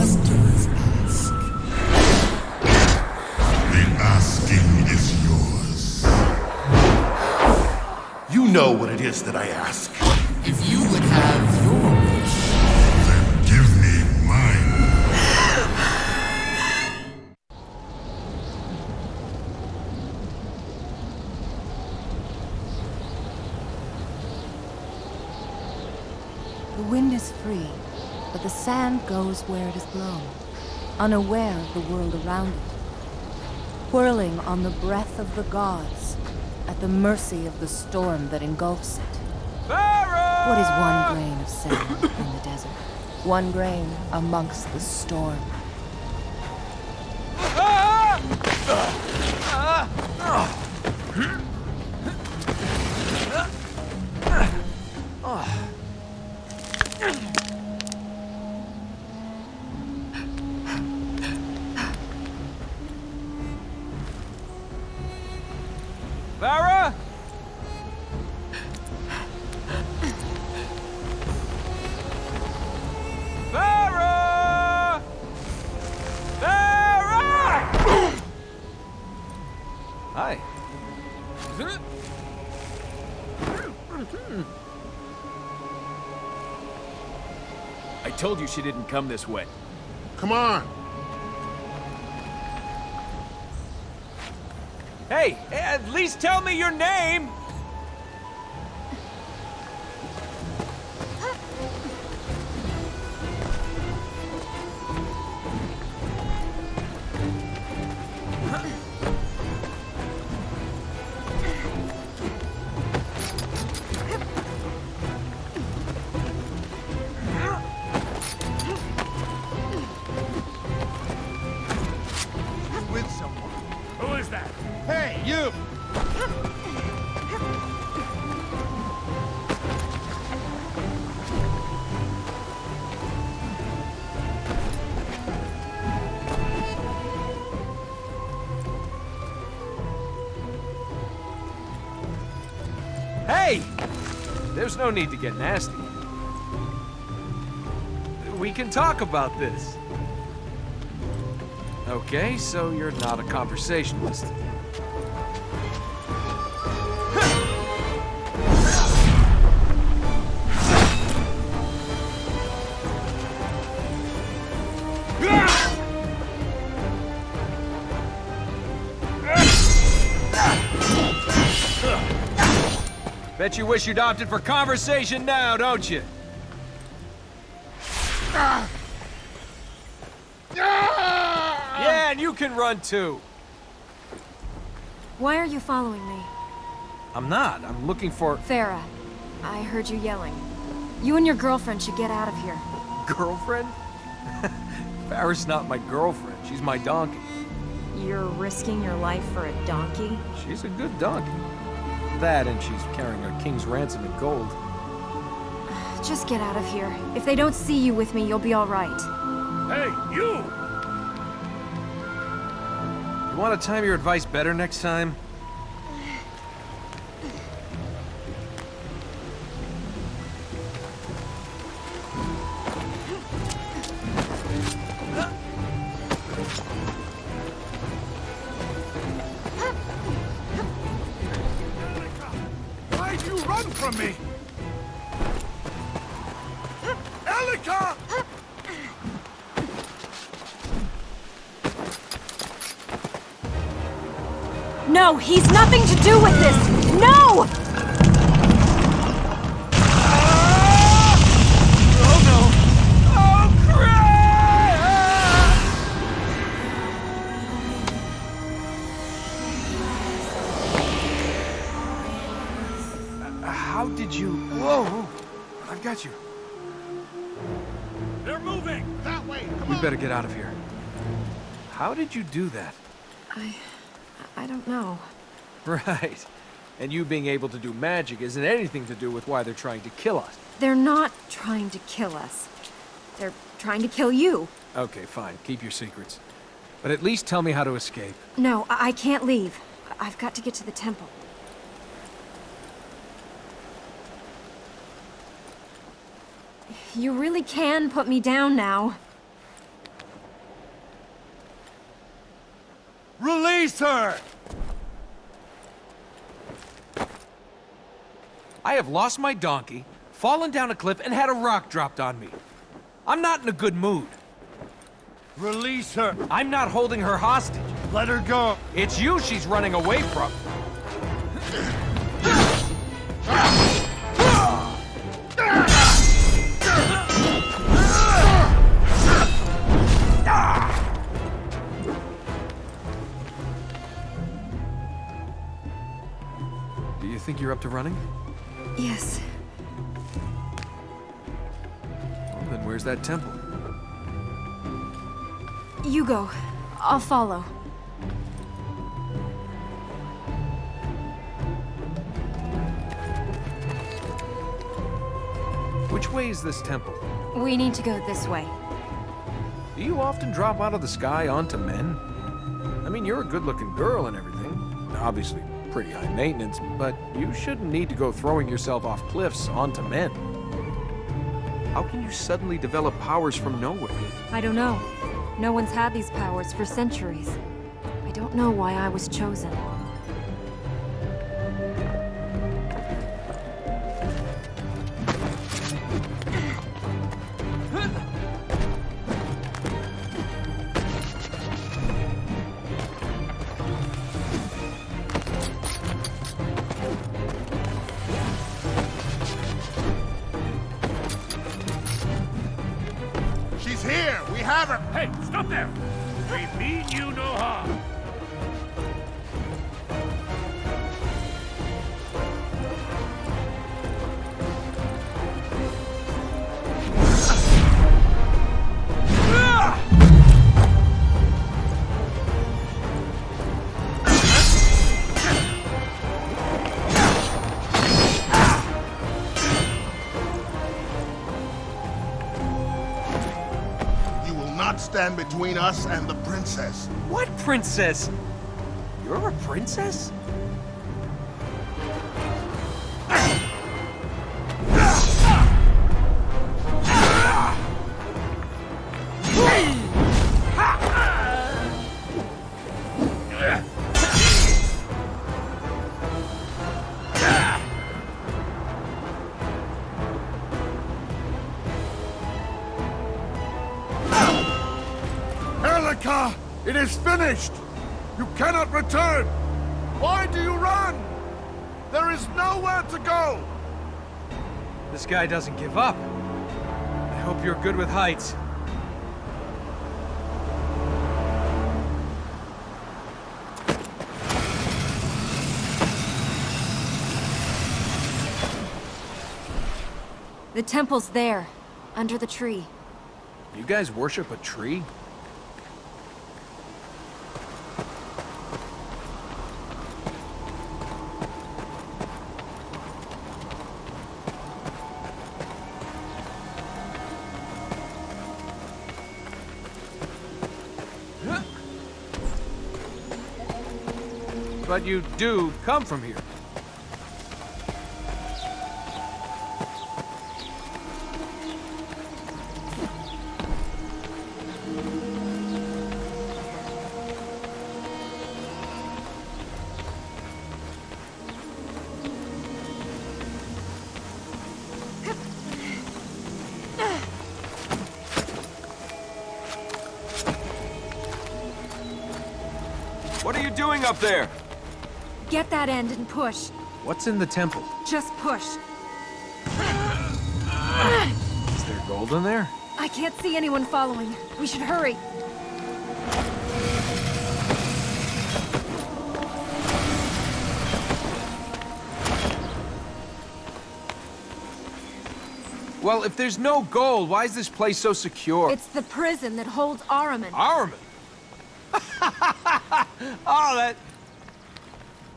hunters ask. The asking is yours. You know what it is that I ask. If you would have your wish, then give me mine. The wind is free, but the sand goes where it is blown, unaware of the world around it, whirling on the breath of the gods, at the mercy of the storm that engulfs it. What is one grain of sand in the desert? One grain amongst the storm. Farah? Farah! Farah! Hi. I told you she didn't come this way. Come on. Hey, at least tell me your name! With someone. Who is that? Hey, you! Hey! There's no need to get nasty. We can talk about this. Okay, so you're not a conversationalist. Bet you wish you'd opted for conversation now, don't you? Yeah, and you can run too. Why are you following me? I'm not. I'm looking for... Farah, I heard you yelling. You and your girlfriend should get out of here. Girlfriend? Farah's not my girlfriend. She's my donkey. You're risking your life for a donkey? She's a good donkey. That, and she's carrying a king's ransom in gold. Just get out of here. If they don't see you with me, you'll be all right. Hey, you! You want to time your advice better next time? Why'd you run from me? Elika! No, he's nothing to do with this! No! Oh no! Oh crap! How did you... Whoa! I've got you. They're moving! That way, come We on! better get out of here. How did you do that? I don't know. Right. And you being able to do magic isn't anything to do with why they're trying to kill us. They're not trying to kill us. They're trying to kill you. Okay, fine. Keep your secrets. But at least tell me how to escape. No, I can't leave. I've got to get to the temple. You really can put me down now. Release her! I have lost my donkey, fallen down a cliff, and had a rock dropped on me. I'm not in a good mood. Release her! I'm not holding her hostage. Let her go! It's you she's running away from. Do you think you're up to running? Yes. Well, then where's that temple? You go. I'll follow. Which way is this temple? We need to go this way. Do you often drop out of the sky onto men? I mean, you're a good-looking girl and everything. Obviously, pretty high maintenance, but you shouldn't need to go throwing yourself off cliffs onto men. How can you suddenly develop powers from nowhere? I don't know. No one's had these powers for centuries. I don't know why I was chosen. She's here! We have her! Hey, stop there! We mean you no harm! Stand between us and the princess. What princess? You're a princess? It is finished! You cannot return! Why do you run? There is nowhere to go! This guy doesn't give up. I hope you're good with heights. The temple's there, under the tree. You guys worship a tree? But you do come from here. What are you doing up there? Get that end and push. What's in the temple? Just push. Is there gold in there? I can't see anyone following. We should hurry. Well, if there's no gold, why is this place so secure? It's the prison that holds Ahriman. Ahriman? Oh, that...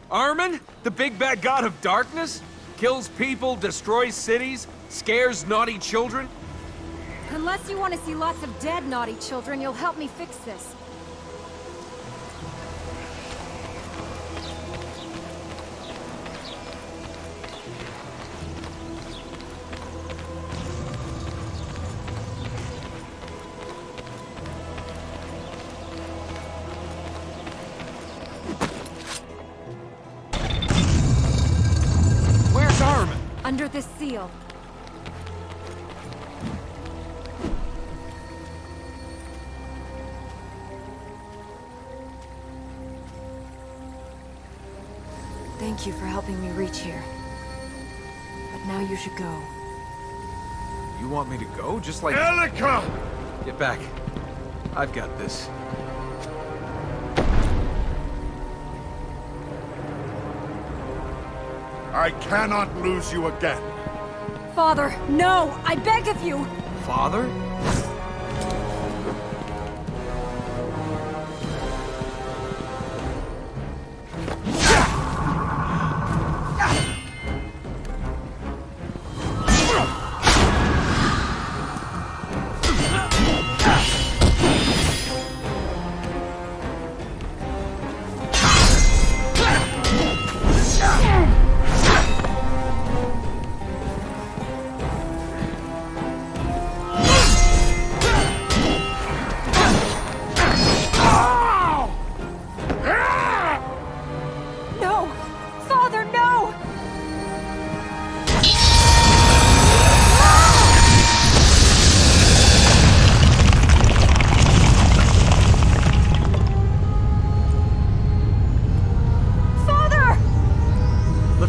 Ahriman? The big bad god of darkness? Kills people, destroys cities, scares naughty children? Unless you want to see lots of dead naughty children, you'll help me fix this. Under this seal. Thank you for helping me reach here. But now you should go. You want me to go? Just like... Elika! Get back. I've got this. I cannot lose you again. Father, no! I beg of you! Father?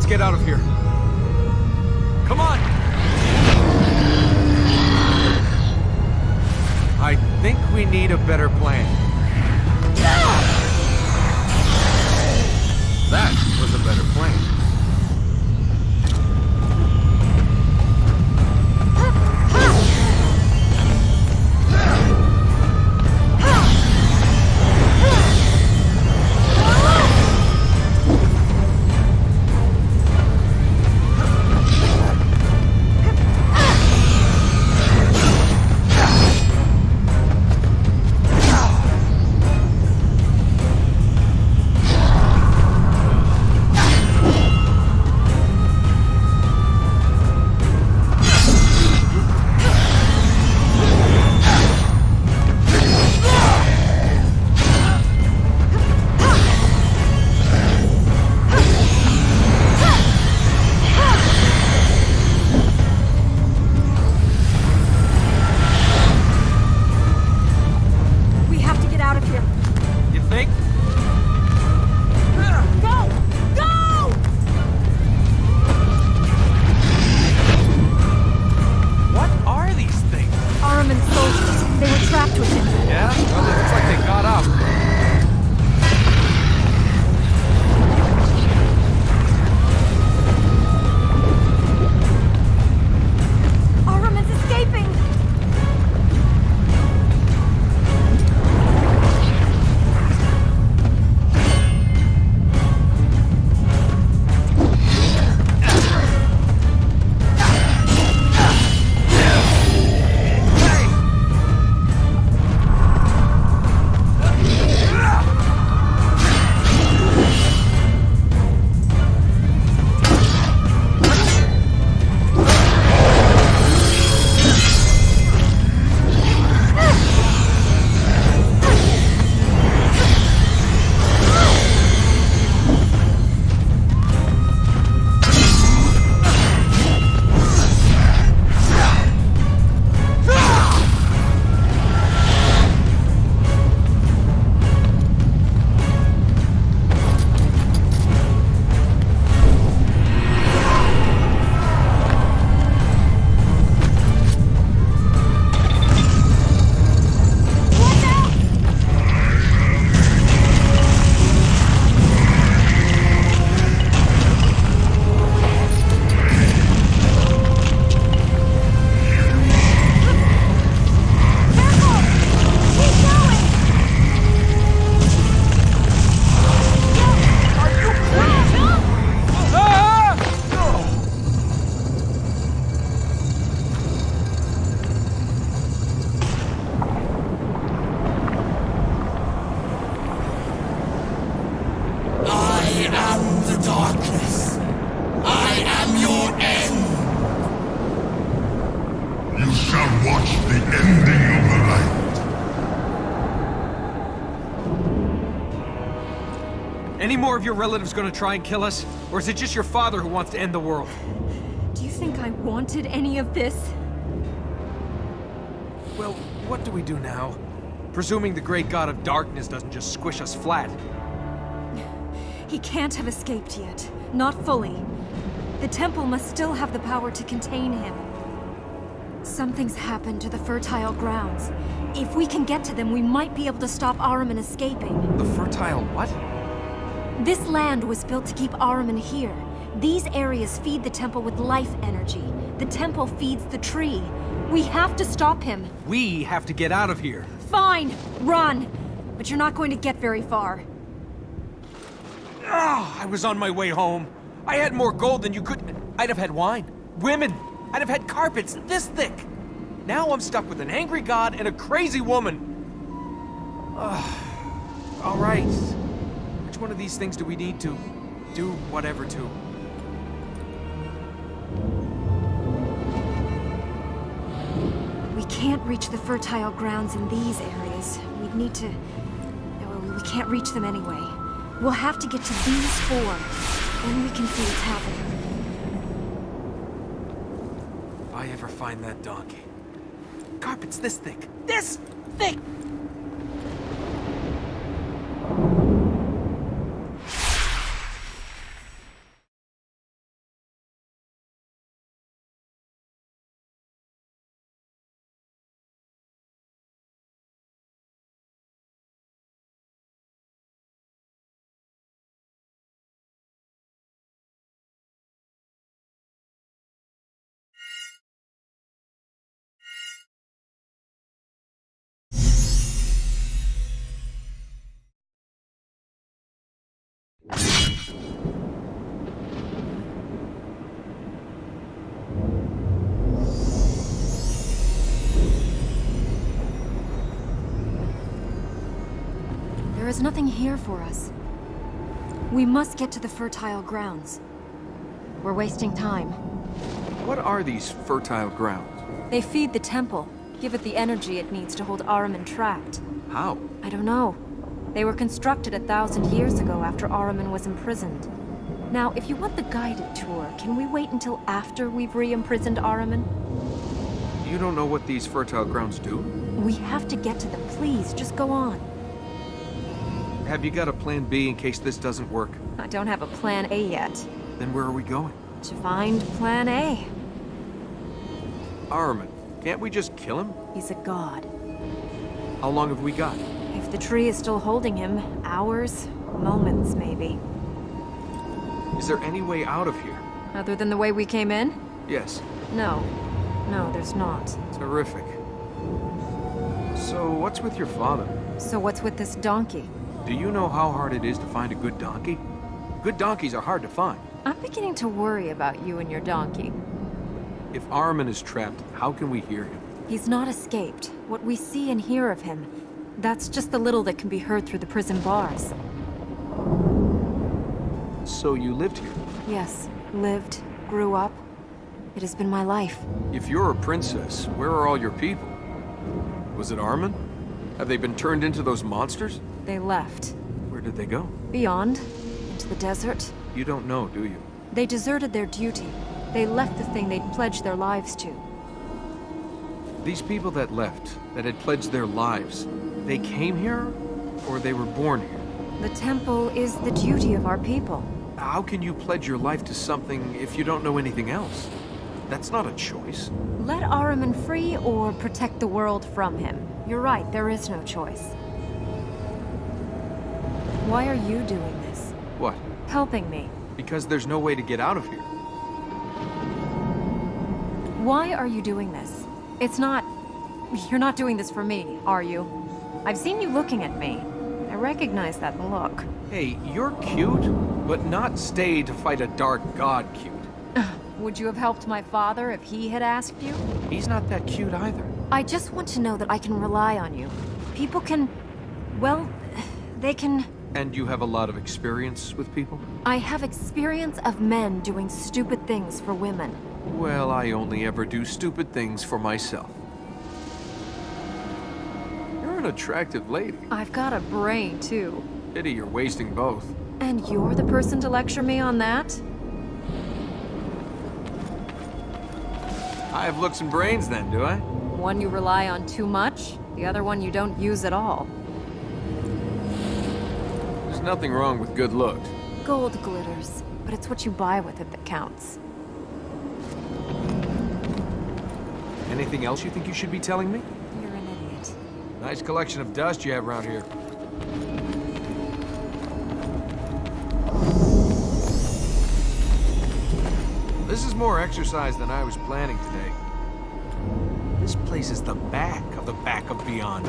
Get out of here. Come on! I think we need a better plan. That was a better plan. Any more of your relatives gonna try and kill us? Or is it just your father who wants to end the world? Do you think I wanted any of this. Well, what do we do now? Presuming the great god of darkness doesn't just squish us flat. He can't have escaped yet. Not fully. The temple must still have the power to contain him. Something's happened to the fertile grounds. If we can get to them, we might be able to stop Ahriman escaping. The fertile what? This land was built to keep Ahriman here. These areas feed the temple with life energy. The temple feeds the tree. We have to stop him. We have to get out of here. Fine, run. But you're not going to get very far. Ah, I was on my way home. I had more gold than you could... I'd have had wine, women. I'd have had carpets this thick. Now I'm stuck with an angry god and a crazy woman. All right. Which one of these things do we need to do whatever to? We can't reach the fertile grounds in these areas. We'd need to... We can't reach them anyway. We'll have to get to these four. Then we can see what's happening. If I ever find that donkey. Carpets this thick. This thick! There is nothing here for us. We must get to the fertile grounds. We're wasting time. What are these fertile grounds? They feed the temple, give it the energy it needs to hold Ahriman trapped. How? I don't know. They were constructed 1,000 years ago after Ahriman was imprisoned. Now, if you want the guided tour, can we wait until after we've re-imprisoned Ahriman? You don't know what these fertile grounds do? We have to get to them. Please, just go on. Have you got a plan B in case this doesn't work? I don't have a plan A yet. Then where are we going? To find plan A. Ahriman, can't we just kill him? He's a god. How long have we got? If the tree is still holding him, hours, moments maybe. Is there any way out of here? Other than the way we came in? Yes. No. No, there's not. Terrific. So, what's with your father? So what's with this donkey? Do you know how hard it is to find a good donkey? Good donkeys are hard to find. I'm beginning to worry about you and your donkey. If Ahriman is trapped, how can we hear him? He's not escaped. What we see and hear of him, that's just the little that can be heard through the prison bars. So you lived here? Yes. Lived, grew up. It has been my life. If you're a princess, where are all your people? Was it Ahriman? Have they been turned into those monsters? They left. Where did they go? Beyond. Into the desert. You don't know, do you? They deserted their duty. They left the thing they'd pledged their lives to. These people that left, that had pledged their lives, they came here? Or they were born here? The temple is the duty of our people. How can you pledge your life to something if you don't know anything else? That's not a choice. Let Ahriman free or protect the world from him. You're right, there is no choice. Why are you doing this? What? Helping me. Because there's no way to get out of here. Why are you doing this? It's not... You're not doing this for me, are you? I've seen you looking at me. I recognize that look. Hey, you're cute, but not stay to fight a dark god cute. Would you have helped my father if he had asked you? He's not that cute either. I just want to know that I can rely on you. People can... well, they can... And you have a lot of experience with people? I have experience of men doing stupid things for women. Well, I only ever do stupid things for myself. You're an attractive lady. I've got a brain, too. Pity you're wasting both. And you're the person to lecture me on that? I have looks and brains then, do I? One you rely on too much, the other one you don't use at all. There's nothing wrong with good looks. Gold glitters, but it's what you buy with it that counts. Anything else you think you should be telling me? You're an idiot. Nice collection of dust you have around here. This is more exercise than I was planning today. This place is the back of Beyond.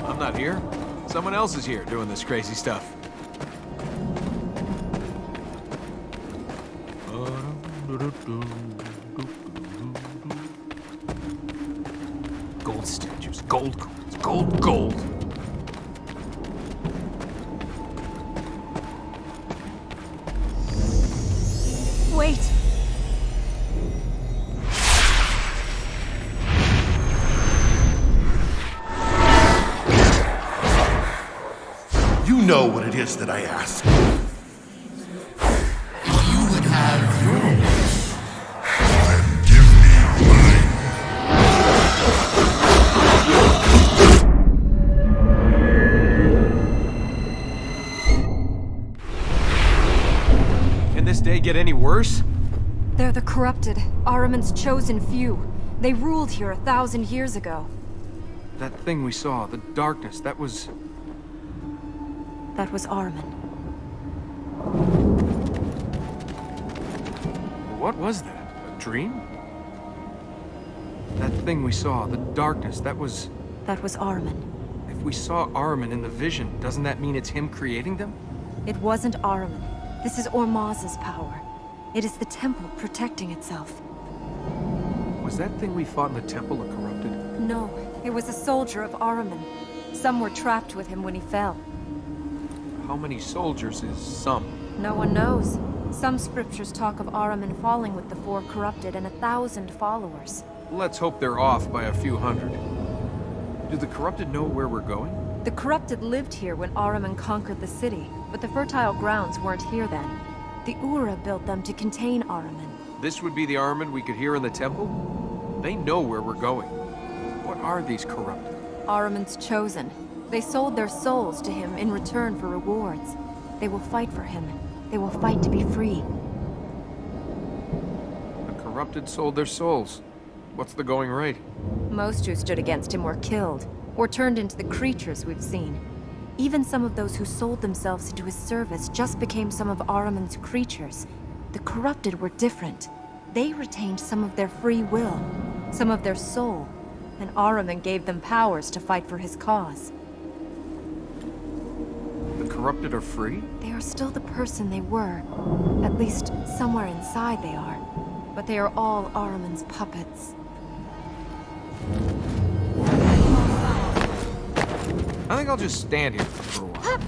I'm not here. Someone else is here doing this crazy stuff. Gold statues, gold coins, gold. Wait! You know what it is that I ask. If you would have your wish, then give me mine. Can this day get any worse? They're the corrupted, Ahriman's chosen few. They ruled here 1,000 years ago. That thing we saw, the darkness, that was Ahriman. What was that? A dream? That thing we saw, the darkness, that was Ahriman. If we saw Ahriman in the vision, doesn't that mean it's him creating them? It wasn't Ahriman. This is Ormaz's power. It is the temple protecting itself. Was that thing we fought in the temple a corrupted? No, it was a soldier of Ahriman. Some were trapped with him when he fell. How many soldiers is some? No one knows. Some scriptures talk of Ahriman falling with the 4 corrupted and 1,000 followers. Let's hope they're off by a few hundred. Do the corrupted know where we're going? The corrupted lived here when Ahriman conquered the city, but the fertile grounds weren't here then. The Ura built them to contain Ahriman. This would be the Ahriman we could hear in the temple? They know where we're going. What are these corrupted? Ahriman's chosen. They sold their souls to him in return for rewards. They will fight for him. They will fight to be free. The corrupted sold their souls. What's the going rate? Most who stood against him were killed, or turned into the creatures we've seen. Even some of those who sold themselves into his service just became some of Ahriman's creatures. The corrupted were different. They retained some of their free will, some of their soul, and Ahriman gave them powers to fight for his cause. The corrupted are free? They are still the person they were. At least, somewhere inside they are. But they are all Ahriman's puppets. I think I'll just stand here for a while.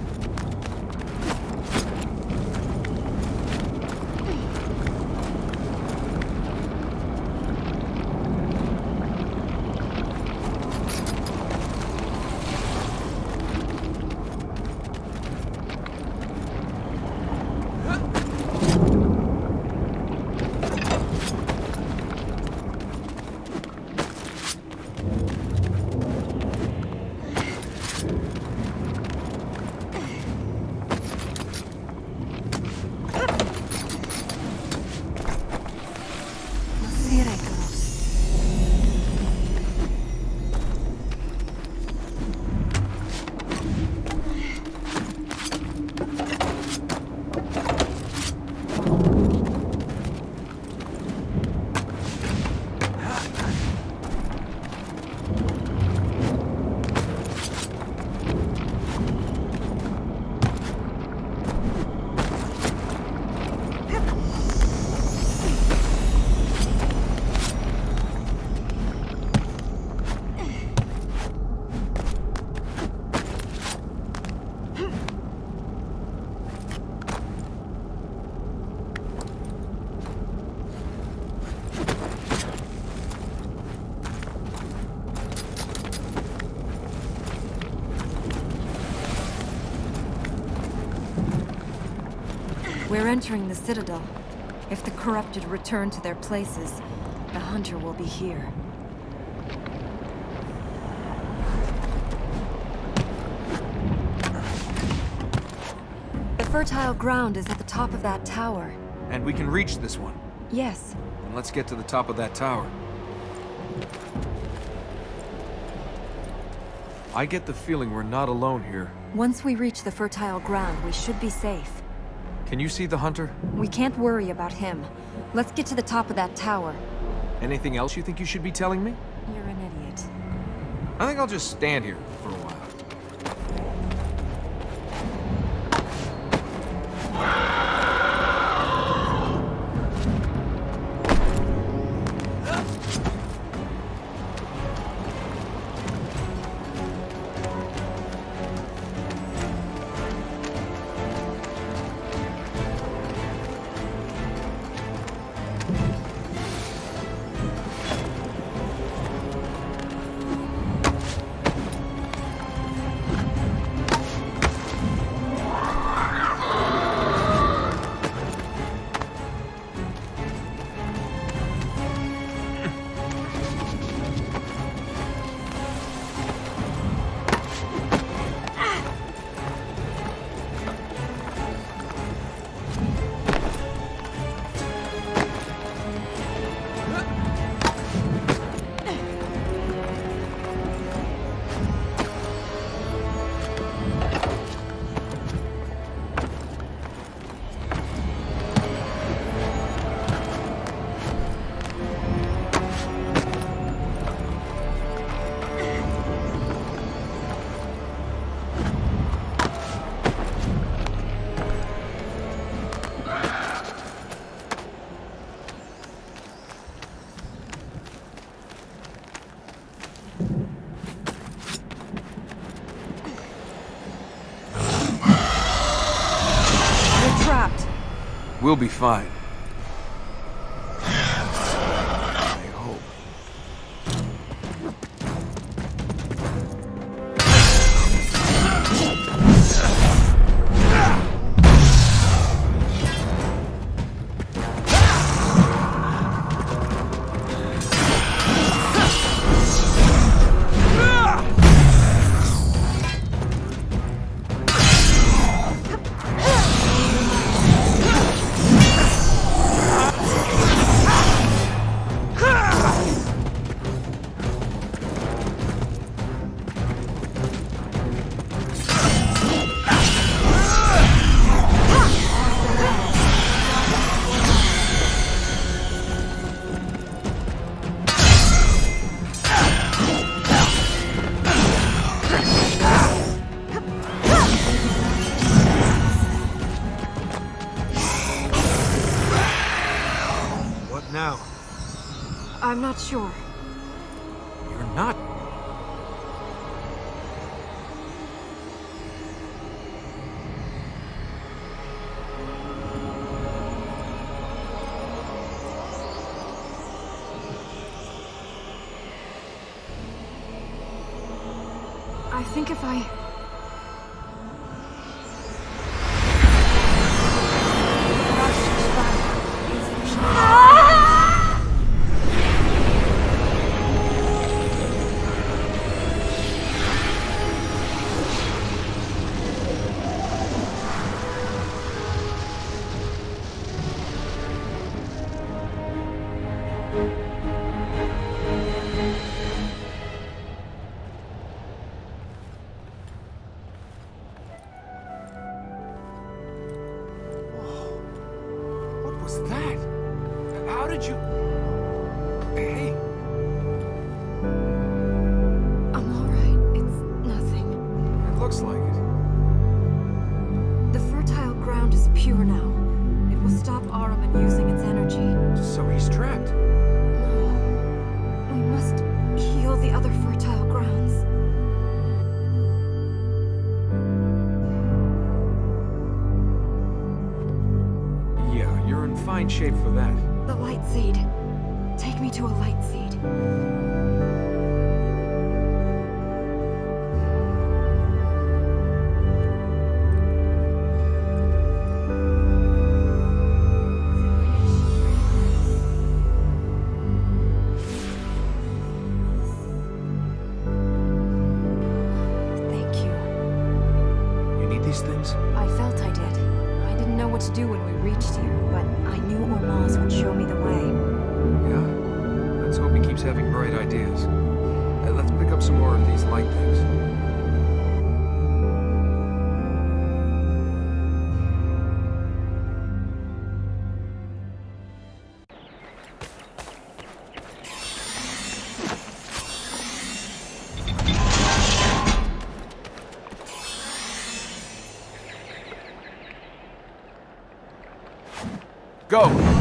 We're entering the Citadel. If the corrupted return to their places, the Hunter will be here. The fertile ground is at the top of that tower. And we can reach this one. Yes. Then let's get to the top of that tower. I get the feeling we're not alone here. Once we reach the fertile ground, we should be safe. Can you see the Hunter? We can't worry about him. Let's get to the top of that tower. Anything else you think you should be telling me? You're an idiot. I think I'll just stand here for a while. We'll be fine. I hope. Now? I'm not sure. You're not? I think if I... Shape for that. The light seed. Take me to a light seed. reached here, but I knew Ormaz would show me the way. Yeah. Let's hope he keeps having bright ideas. Let's pick up some more of these light things. Go!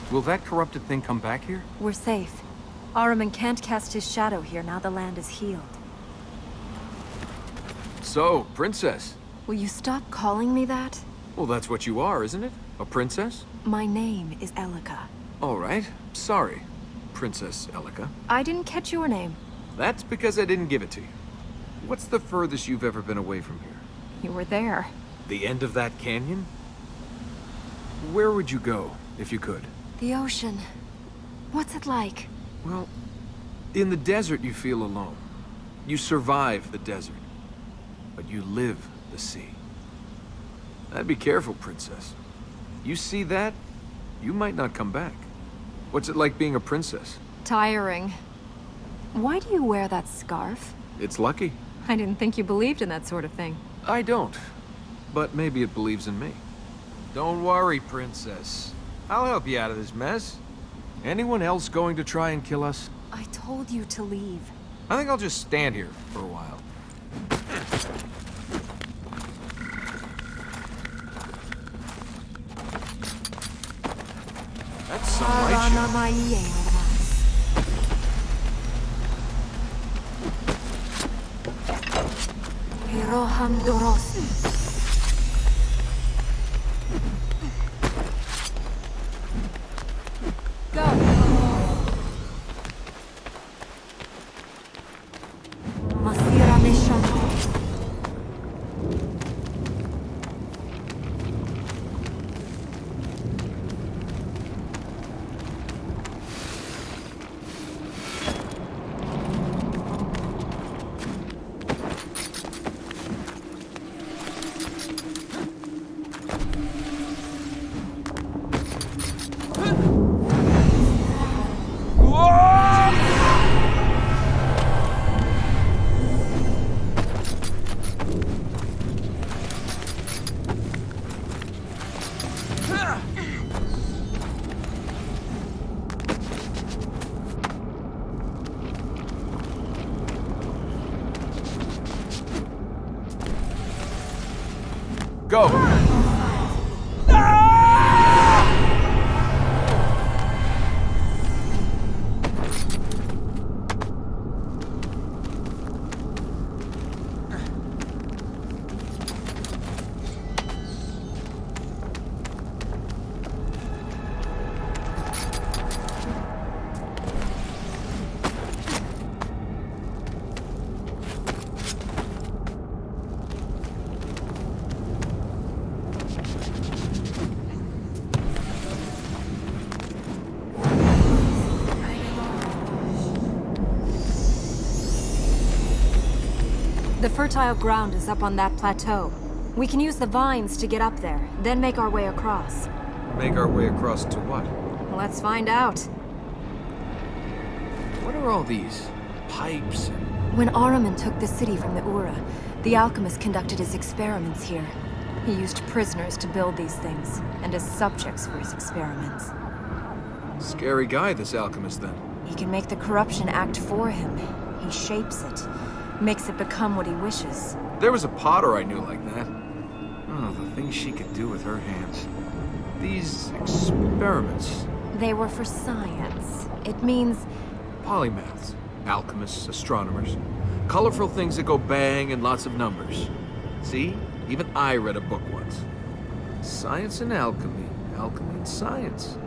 Will that corrupted thing come back here? We're safe. Ahriman can't cast his shadow here now the land is healed. So, princess. Will you stop calling me that? Well, that's what you are, isn't it? A princess? My name is Elika. All right. Sorry, Princess Elika. I didn't catch your name. That's because I didn't give it to you. What's the furthest you've ever been away from here? You were there. The end of that canyon? Where would you go, if you could? The ocean. What's it like? Well, in the desert you feel alone. You survive the desert. But you live the sea. I'd be careful, princess. You see that, you might not come back. What's it like being a princess? Tiring. Why do you wear that scarf? It's lucky. I didn't think you believed in that sort of thing. I don't. But maybe it believes in me. Don't worry, princess. I'll help you out of this mess. Anyone else going to try and kill us? I told you to leave. I think I'll just stand here for a while. That's some light shit. Go! The fertile ground is up on that plateau. We can use the vines to get up there, then make our way across. Make our way across to what? Let's find out. What are all these pipes and... When Ahriman took the city from the Ura, the alchemist conducted his experiments here. He used prisoners to build these things, and as subjects for his experiments. Scary guy, this alchemist, then. He can make the corruption act for him. He shapes it, makes it become what he wishes. There was a potter I knew like that. Oh, the things she could do with her hands. These experiments. They were for science. It means... Polymaths, alchemists, astronomers. Colorful things that go bang and lots of numbers. See? Even I read a book once. Science and alchemy. Alchemy and science.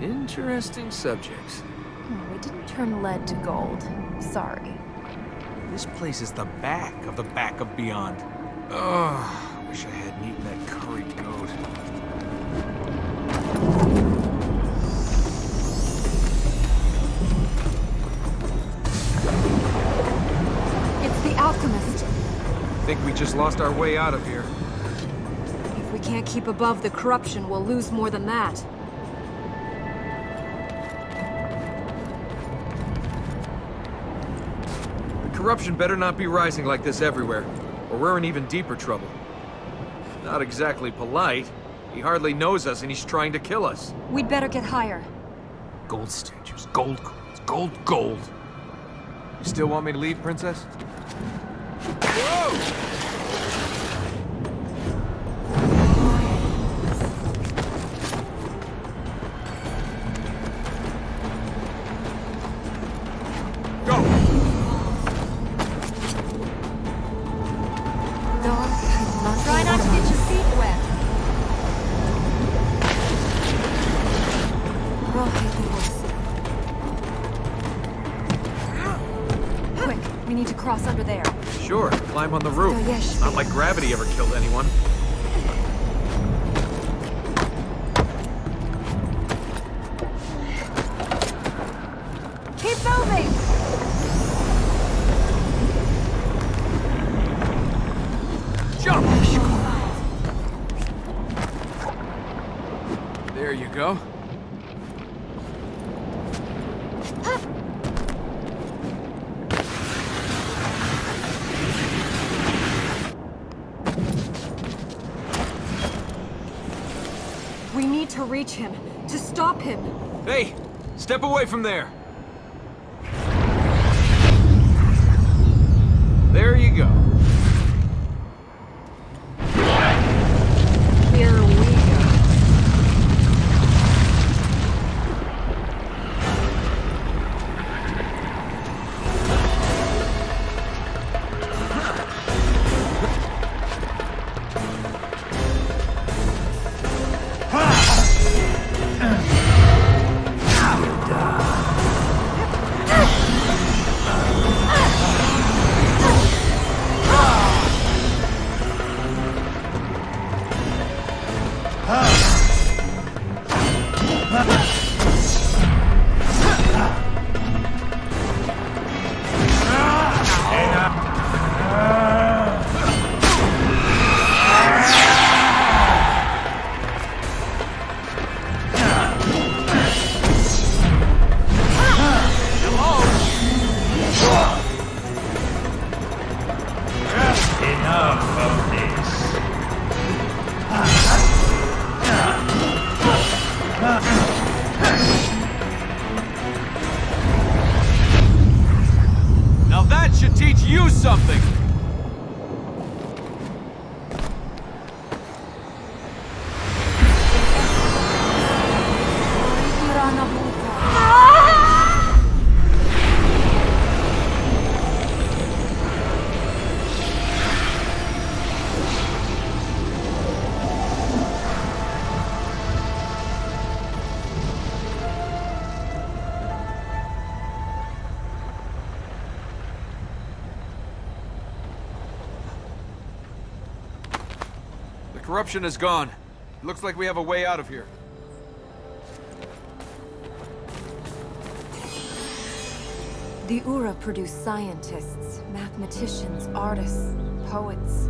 Interesting subjects. Oh, we didn't turn lead to gold. Sorry. This place is the back of beyond. Oh, wish I hadn't eaten that curried goat. It's the alchemist. Think we just lost our way out of here. If we can't keep above the corruption, we'll lose more than that. The corruption better not be rising like this everywhere, or we're in even deeper trouble. Not exactly polite. He hardly knows us and he's trying to kill us. We'd better get higher. Gold statues, gold coins, gold. You still want me to leave, Princess? Whoa! Try not to get your feet wet. Quick, we need to cross under there. Sure, climb on the roof. Not like gravity ever killed anyone. Keep moving! Jump! There you go. We need to reach him, to stop him. Hey, step away from there. There you go. Here we go. Now that should teach you something! Corruption is gone. Looks like we have a way out of here. The Ura produced scientists, mathematicians, artists, poets.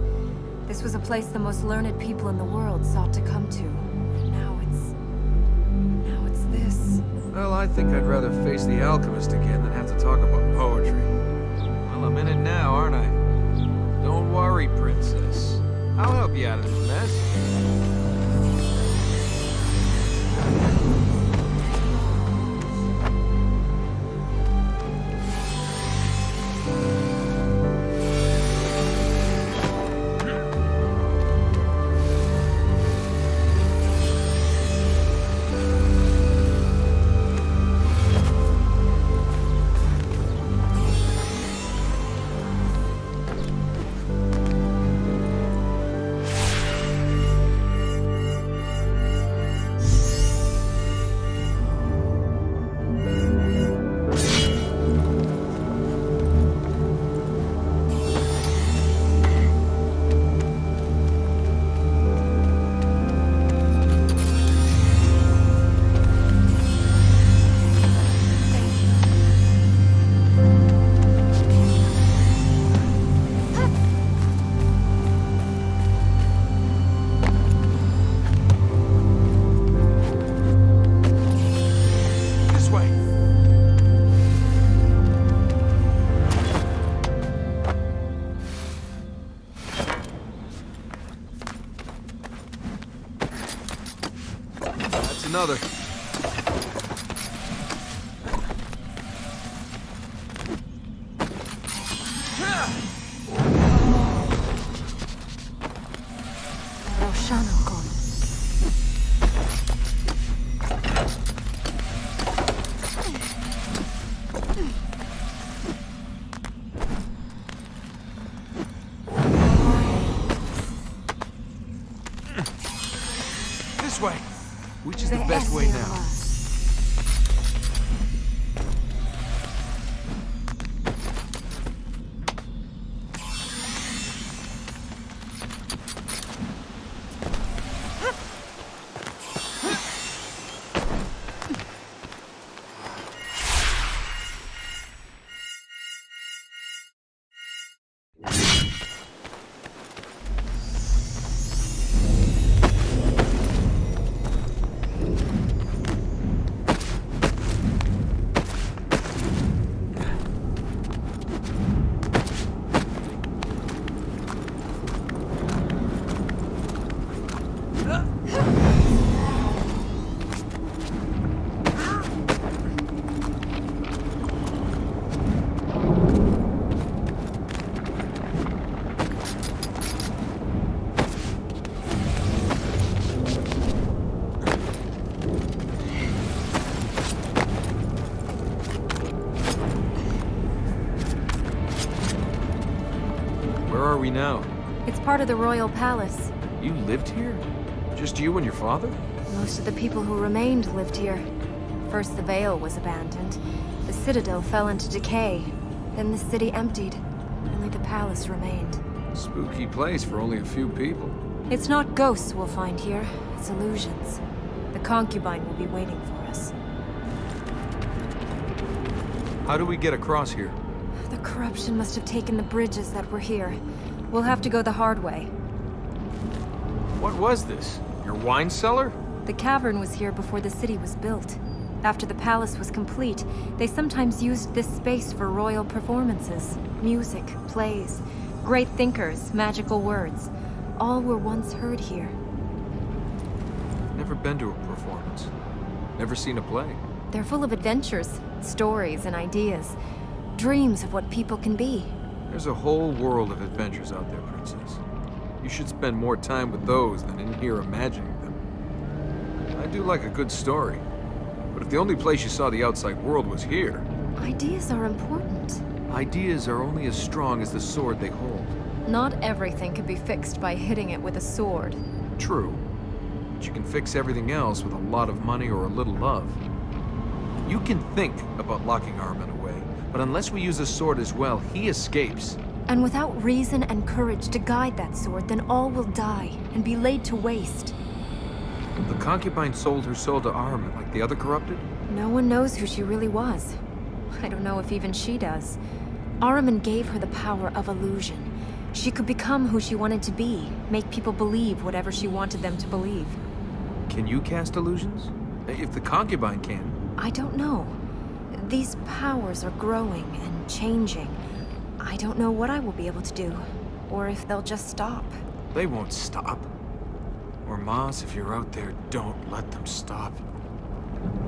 This was a place the most learned people in the world sought to come to. And now it's this. Well, I think I'd rather face the alchemist again than have to talk about poetry. Well, I'm in it now, aren't I? Don't worry, princess. I'll help you out of this mess. Another. This way. Which is the best way now? Now? It's part of the royal palace. You lived here? Just you and your father? Most of the people who remained lived here. First the Vale was abandoned. The citadel fell into decay. Then the city emptied. Only the palace remained. Spooky place for only a few people. It's not ghosts we'll find here. It's illusions. The concubine will be waiting for us. How do we get across here? The corruption must have taken the bridges that were here. We'll have to go the hard way. What was this? Your wine cellar? The cavern was here before the city was built. After the palace was complete, they sometimes used this space for royal performances. Music, plays, great thinkers, magical words. All were once heard here. Never been to a performance. Never seen a play. They're full of adventures, stories, and ideas. Dreams of what people can be. There's a whole world of adventures out there, Princess. You should spend more time with those than in here imagining them. I do like a good story, but if the only place you saw the outside world was here... Ideas are important. Ideas are only as strong as the sword they hold. Not everything can be fixed by hitting it with a sword. True, but you can fix everything else with a lot of money or a little love. You can think about locking Armin away, but unless we use a sword as well, he escapes. And without reason and courage to guide that sword, then all will die and be laid to waste. The concubine sold her soul to Armin like the other corrupted? No one knows who she really was. I don't know if even she does. Ahriman gave her the power of illusion. She could become who she wanted to be, make people believe whatever she wanted them to believe. Can you cast illusions? If the concubine can. I don't know. These powers are growing and changing. I don't know what I will be able to do, or if they'll just stop. They won't stop. Ormaz, if you're out there, don't let them stop.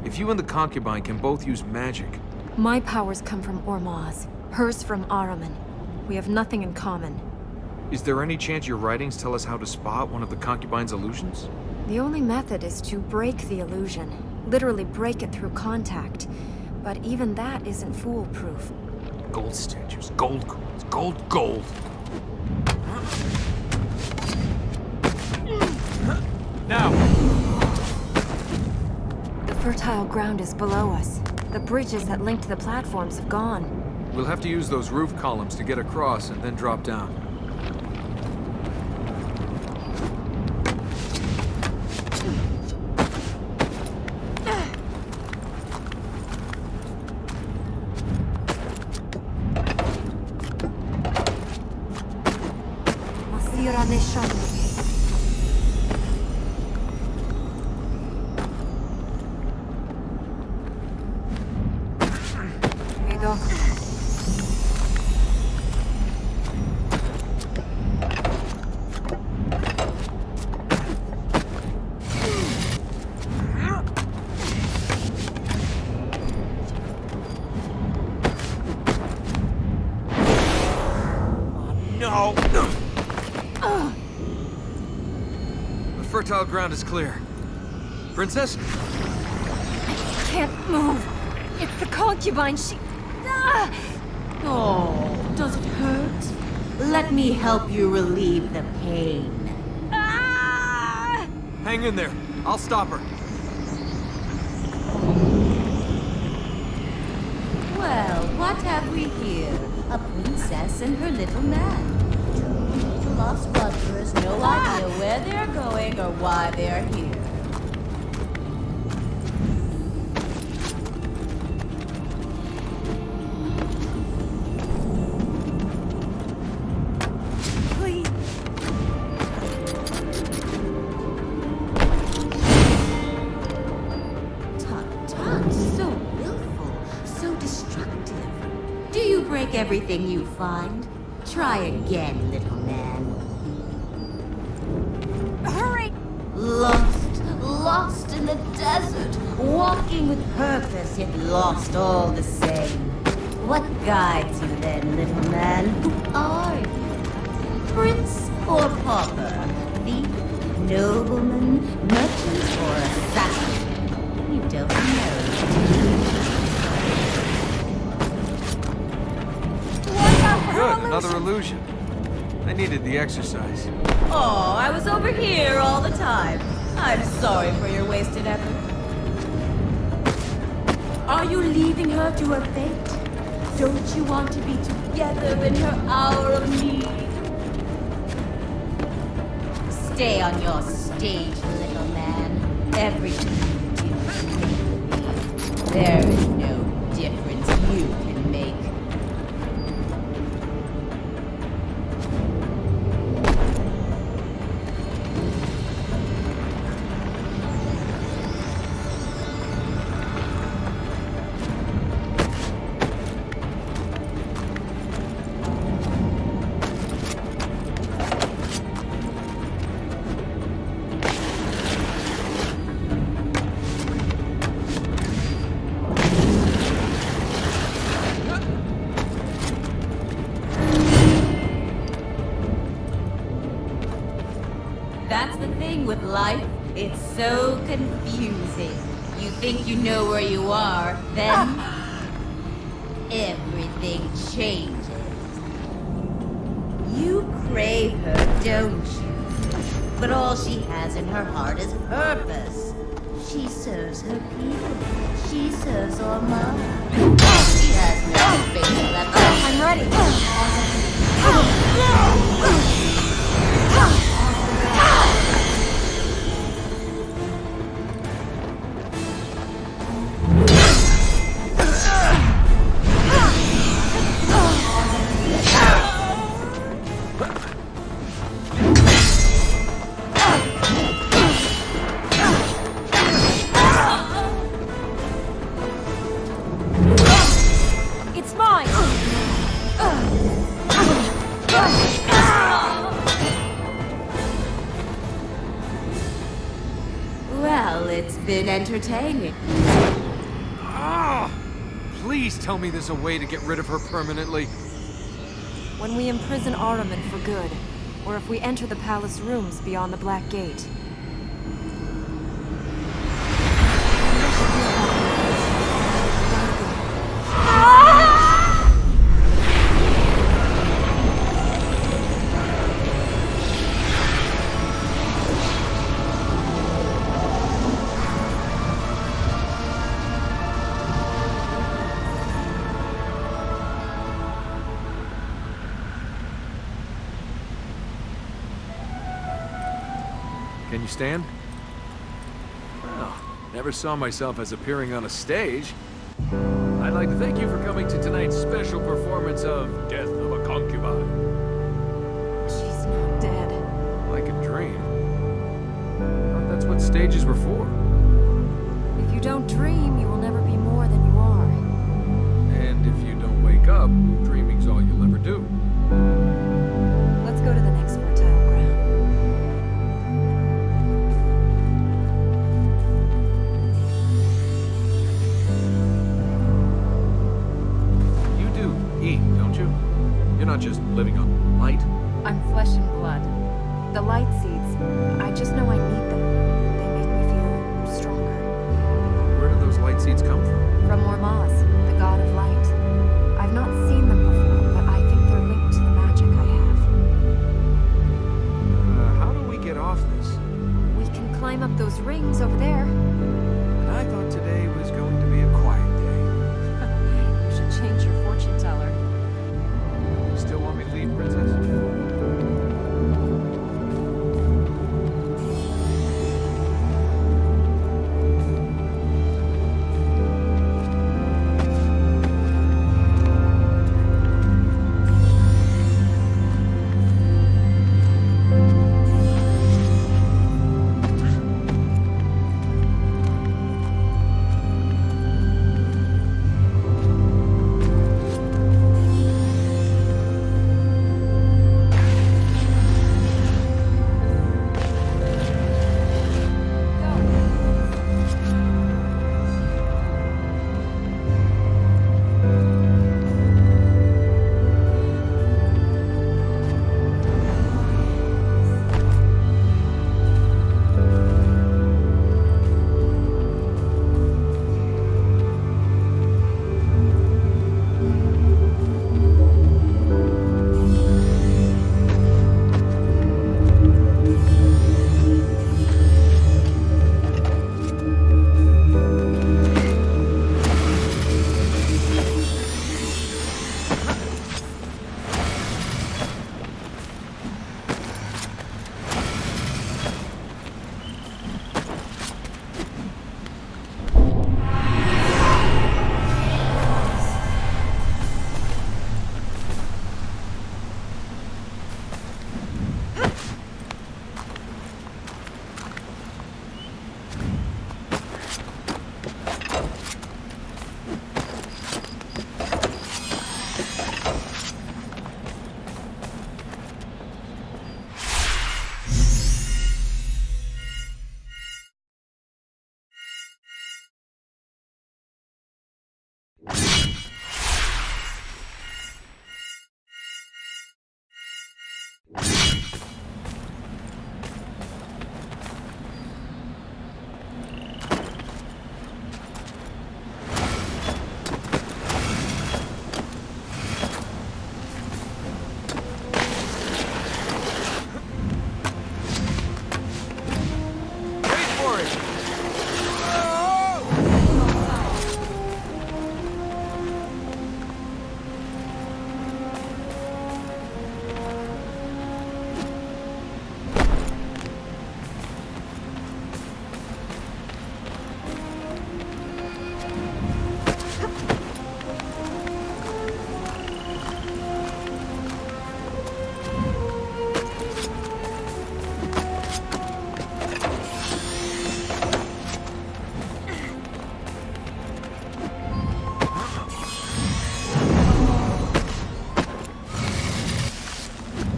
If you and the concubine can both use magic... My powers come from Ormaz, hers from Ahriman. We have nothing in common. Is there any chance your writings tell us how to spot one of the concubine's illusions? The only method is to break the illusion. Literally break it through contact. But even that isn't foolproof. Gold statues, gold coins, gold. Now! The fertile ground is below us. The bridges that link to the platforms have gone. We'll have to use those roof columns to get across and then drop down. The fertile ground is clear. Princess? I can't move. It's the concubine. She... Ah! Oh, does it hurt? Let me help you relieve the pain. Ah! Hang in there. I'll stop her. Well, what have we here? A princess and her little man. Two lost wanderers, no idea where they're going or why they're here. Please. Tut, so willful, so destructive. Do you break everything you find? Try again, little man. Hurry! Lost in the desert, walking with purpose, yet lost all the same. What guides you then, little man? Who are you? Prince or pauper? Thief, nobleman, merchant, or assassin? You don't know. Good, another illusion. I needed the exercise. Oh, I was over here all the time. I'm sorry for your wasted effort. Are you leaving her to her fate? Don't you want to be together in her hour of need? Stay on your stage, little man. Everything you do is make believe. There is no difference you can make. That's the thing with life. It's so confusing. You think you know where you are, then everything changes. You crave her, don't you? But all she has in her heart is purpose. She serves her people. She serves Ormaz. She has no faith left. I'm ready. and entertaining. Ah! Please tell me there's a way to get rid of her permanently. When we imprison Ahriman for good, or if we enter the palace rooms beyond the Black Gate. Can you stand? Well, never saw myself as appearing on a stage. I'd like to thank you for coming to tonight's special performance of Death of a Concubine. She's not dead. Like a dream. Thought that's what stages were for. If you don't dream, you will never be more than you are. And if you don't wake up, dreaming's all you'll ever do. Let's go to the next fertile ground. You do eat, don't you? You're not just living on light. I'm flesh and blood. The light seeds, I just know I need them. They make me feel stronger. Where do those light seeds come from? From Ormaz, the god of light. I've not seen them before, but I think they're linked to the magic I have. How do we get off this? We can climb up those rings over there. And I thought today was going to be a quiet day. You should change your fortune teller. You still want me to leave, Princess?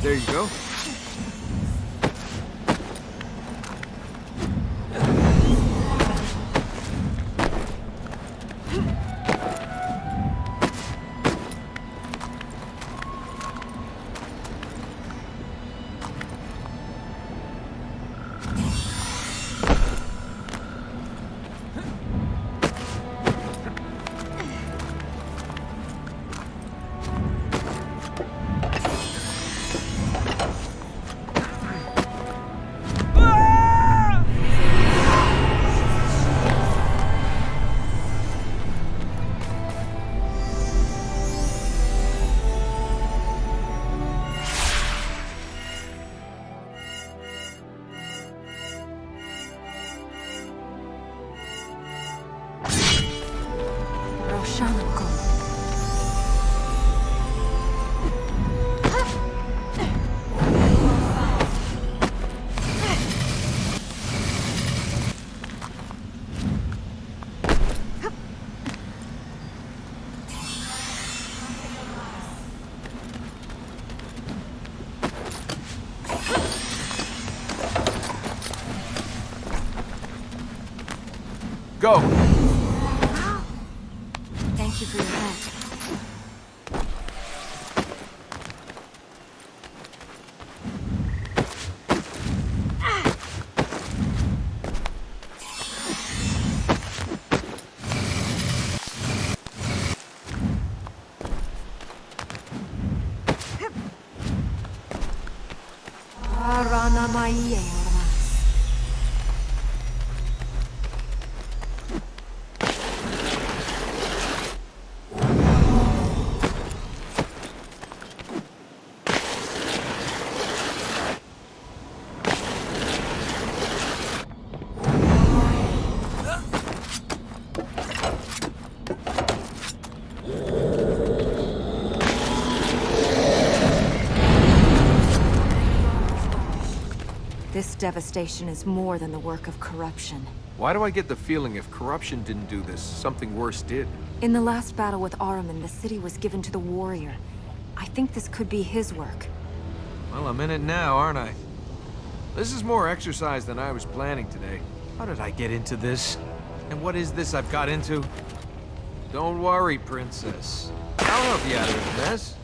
There you go. Go! Thank you for your help. This devastation is more than the work of corruption. Why do I get the feeling if corruption didn't do this, something worse did? In the last battle with Ahriman, the city was given to the warrior. I think this could be his work. Well, I'm in it now, aren't I? This is more exercise than I was planning today. How did I get into this? And what is this I've got into? Don't worry, Princess. I'll help you out of this mess.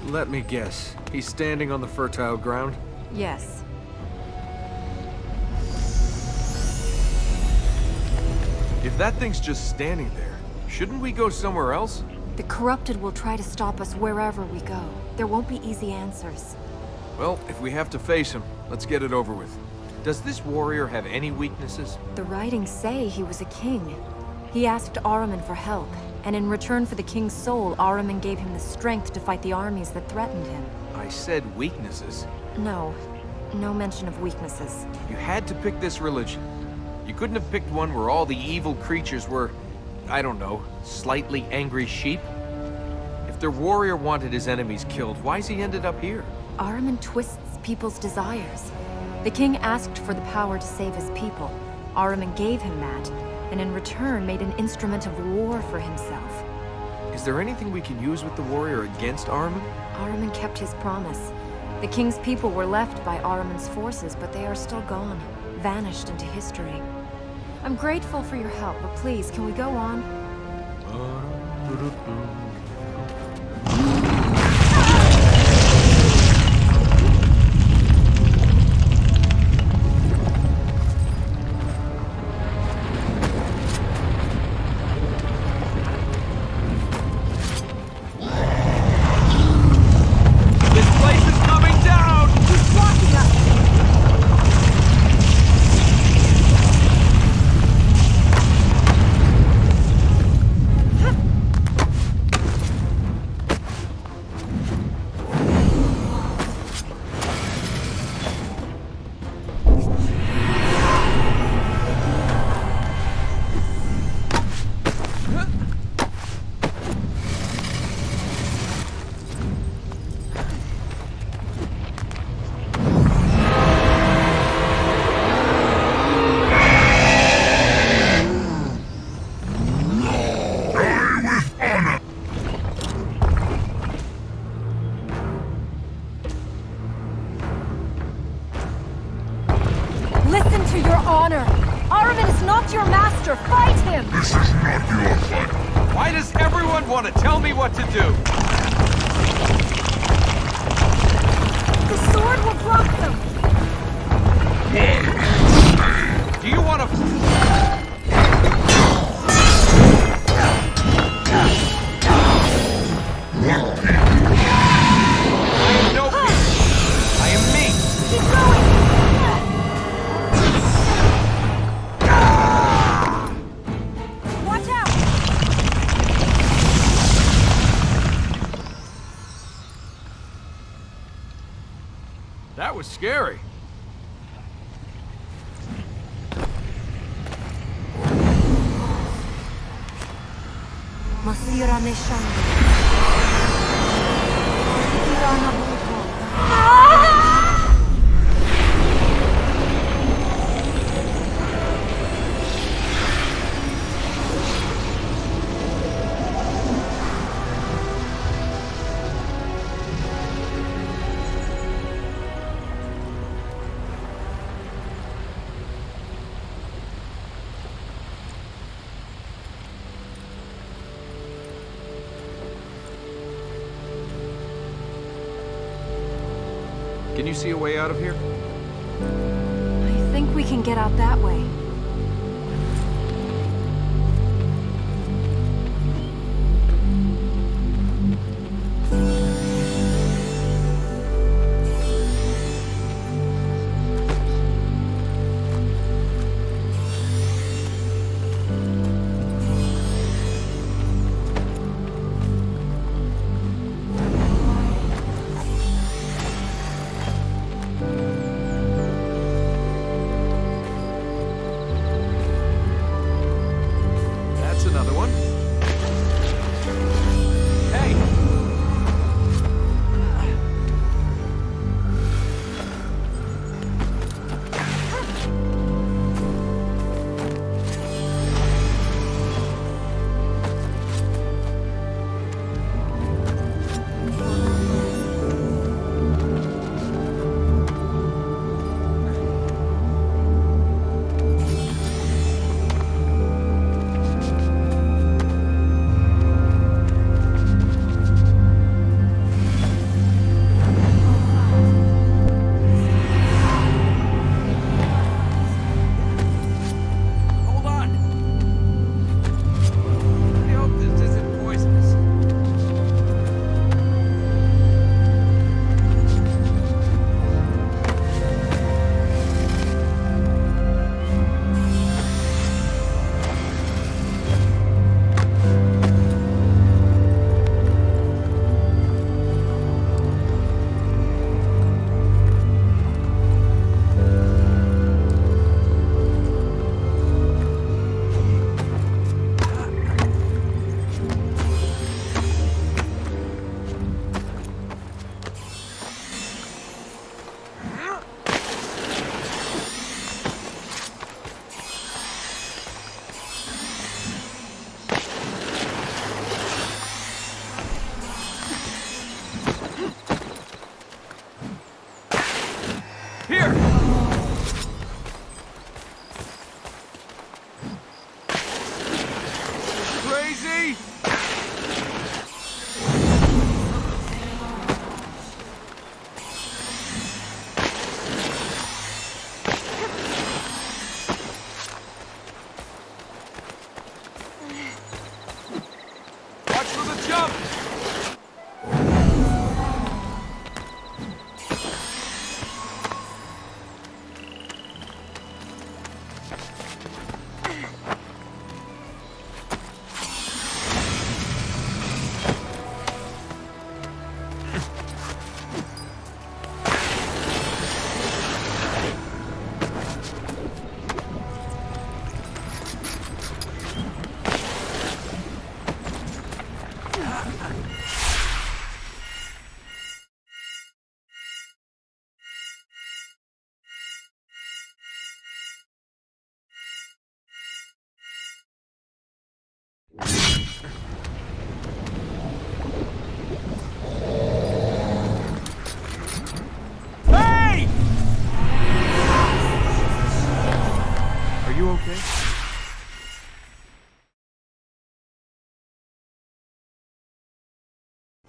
Let me guess. He's standing on the fertile ground? Yes. If that thing's just standing there, shouldn't we go somewhere else? The corrupted will try to stop us wherever we go. There won't be easy answers. Well, if we have to face him, let's get it over with. Does this warrior have any weaknesses? The writings say he was a king. He asked Ahriman for help, and in return for the king's soul, Ahriman gave him the strength to fight the armies that threatened him. I said weaknesses. No mention of weaknesses. You had to pick this religion. You couldn't have picked one where all the evil creatures were, I don't know, slightly angry sheep? If their warrior wanted his enemies killed, why's he ended up here? Ahriman twists people's desires. The king asked for the power to save his people. Ahriman gave him that, and in return made an instrument of war for himself. Is there anything we can use with the warrior against Ahriman? Ahriman kept his promise. The king's people were left by Ahriman's forces, but they are still gone, vanished into history. I'm grateful for your help, but please, can we go on? Want to tell me what to do? The sword will block them! Do you want to... I am no peace. I am me. Keep going! Watch out! That was scary. Masira Neshana. Can you see a way out of here? I think we can get out that way.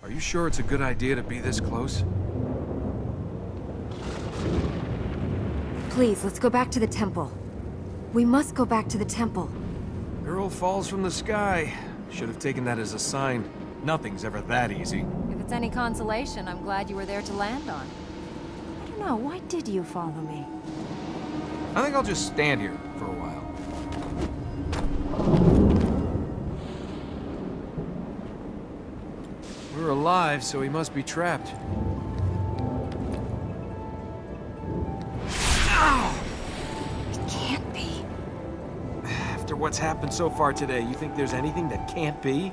Are you sure it's a good idea to be this close? Please, let's go back to the temple. We must go back to the temple. Girl falls from the sky. Should have taken that as a sign. Nothing's ever that easy. If it's any consolation, I'm glad you were there to land on. I don't know, why did you follow me? I think I'll just stand here for a while. We're alive, so he must be trapped. Ow! It can't be. After what's happened so far today, you think there's anything that can't be?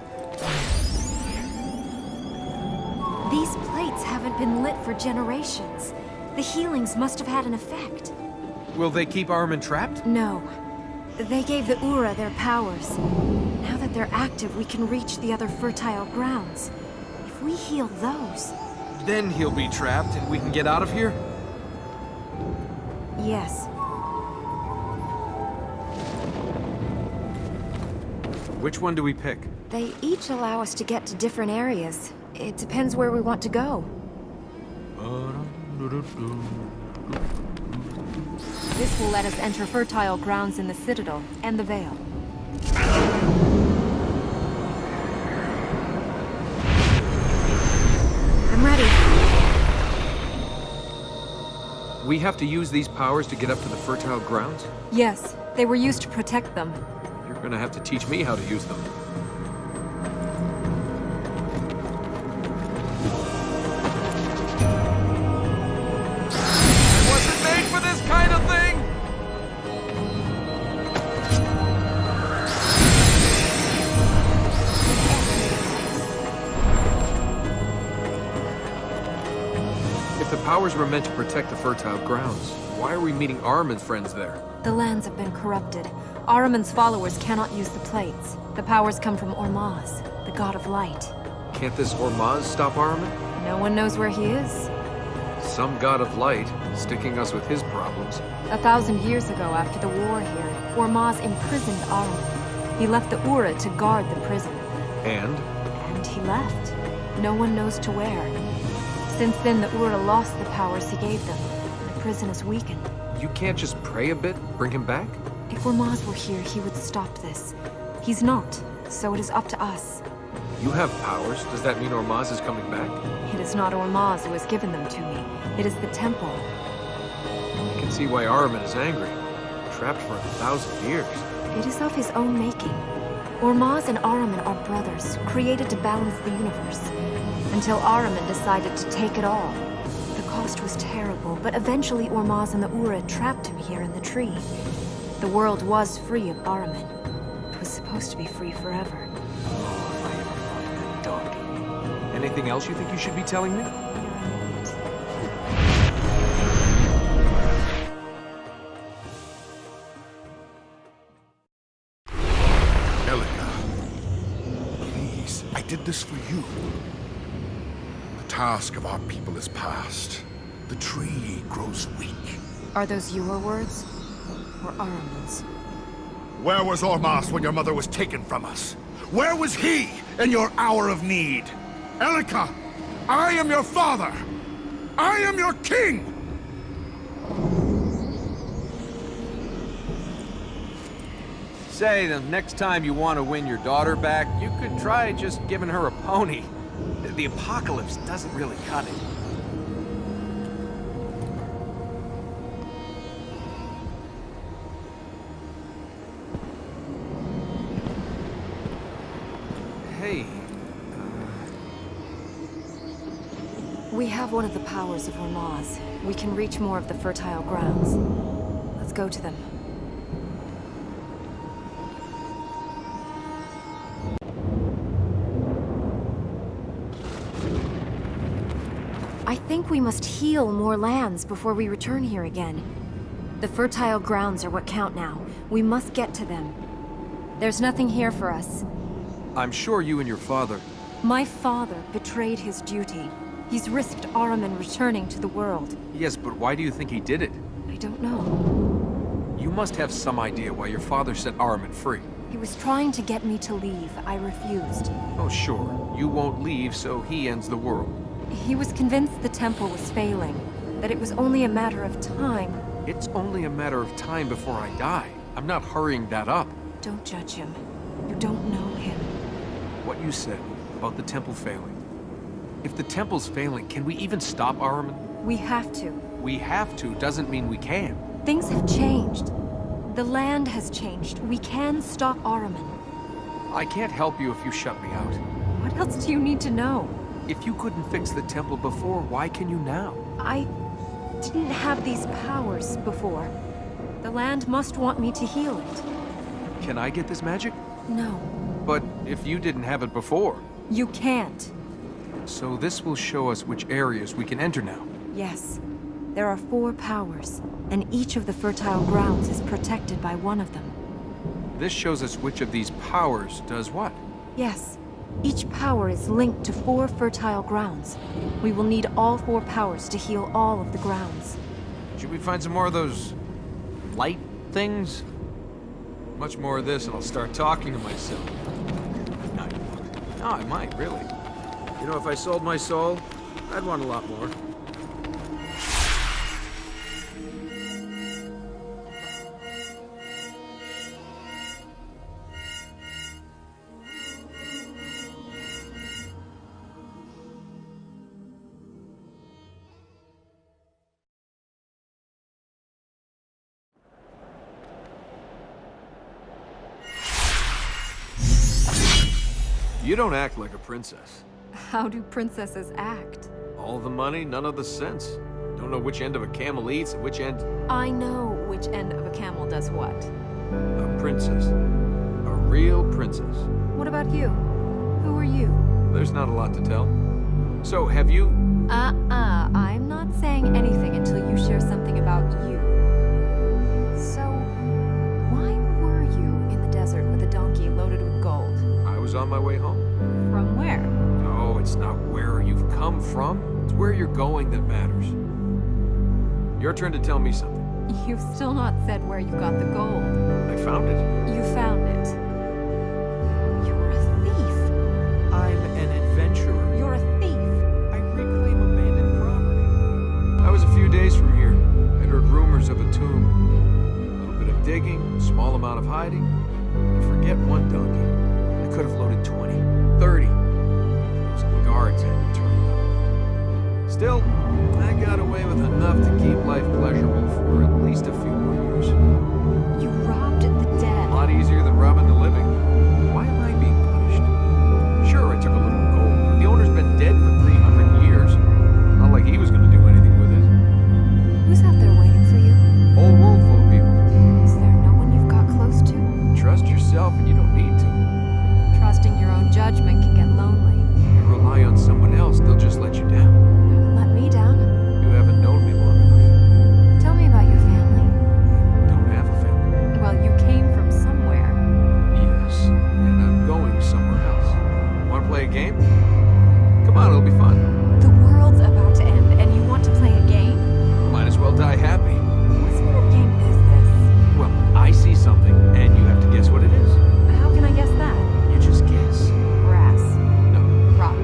These plates haven't been lit for generations. The healings must have had an effect. Will they keep Armin trapped? No. They gave the Ura their powers. Now that they're active, we can reach the other fertile grounds. If we heal those... Then he'll be trapped and we can get out of here? Yes. Which one do we pick? They each allow us to get to different areas. It depends where we want to go. This will let us enter fertile grounds in the Citadel and the Vale. I'm ready. We have to use these powers to get up to the fertile grounds? Yes, they were used to protect them. You're gonna have to teach me how to use them. Was it made for this kind of thing? If the powers were meant to protect the fertile grounds, why are we meeting Ahriman's friends there? The lands have been corrupted. Ahriman's followers cannot use the plates. The powers come from Ormaz, the god of light. Can't this Ormaz stop Ahriman? No one knows where he is. Some god of light, sticking us with his problems. 1,000 years ago, after the war here, Ormaz imprisoned Ahriman. He left the Ura to guard the prison. And? And he left. No one knows to where. Since then, the Ura lost the powers he gave them. The prison is weakened. You can't just pray a bit, bring him back? If Ormaz were here, he would stop this. He's not, so it is up to us. You have powers. Does that mean Ormaz is coming back? It is not Ormaz who has given them to me. It is the temple. I can see why Ahriman is angry. Trapped for 1,000 years. It is of his own making. Ormaz and Ahriman are brothers, created to balance the universe. Until Ahriman decided to take it all. The cost was terrible, but eventually Ormaz and the Ura trapped him here in the tree. The world was free of Ahriman. It was supposed to be free forever. Oh, if I ever find that donkey. Anything else you think you should be telling me? You're an idiot. Elika, please, I did this for you. The task of our people is past. The tree grows weak. Are those your words? Or Ahriman's? Where was Ormaz when your mother was taken from us? Where was he in your hour of need? Elika, I am your father. I am your king. Say, the next time you want to win your daughter back, you could try just giving her a pony. The apocalypse doesn't really cut it. Hey, We have one of the powers of Ormaz. We can reach more of the fertile grounds. Let's go to them. I think we must heal more lands before we return here again. The fertile grounds are what count now. We must get to them. There's nothing here for us. I'm sure you and your father... My father betrayed his duty. He's risked Ahriman returning to the world. Yes, but why do you think he did it? I don't know. You must have some idea why your father set Ahriman free. He was trying to get me to leave. I refused. Oh, sure. You won't leave, so he ends the world. He was convinced the temple was failing, that it was only a matter of time. It's only a matter of time before I die. I'm not hurrying that up. Don't judge him. You don't know him. What you said about the temple failing. If the temple's failing, can we even stop Ahriman? We have to. We have to doesn't mean we can. Things have changed. The land has changed. We can stop Ahriman. I can't help you if you shut me out. What else do you need to know? If you couldn't fix the temple before, why can you now? I didn't have these powers before. The land must want me to heal it. Can I get this magic? No. But if you didn't have it before... You can't. So this will show us which areas we can enter now. Yes. There are 4 powers, and each of the fertile grounds is protected by one of them. This shows us which of these powers does what. Yes. Each power is linked to 4 fertile grounds. We will need all 4 powers to heal all of the grounds. Should we find some more of those... light things? Much more of this and I'll start talking to myself. No, you won't. No, I might, really. You know, if I sold my soul, I'd want a lot more. You don't act like a princess. How do princesses act? All the money, none of the sense. Don't know which end of a camel eats and which end... I know which end of a camel does what. A princess. A real princess. What about you? Who are you? There's not a lot to tell. So, have you... I'm not saying anything until you share something about you. So, why were you in the desert with a donkey loaded with gold? I was on my way home. From where? Oh, it's not where you've come from. It's where you're going that matters. Your turn to tell me something. You've still not said where you got the gold. I found it. You found it. You're a thief. I'm an adventurer. You're a thief. I reclaim abandoned property. I was a few days from here. I'd heard rumors of a tomb. A little bit of digging, a small amount of hiding. And forget one donkey. I could have loaded 20, 30. Those guards had me turned up. Still, I got away with enough to keep life pleasurable for at least a few more years. You robbed the dead. A lot easier than robbing the living. Why am I being punished? Sure, I took a little gold, but the owner's been dead for 300 years. Not like he was gonna do anything with it. Who's out there waiting for you? Whole world full of people. Is there no one you've got close to? Trust yourself and you don't need to. Trusting your own judgment can get lonely. You rely on someone else, they'll just let you down. Haven't let me down. You haven't known me long enough. Tell me about your family. Don't have a family. Well, you came from somewhere. Yes, and I'm going somewhere else. Wanna play a game? Come on, it'll be fun. The world's about to end, and you want to play a game? Might as well die happy. What sort of game is this? Well, I see something, and you have to guess what it is. How can I guess that? You just guess. Grass. No. Rock.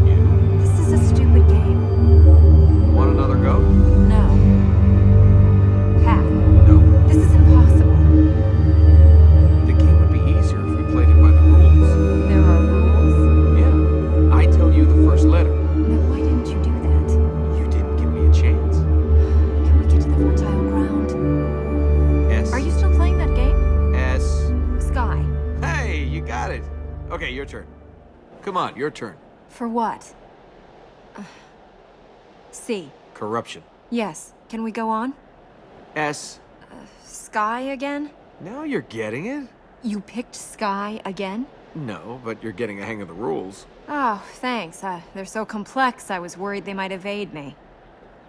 You? This is a stupid game. Want another go? No. Half. No. This is impossible. The game would be easier if we played it by the rules. There are rules. Yeah. I tell you the first letter. Then why didn't you do that? You didn't give me a chance. Can we get to the fertile ground? S. Are you still playing that game? S. Sky. Hey, you got it. Okay, your turn. Come on, your turn. For what? C. Corruption. Yes. Can we go on? S. Sky again? Now you're getting it? You picked Sky again? No, but you're getting a hang of the rules. Oh, thanks. They're so complex, I was worried they might evade me.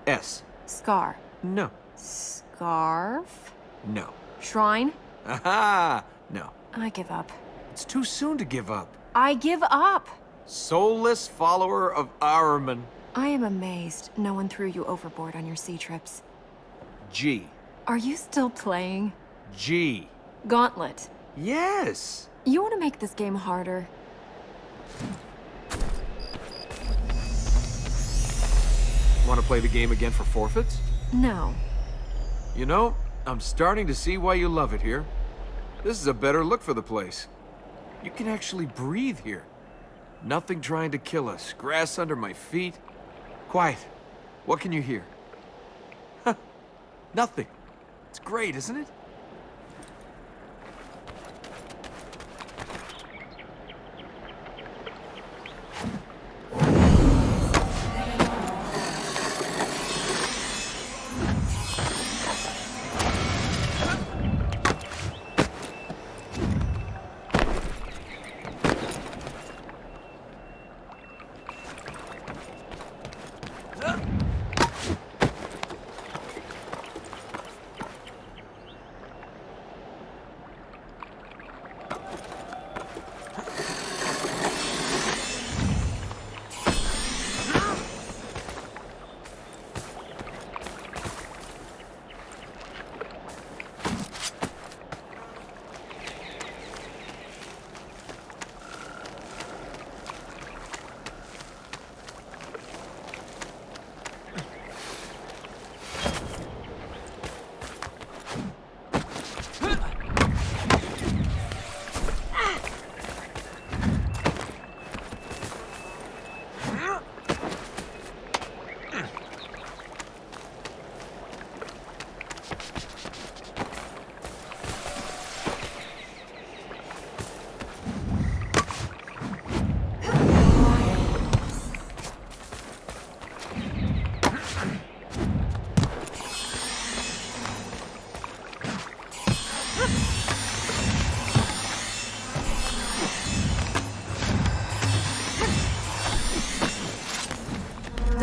S. Scar. No. Scarf? No. Shrine? Aha! No. I give up. It's too soon to give up. I give up! Soulless follower of Ahriman. I am amazed no one threw you overboard on your sea trips. G. Are you still playing? G. Gauntlet. Yes! You want to make this game harder? Want to play the game again for forfeits? No. You know, I'm starting to see why you love it here. This is a better look for the place. You can actually breathe here. Nothing trying to kill us. Grass under my feet. Quiet. What can you hear? Huh. Nothing. It's great, isn't it?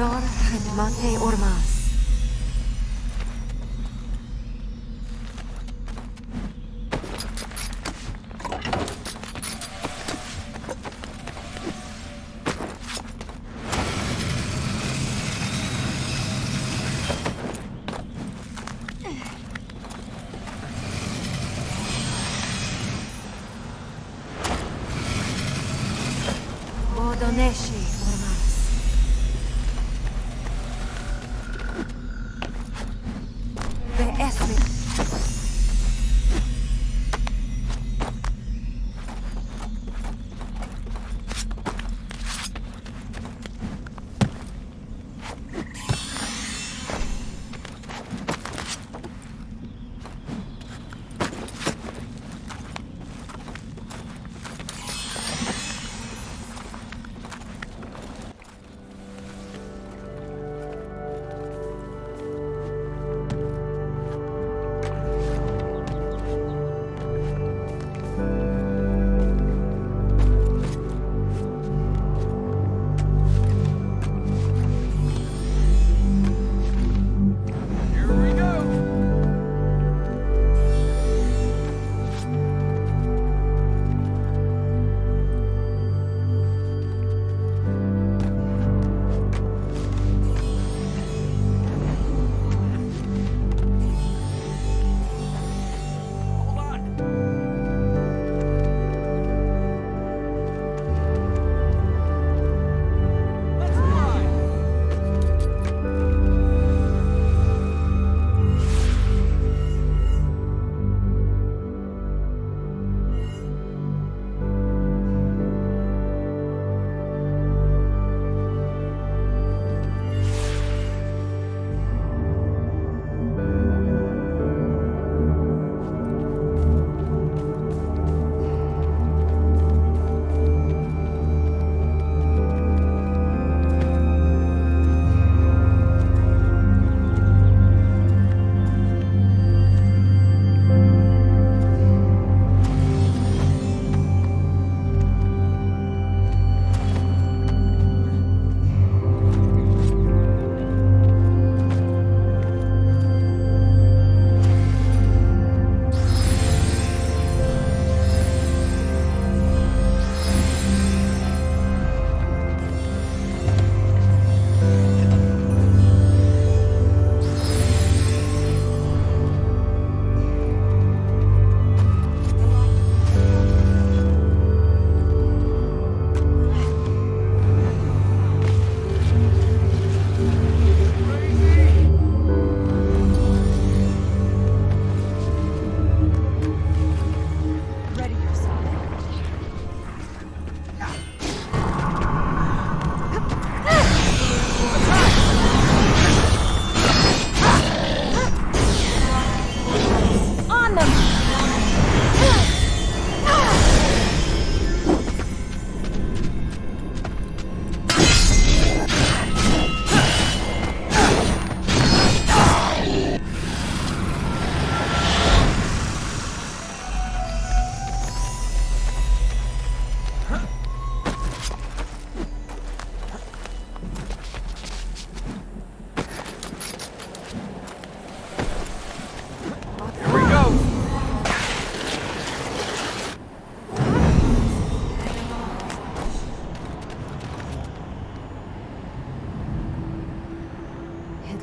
animatii ormas. Odoneshi ormas. Ve esmi.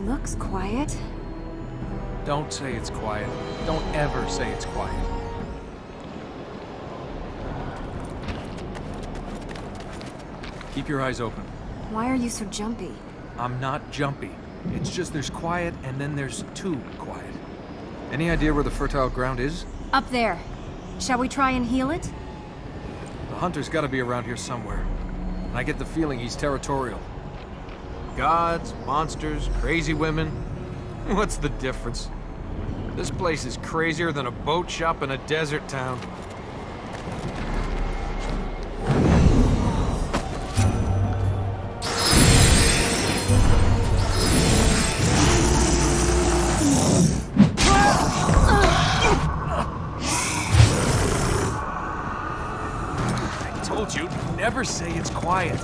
Looks quiet. Don't say it's quiet. Don't ever say it's quiet. Keep your eyes open. Why are you so jumpy? I'm not jumpy. It's just there's quiet and then there's too quiet. Any idea where the fertile ground is? Up there. Shall we try and heal it? The hunter's gotta be around here somewhere. And I get the feeling he's territorial. Gods, monsters, crazy women. What's the difference? This place is crazier than a boat shop in a desert town. I told you, never say it's quiet.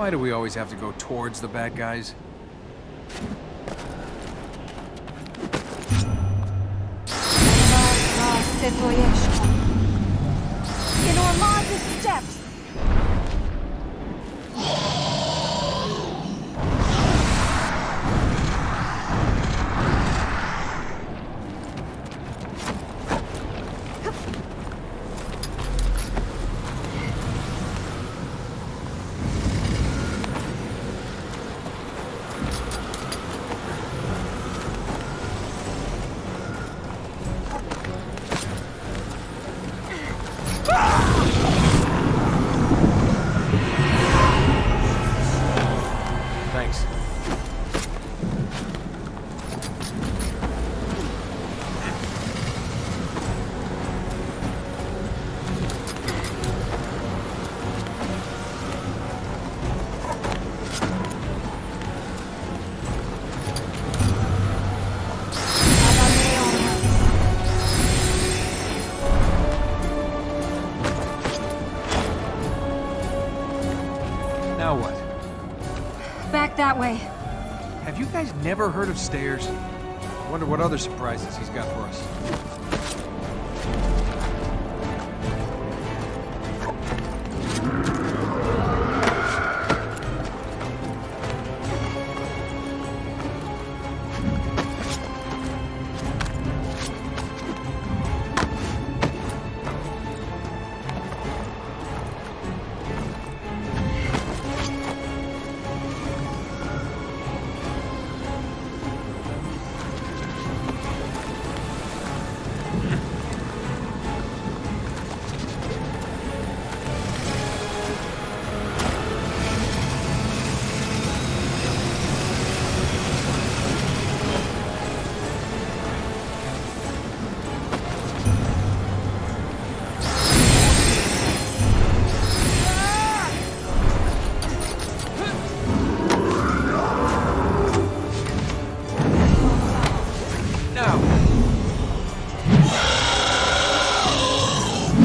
Why do we always have to go towards the bad guys? In Ormaz's steps! Thanks. Now what? Back that way. Have you guys never heard of stairs? Wonder what other surprises he's got for us.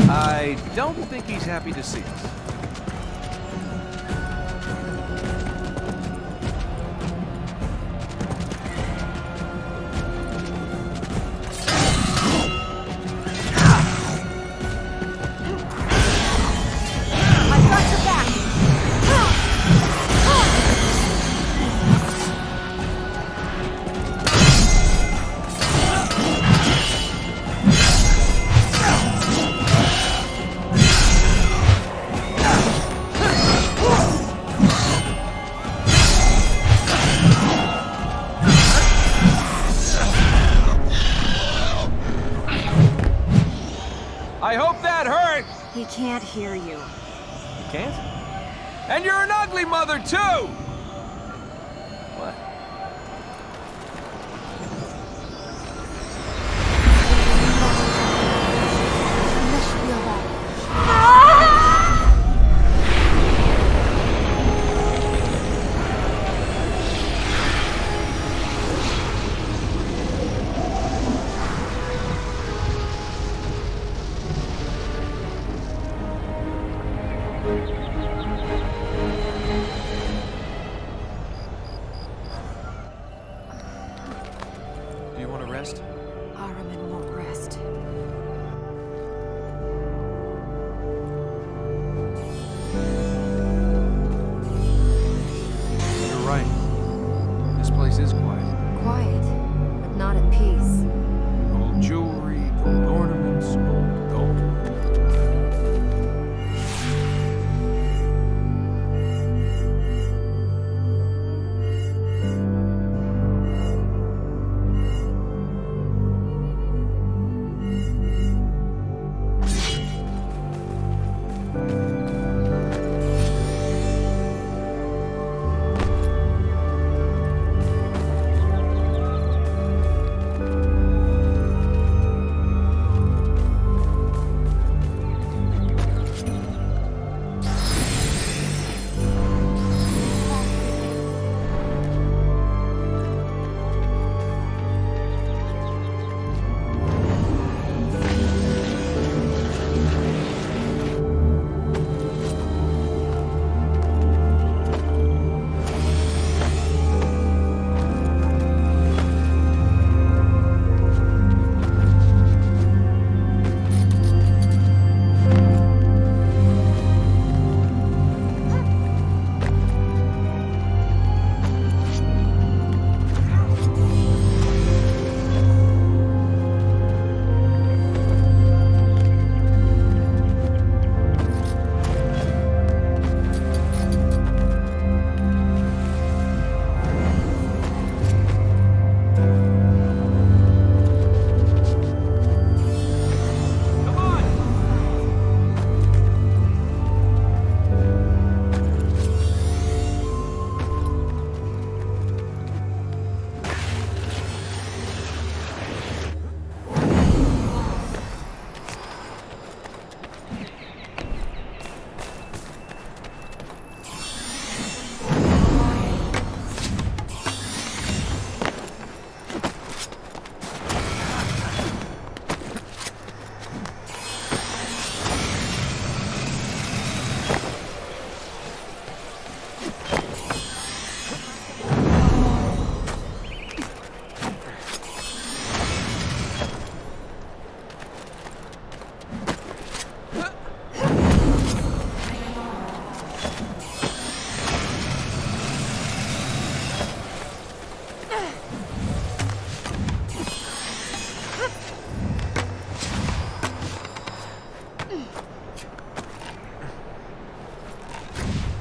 I don't think he's happy to see us. I've got your back! I hope that hurt! He can't hear you. You can't? And you're an ugly mother, too! What?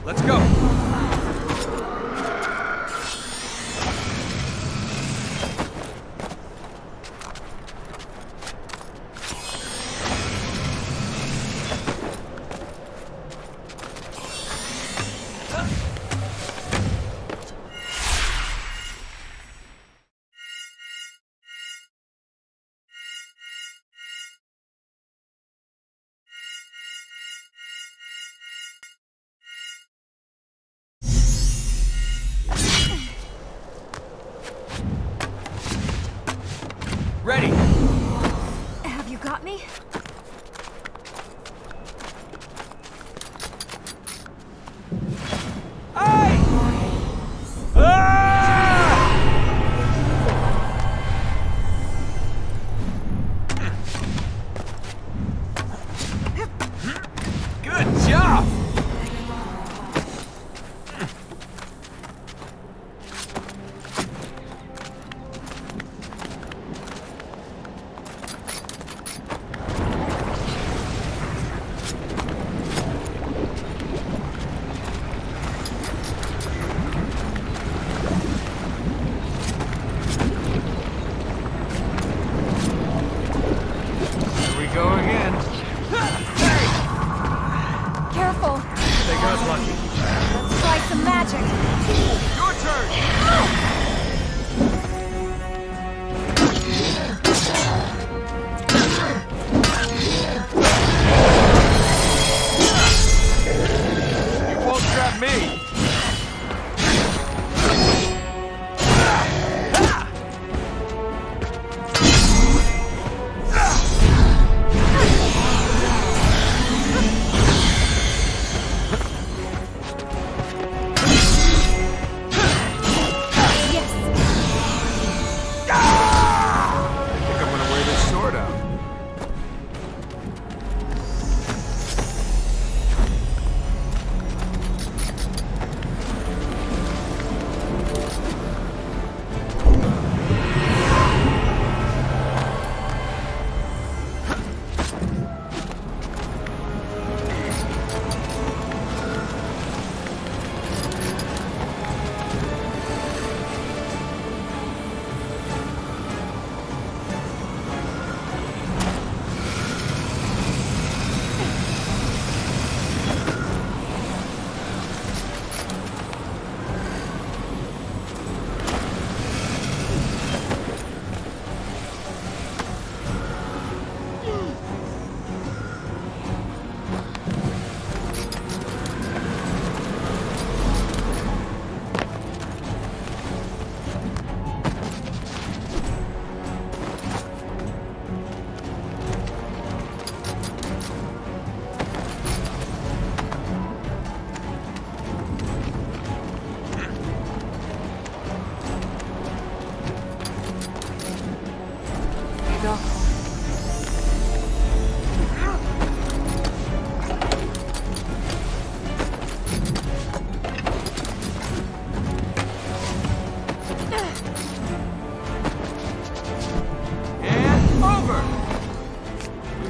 Let's go. Ready. Have you got me? Hey! Ah! Good job! Here we go again. Careful. They got lucky. Let's try some magic. Your turn! You won't trap me! I think I'm gonna wear this sword out.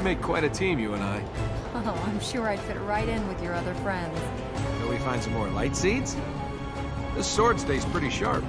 Make quite a team, you and I. Oh, I'm sure I'd fit right in with your other friends. Shall we find some more light seeds? This sword stays pretty sharp.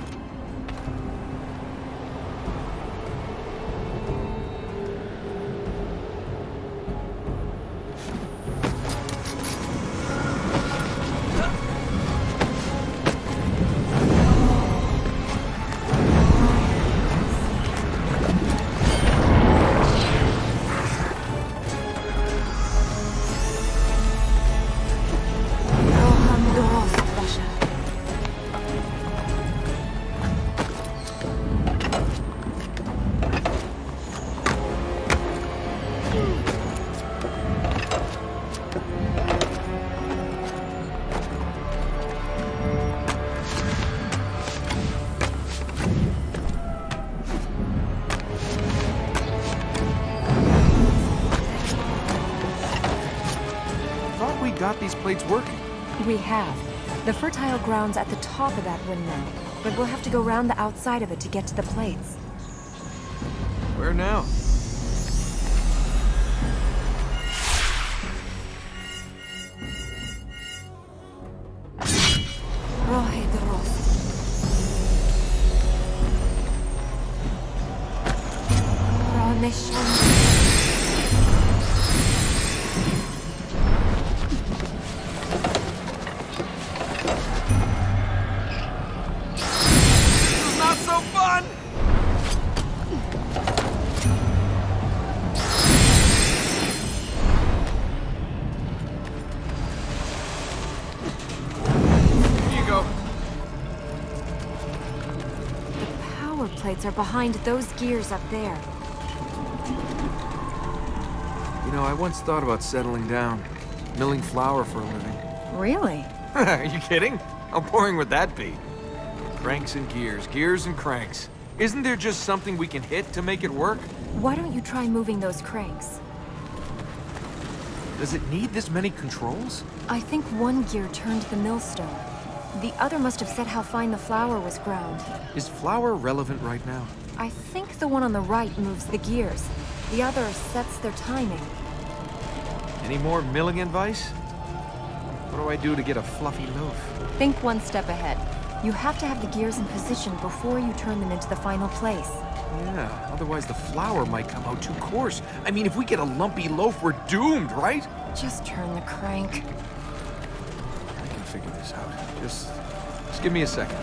Got these plates working. We have. The fertile ground's at the top of that windmill, but we'll have to go round the outside of it to get to the plates. Where now? Not so fun! Here you go. The power plates are behind those gears up there. You know, I once thought about settling down, milling flour for a living. Really? Are you kidding? How boring would that be? Cranks and gears, gears and cranks. Isn't there just something we can hit to make it work? Why don't you try moving those cranks? Does it need this many controls? I think one gear turned the millstone. The other must have said how fine the flour was ground. Is flour relevant right now? I think the one on the right moves the gears. The other sets their timing. Any more milling advice? What do I do to get a fluffy loaf? Think one step ahead. You have to have the gears in position before you turn them into the final place. Yeah, otherwise the flour might come out too coarse. I mean, if we get a lumpy loaf, we're doomed, right? Just turn the crank. I can figure this out. Just give me a second.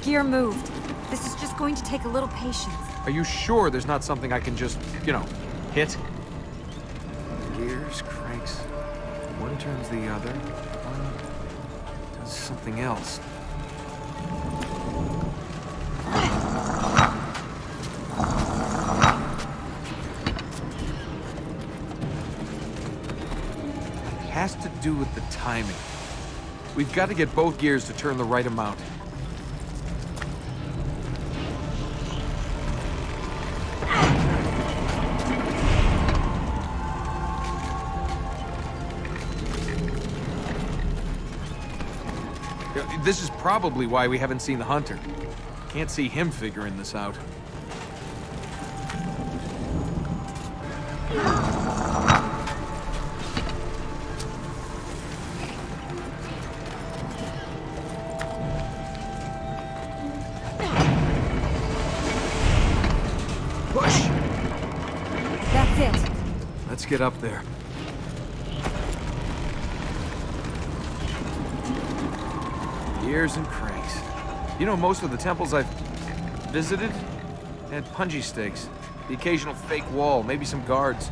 Gear moved. This is just going to take a little patience. Are you sure there's not something I can just, hit? Gears, cranks. One turns the other. One does something else. It has to do with the timing. We've got to get both gears to turn the right amount. This is probably why we haven't seen the hunter. Can't see him figuring this out. Push! That's it. Let's get up there. Gears and cranks. You know, most of the temples I've visited had punji stakes. The occasional fake wall, maybe some guards.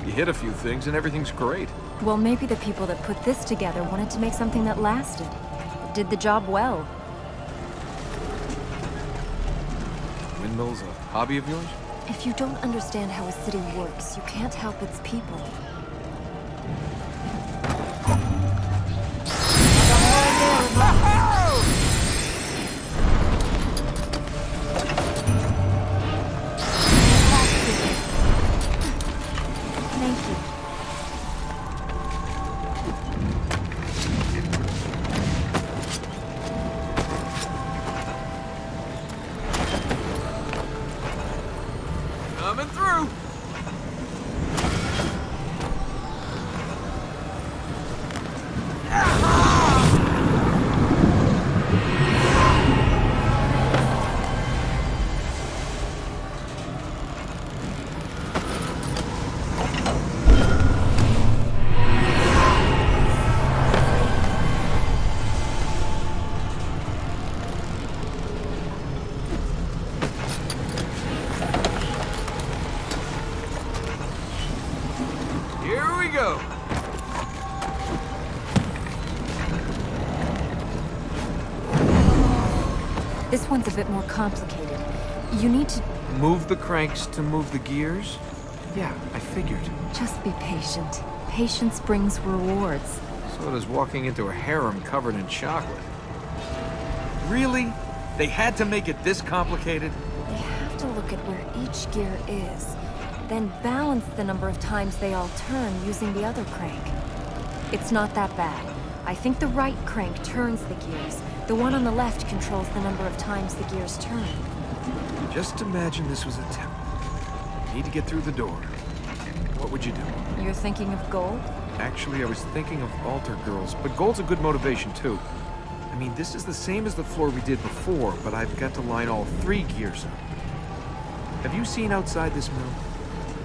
You hit a few things and everything's great. Well, maybe the people that put this together wanted to make something that lasted. Did the job well. Windmills a hobby of yours? If you don't understand how a city works, you can't help its people. Coming through. Here we go. This one's a bit more complicated. You need to... Move the cranks to move the gears? Yeah, I figured. Just be patient. Patience brings rewards. So does walking into a harem covered in chocolate. Really? They had to make it this complicated? They have to look at where each gear is, then balance the number of times they all turn using the other crank. It's not that bad. I think the right crank turns the gears. The one on the left controls the number of times the gears turn. Just imagine this was a temple. Need to get through the door. What would you do? You're thinking of gold? Actually, I was thinking of altar girls, but gold's a good motivation too. I mean, this is the same as the floor we did before, but I've got to line all 3 gears up. Have you seen outside this mill?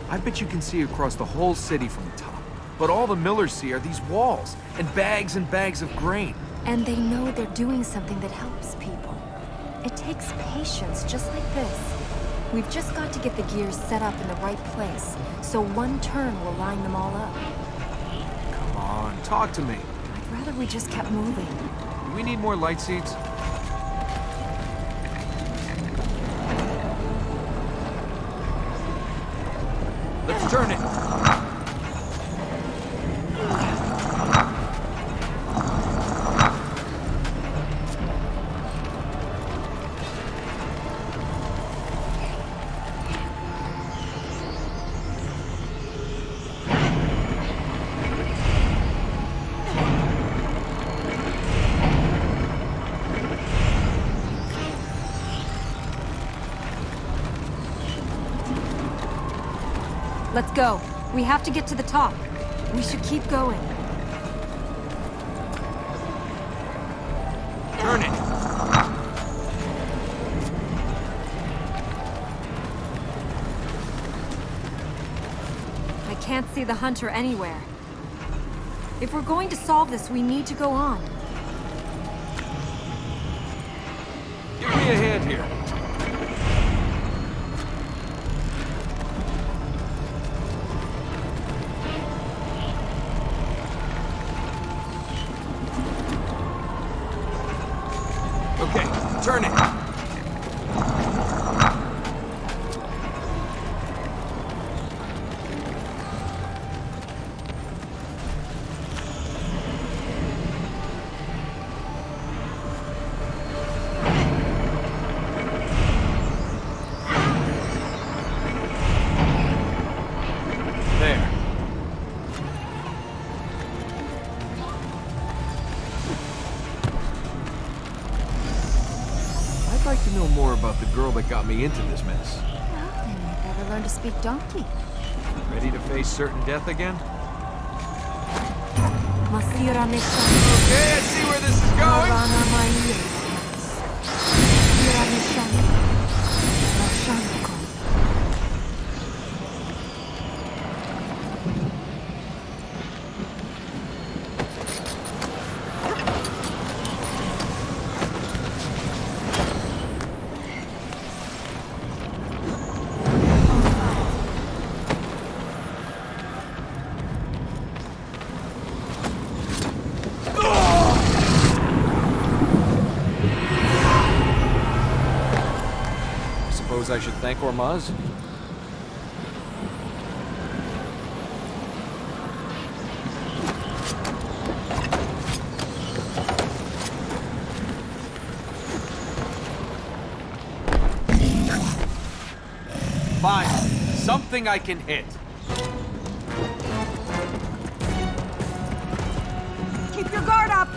I bet you can see across the whole city from the top. But all the millers see are these walls, and bags of grain. And they know they're doing something that helps people. It takes patience, just like this. We've just got to get the gears set up in the right place, so one turn will line them all up. Come on, talk to me. I'd rather we just kept moving. Do we need more light seats? Let's turn it. Let's go. We have to get to the top. We should keep going. Turn it. I can't see the hunter anywhere. If we're going to solve this, we need to go on. Give me a hand here. Okay, turn it. There. I'd like to know more about the girl that got me into this mess. Well, then you better learn to speak donkey. Ready to face certain death again? Okay, I see where this is going. Suppose I should thank Ormaz? Fine. Something I can hit. Keep your guard up!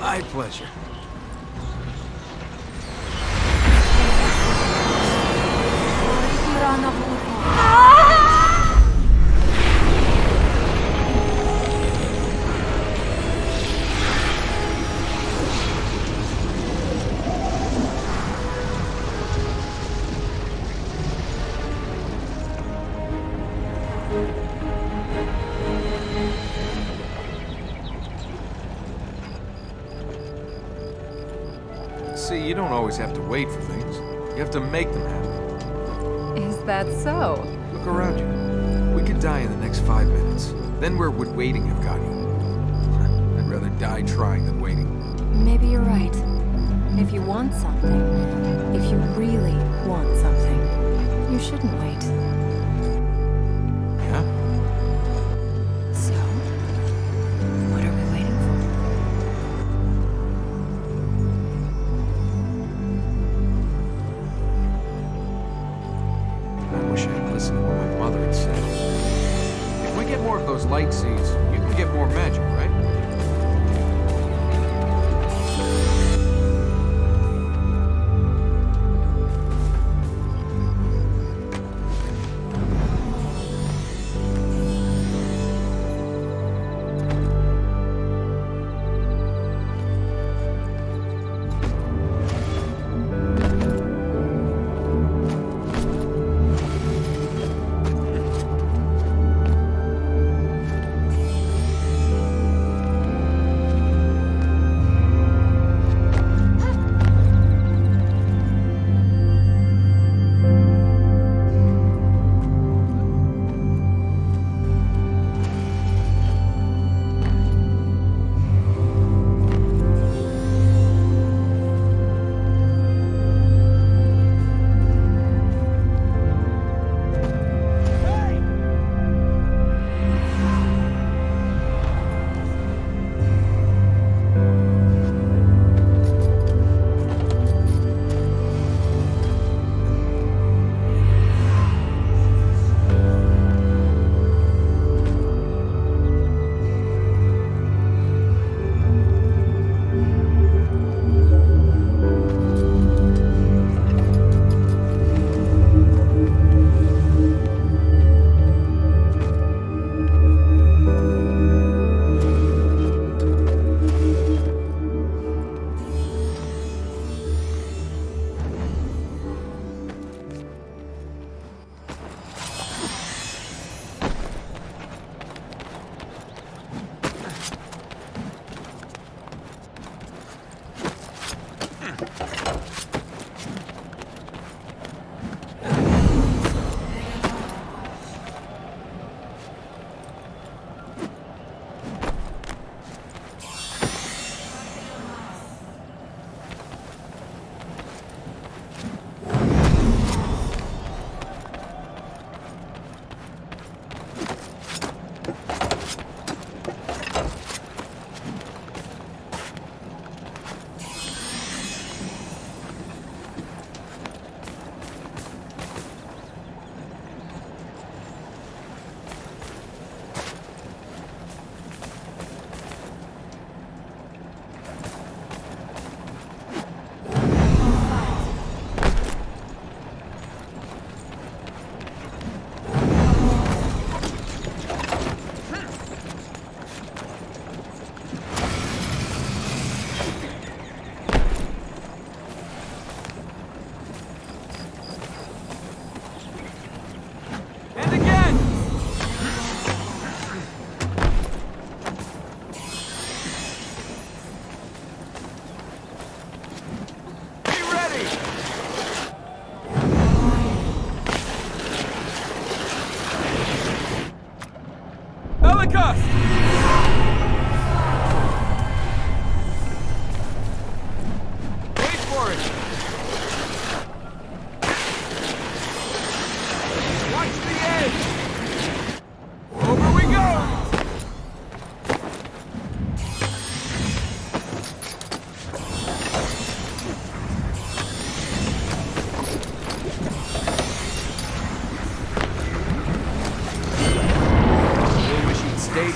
My pleasure. See, you don't always have to wait for things. You have to make them happen. Is that so? Look around you. We could die in the next 5 minutes. Then where would waiting have got you? I'd rather die trying than waiting. Maybe you're right. If you want something, if you really want something, you shouldn't wait. Yeah? So, what are we waiting for? I wish I had listened to what my mother had said. If we get more of those light seeds, you can get more magic, right?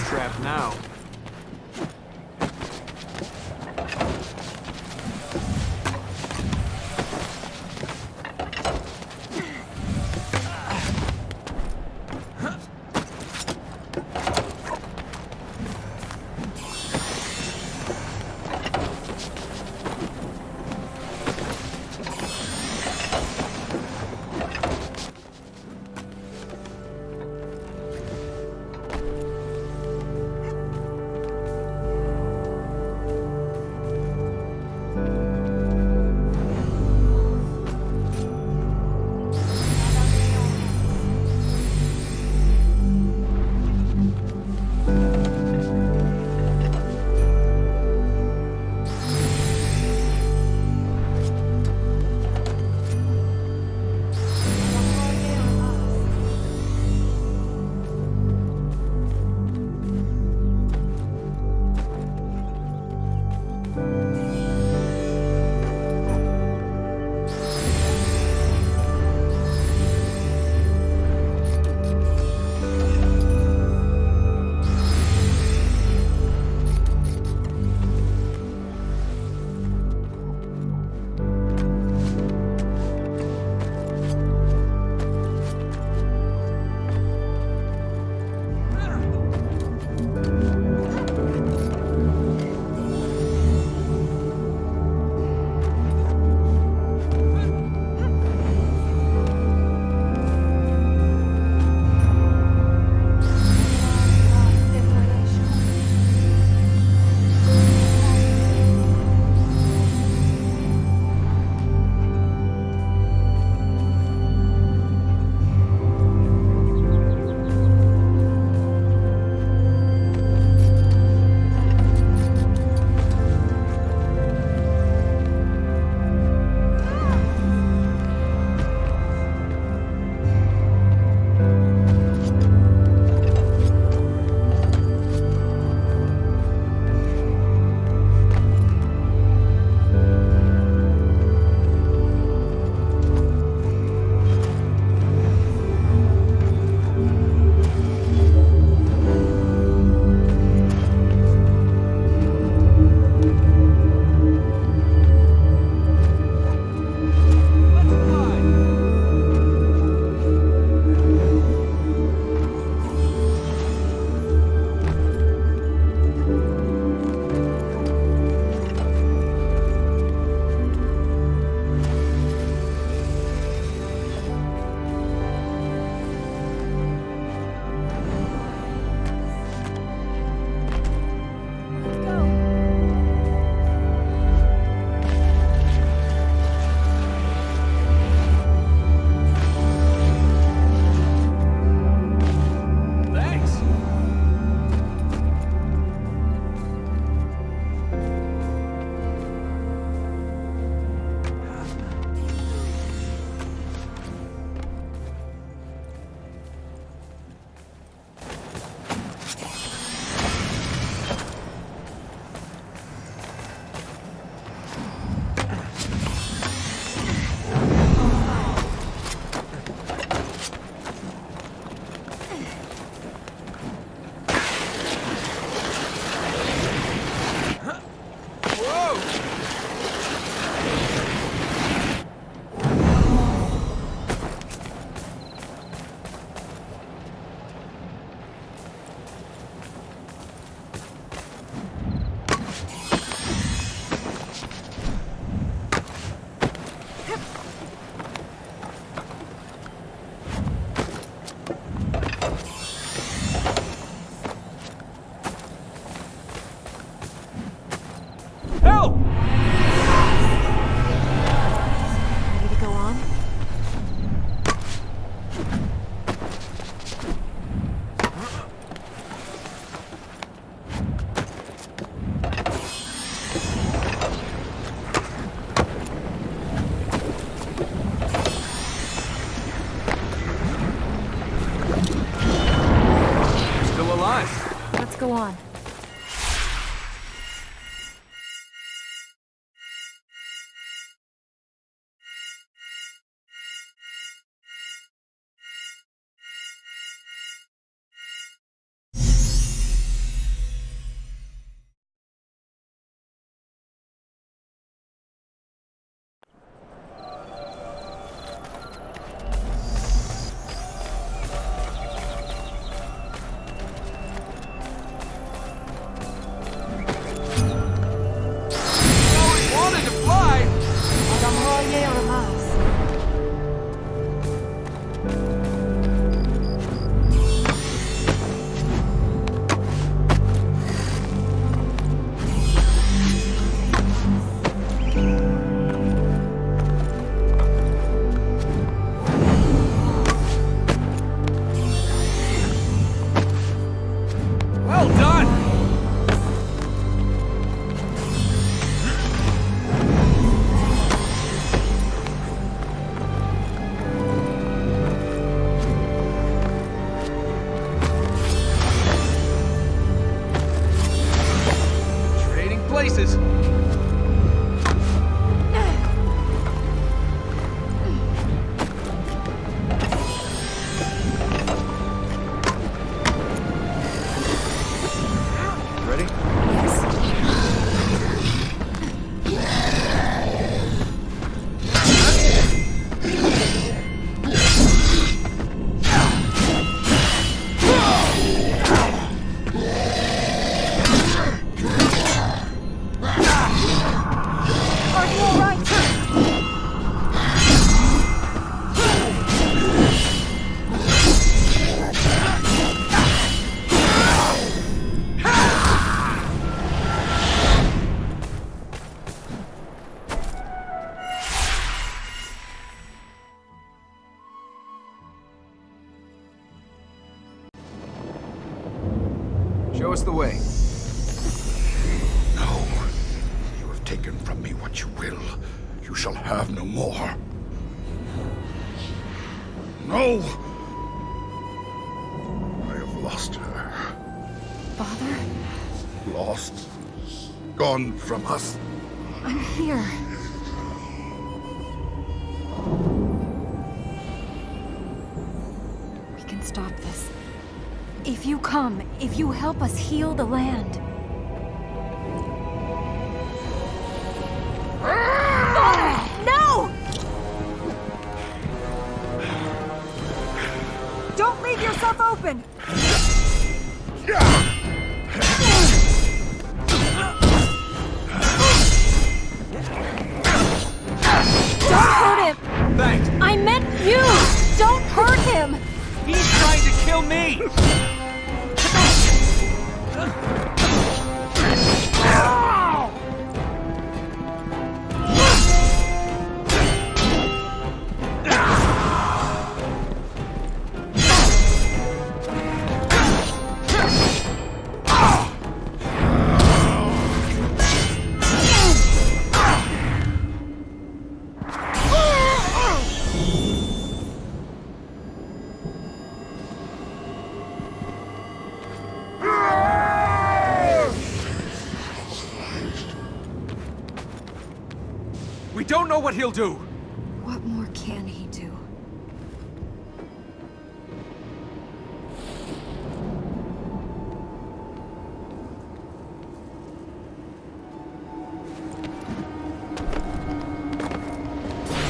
Trapped now. quiero más. Well done! Trading places. Ready? Are you all right? Show us the way. No. You have taken from me what you will. You shall have no more. No! I have lost her. Father, Lost. Gone from us. I'm here. We can stop this. If you come, if you help us heal the land. Father, no! Don't leave yourself open! Don't hurt him! Thanks. I meant you! Don't hurt him! He's trying to kill me! We don't know what he'll do. What more can he do?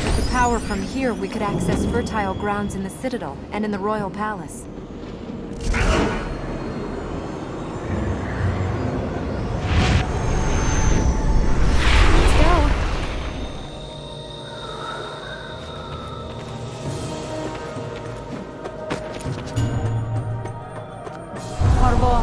With the power from here, we could access fertile grounds in the Citadel and in the Royal Palace. Let's go. Marvo.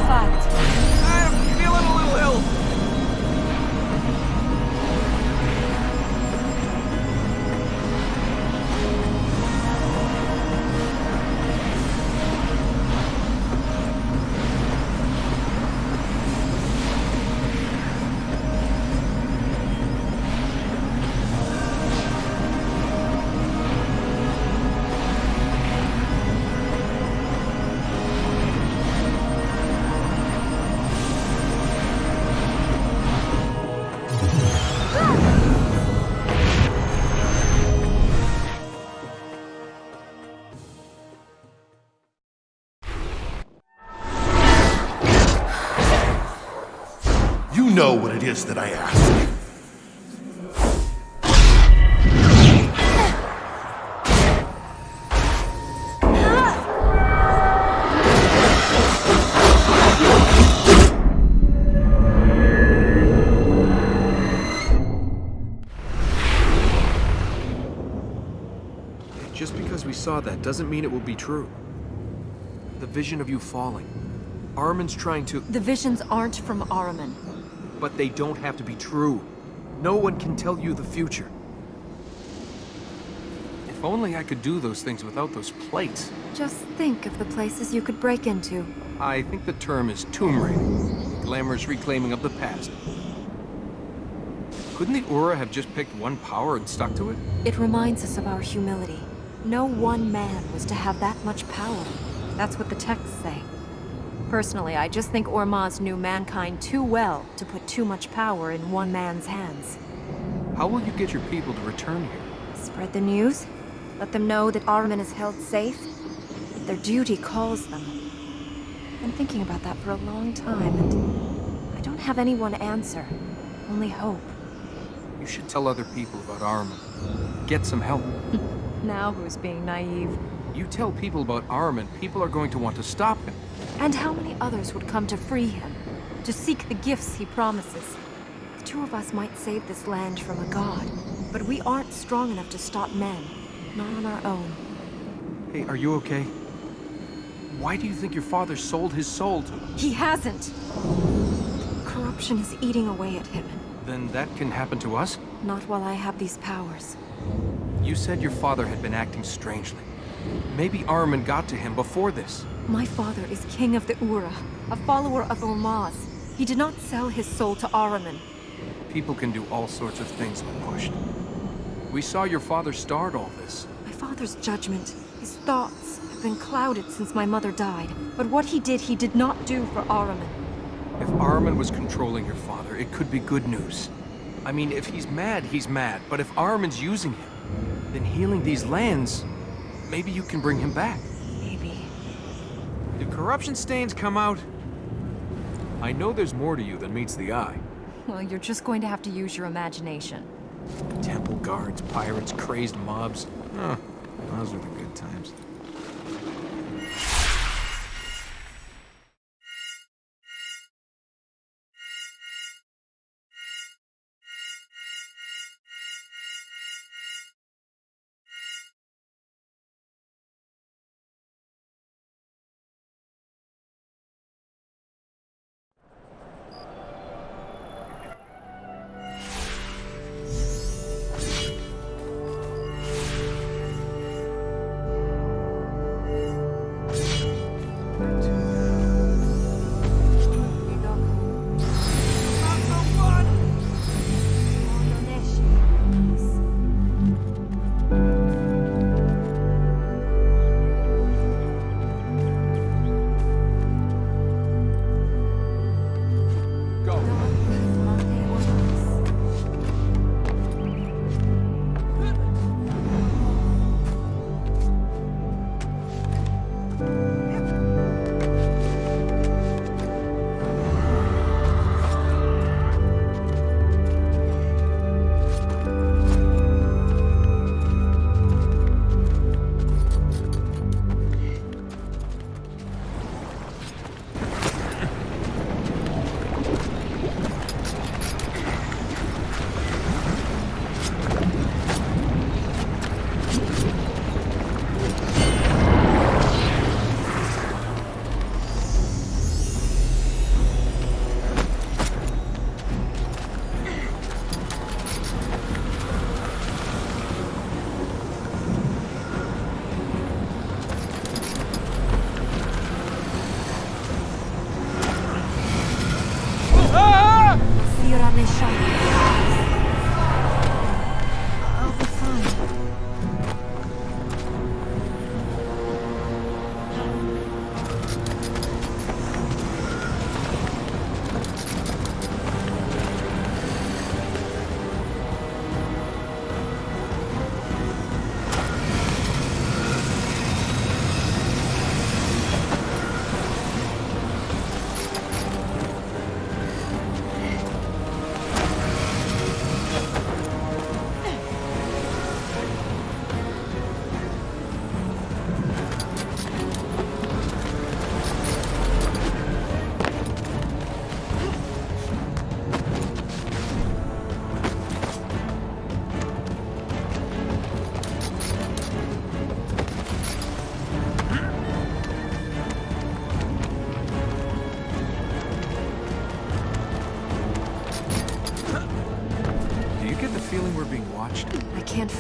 I'm feeling a little ill. You know what it is that I ask. Just because we saw that doesn't mean it will be true. The vision of you falling. Armin's trying to... The visions aren't from Ahriman. But they don't have to be true. No one can tell you the future. If only I could do those things without those plates. Just think of the places you could break into. I think the term is tomb raiding. Glamorous reclaiming of the past. Couldn't the Ura have just picked one power and stuck to it? It reminds us of our humility. No one man was to have that much power. That's what the texts say. Personally, I just think Ormaz knew mankind too well to put too much power in one man's hands. How will you get your people to return here? Spread the news? Let them know that Ahriman is held safe? Their duty calls them. I've been thinking about that for a long time, and I don't have anyone answer. Only hope. You should tell other people about Ahriman. Get some help. Now who's being naive? You tell people about Ahriman, people are going to want to stop him. And how many others would come to free him? To seek the gifts he promises? The two of us might save this land from a god, but we aren't strong enough to stop men. Not on our own. Hey, are you okay? Why do you think your father sold his soul to... He hasn't! Corruption is eating away at him. Then that can happen to us? Not while I have these powers. You said your father had been acting strangely. Maybe Ahriman got to him before this. My father is king of the Ura, a follower of Ormaz. He did not sell his soul to Ahriman. People can do all sorts of things when pushed. We saw your father start all this. My father's judgment, his thoughts, have been clouded since my mother died. But what he did not do for Ahriman. If Ahriman was controlling your father, it could be good news. I mean, if he's mad, but if Ahriman's using him, then healing these lands, maybe you can bring him back. Maybe. Did corruption stains come out? I know there's more to you than meets the eye. Well, you're just going to have to use your imagination. Temple guards, pirates, crazed mobs. Oh, those are the good times.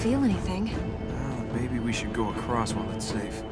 feel anything. Well, maybe we should go across while it's safe.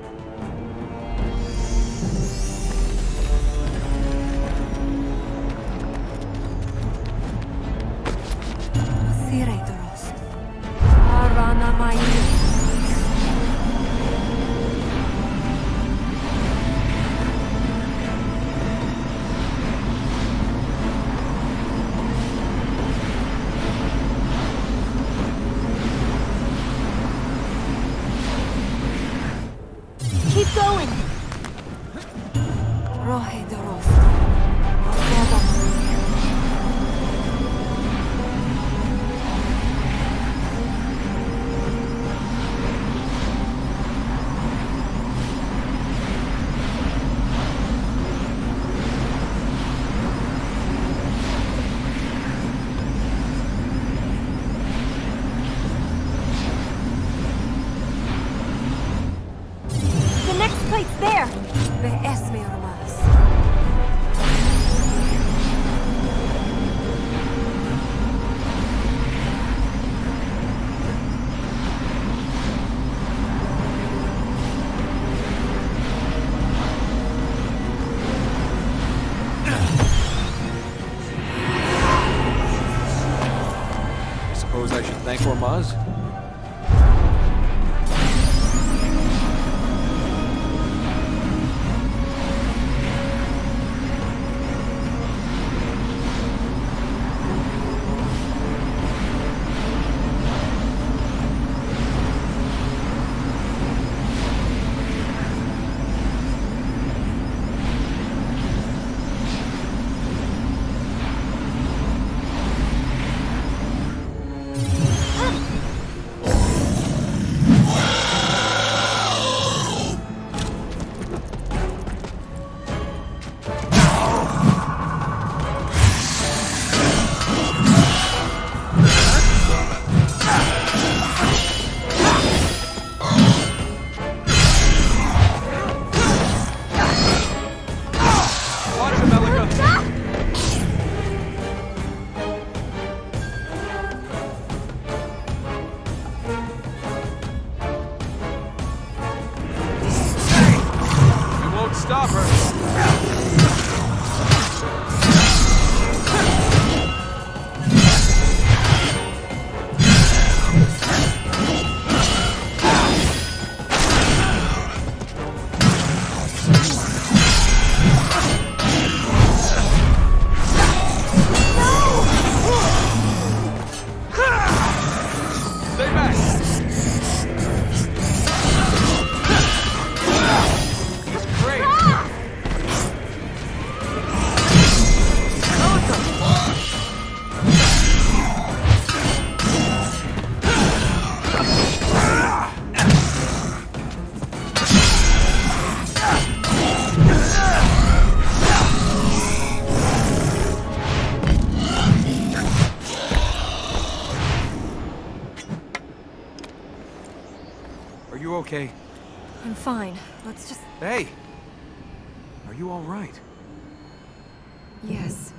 Keep going! Thank Hormuz. Stop her! Are you okay? I'm fine. Let's just... Hey! Are you all right? Yes.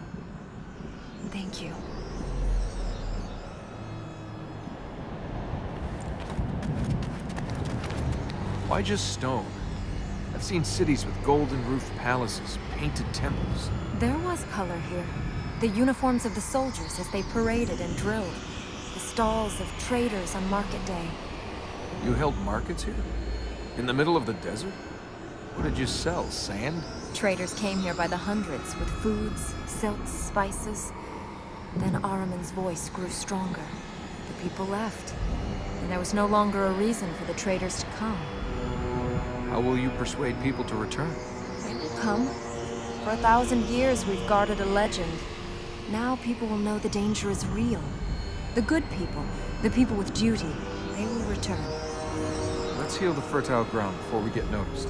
Thank you. Why just stone? I've seen cities with golden-roofed palaces, painted temples. There was color here. The uniforms of the soldiers as they paraded and drilled. The stalls of traders on market day. You held markets here? In the middle of the desert? What did you sell, sand? Traders came here by the hundreds with foods, silks, spices. Then Ahriman's voice grew stronger. The people left, and there was no longer a reason for the traders to come. How will you persuade people to return? They will come. For 1,000 years we've guarded a legend. Now people will know the danger is real. The good people, the people with duty, they will return. Let's heal the fertile ground before we get noticed.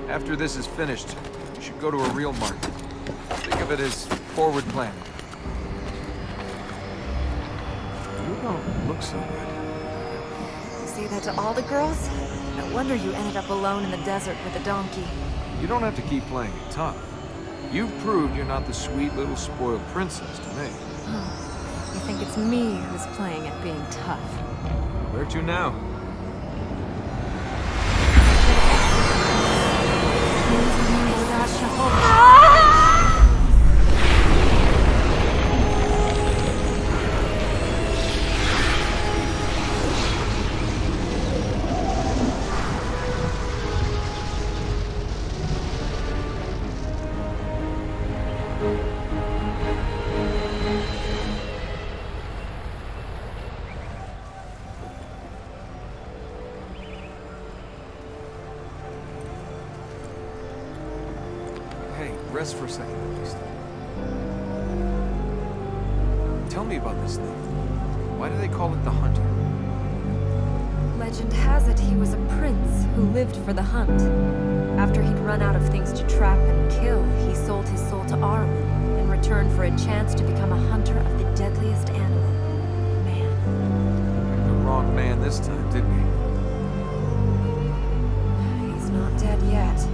After this is finished, we should go to a real market. Think of it as forward planning. You don't look so good. You say that to all the girls? No wonder you ended up alone in the desert with a donkey. You don't have to keep playing it tough. You've proved you're not the sweet little spoiled princess to me. You think it's me who's playing at being tough? Where to now? Rest for a second, at least. Tell me about this thing. Why do they call it the Hunter? Legend has it he was a prince who lived for the hunt. After he'd run out of things to trap and kill, he sold his soul to Ahriman in return for a chance to become a hunter of the deadliest animal, man. Picked the wrong man this time, didn't he? He's not dead yet.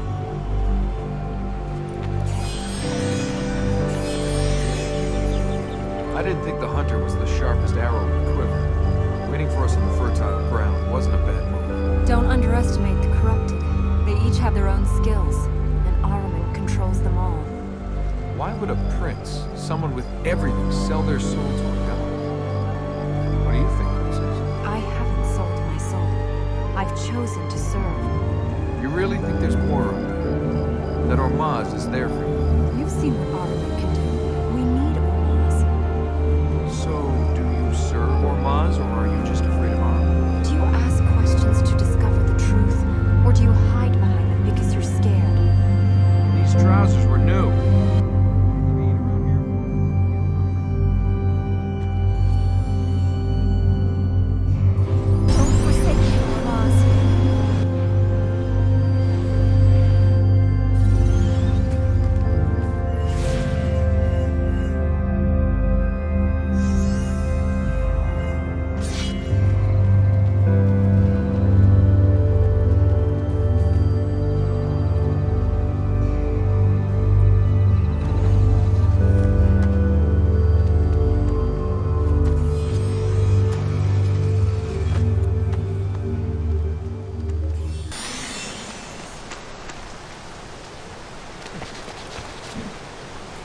I didn't think the Hunter was the sharpest arrow in the quiver. Waiting for us on the fertile ground wasn't a bad move. Don't underestimate the corrupted. They each have their own skills, and Ahriman controls them all. Why would a prince, someone with everything, sell their soul to a god? What do you think, Princess? I haven't sold my soul. I've chosen to serve. You really think there's more out there? That Ormaz is there for you? You've seen what Ahriman can do. We need Ormaz. So, do you serve Ormaz, or are you just afraid of Ahriman? Do you ask questions to discover the truth, or do you hide behind them because you're scared? These trousers were new. Don't forsake me, Ormaz.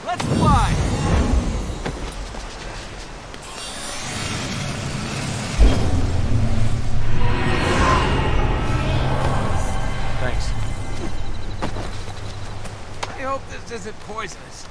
Let's fly! Thanks. I hope this isn't poisonous.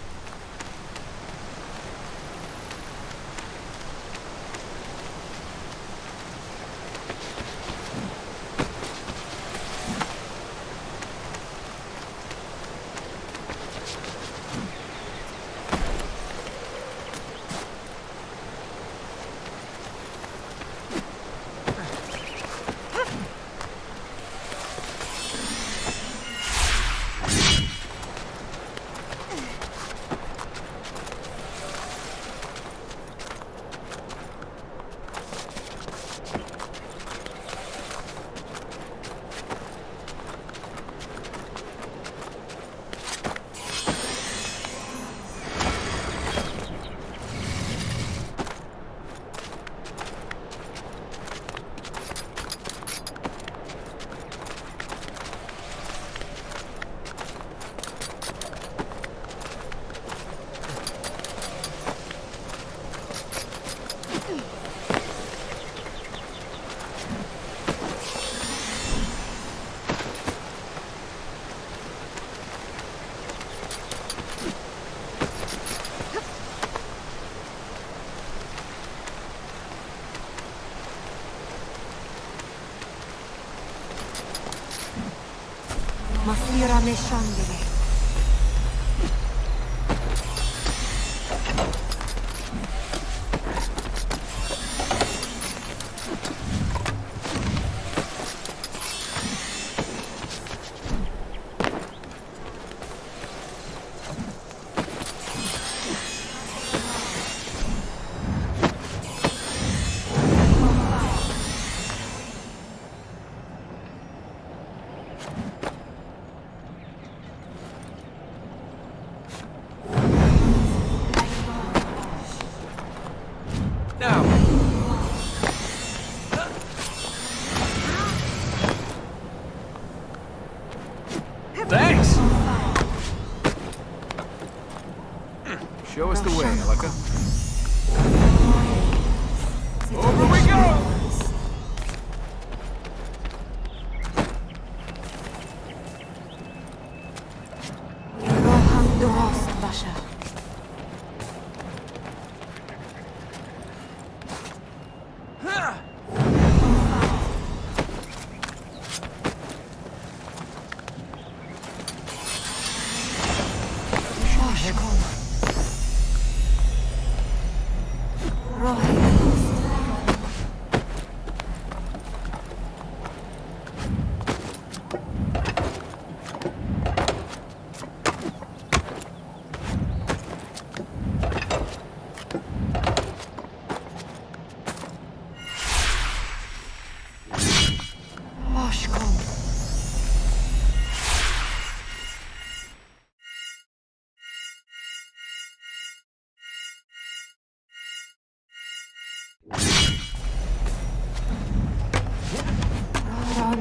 Masira me shandere. the way, Elika. Over we go!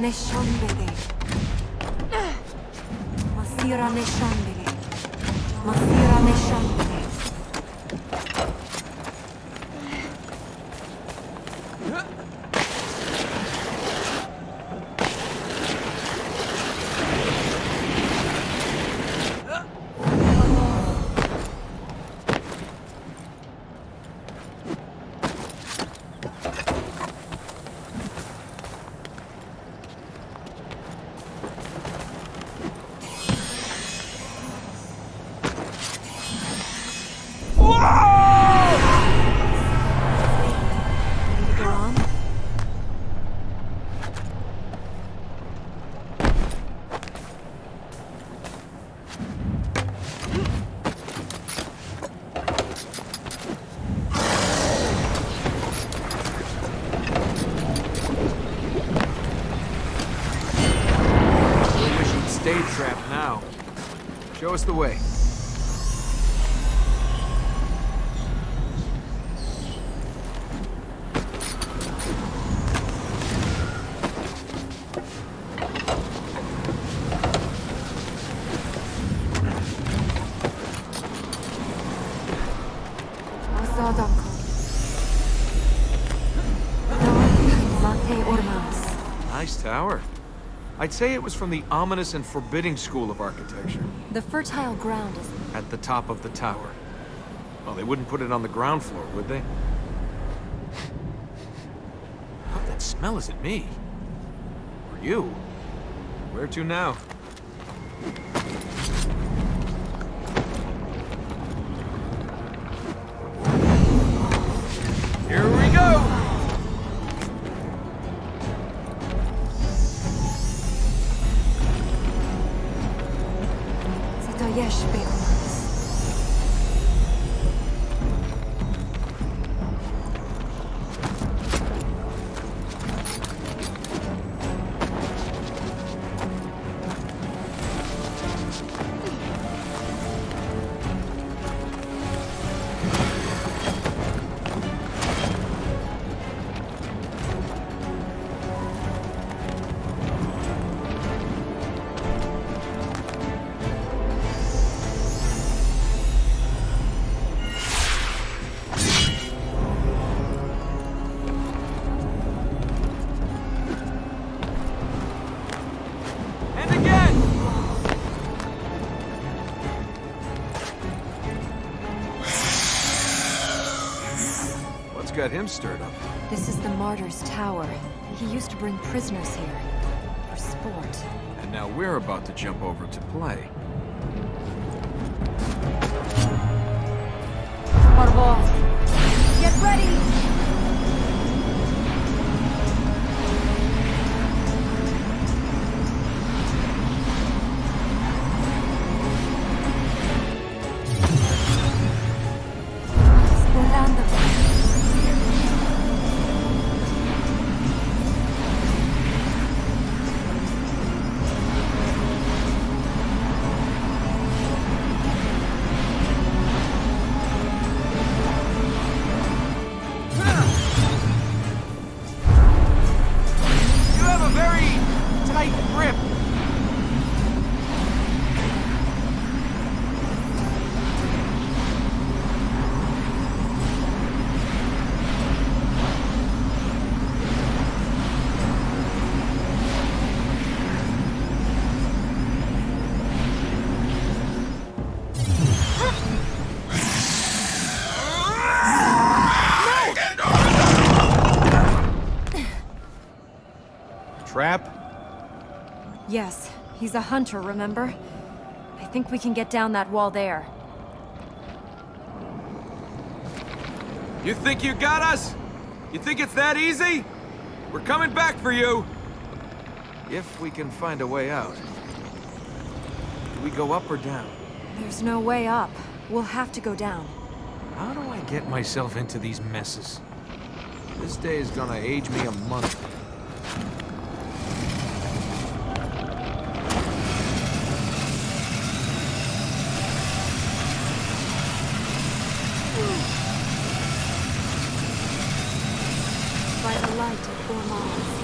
Neshambele. Masira Neshambele. Masira Neshambele. Trapped now. Show us the way. Nice tower. I'd say it was from the ominous and forbidding school of architecture. The fertile ground is... At the top of the tower. Well, they wouldn't put it on the ground floor, would they? What that smell is it me? Or you? Where to now? Here we go! Got him stirred up. This is the Martyr's Tower. He used to bring prisoners here. For sport. And now we're about to jump over to play. Marvo, get ready! Yes, he's a hunter, remember? I think we can get down that wall there. You think you got us? You think it's that easy? We're coming back for you! If we can find a way out. Do we go up or down? There's no way up. We'll have to go down. How do I get myself into these messes? This day is gonna age me a month. By the light of Ormaz.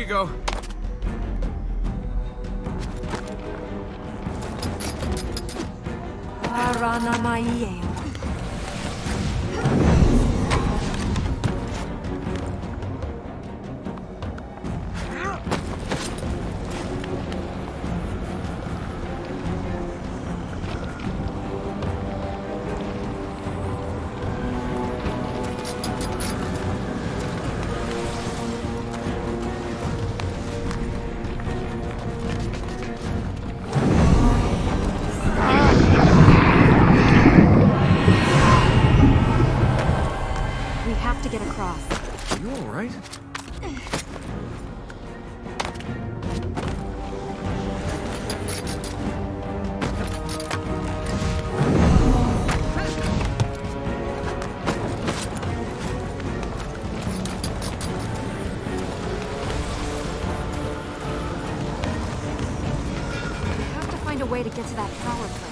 you go. way to get to that power plant.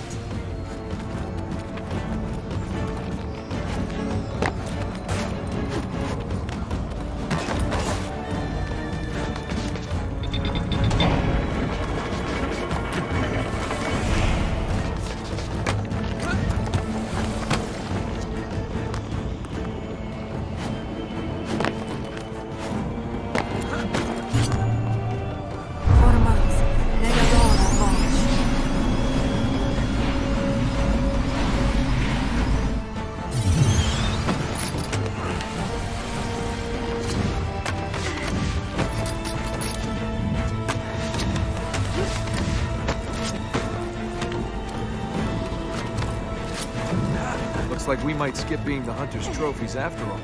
Looks like we might skip being the hunter's trophies after all.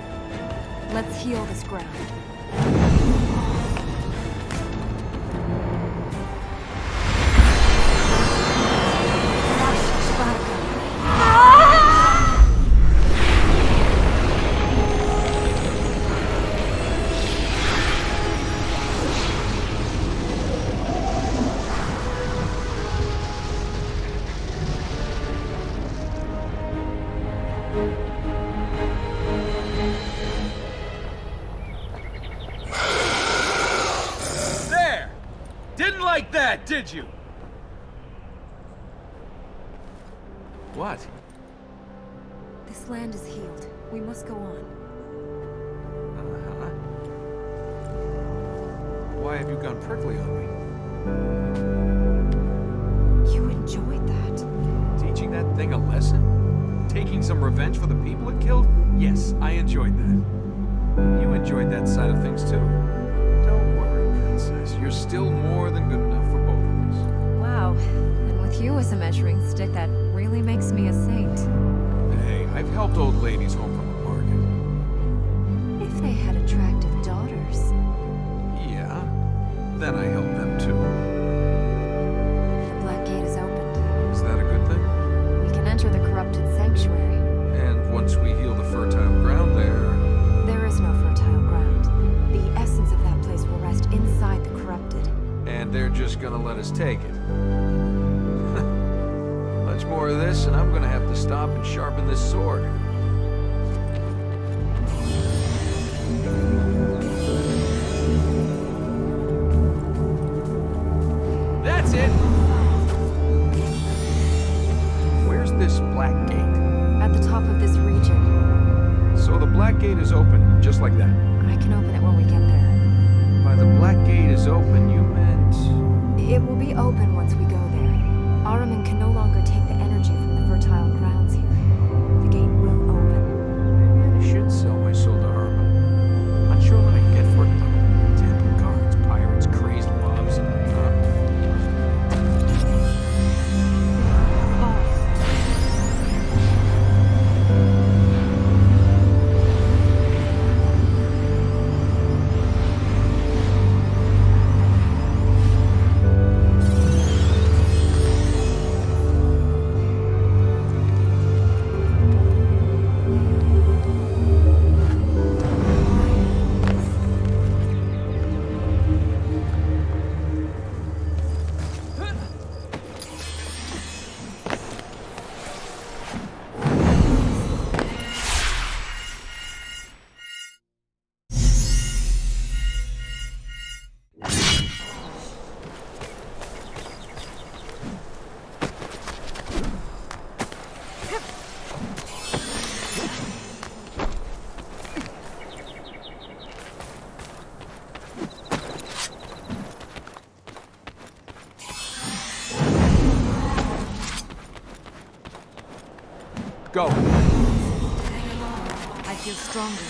Let's heal this ground. Like that, did you? What? This land is healed. We must go on. Uh-huh. Why have you gone prickly on me? You enjoyed that. Teaching that thing a lesson? Taking some revenge for the people it killed? Yes, I enjoyed that. You enjoyed that side of things too. Don't worry, Princess. You're still more than good enough for both of us. Wow. And with you as a measuring stick, that really makes me a saint. Hey, I've helped old ladies home from the market. If they had attractive daughters. Yeah, then I helped them too. The Black Gate is opened. Is that a good thing? We can enter the corrupted sanctuary. And once we heal the fertile ground there... There is no fertile ground. The essence of that place will rest inside the corrupted. And they're just gonna let us take it. Much more of this, and I'm gonna have to stop and sharpen this sword. That's it! Where's this Black Gate? At the top of this region. So the Black Gate is open, just like that. I can open it when we get there. By the Black Gate is open, you meant... It will be open once we go there. Ahriman can no longer take the energy from the fertile grounds here. The gate will open. Maybe I should sell my soul to Ahriman. Not sure what I get for it, though. Temple guards, pirates, crazed mobs, and... Go. I feel stronger.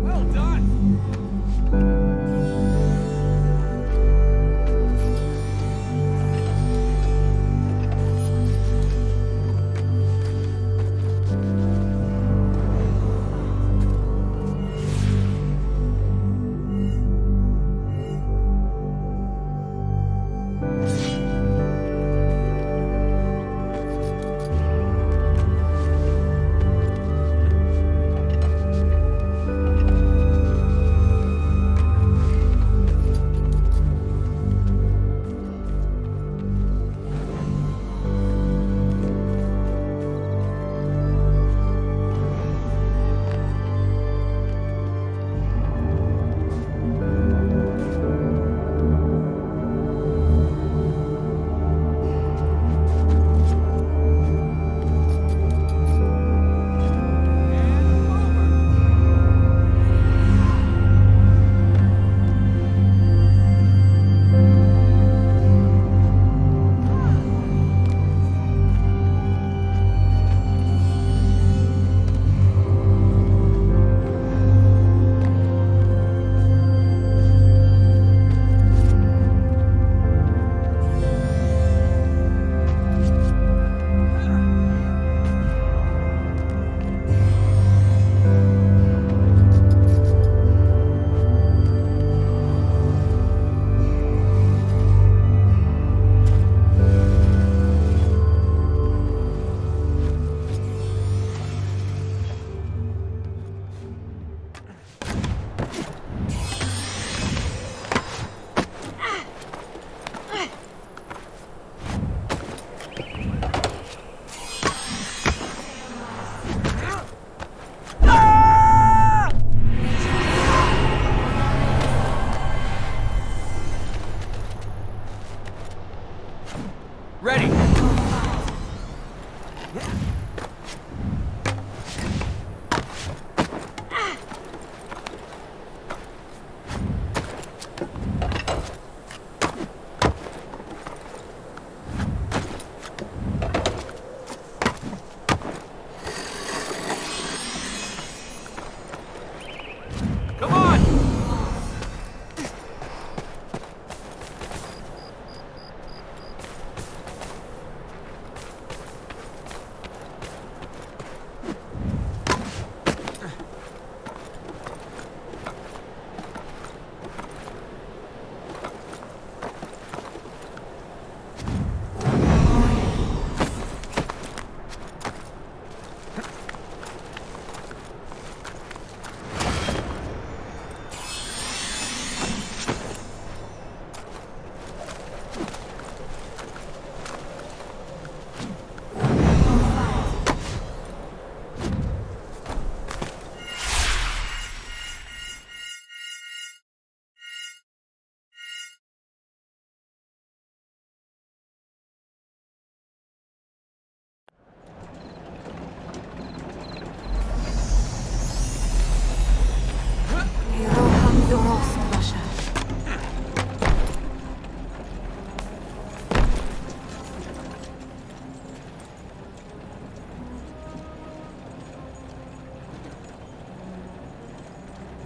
Well done!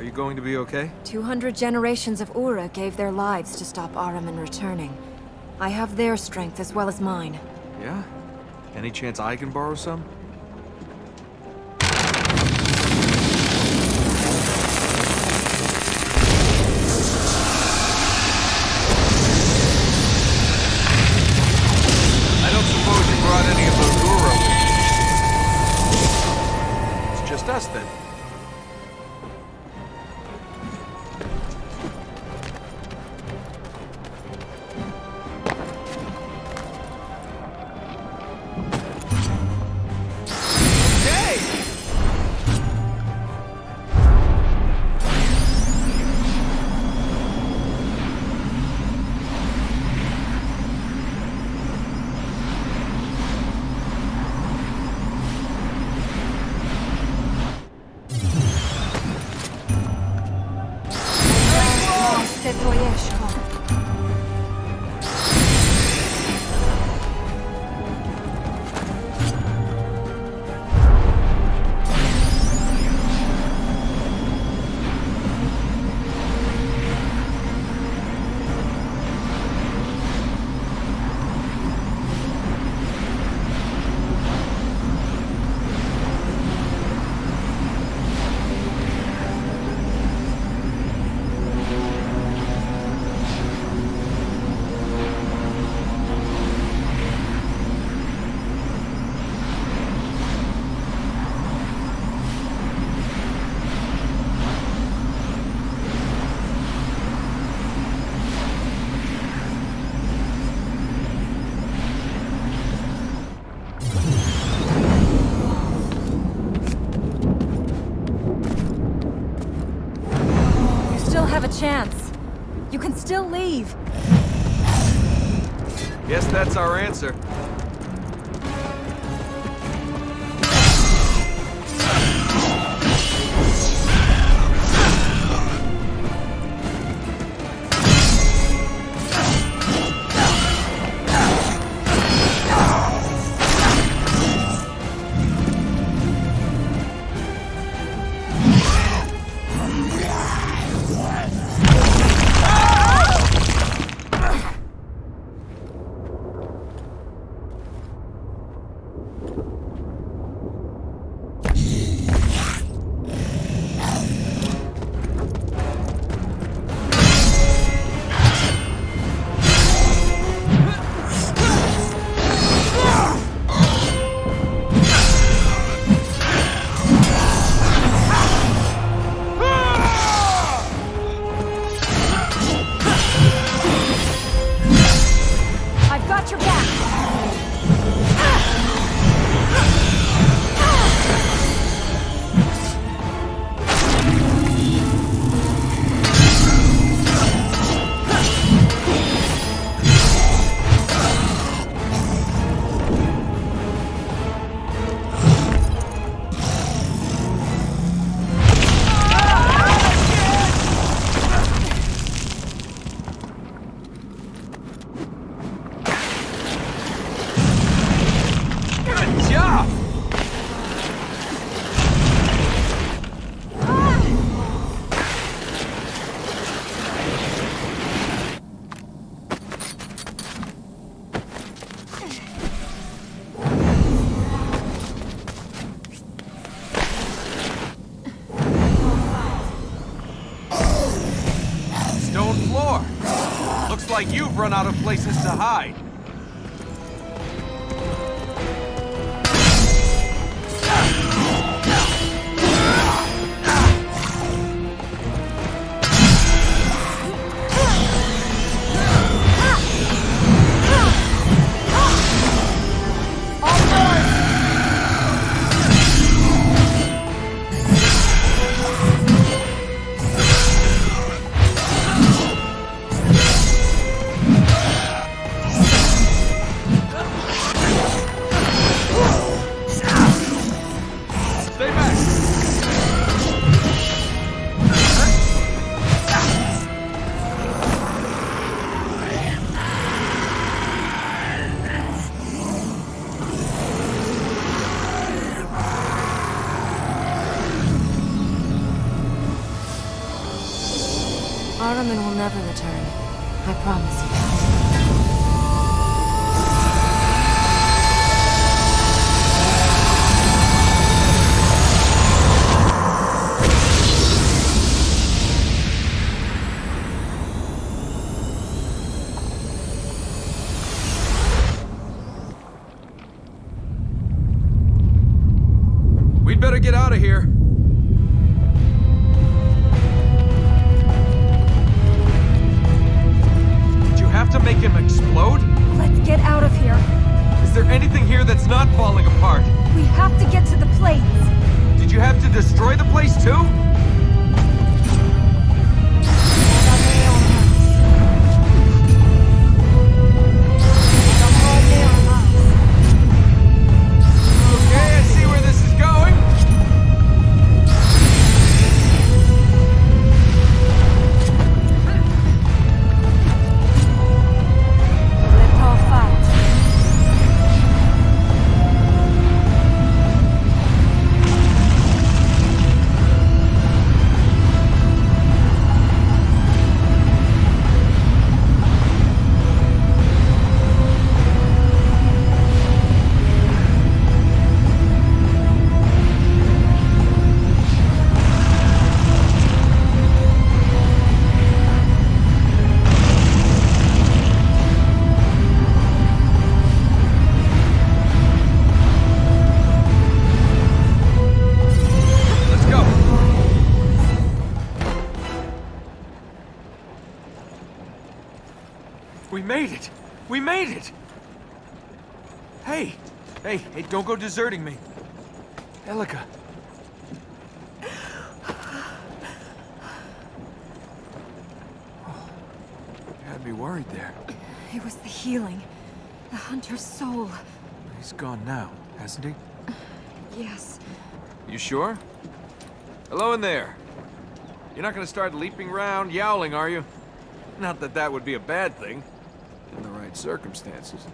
you going to be okay? 200 generations of Ura gave their lives to stop Ahriman returning. I have their strength as well as mine. Yeah? Any chance I can borrow some? I don't suppose you brought any of those Ura with you. It's just us then. Chance. You can still leave. Guess that's our answer. Like you've run out of places to hide. Ahriman will never return. I promise you. We'd better get out of here. Did you have to make him explode? Let's get out of here. Is there anything here that's not falling apart? We have to get to the plates. Did you have to destroy the place too? Okay, I see where this is going. We made it! We made it! Hey! Hey, don't go deserting me. Elika. Oh, you had me worried there. It was the healing. The hunter's soul. He's gone now, hasn't he? Yes. You sure? Hello in there. You're not gonna start leaping around, yowling, are you? Not that that would be a bad thing. In the right circumstances.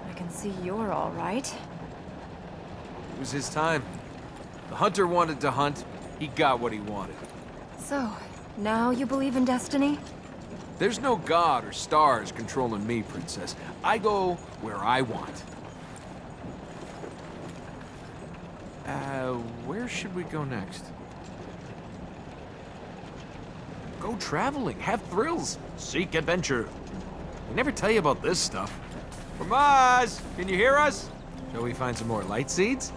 I can see you're all right. It was his time. The hunter wanted to hunt. He got what he wanted. So, now you believe in destiny? There's no god or stars controlling me, Princess. I go where I want. Where should we go next? Go traveling, have thrills, seek adventure. We never tell you about this stuff. From Oz, can you hear us? Shall we find some more light seeds?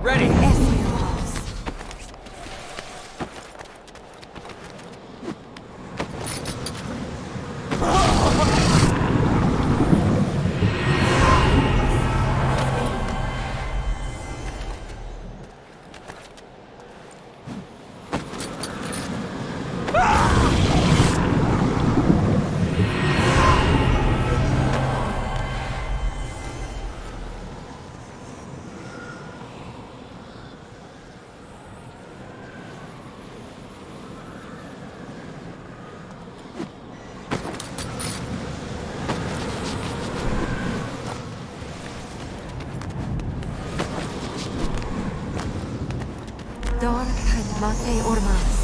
Ready! Mate ormas.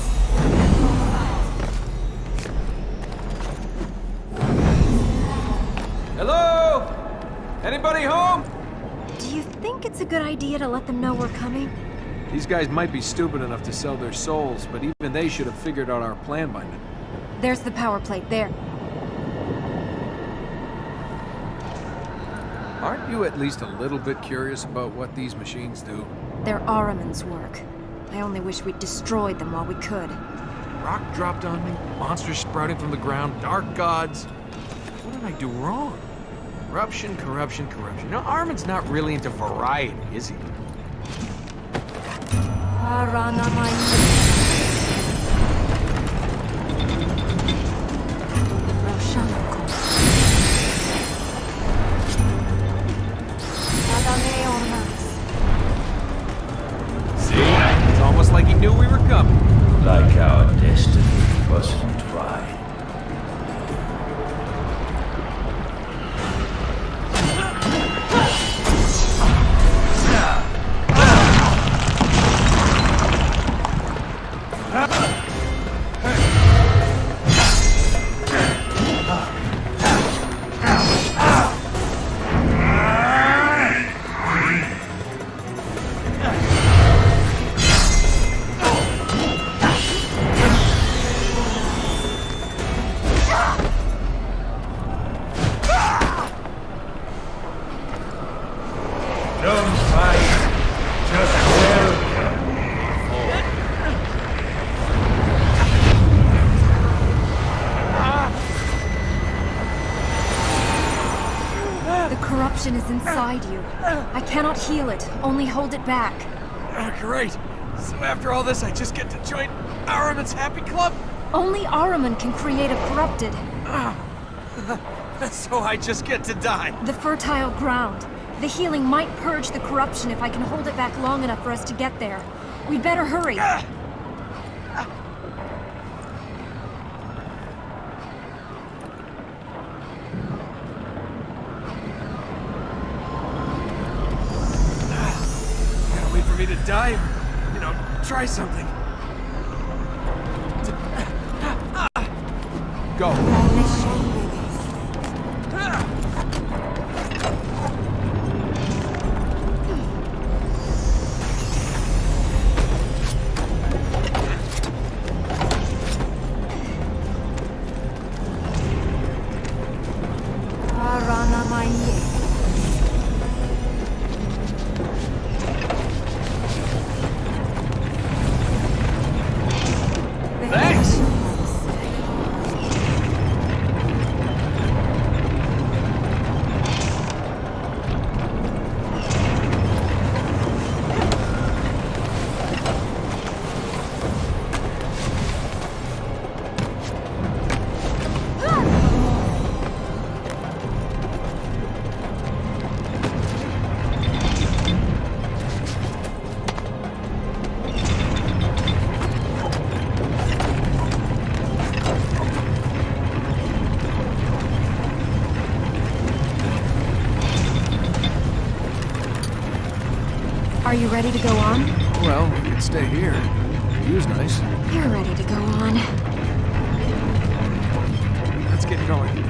Hello? Anybody home? Do you think it's a good idea to let them know we're coming? These guys might be stupid enough to sell their souls, but even they should have figured out our plan by now. There's the power plate there. Aren't you at least a little bit curious about what these machines do? They're Ahriman's work. I only wish we'd destroyed them while we could. Rock dropped on me, monsters sprouting from the ground, dark gods. What did I do wrong? Corruption, corruption, corruption. No, Armin's not really into variety, is he? See? It's almost like he knew we were coming. Like our destiny wasn't right. Don't fight, just welcome. The corruption is inside you. I cannot heal it, only hold it back. Great. So after all this, I just get to join Ahriman's Happy Club? Only Ahriman can create a corrupted. So I just get to die. The fertile ground. The healing might purge the corruption if I can hold it back long enough for us to get there. We'd better hurry. Gotta wait for me to die or, try something. Go. Thanks! Are you ready to go on? Well, we could stay here. The view's nice. You're ready to go on. Let's get going.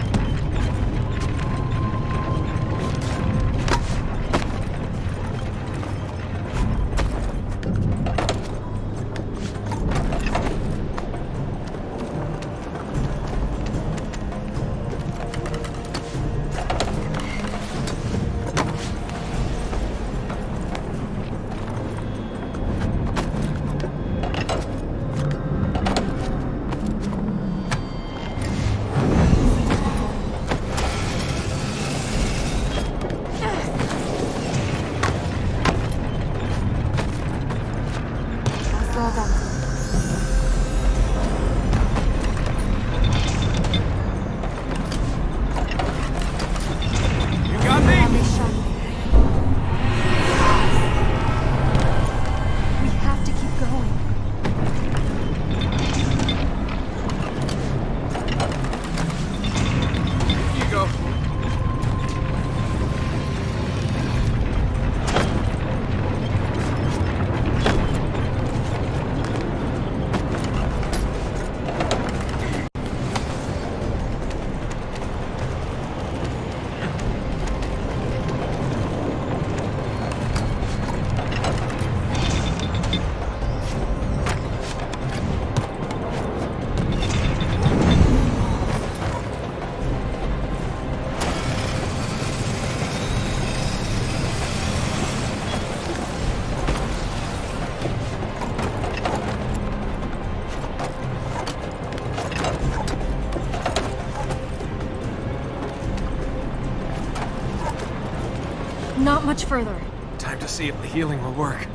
Not much further. Time to see if the healing will work.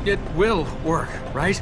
It will work, right?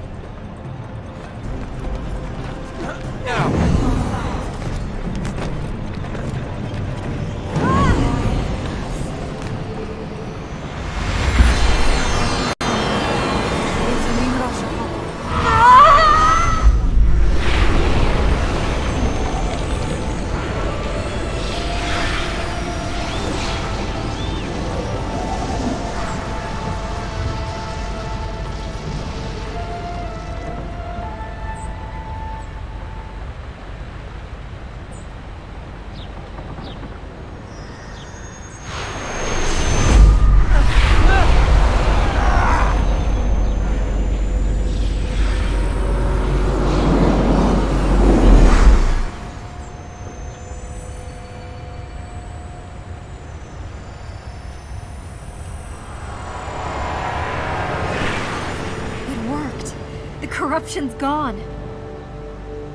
Corruption's gone.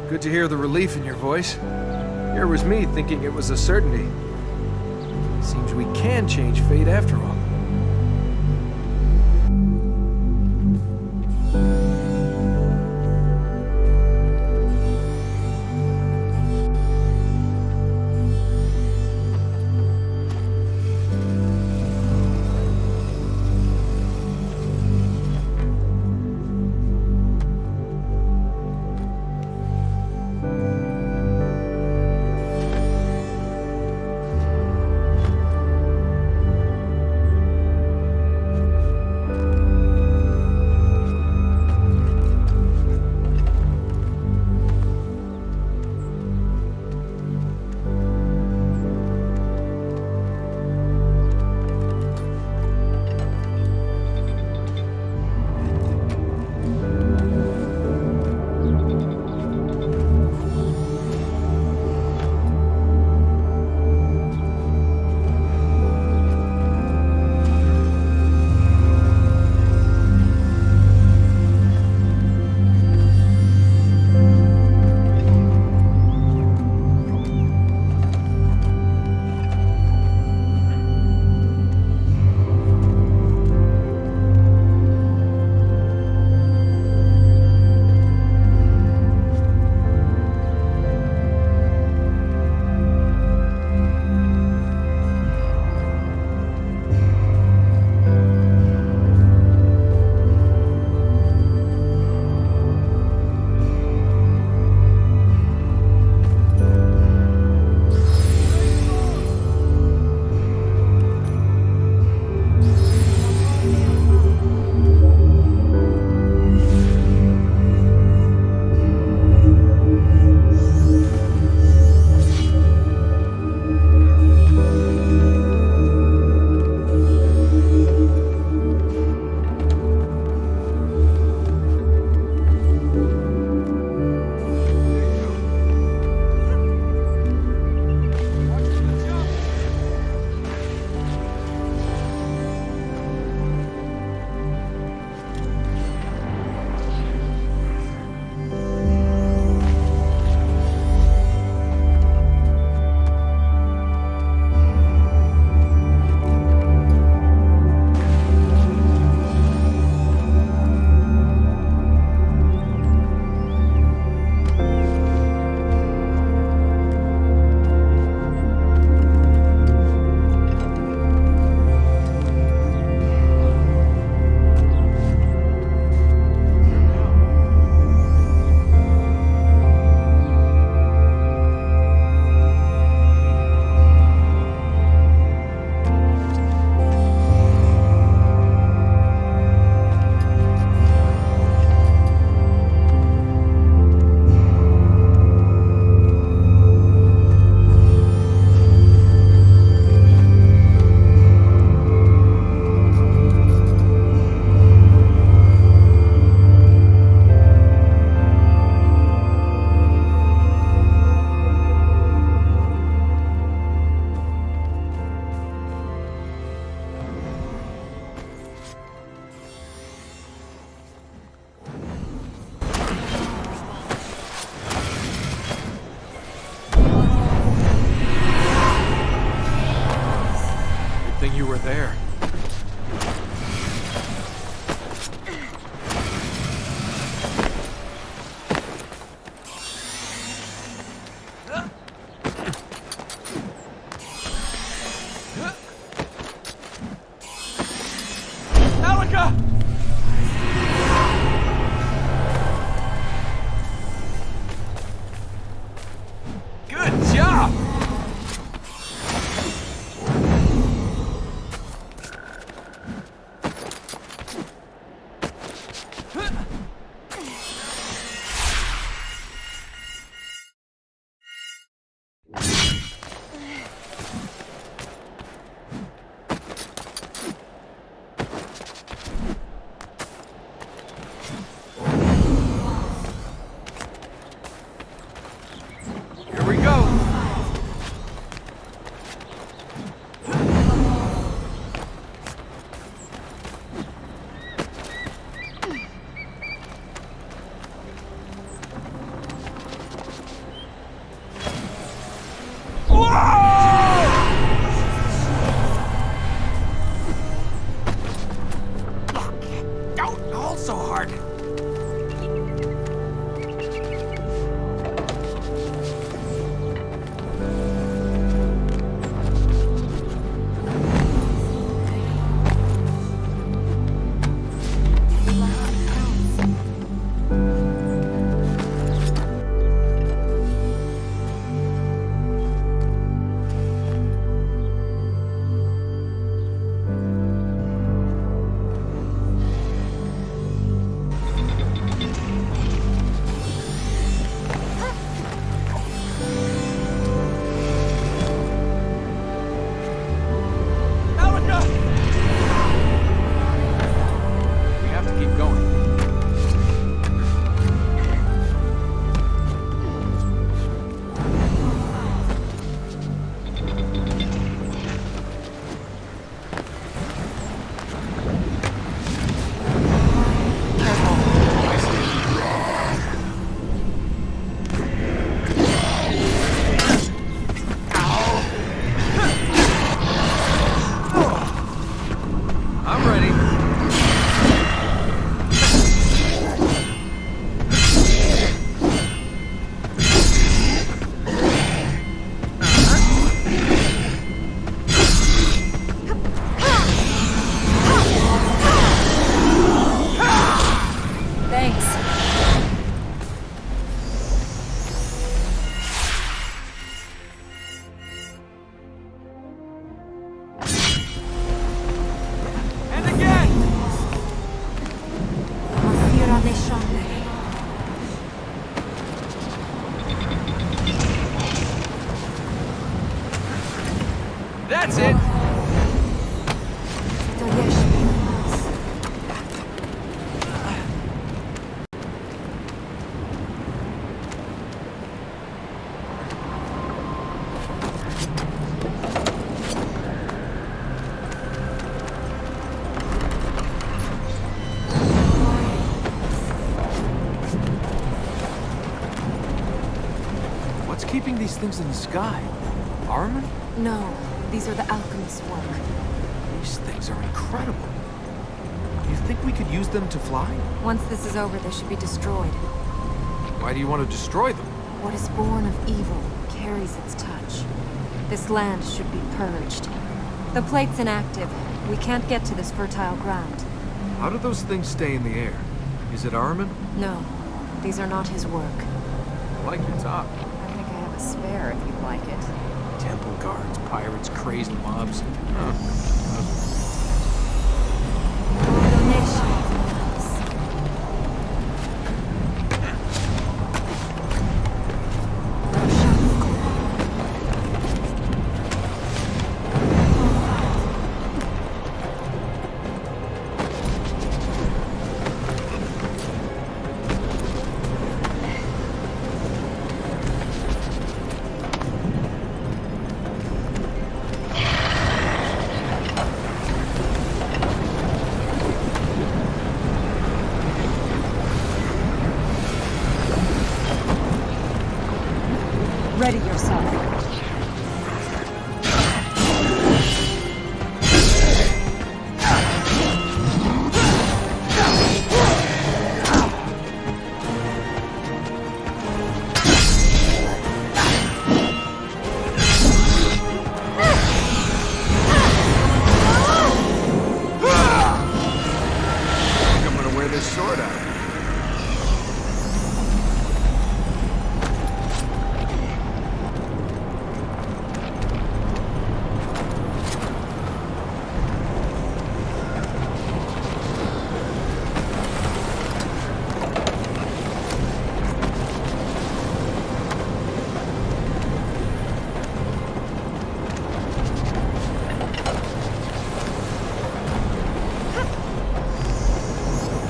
Good to hear the relief in your voice. Here was me thinking it was a certainty. Seems we can change fate after all. thing you were there. That's it! What's keeping these things in the sky? Armor? No, these are the alchemist's work. These things are incredible. You think we could use them to fly? Once this is over, they should be destroyed. Why do you want to destroy them? What is born of evil carries its touch. This land should be purged. The plate's inactive. We can't get to this fertile ground. How do those things stay in the air? Is it Armin? No, these are not his work. I like your top. I think I have a spare if you'd like it. Temple guards, pirates, crazed mobs. Ready yourself. I'm gonna wear this sword out.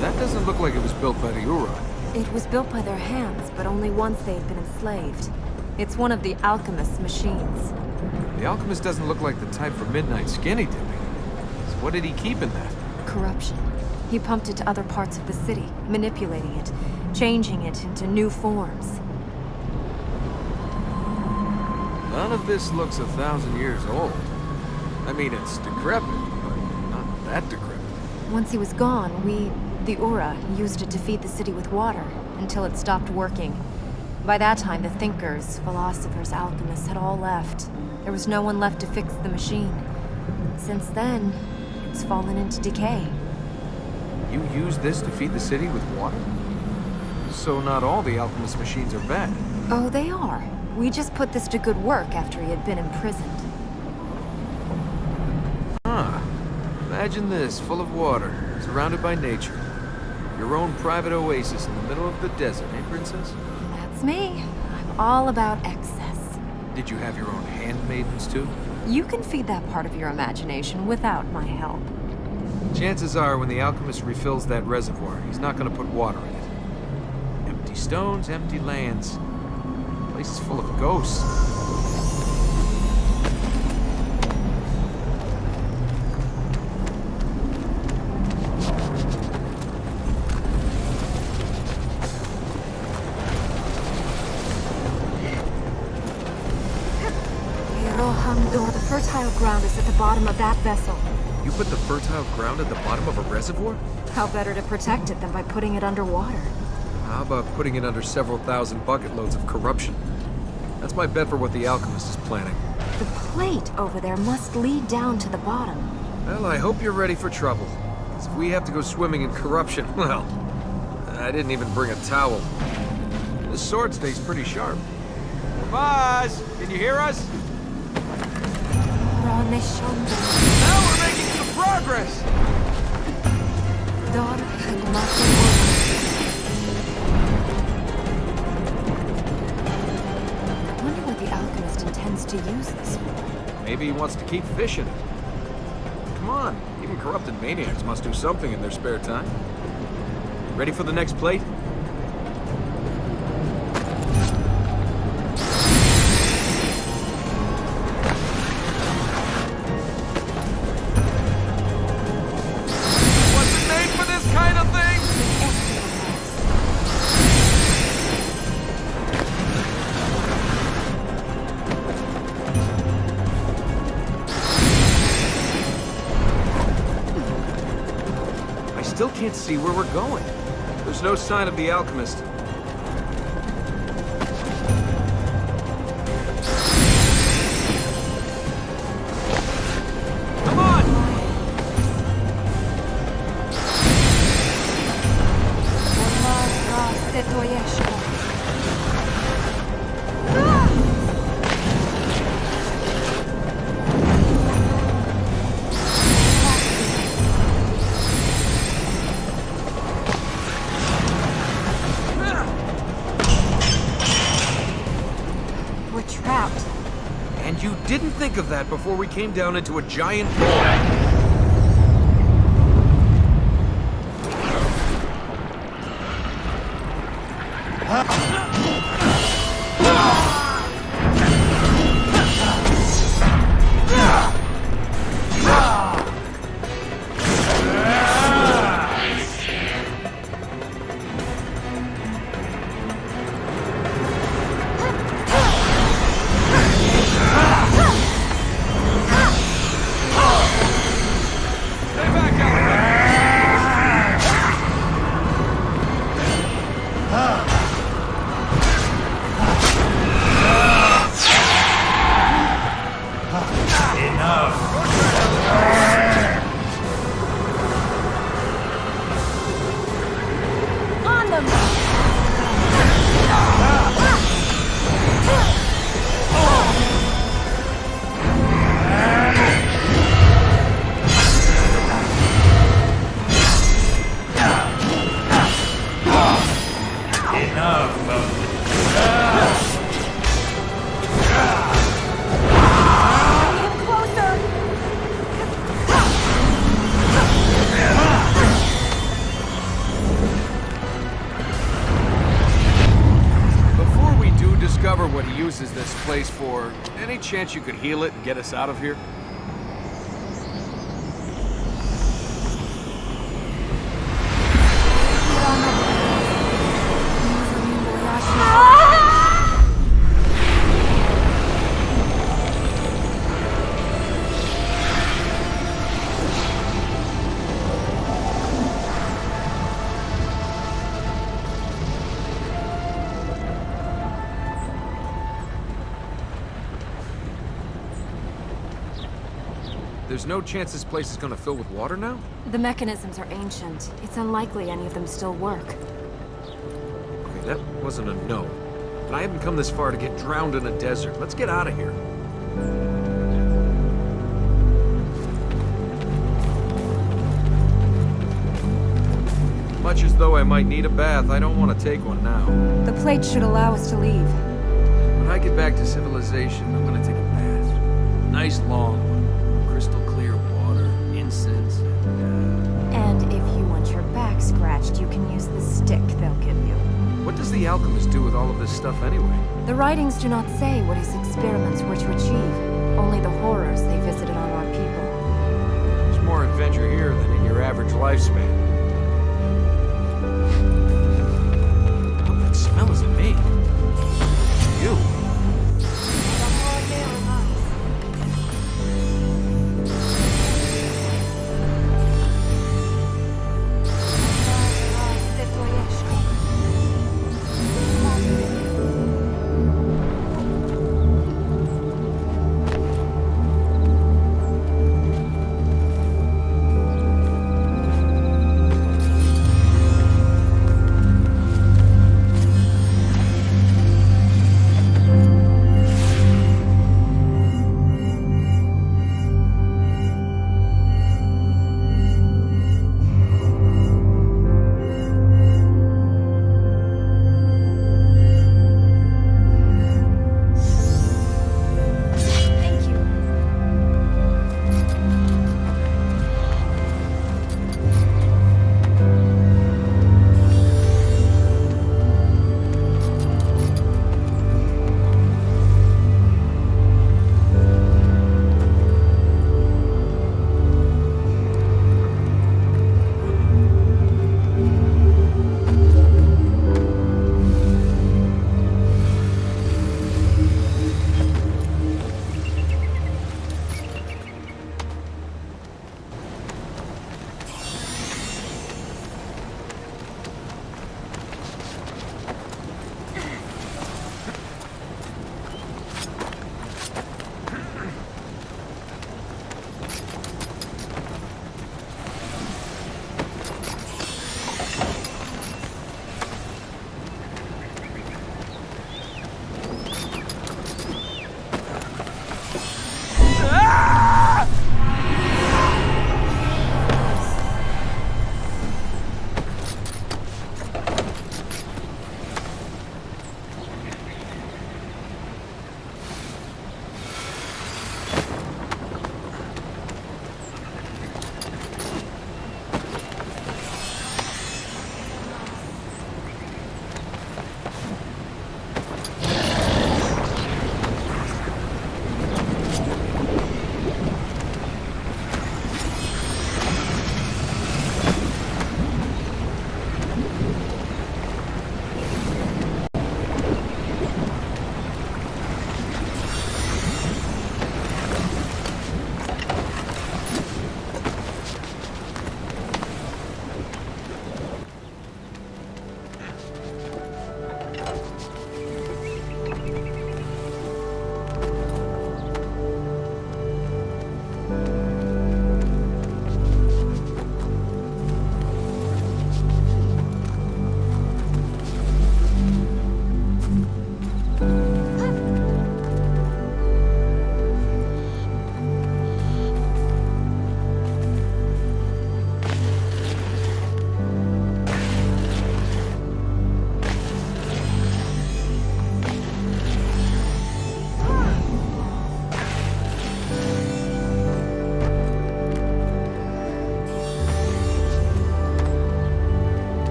That doesn't look like it was built by the Ura. It was built by their hands, but only once they had been enslaved. It's one of the alchemist's machines. The alchemist doesn't look like the type for midnight skinny dipping. So what did he keep in that? Corruption. He pumped it to other parts of the city, manipulating it, changing it into new forms. None of this looks 1,000 years old. I mean, it's decrepit, but not that decrepit. Once he was gone, the Ura, used it to feed the city with water, until it stopped working. By that time, the thinkers, philosophers, alchemists had all left. There was no one left to fix the machine. Since then, it's fallen into decay. You use this to feed the city with water? So not all the alchemist machines are bad. Oh, they are. We just put this to good work after he had been imprisoned. Huh. Imagine this, full of water, surrounded by nature. Your own private oasis in the middle of the desert, eh, Princess? That's me. I'm all about excess. Did you have your own handmaidens, too? You can feed that part of your imagination without my help. Chances are, when the alchemist refills that reservoir, he's not going to put water in it. Empty stones, empty lands. The place is full of ghosts. The fertile ground is at the bottom of that vessel. You put the fertile ground at the bottom of a reservoir? How better to protect it than by putting it underwater? How about putting it under several thousand bucket loads of corruption? That's my bet for what the alchemist is planning. The plate over there must lead down to the bottom. Well, I hope you're ready for trouble. 'Cause if we have to go swimming in corruption, well, I didn't even bring a towel. This sword stays pretty sharp. Buzz, can you hear us? Now we're making some progress! I wonder what the alchemist intends to use this for. Maybe he wants to keep fishing it. Come on, even corrupted maniacs must do something in their spare time. Ready for the next plate? Wasn't made for this kind of thing! I still can't see where we're going. There's no sign of the alchemist. Come on! We're trapped. And you didn't think of that before we came down into a giant hole. On them! Enough of Get closer! Before we do discover what he uses this place for, any chance you could heal it and get us out of here? There's no chance this place is gonna fill with water now? The mechanisms are ancient. It's unlikely any of them still work. Okay, that wasn't a no. But I haven't come this far to get drowned in a desert. Let's get out of here. Much as though I might need a bath, I don't want to take one now. The plate should allow us to leave. When I get back to civilization, I'm gonna take a bath. Nice long one. Crystal clear water, incense, And if you want your back scratched, you can use the stick they'll give you. what does the alchemist do with all of this stuff anyway? The writings do not say what his experiments were to achieve, only the horrors they visited on our people. There's more adventure here than in your average lifespan. What that smell isn't me. You.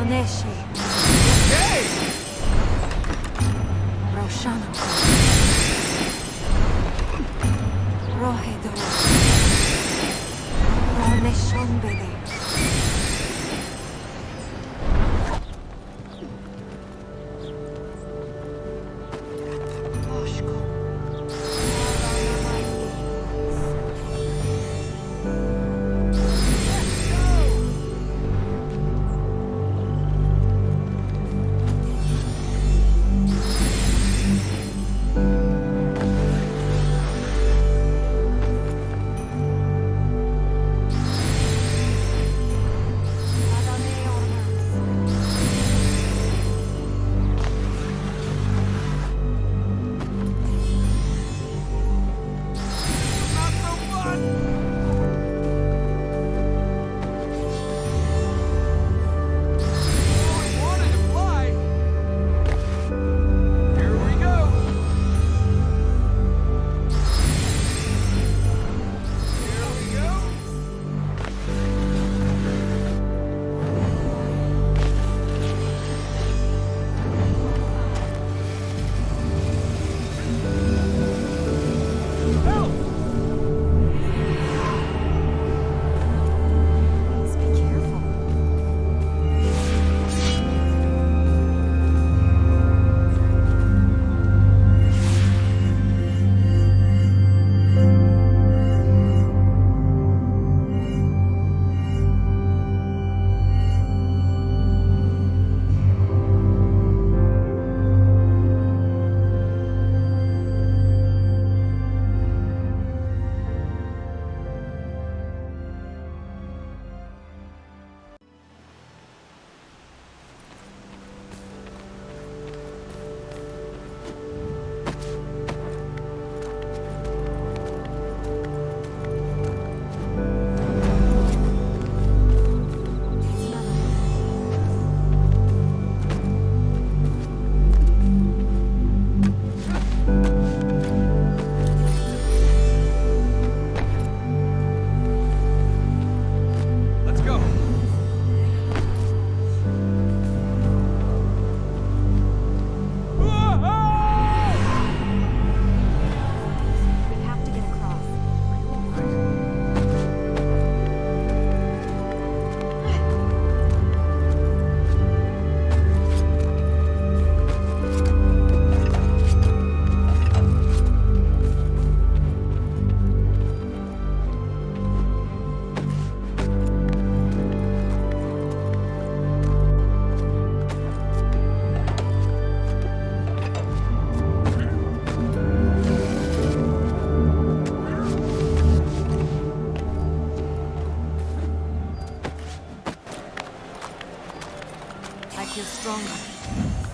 Adoneshi. Hey! Roshana. Rohedo. Roneshonbele.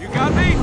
You got me?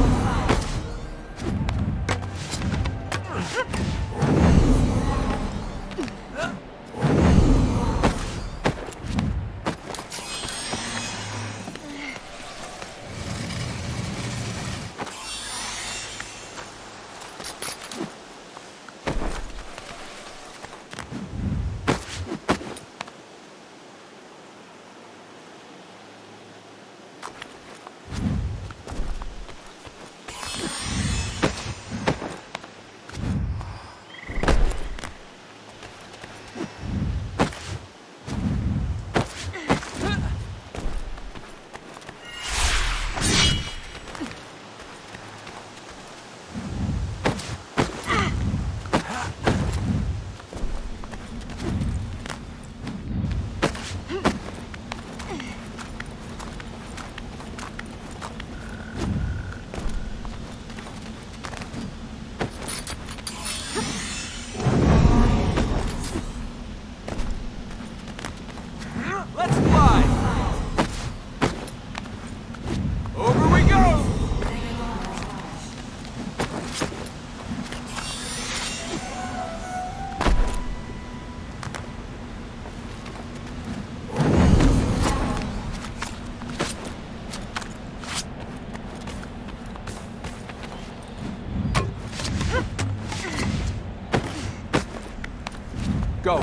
Go.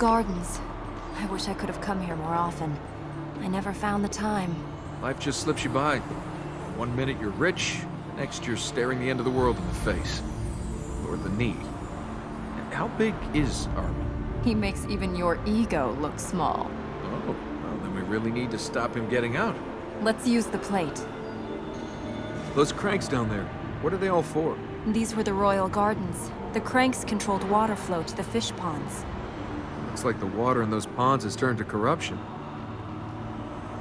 gardens. I wish I could have come here more often. I never found the time. Life just slips you by. One minute you're rich, next you're staring the end of the world in the face. Or the need. How big is Armin? He makes even your ego look small. Oh, well then we really need to stop him getting out. Let's use the plate. Those cranks down there, what are they all for? These were the royal gardens. The cranks controlled water flow to the fish ponds. Looks like the water in those ponds has turned to corruption.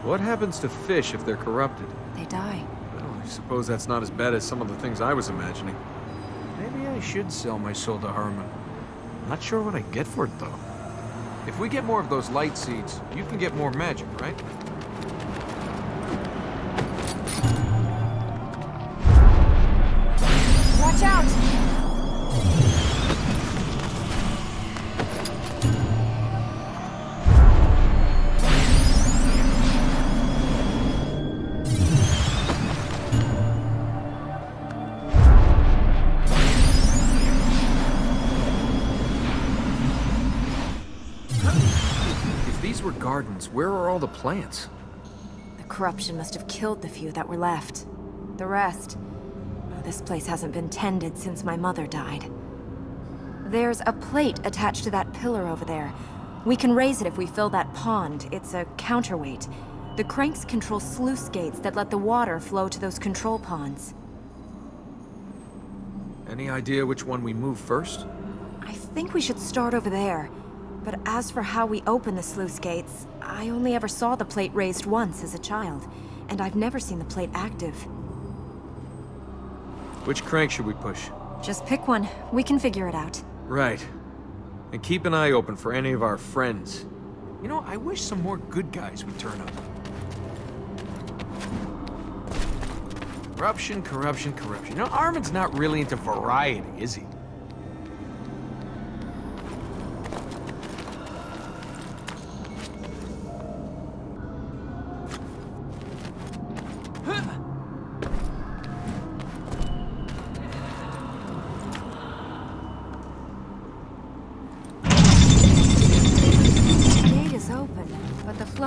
What happens to fish if they're corrupted? They die. Well, I suppose that's not as bad as some of the things I was imagining. Maybe I should sell my soul to Harmon. Not sure what I get for it, though. If we get more of those light seeds, you can get more magic, right? Watch out! If these were gardens, where are all the plants? The corruption must have killed the few that were left. The rest... This place hasn't been tended since my mother died. There's a plate attached to that pillar over there. We can raise it if we fill that pond. It's a counterweight. The cranks control sluice gates that let the water flow to those control ponds. Any idea which one we move first? I think we should start over there. But as for how we open the sluice gates, I only ever saw the plate raised once as a child, and I've never seen the plate active. Which crank should we push? Just pick one. We can figure it out. Right. And keep an eye open for any of our friends. You know, I wish some more good guys would turn up. Corruption, corruption, corruption. You know, Armin's not really into variety, is he?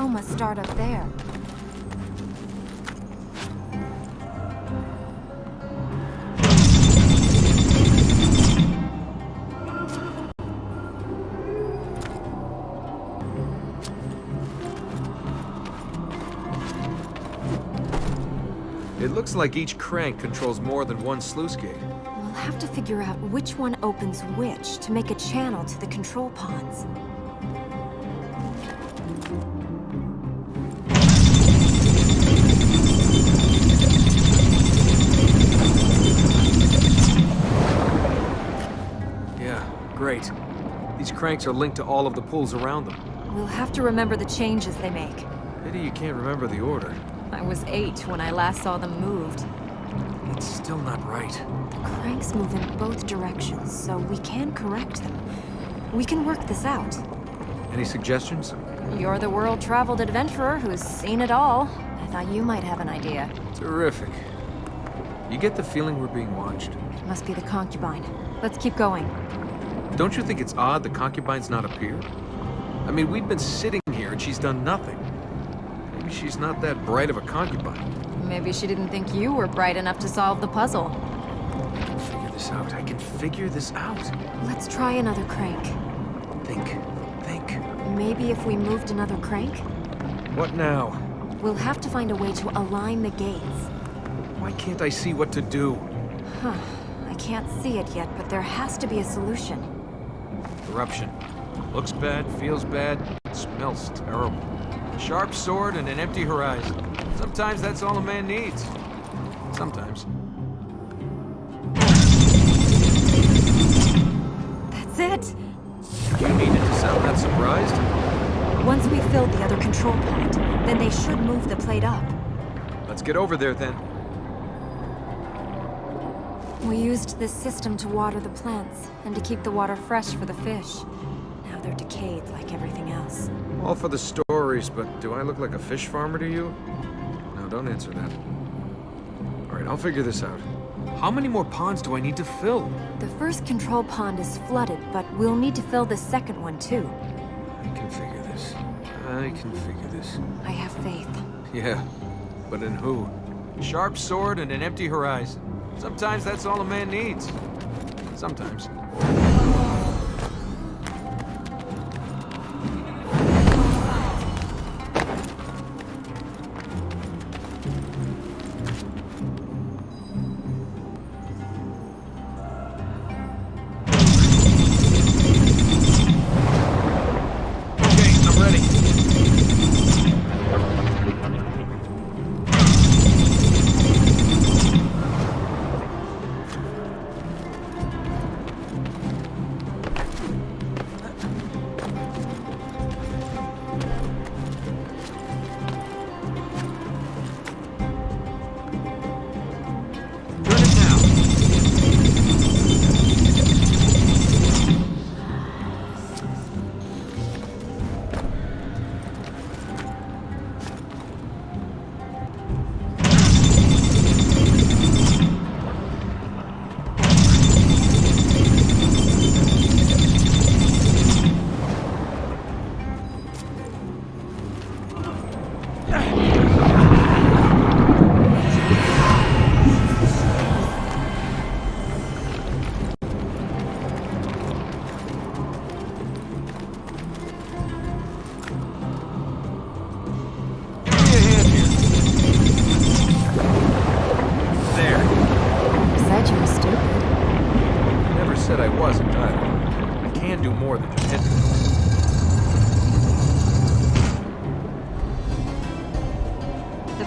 Must start up there. It looks like each crank controls more than one sluice gate. We'll have to figure out which one opens which to make a channel to the control ponds. Great. These cranks are linked to all of the pools around them. We'll have to remember the changes they make. Pity you can't remember the order. I was 8 when I last saw them moved. It's still not right. The cranks move in both directions, so we can correct them. We can work this out. Any suggestions? You're the world-traveled adventurer who's seen it all. I thought you might have an idea. Terrific. You get the feeling we're being watched? It must be the concubine. Let's keep going. Don't you think it's odd the concubine's not appeared? I mean, we've been sitting here and she's done nothing. Maybe she's not that bright of a concubine. Maybe she didn't think you were bright enough to solve the puzzle. I can figure this out. I can figure this out. Let's try another crank. Think. Maybe if we moved another crank? What now? We'll have to find a way to align the gates. Why can't I see what to do? Huh. I can't see it yet, but there has to be a solution. Corruption. Looks bad, feels bad, smells terrible. A sharp sword and an empty horizon. Sometimes that's all a man needs. Sometimes. That's it! You needed to sound that surprised? Once we filled the other control point, then they should move the plate up. Let's get over there then. We used this system to water the plants, and to keep the water fresh for the fish. Now they're decayed like everything else. All for the stories, but do I look like a fish farmer to you? No, don't answer that. Alright, I'll figure this out. How many more ponds do I need to fill? The first control pond is flooded, but we'll need to fill the second one too. this. I can figure this. I have faith. Yeah, but in who? A sharp sword and an empty horizon. Sometimes that's all a man needs. Sometimes.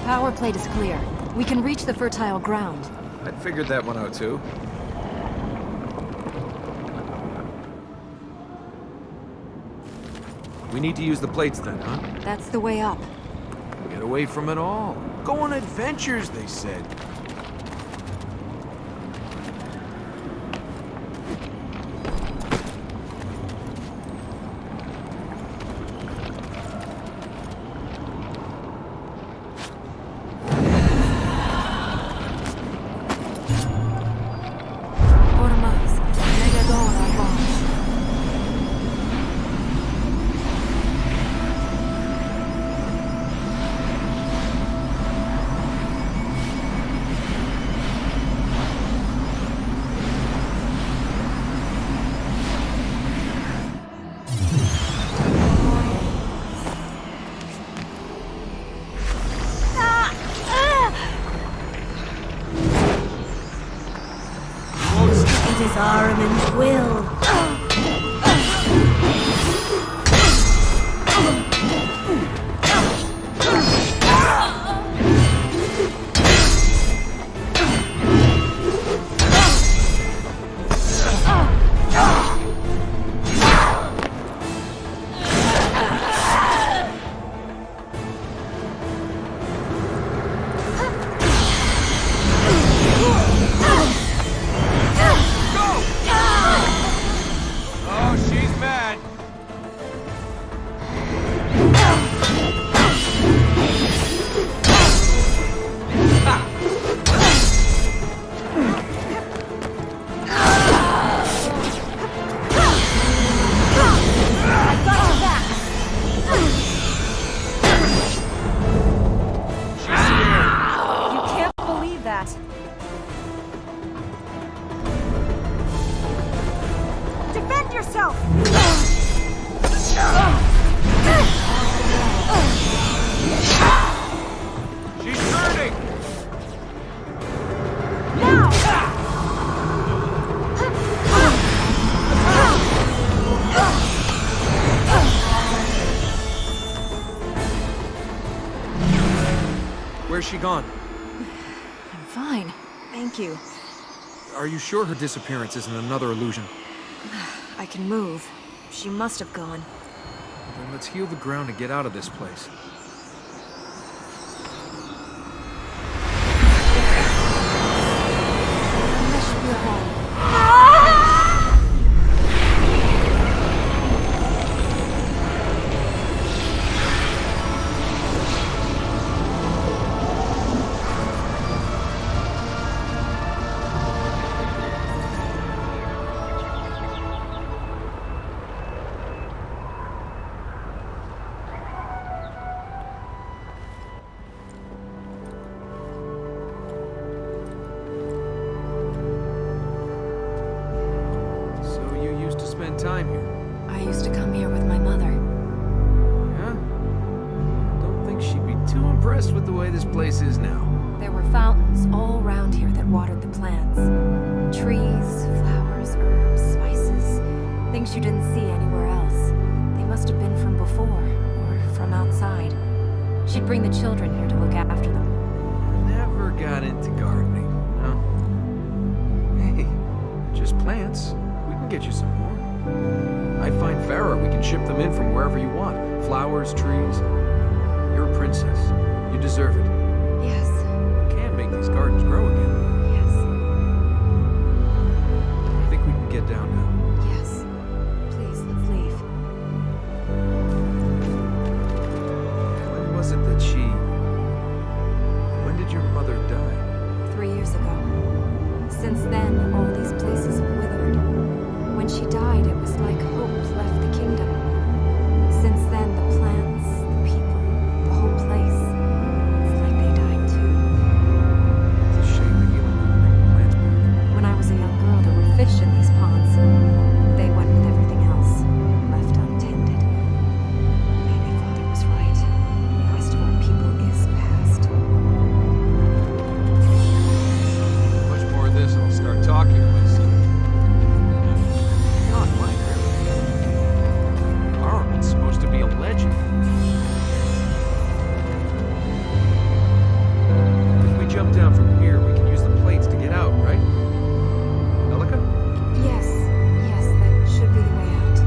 Power plate is clear. We can reach the fertile ground. I'd figured that one out too. We need to use the plates then, huh? That's the way up. Get away from it all. Go on adventures, they said. Saruman's will. Where's she gone? I'm fine. Thank you. Are you sure her disappearance isn't another illusion? I can move. She must have gone. Then let's heal the ground and get out of this place. impressed with the way this place is now. There were fountains all around here that watered the plants. Trees, flowers, herbs, spices. Things you didn't see anywhere else. They must have been from before, or from outside. She'd bring the children here to look after them. Never got into gardening, no. Hey, just plants. We can get you some more. I find Farah, we can ship them in from wherever you want. Flowers, trees. You're a princess. You deserve it. Yes. We can make these gardens grow again. Yes. I think we can get down now. Yes. Please, let's leave. When was it that When did your mother die? 3 years ago. Since then, all these places have withered. When she died, it was like hope left the kingdom. Since then, the plants, the people, the whole place, it's like they died too. It's a shame that you couldn't bring the plants back. When I was a young girl, there were fish in these ponds. They went with everything else, left untended. Maybe Father was right. The quest for our people is past. Much more of this and I'll start talking to myself. Not Minecraft. Arwen's supposed to be a legend. If we jump down from here, we can use the plates to get out, right? Elika? Yes, that should be the way out.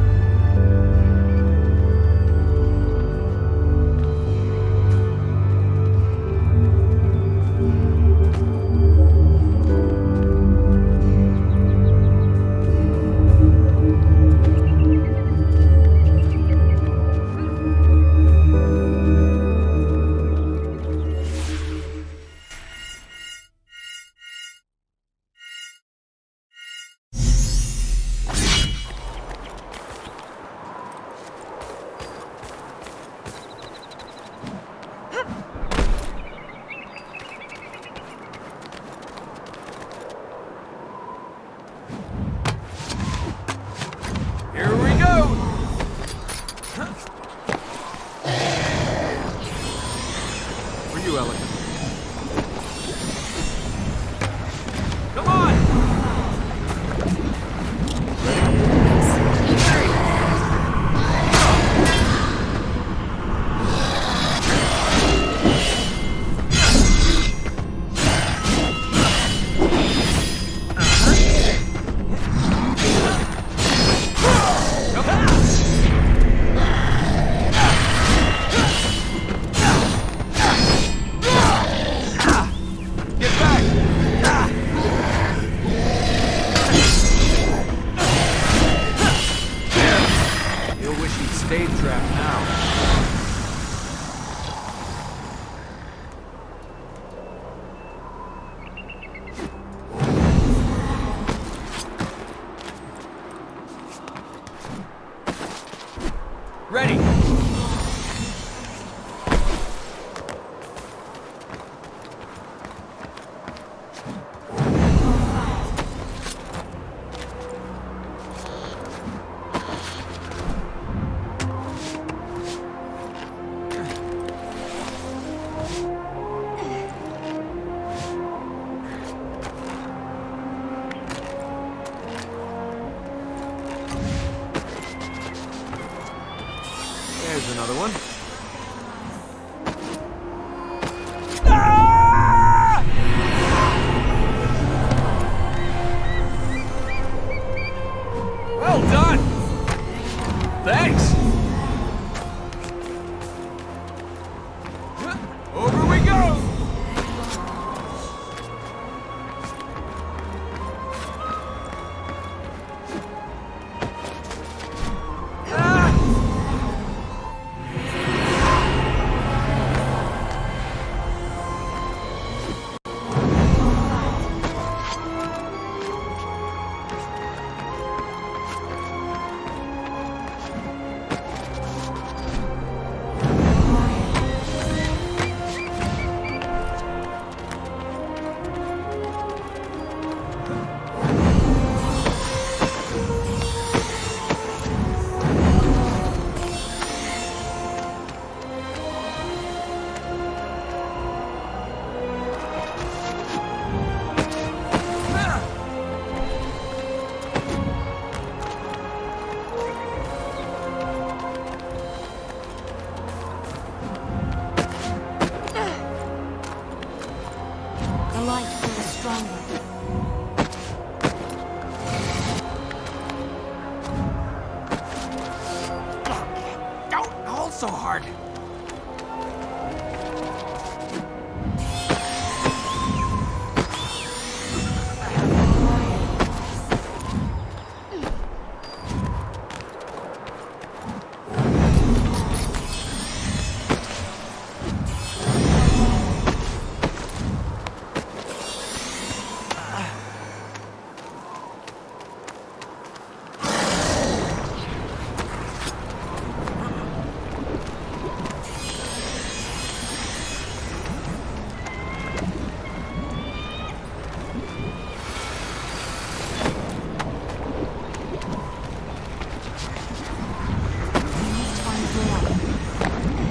Here we go! For you, Elika. Come on! Get back! You'll wish he'd stayed trapped now. Ready! There's another one. Well done! Thanks! Over we go! Ah!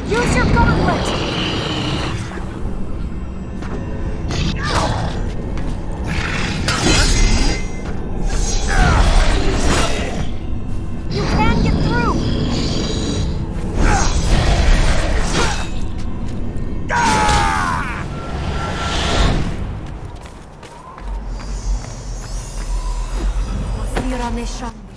Use your gauntlet! You can get through! Masira Neshande.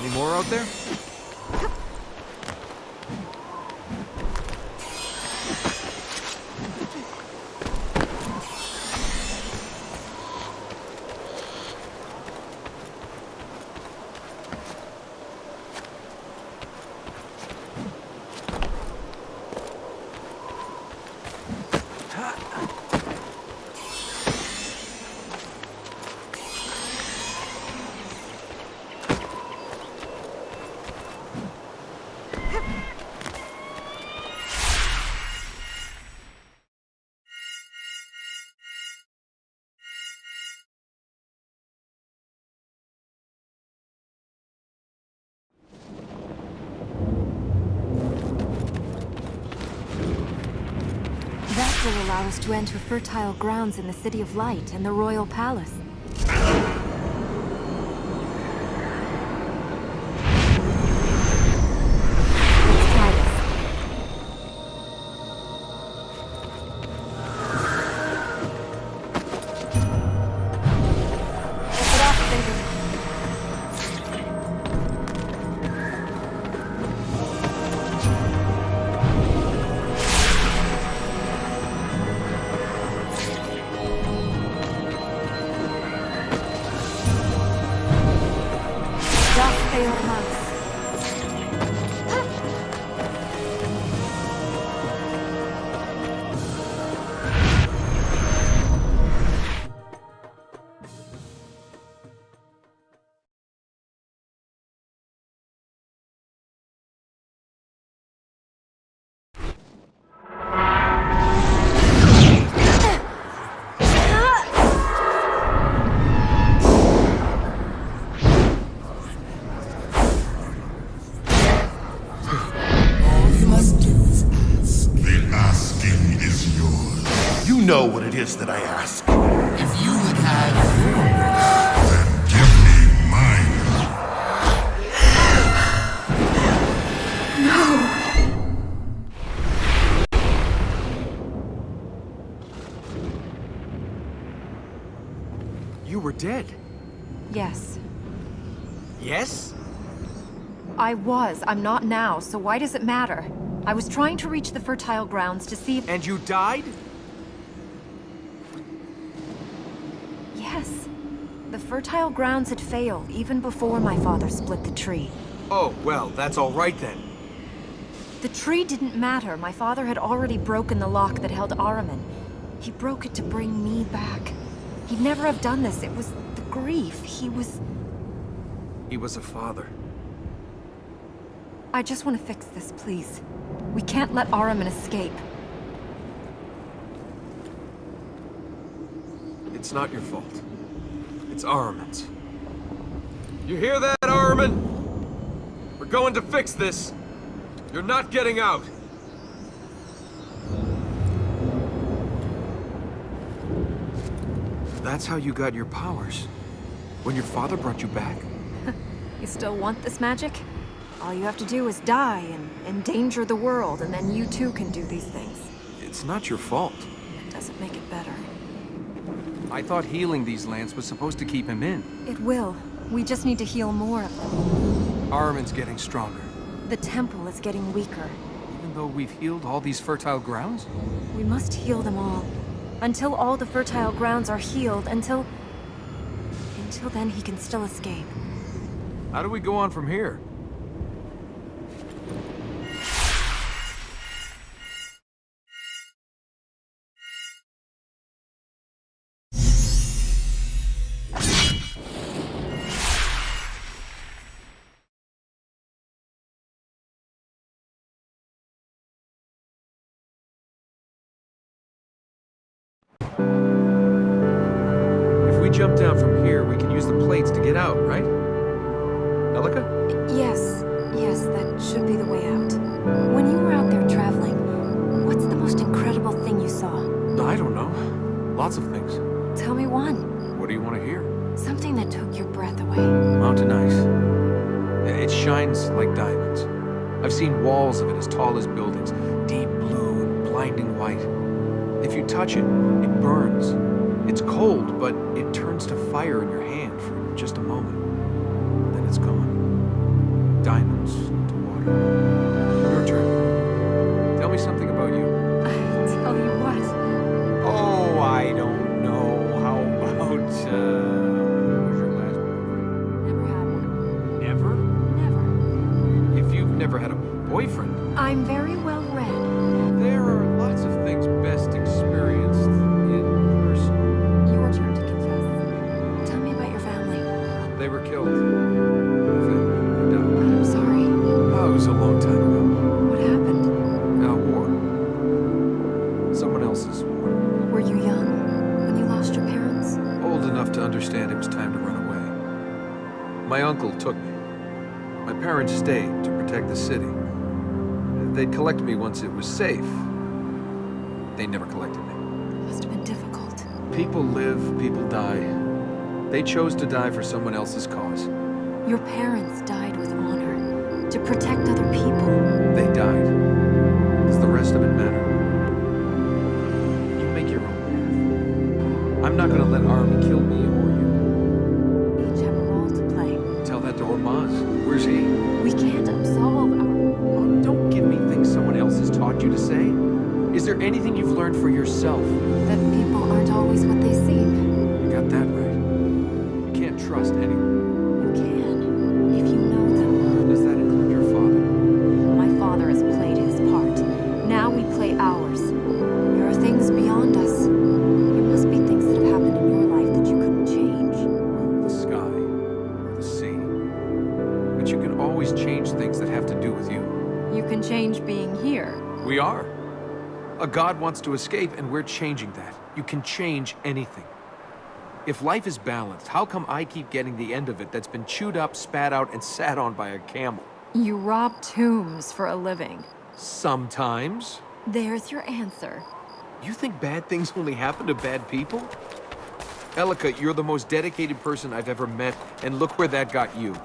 Any more out there? That will allow us to enter fertile grounds in the City of Light and the Royal Palace. Let's try this. Get it off, baby. Know what it is that I ask. If you would have... Then give me mine. No! You were dead. Yes. Yes? I was. I'm not now, so why does it matter? I was trying to reach the fertile grounds to see if... And you died? Yes. The fertile grounds had failed even before my father split the tree. Oh, well, that's all right then. The tree didn't matter. My father had already broken the lock that held Ahriman. He broke it to bring me back. He'd never have done this. It was the grief. He was a father. I just want to fix this, please. We can't let Ahriman escape. It's not your fault. It's Ahriman's. You hear that, Ahriman? We're going to fix this. You're not getting out. That's how you got your powers. When your father brought you back. You still want this magic? All you have to do is die and endanger the world, and then you too can do these things. It's not your fault. It doesn't make it better. I thought healing these lands was supposed to keep him in. It will. We just need to heal more of them. Ahriman's getting stronger. The temple is getting weaker. Even though we've healed all these fertile grounds? We must heal them all. Until all the fertile grounds are healed, until then he can still escape. How do we go on from here? Jump down from here, we can use the plates to get out, right? Elika? Yes, that should be the way out. When you were out there traveling, what's the most incredible thing you saw? I don't know. Lots of things. Tell me one. What do you want to hear? Something that took your breath away. Mountain ice. It shines like diamonds. I've seen walls of it as tall as buildings, deep blue and blinding white. If you touch it, it burns. It's cold, but it turns to fire in your hand for just a moment. Then it's gone. diamonds to water. Your turn. Tell me something about you. Tell you what? Oh, I don't know. How about, who's your last boyfriend? Never had one. Never? Never. If you've never had a boyfriend, I'm very well read. there are lots of things best experienced in person. Your turn to confess. Tell me about your family. They were killed. My family died. I'm sorry. Oh, it was a long time ago. What happened? War. Someone else's war. Were you young when you lost your parents? Old enough to understand it was time to run away. My uncle took me. My parents stayed to protect the city. They'd collect me once it was safe. They never collected me. Must have been difficult. People live, people die. They chose to die for someone else's cause. Your parents died with honor, to protect other people. They died. Does the rest of it matter? You make your own path. I'm not gonna let Army kill me or you. Each have a role to play. Tell that to Ormaz. Where's he? We can't absolve our... Oh, don't give me things someone else has taught you to say. Is there anything you've learned for yourself? That people aren't always what they seem. You got that right. You can't trust anyone. You can, if you know them. Does that include your father? My father has played his part. Now we play ours. There are things beyond us. There must be things that have happened in your life that you couldn't change. The sky, or the sea. But you can always change things that have to do with you. You can change being here. We are. A god wants to escape, and we're changing that. You can change anything. If life is balanced, how come I keep getting the end of it that's been chewed up, spat out, and sat on by a camel? You rob tombs for a living. Sometimes. There's your answer. You think bad things only happen to bad people? Elika, you're the most dedicated person I've ever met, and look where that got you.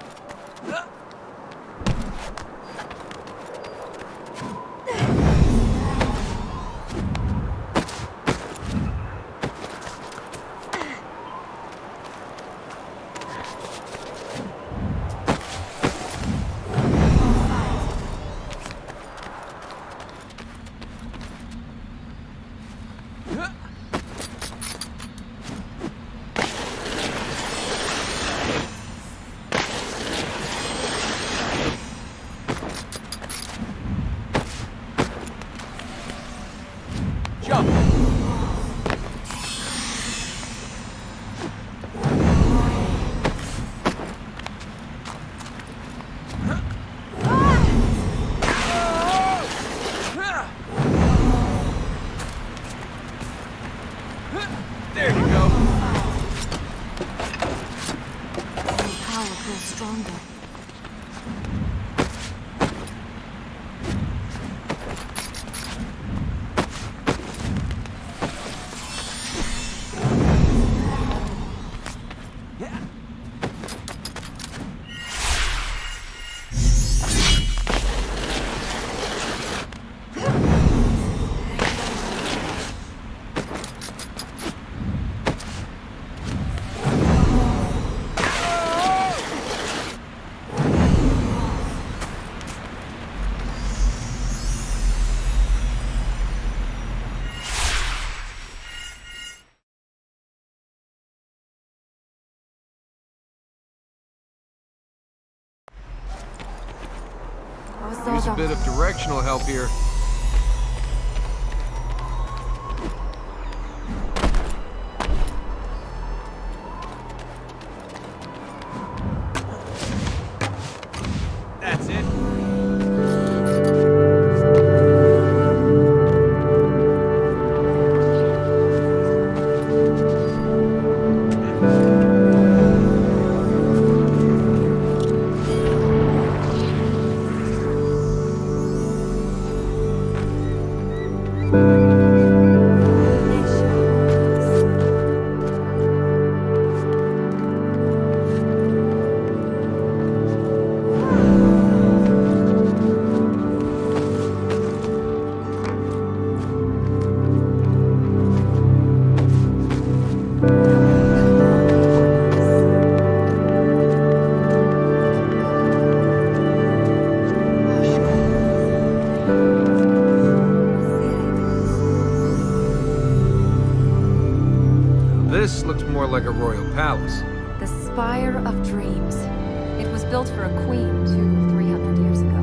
There you go. Your power grows stronger. Use a bit of directional help here. That's it. This looks more like a royal palace. The Spire of Dreams. It was built for a queen 200-300 years ago.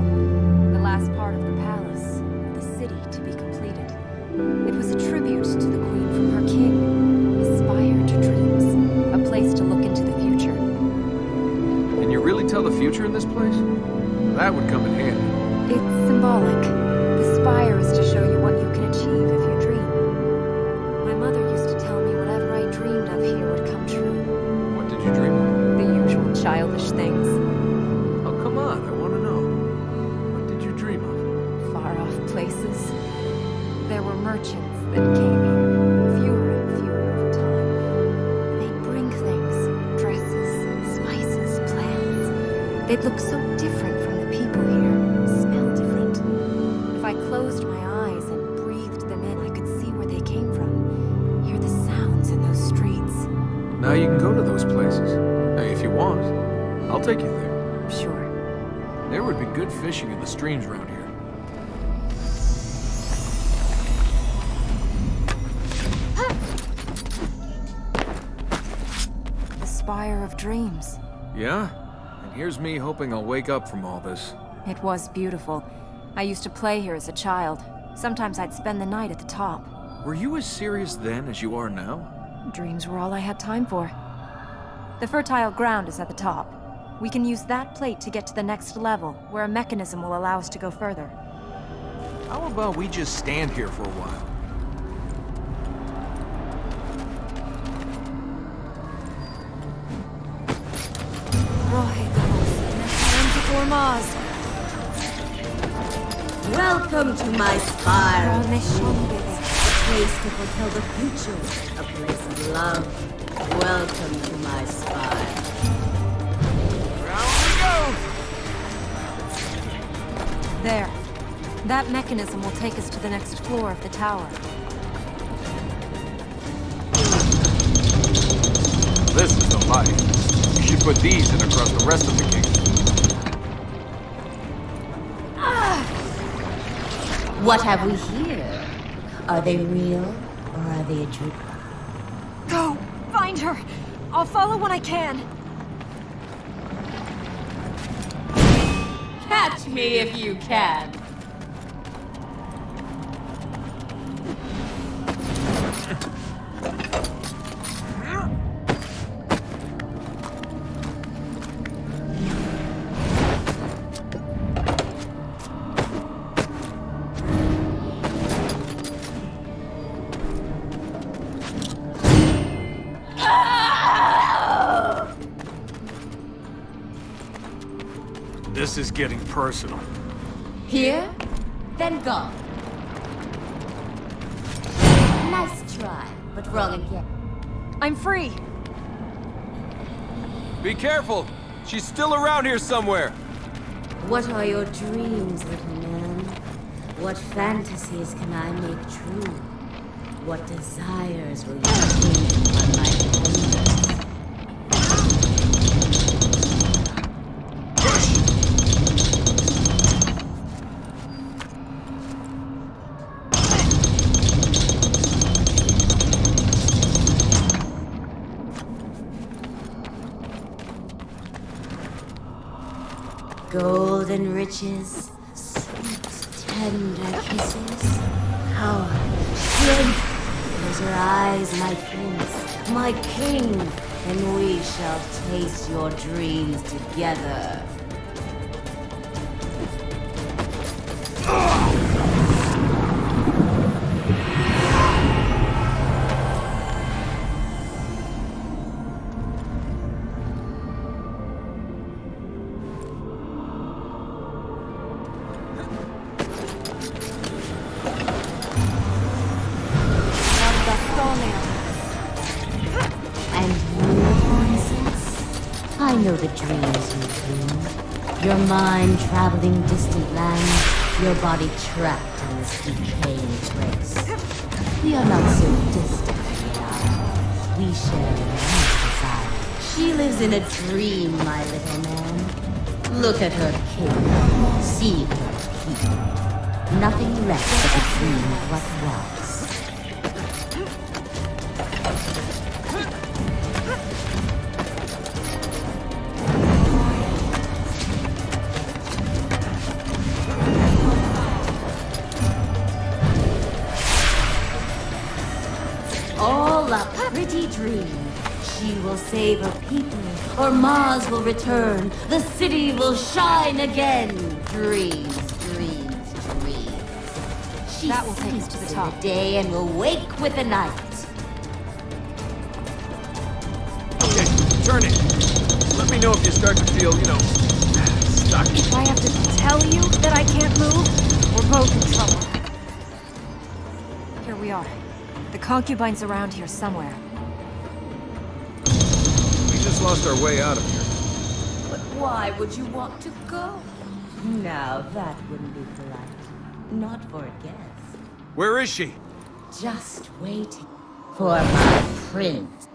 The last part of the palace, the city to be completed. It was a tribute to the queen from her king. A spire to dreams. A place to look into the future. Can you really tell the future in this place? That would come in handy. It's symbolic. The spire is to show you what you can achieve if you dream. My mother used to tell me whatever I dreamed of here would come true. What did you dream of? The usual childish things. Oh, come on, I want to know. What did you dream of? Far-off places. There were merchants that came here, fewer and fewer over time. They'd bring things, dresses, spices, plants. They'd look so different from the people here, smell different. If I closed my eyes and breathed them in, I could see where they came from, hear the sounds in those streets. Now you can go to those places. Hey, if you want, I'll take you there. Sure. There would be good fishing in the streams around here. The Spire of Dreams. Yeah? And here's me hoping I'll wake up from all this. It was beautiful. I used to play here as a child. Sometimes I'd spend the night at the top. Were you as serious then as you are now? Dreams were all I had time for. The fertile ground is at the top. We can use that plate to get to the next level, where a mechanism will allow us to go further. How about we just stand here for a while? Welcome to my spire. A place to foretell the future. A place of love. Welcome to my spire. Round we go! There. That mechanism will take us to the next floor of the tower. This is the life. You should put these in across the rest of the kingdom. What have we here? Are they real, or are they a dream? Go! Find her! I'll follow when I can. Catch me if you can. This is getting personal. Here? Then gone. Nice try, but wrong again. I'm free. Be careful! She's still around here somewhere! What are your dreams, little man? What fantasies can I make true? What desires will you change upon my canvas? Golden riches, sweet, tender kisses, power, strength. Close your eyes, my prince, my king, and we shall taste your dreams together. I know the dreams you dream. Your mind traveling distant lands, your body trapped in this decaying place. We are not so distant now. We share one desire. She lives in a dream, my little man. Look at her kingdom. See her people. Nothing left but a dream of what was. all a pretty dream. She will save her people, or Mars will return. The city will shine again. Dreams, dreams, dreams. She That will take us to the sleeps in top. the day and will wake with the night. Okay, turn it. Let me know if you start to feel, stuck. If I have to tell you that I can't move, we're both in trouble. Here we are. The concubine's around here somewhere. We just lost our way out of here. But why would you want to go? Now that wouldn't be polite. Not for a guest. Where is she? Just waiting for my prince.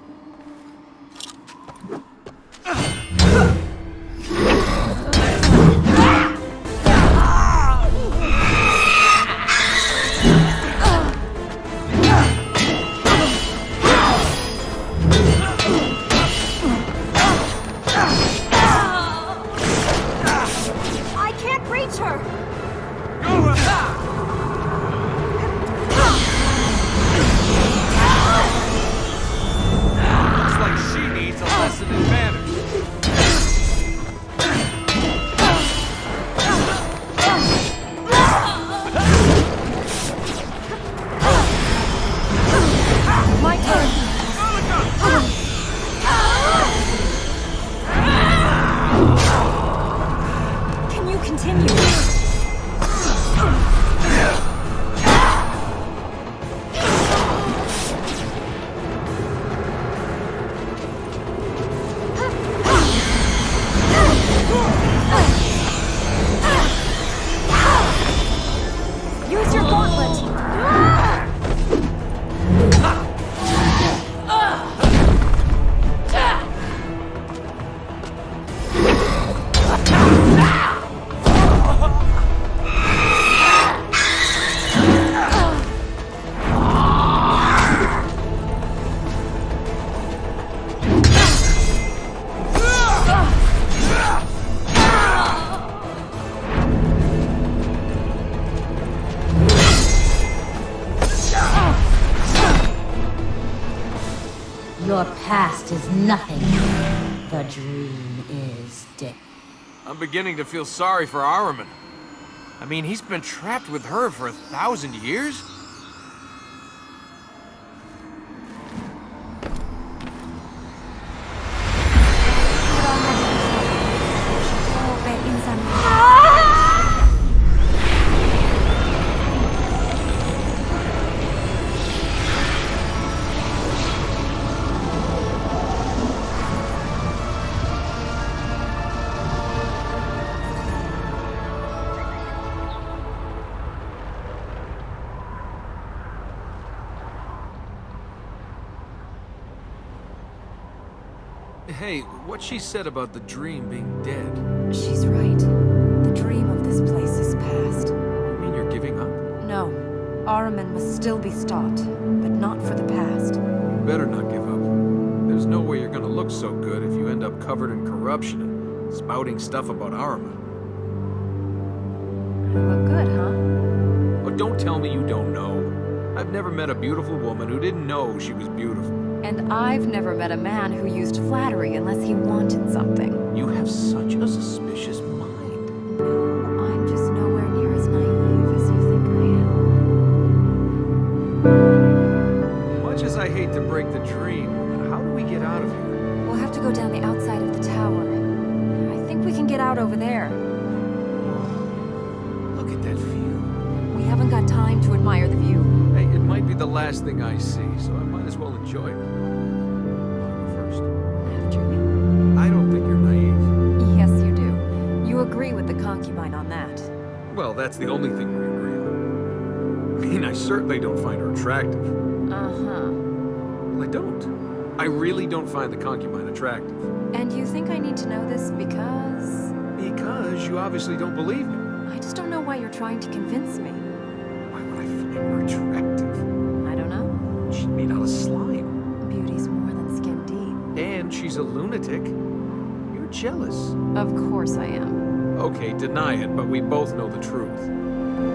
I can't reach her! Looks like she needs a lesson in manners. My turn! Can you continue? Use your gauntlet! Your past is nothing. The dream is dead. I'm beginning to feel sorry for Ahriman. I mean, he's been trapped with her for 1,000 years? Hey, what she said about the dream being dead? She's right. The dream of this place is past. You mean you're giving up? No. Ahriman must still be stopped, but not for the past. You better not give up. There's no way you're gonna look so good if you end up covered in corruption and spouting stuff about Ahriman. I look good, huh? But don't tell me you don't know. I've never met a beautiful woman who didn't know she was beautiful. And I've never met a man who used flattery unless he wanted something. You have such a suspicious mind. No, I'm just nowhere near as naive as you think I am. Much as I hate to break the dream, how do we get out of here? We'll have to go down the outside of the tower. I think we can get out over there. Look at that view. We haven't got time to admire the view. Hey, it might be the last thing I see, so I might as well enjoy it. First. After you. I don't think you're naive. Yes, you do. You agree with the concubine on that. Well, that's the only thing we agree on. I mean, I certainly don't find her attractive. Uh-huh. Well, I don't. I really don't find the concubine attractive. And you think I need to know this because... Because you obviously don't believe me. I just don't know why you're trying to convince me. Why would I find her attractive? I don't know. She's made out of slime. Beauty's more than skin deep. And she's a lunatic. You're jealous. Of course I am. Okay, deny it, but we both know the truth.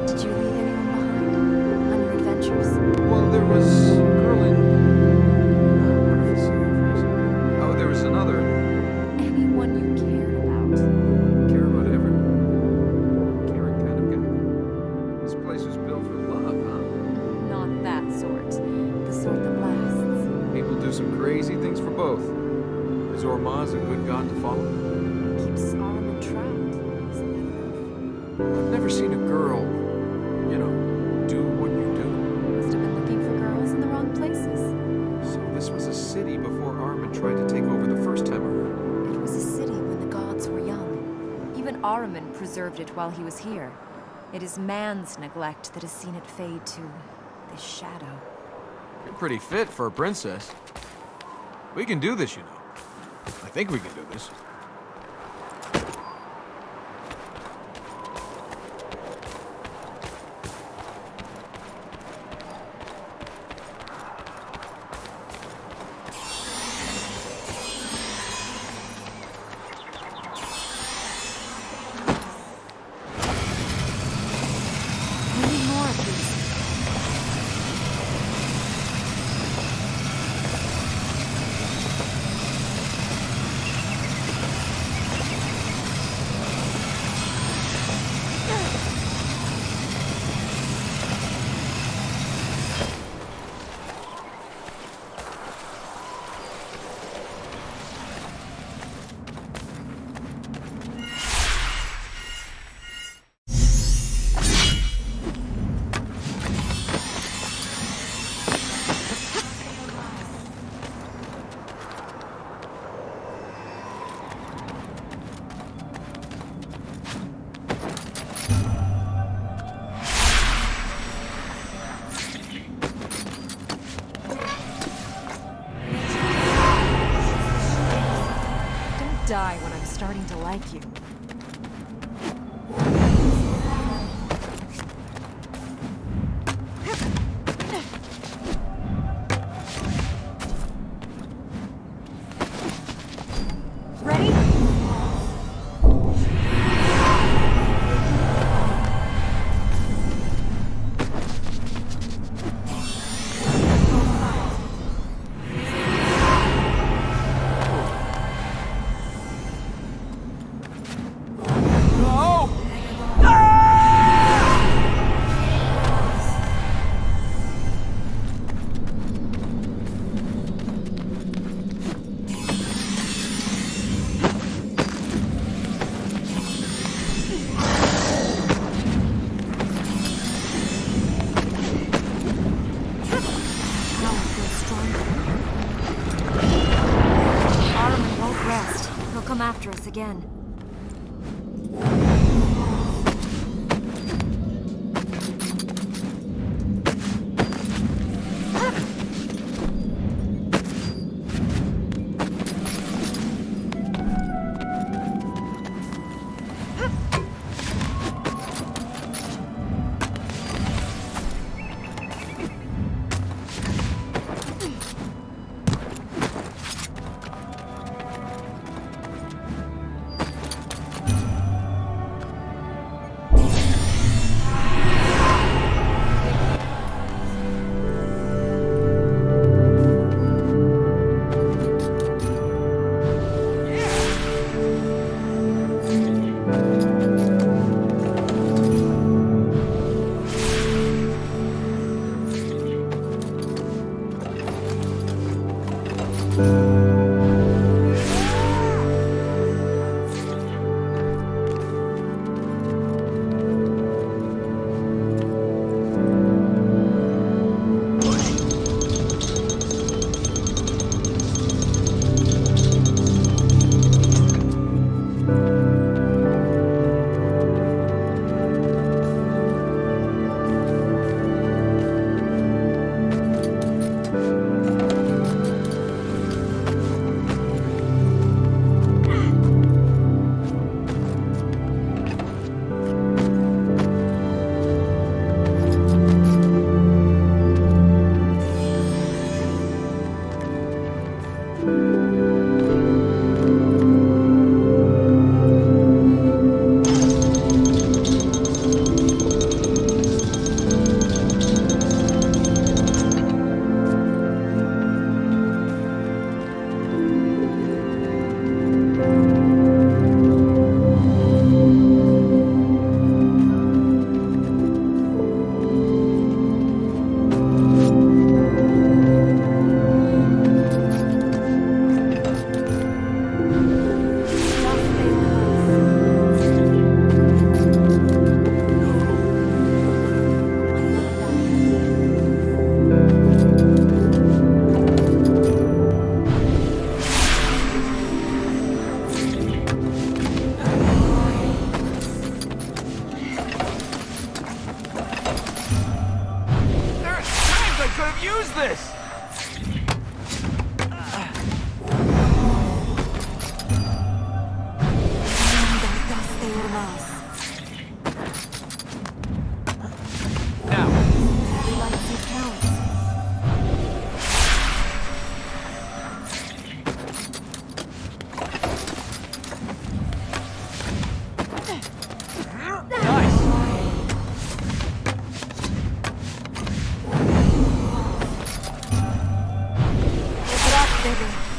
Did you leave anyone behind? On your adventures? Well, there was a girl in crazy things for both. Is Ormaz a good god to follow? Keeps Ahriman trapped. Isn't that enough? I've never seen a girl, you know, do what you do. Must have been looking for girls in the wrong places. So this was a city before Ahriman tried to take over the first time around. It was a city when the gods were young. Even Ahriman preserved it while he was here. It is man's neglect that has seen it fade to this shadow. You're pretty fit for a princess. We can do this, you know. I think we can do this. We need more of these. Die when I'm starting to like you. Ready? After us again. bigger.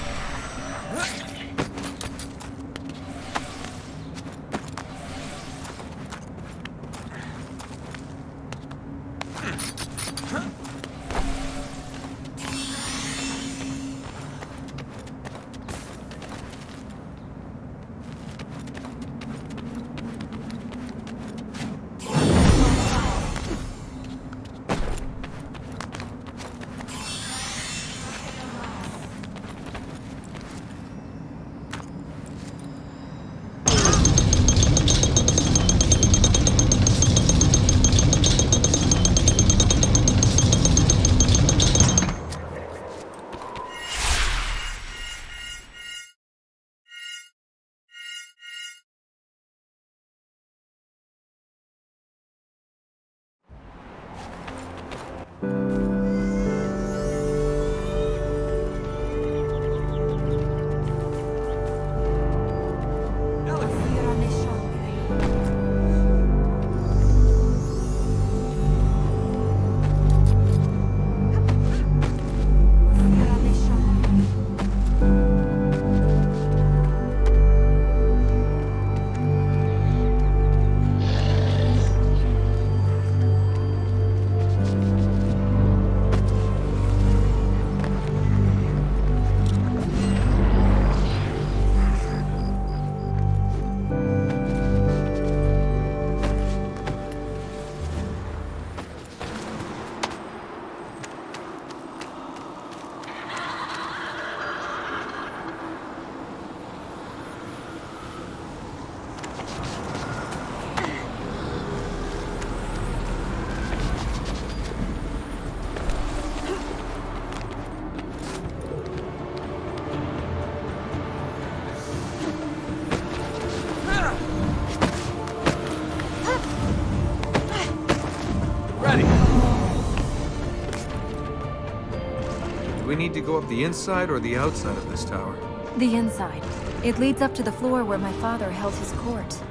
We need to go up the inside or the outside of this tower? The inside. It leads up to the floor where my father held his court.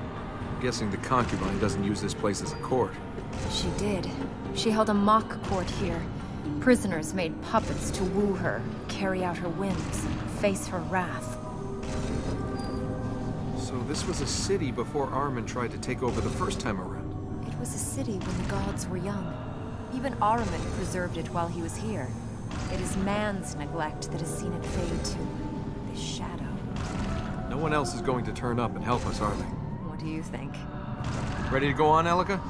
I'm guessing the concubine doesn't use this place as a court. She did. She held a mock court here. Prisoners made puppets to woo her, carry out her whims, face her wrath. So this was a city before Ahriman tried to take over the first time around? It was a city when the gods were young. Even Ahriman preserved it while he was here. It is man's neglect that has seen it fade to this shadow. No one else is going to turn up and help us, are they? What do you think? Ready to go on, Elika?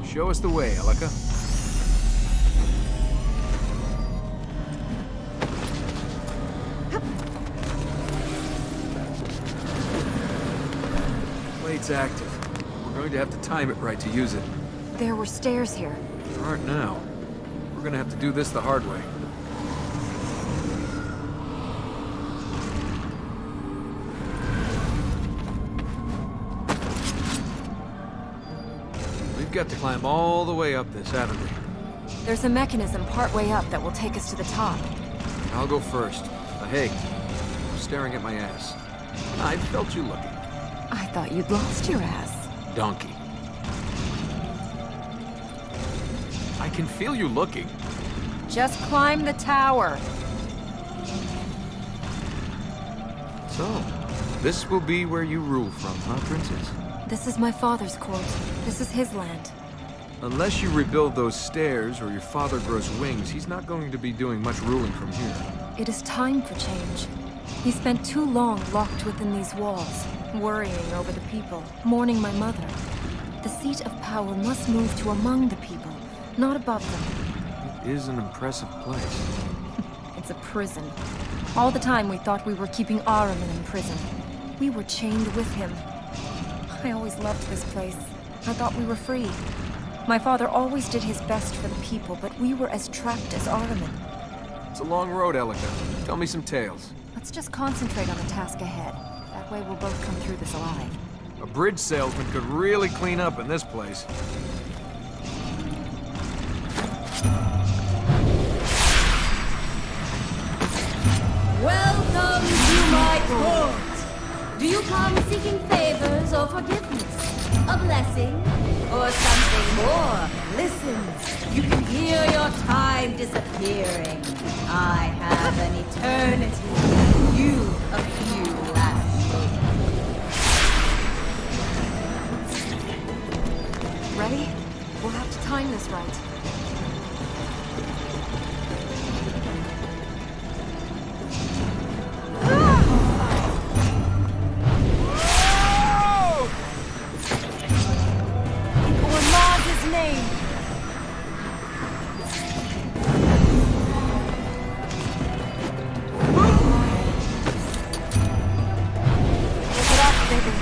Show us the way, Elika. Blade's active. We're going to have to time it right to use it. There were stairs here. There aren't now. We're gonna have to do this the hard way. We've got to climb all the way up this, haven't we? There's a mechanism partway up that will take us to the top. I'll go first. Hey, you're staring at my ass. I felt you looking. I thought you'd lost your ass. Donkey. I can feel you looking. Just climb the tower. So, this will be where you rule from, huh, Princess? This is my father's court. This is his land. Unless you rebuild those stairs or your father grows wings, he's not going to be doing much ruling from here. It is time for change. He spent too long locked within these walls, worrying over the people, mourning my mother. The seat of power must move to among the people, not above them. It is an impressive place. It's a prison. All the time we thought we were keeping Ahriman in prison. We were chained with him. I always loved this place. I thought we were free. My father always did his best for the people, but we were as trapped as Ahriman. It's a long road, Elika. Tell me some tales. Let's just concentrate on the task ahead. That way we'll both come through this alive. A bridge salesman could really clean up in this place. Welcome to my court. Do you come seeking favors or forgiveness? A blessing? Or something more? Listen, you can hear your time disappearing. I have an eternity. You a few last days. Ready? We'll have to time this right. In Ormaz's name! Look it up, baby.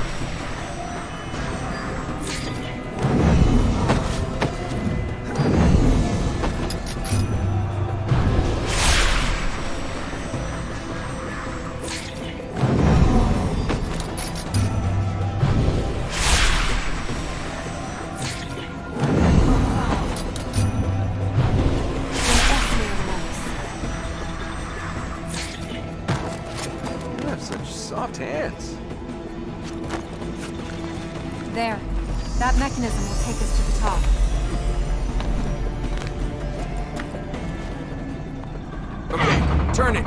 You have such soft hands. There. That mechanism will take us to the top. Okay, turn it.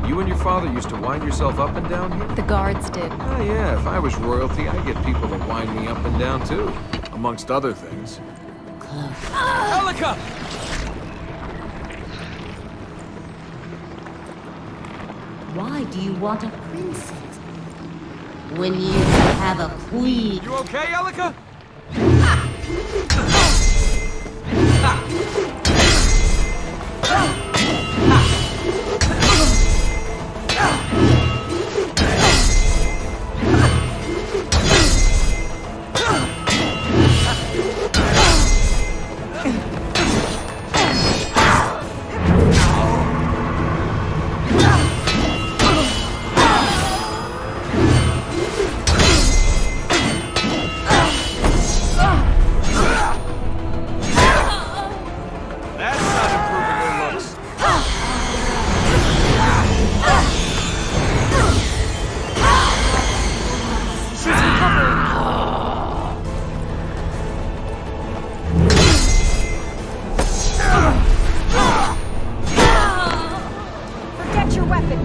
You and your father used to wind yourself up and down here? The guards did. Oh yeah, if I was royalty, I'd get people to wind me up and down too. Amongst other things. Elika! Why do you want a princess when you have a queen? You okay, Elika?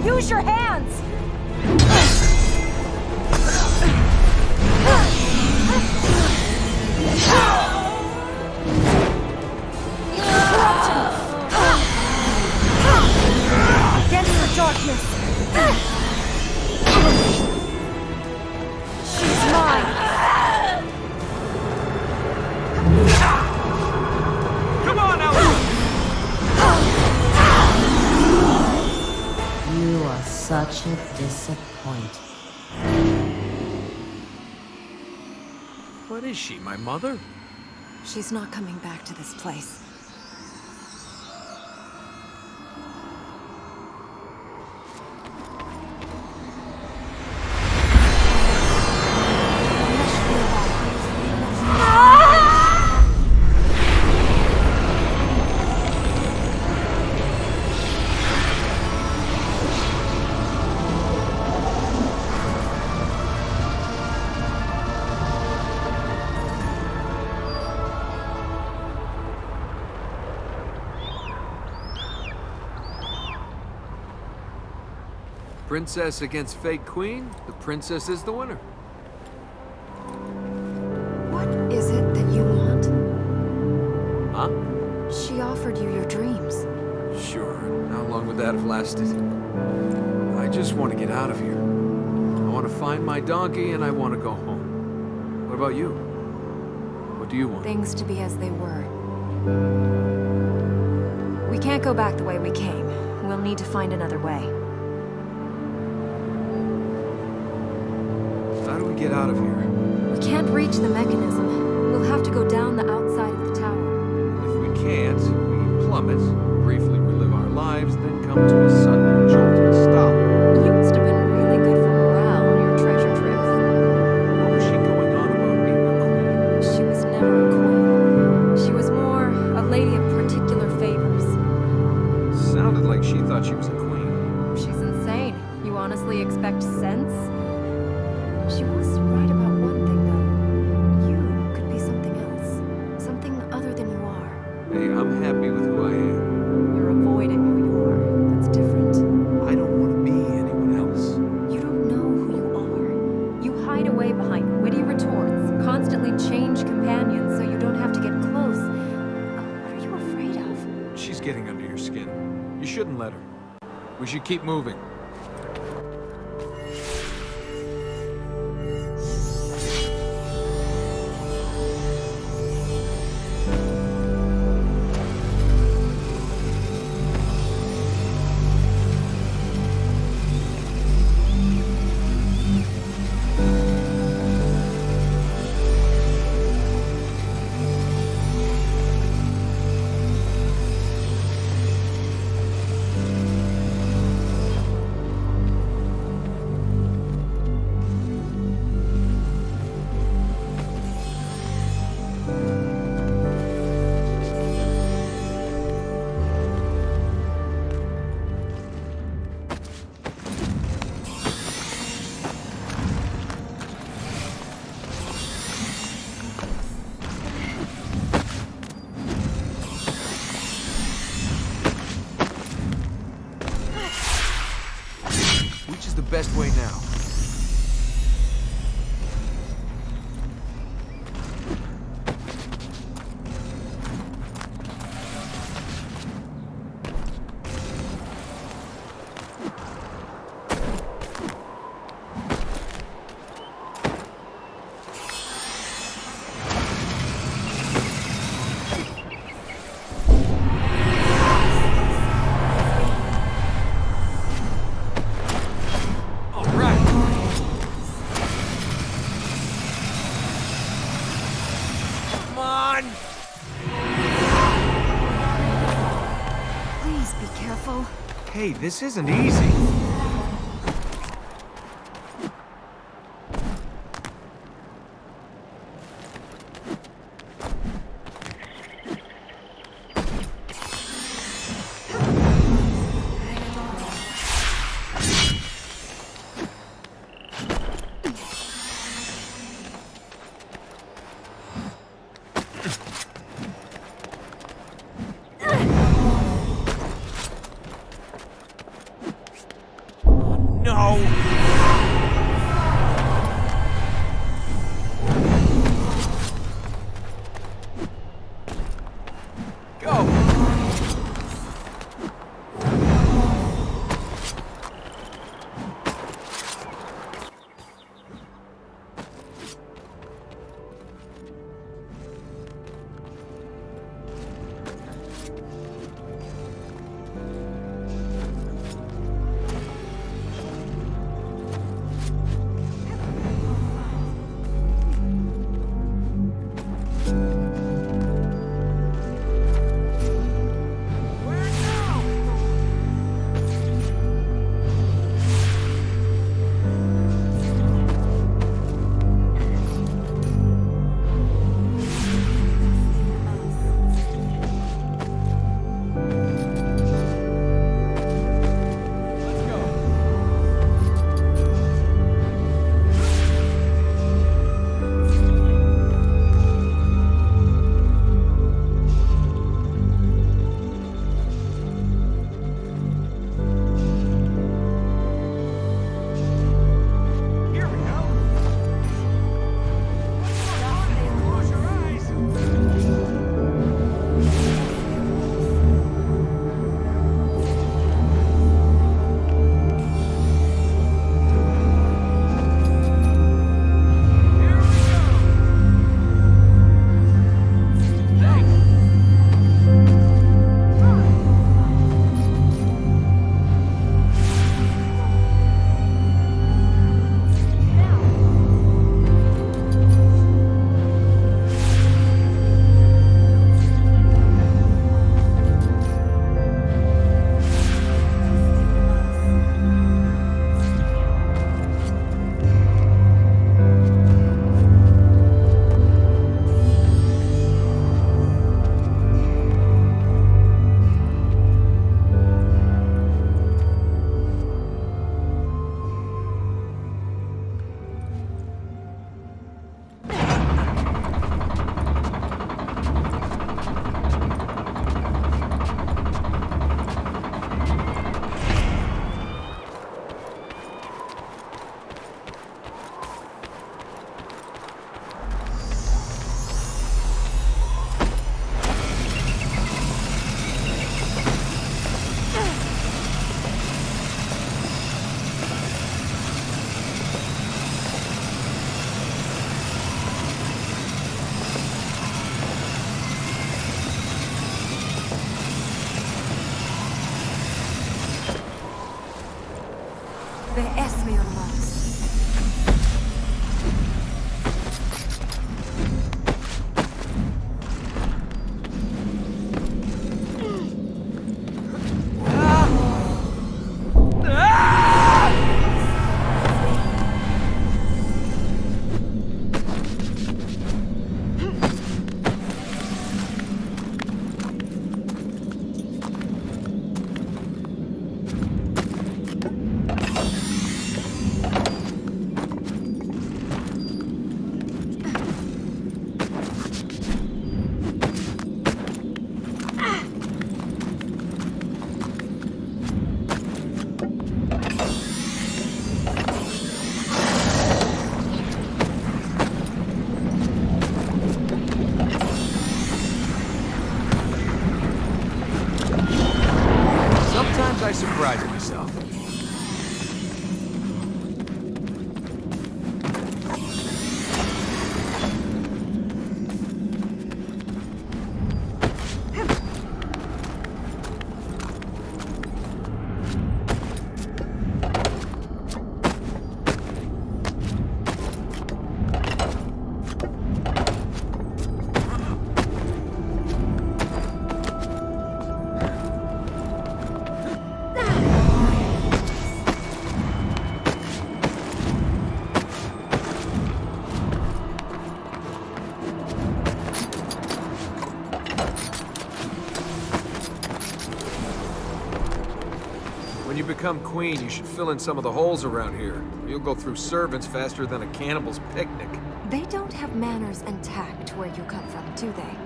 Use your hands! Against the darkness! She's mine! Come on, Elika! You are such a disappointment. What is she, my mother? She's not coming back to this place. Princess against fake queen? The princess is the winner. What is it that you want? Huh? She offered you your dreams. Sure. How long would that have lasted? I just want to get out of here. I want to find my donkey and I want to go home. What about you? What do you want? Things to be as they were. We can't go back the way we came. We'll need to find another way. How do we get out of here? We can't reach the mechanism. We'll have to go down the outside of the tower. If we can't, we plummet, briefly relive our lives, then come to a sudden jolting stop. You must have been really good for morale on your treasure trips. What was she going on about being a queen? She was never a queen. She was more a lady of particular favors. Sounded like she thought she was a queen. She's insane. You honestly expect sense? She was right about one thing, though. You could be something else. Something other than you are. Hey, I'm happy with who I am. You're avoiding who you are. That's different. I don't We should keep moving. Best way now. Hey, this isn't easy. vaporize myself. When you become queen, you should fill in some of the holes around here. You'll go through servants faster than a cannibal's picnic. They don't have manners and tact where you come from, do they?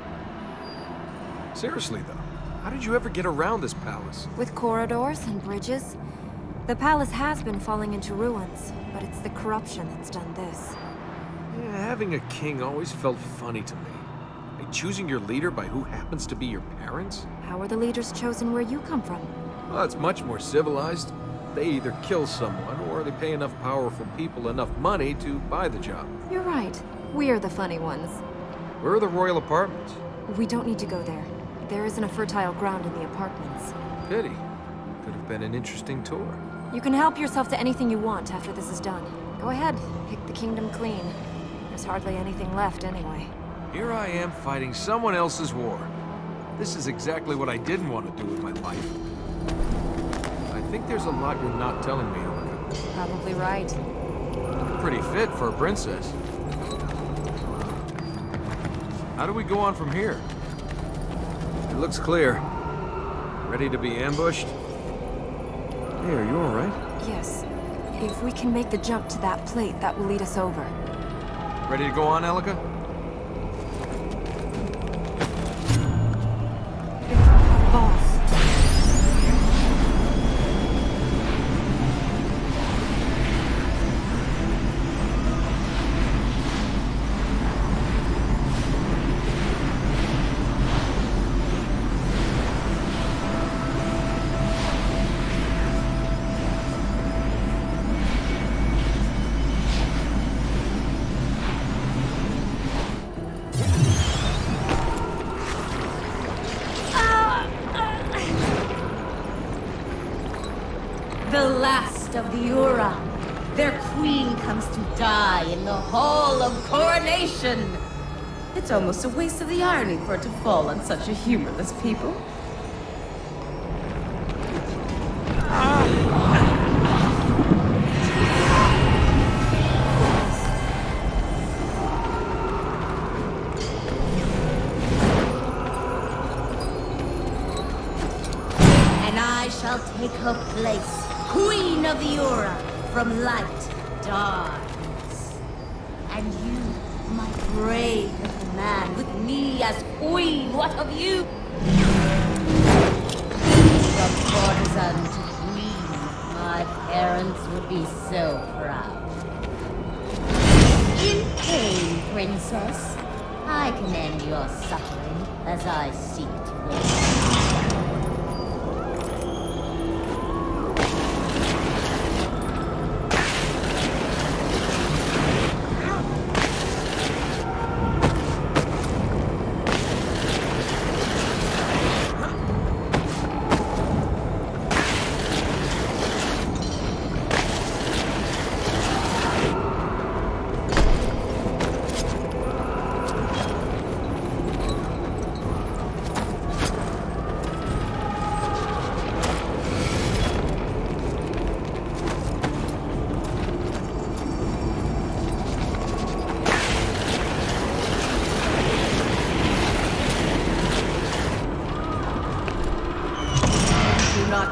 Seriously, though, how did you ever get around this palace? With corridors and bridges. The palace has been falling into ruins, but it's the corruption that's done this. Yeah, having a king always felt funny to me. Like choosing your leader by who happens to be your parents? How are the leaders chosen where you come from? Well, it's much more civilized. They either kill someone, or they pay enough powerful people enough money to buy the job. You're right. We're the funny ones. Where are the royal apartments? We don't need to go there. There isn't a fertile ground in the apartments. Pity. Could have been an interesting tour. You can help yourself to anything you want after this is done. Go ahead, pick the kingdom clean. There's hardly anything left anyway. Here I am fighting someone else's war. This is exactly what I didn't want to do with my life. I think there's a lot you're not telling me, Elika. Probably right. You're pretty fit for a princess. How do we go on from here? It looks clear. Ready to be ambushed? Hey, are you alright? Yes. If we can make the jump to that plate, that will lead us over. Ready to go on, Elika? Balls. The last of the Ura. Their queen comes to die in the Hall of Coronation. It's almost a waste of the irony for it to fall on such a humorless people. And I shall take her place. Queen of the Ura, from light to darkness. And you, my brave little man, with me as queen, what of you? From courtesan to queen, my parents would be so proud. In pain, princess. I can end your suffering as I seek to live.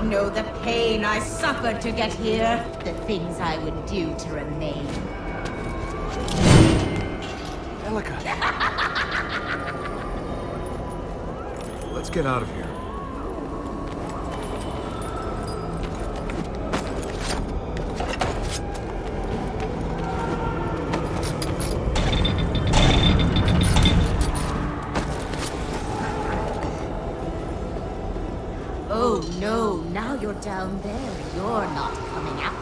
Know the pain I suffered to get here, the things I would do to remain. Elika! Let's get out of here. Oh no, now you're down there. Well, you're not coming out.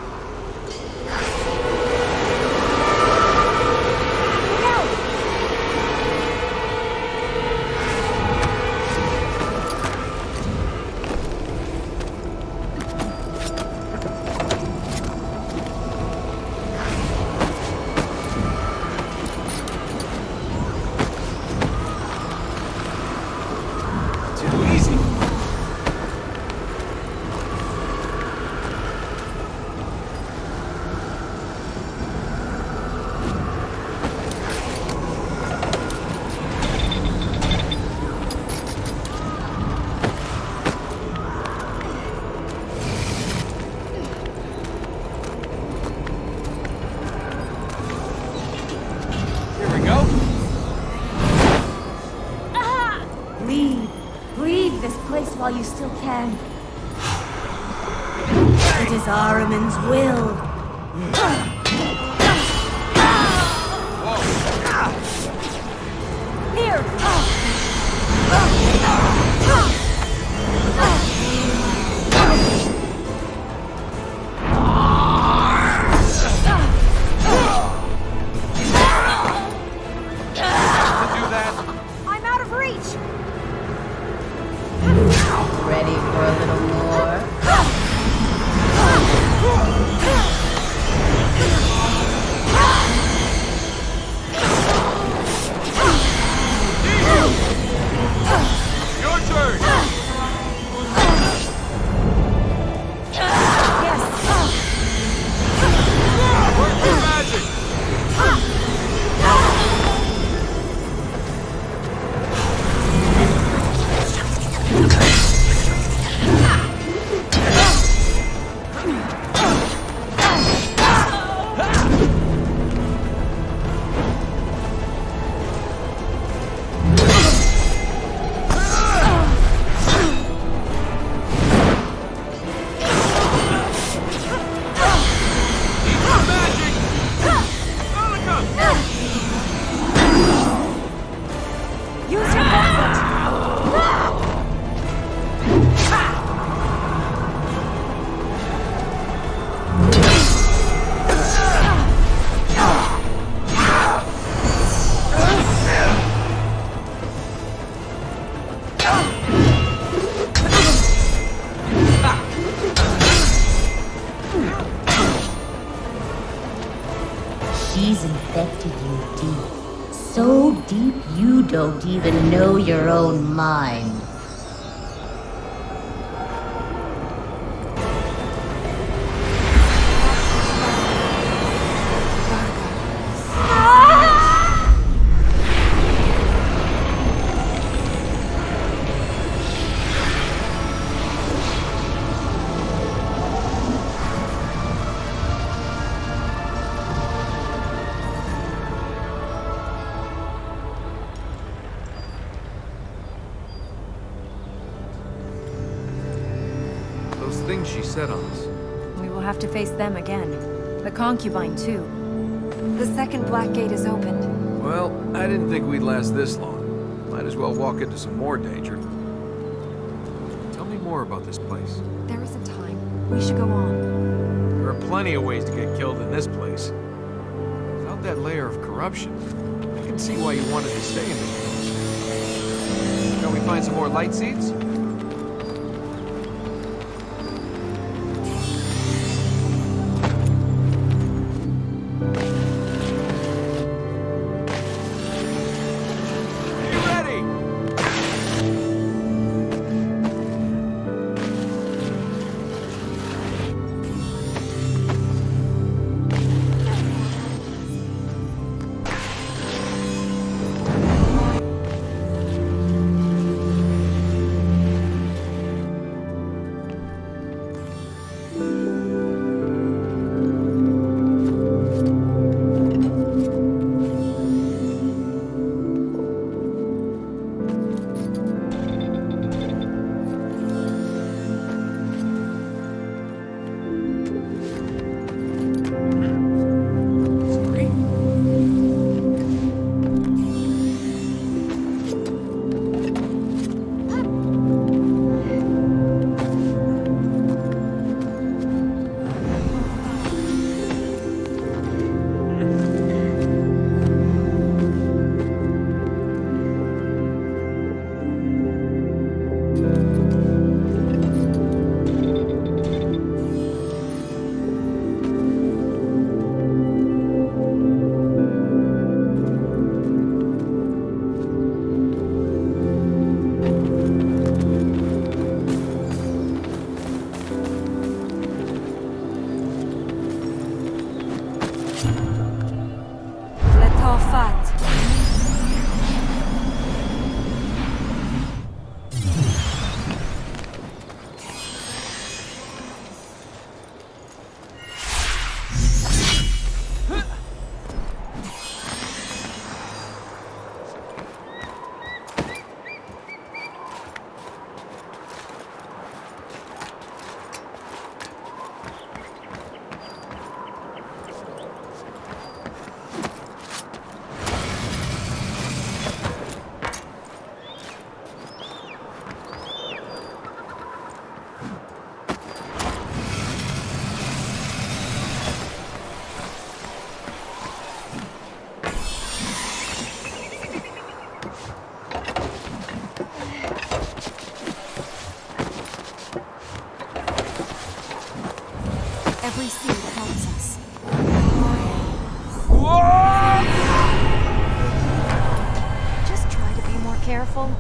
While you still can. It is Ahriman's will. Here! I'm out of reach! Ready for a little more? Your turn! Yes! Work your magic! She's infected you deep. So deep you don't even know your own mind. Things she said on us. We will have to face them again. The concubine, too. The second Black Gate is opened. Well, I didn't think we'd last this long. Might as well walk into some more danger. Tell me more about this place. There isn't time. We should go on. There are plenty of ways to get killed in this place. Without that layer of corruption, I can see why you wanted to stay in this place. Shall we find some more light seeds? Every seed helps us. Just try to be more careful.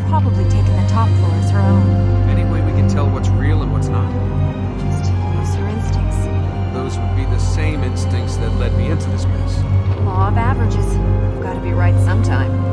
Probably taken the top floor as her own. Any way we can tell what's real and what's not? Just use her instincts. Those would be the same instincts that led me into this mess. Law of averages. You've got to be right sometime.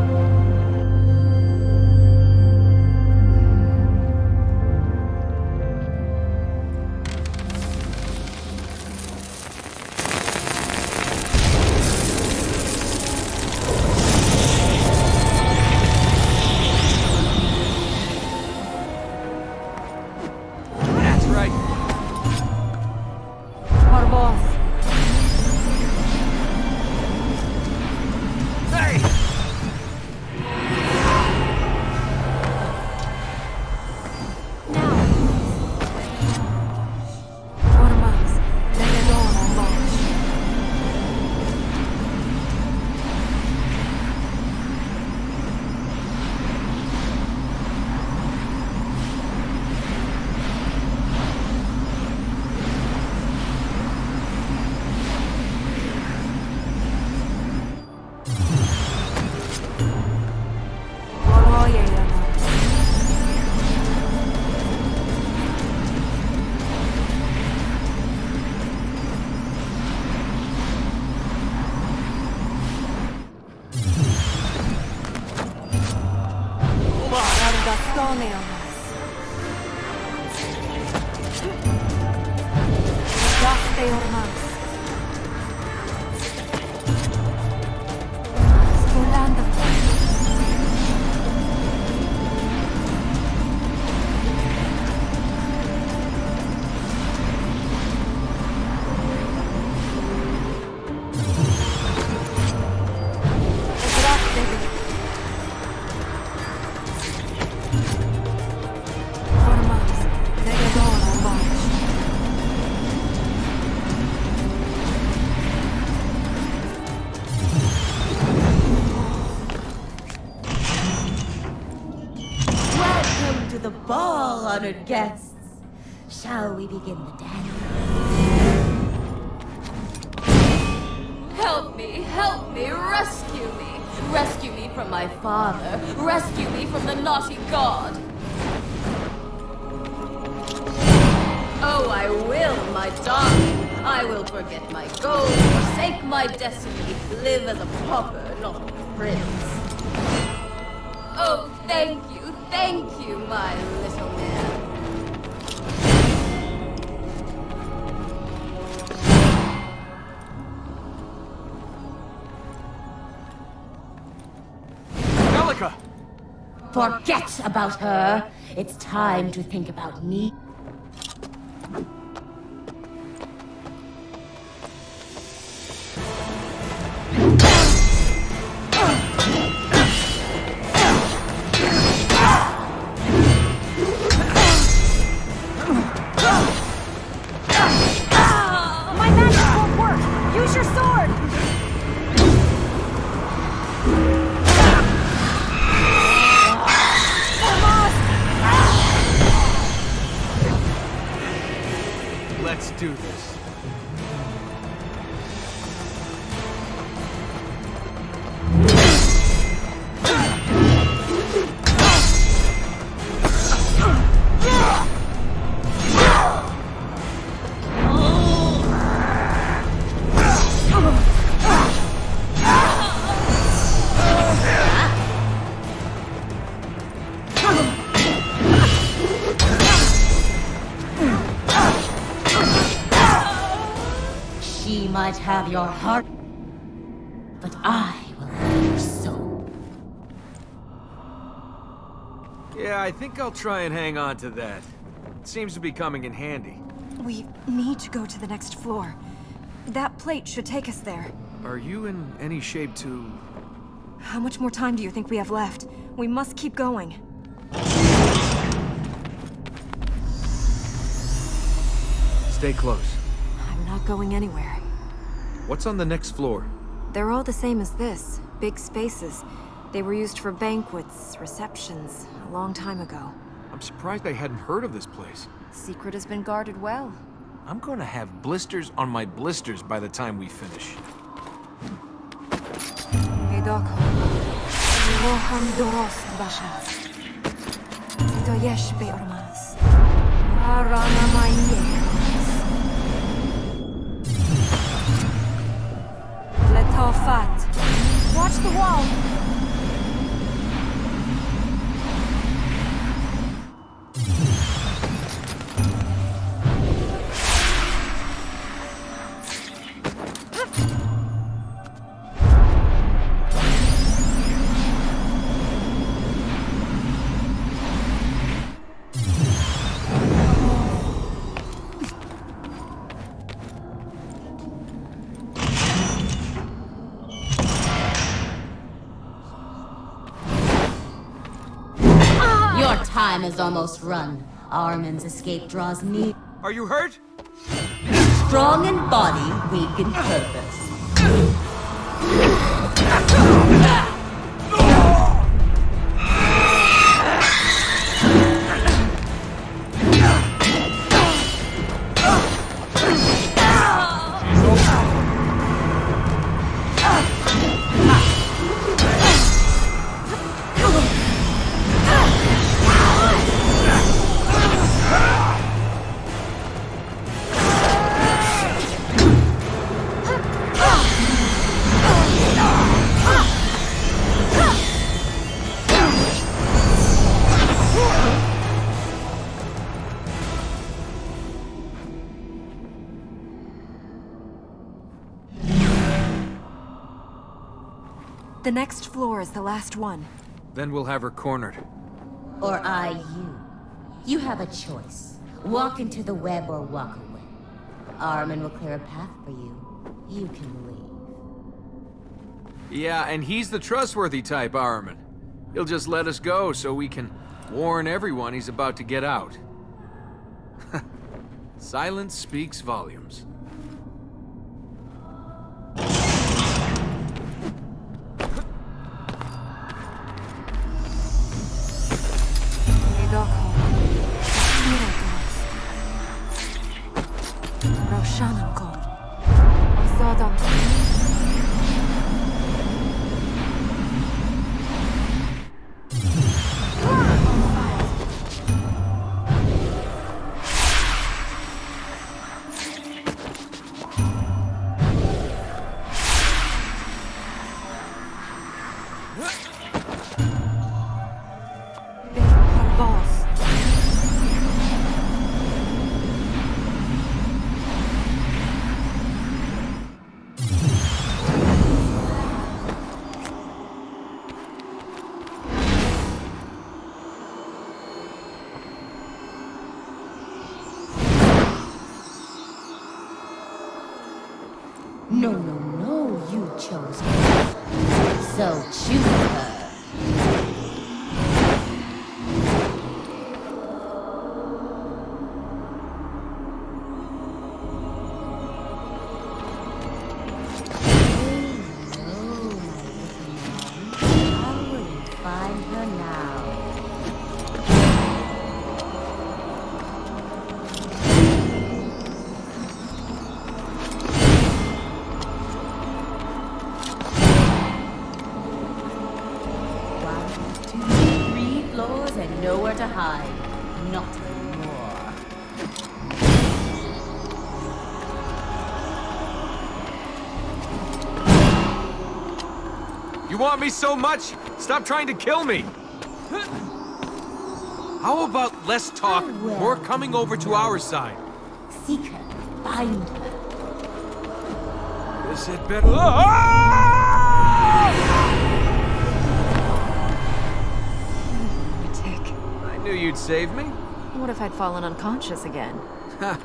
ball, honored guests. Shall we begin the dance? Help me, rescue me. Rescue me from my father. Rescue me from the naughty god. Oh, I will, my darling. I will forget my goals, forsake my destiny, live as a pauper, not a prince. Oh, thank you, my little man. Forget about her. It's time to think about me. My magic won't work! Use your sword! Let's do this. She might have your heart, but I will have your soul. Yeah, I think I'll try and hang on to that. It seems to be coming in handy. We need to go to the next floor. That plate should take us there. Are you in any shape to... How much more time do you think we have left? We must keep going. Stay close. I'm not going anywhere. What's on the next floor? They're all the same as this. Big spaces. They were used for banquets, receptions, a long time ago. I'm surprised I hadn't heard of this place. Secret has been guarded well. I'm gonna have blisters on my blisters by the time we finish. Watch the wall! Time is almost run. Armin's escape draws near. Are you hurt? Strong in body, weak in purpose. The next floor is the last one. Then we'll have her cornered. Or you. You have a choice. Walk into the web or walk away. Armin will clear a path for you. You can leave. Yeah, and he's the trustworthy type, Armin. He'll just let us go so we can warn everyone he's about to get out. Silence speaks volumes. chose her. So choose her. Nowhere to hide. Not anymore. You want me so much? Stop trying to kill me! How about less talk, more coming over to our side? Seek her. Find her. This had better... I knew you'd save me. What if I'd fallen unconscious again? Ha!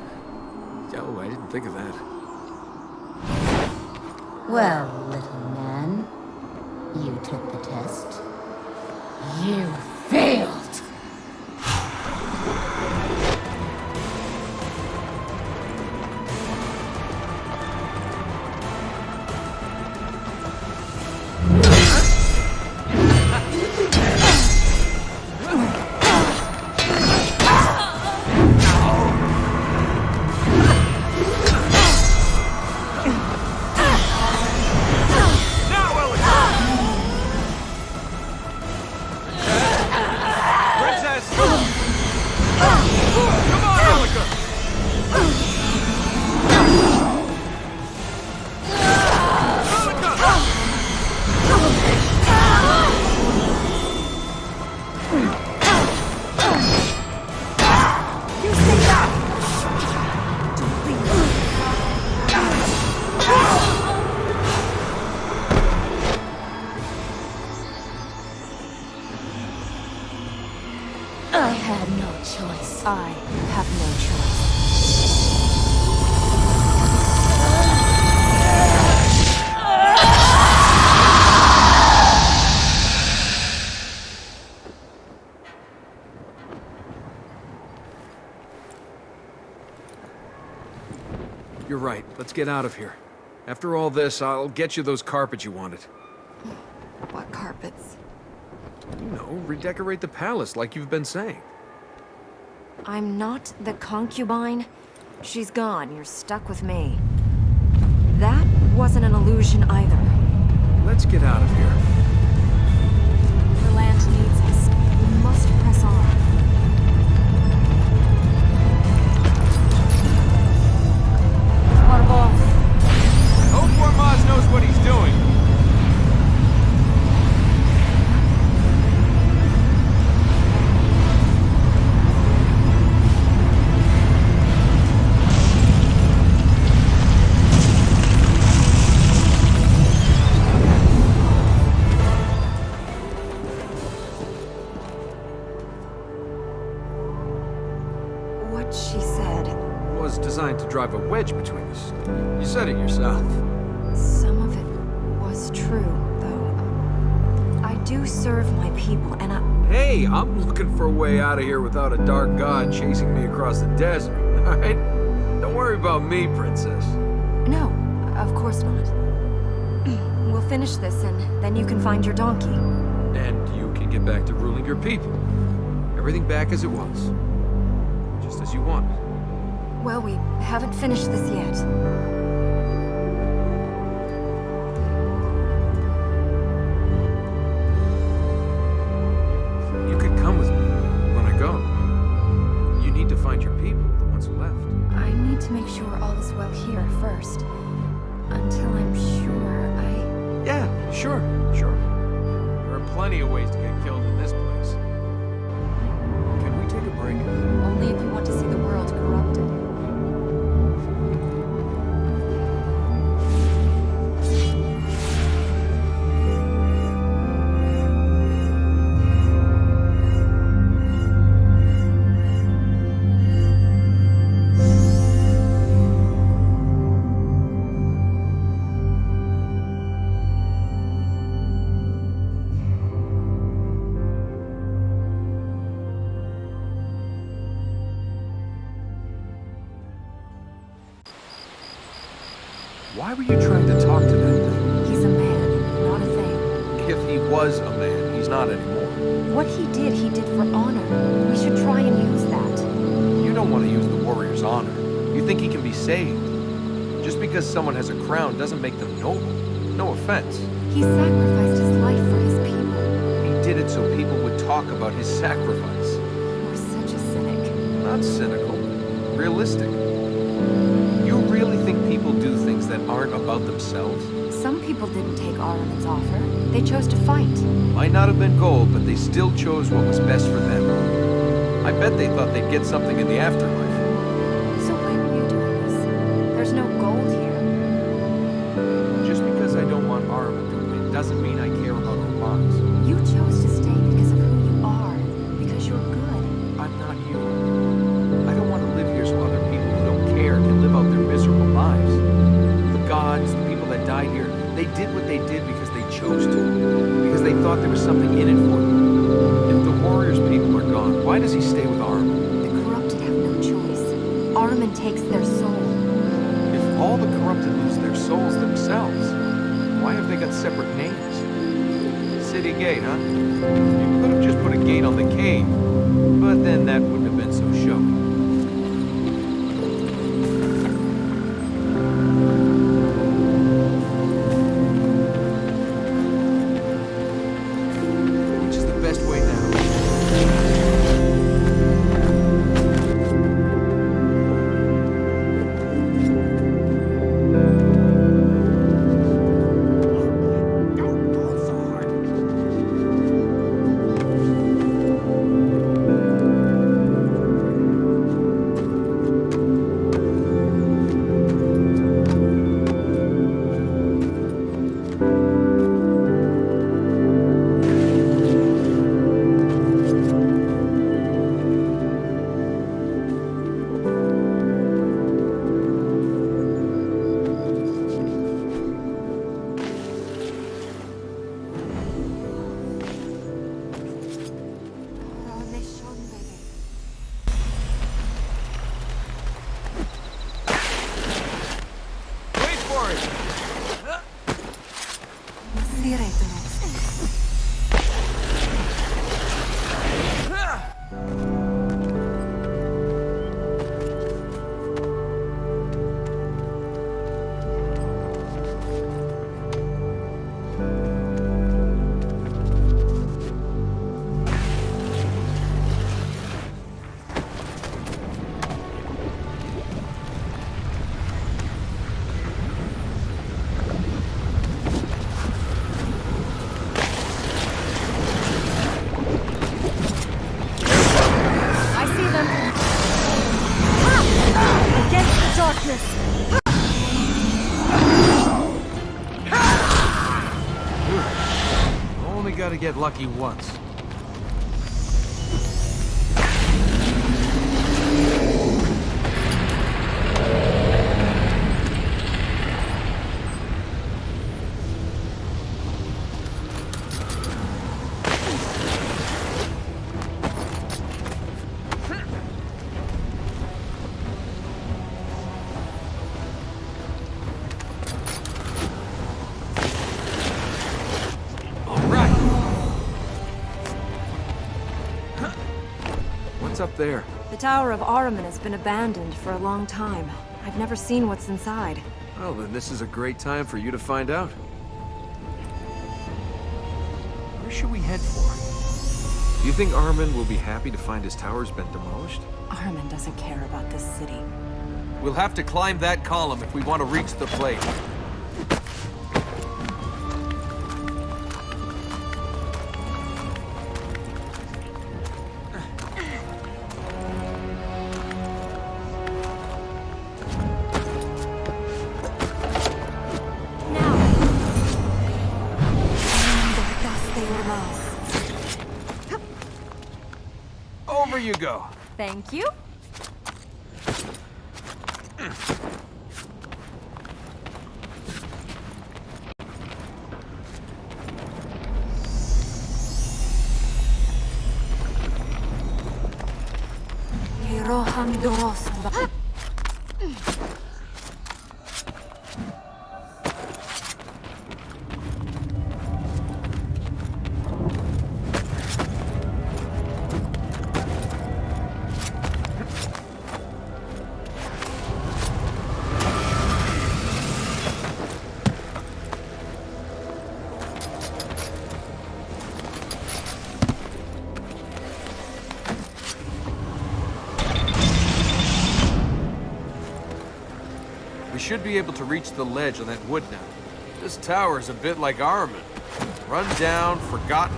Oh, I didn't think of that. Well, little man, you took the test. You failed! I had no choice. I have no choice. You're right. Let's get out of here. After all this, I'll get you those carpets you wanted. What carpets? You know, redecorate the palace like you've been saying. I'm not the concubine. She's gone. You're stuck with me. That wasn't an illusion either. Let's get out of here. The land needs us. We must press on. Marvo. Hope Maz knows what he's doing. What she said. Was designed to drive a wedge between us. You said it yourself. Some of it was true, though. I do serve my people, and Hey, I'm looking for a way out of here without a dark god chasing me across the desert, alright? Don't worry about me, princess. No, of course not. We'll finish this, and then you can find your donkey. And you can get back to ruling your people. Everything back as it was. Just as you wanted. Well, we haven't finished this yet. You could come with me when I go. You need to find your people, the ones who left. I need to make sure all is well here first. Until I'm sure Yeah, sure. There are plenty of ways to get killed in this place. Can we take a break? Only if you want to see the world corrupted. Why were you trying to talk to that thing? He's a man, not a thing. If he was a man, he's not anymore. What he did for honor. We should try and use that. You don't want to use the warrior's honor. You think he can be saved. Just because someone has a crown doesn't make them noble. No offense. He sacrificed his life for his people. He did it so people would talk about his sacrifice. You're such a cynic. Not cynical. Realistic. You really think people do things that aren't about themselves? Some people didn't take Ahriman's offer. They chose to fight. Might not have been gold, but they still chose what was best for them. I bet they thought they'd get something in the afterlife. So why are you doing this? There's no gold here. Just because I don't want Ahriman to win doesn't mean I care about romance. You chose to stay because of who you are. Because you're good. I'm not you. I don't want to live here so other people who don't care can live out their miserable lives. The gods, the people that died here, they did what they did because they chose to. Because they thought there was something in it for them. If the warrior's people are gone, why does he stay with Ahriman? The corrupted have no choice. Ahriman takes their soul. If all the corrupted lose their souls themselves, why have they got separate names? City gate, huh? You could have just put a gate on the cave, but then that wouldn't have been so showy. Which is the best way now? Gotta get lucky once. Up there. The Tower of Ahriman has been abandoned for a long time. I've never seen what's inside. Well, then this is a great time for you to find out. Where should we head for? Do you think Ahriman will be happy to find his tower's been demolished? Ahriman doesn't care about this city. We'll have to climb that column if we want to reach the plate. Over you go. Thank you. should be able to reach the ledge on that wood now. This tower is a bit like Armin. Run down, forgotten,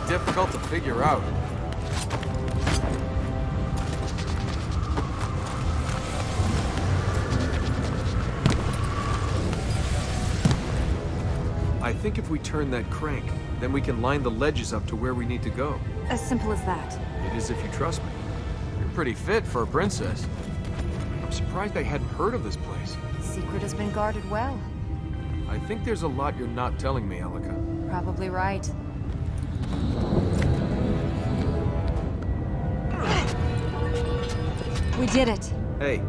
difficult to figure out. I think if we turn that crank, then we can line the ledges up to where we need to go. As simple as that. It is if you trust me. You're pretty fit for a princess. I'm surprised I hadn't heard of this place. Secret has been guarded well. I think there's a lot you're not telling me, Elika. Probably right. We did it. Hey,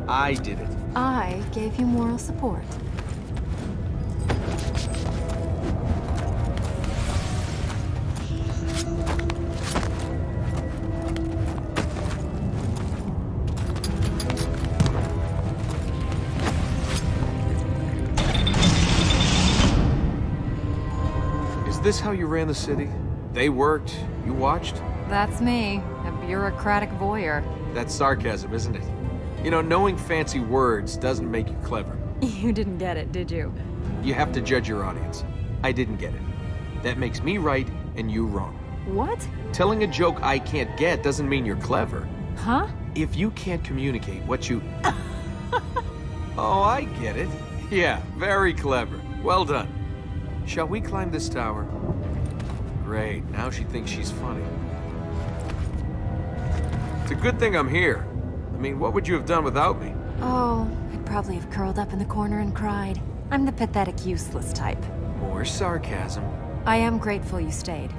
I did it. I gave you moral support. Is this how you ran the city? They worked, you watched? That's me, a bureaucratic voyeur. That's sarcasm, isn't it? You know, knowing fancy words doesn't make you clever. You didn't get it, did you? You have to judge your audience. I didn't get it. That makes me right and you wrong. What? Telling a joke I can't get doesn't mean you're clever. Huh? If you can't communicate what you... Oh, I get it. Yeah, very clever. Well done. Shall we climb this tower? Great, now she thinks she's funny. It's a good thing I'm here. I mean, what would you have done without me? Oh, I'd probably have curled up in the corner and cried. I'm the pathetic, useless type. More sarcasm. I am grateful you stayed.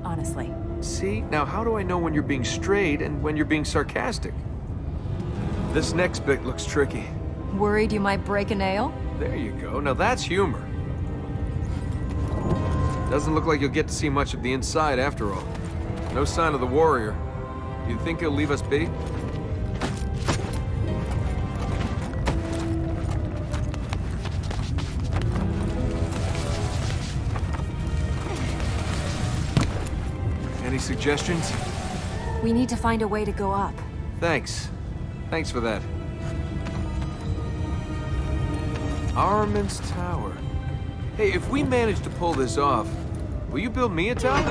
Honestly. See, now how do I know when you're being straight and when you're being sarcastic? This next bit looks tricky. Worried you might break a nail? There you go, now that's humor. Doesn't look like you'll get to see much of the inside after all. No sign of the warrior. You think he'll leave us be? Any suggestions? We need to find a way to go up. Thanks. Thanks for that. Armin's Tower. Hey, if we manage to pull this off, will you build me a tower?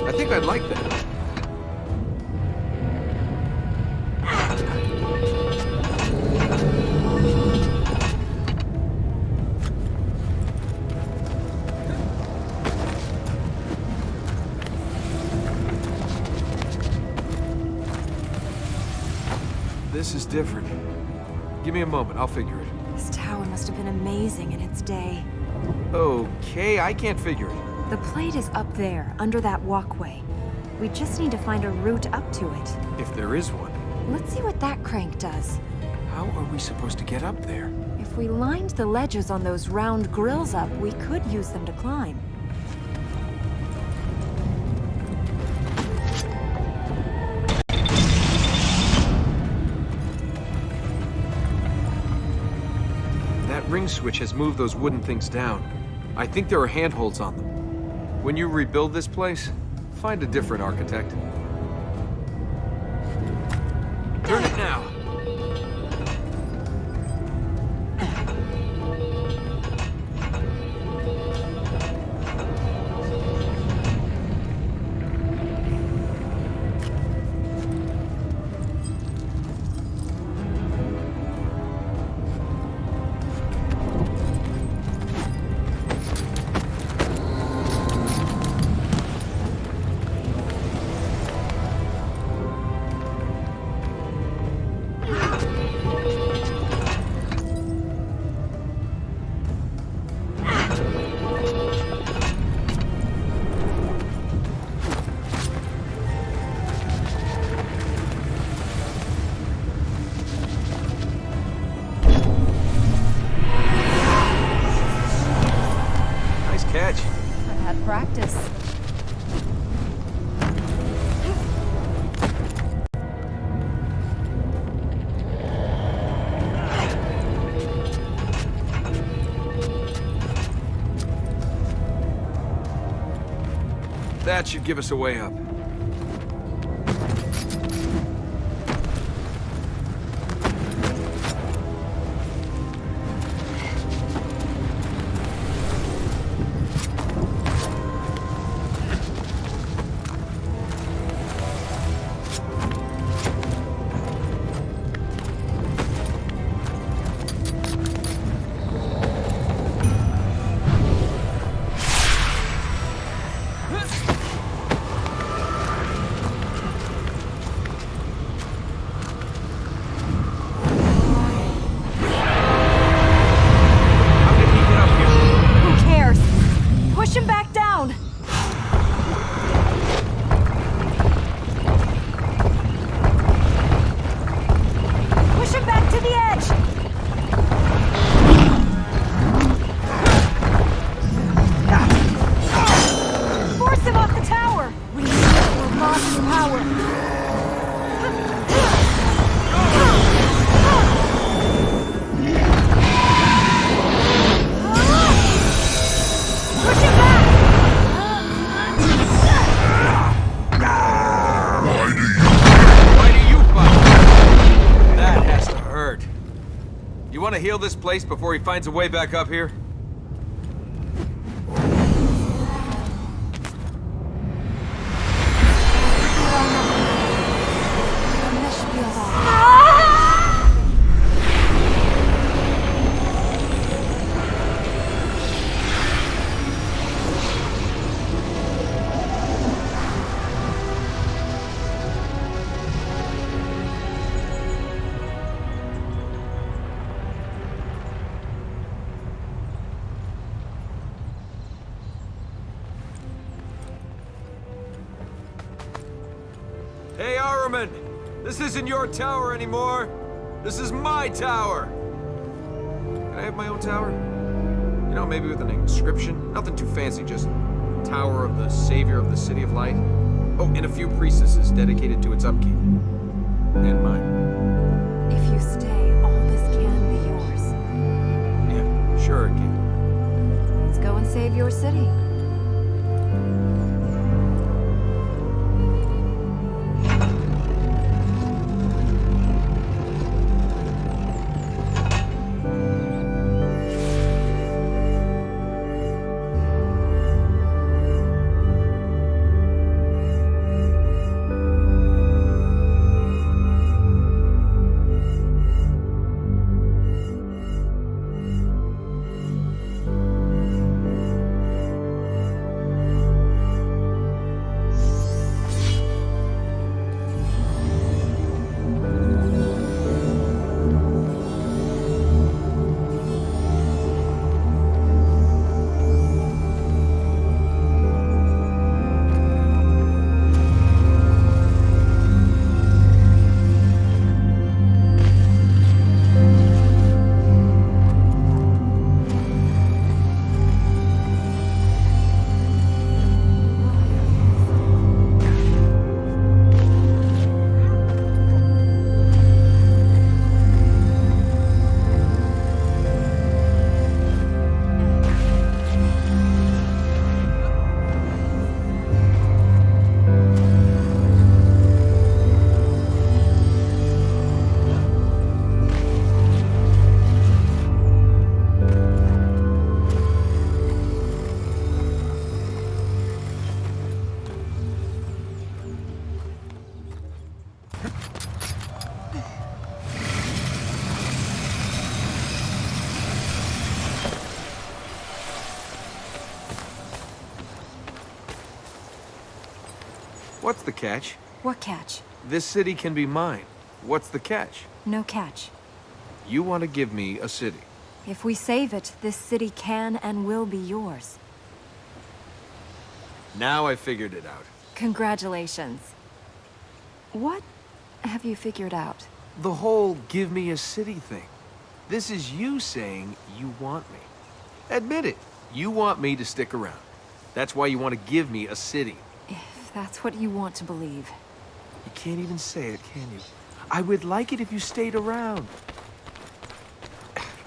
I think I'd like that. This is different. Give me a moment, I'll figure it. This tower must have been amazing in its day. Okay, I can't figure it. The plate is up there, under that walkway. We just need to find a route up to it. If there is one. Let's see what that crank does. How are we supposed to get up there? If we lined the ledges on those round grills up, we could use them to climb. That ring switch has moved those wooden things down. I think there are handholds on them. When you rebuild this place, find a different architect. Turn it now. Catch. I've had practice. That should give us a way up. tower! Push him back! Why do you fight? That has to hurt. You want to heal this place before he finds a way back up here? Hey, Ahriman! This isn't your tower anymore! This is my tower! Can I have my own tower? You know, maybe with an inscription? Nothing too fancy, just Tower of the Savior of the City of Light. Oh, and a few priestesses dedicated to its upkeep. And mine. If you stay, all this can be yours. Yeah, sure it can. Let's go and save your city. What's the catch? What catch? This city can be mine. What's the catch? No catch. You want to give me a city. If we save it, this city can and will be yours. Now I figured it out. Congratulations. What have you figured out? The whole give me a city thing. This is you saying you want me. Admit it. You want me to stick around. That's why you want to give me a city. If that's what you want to believe. You can't even say it, can you? I would like it if you stayed around.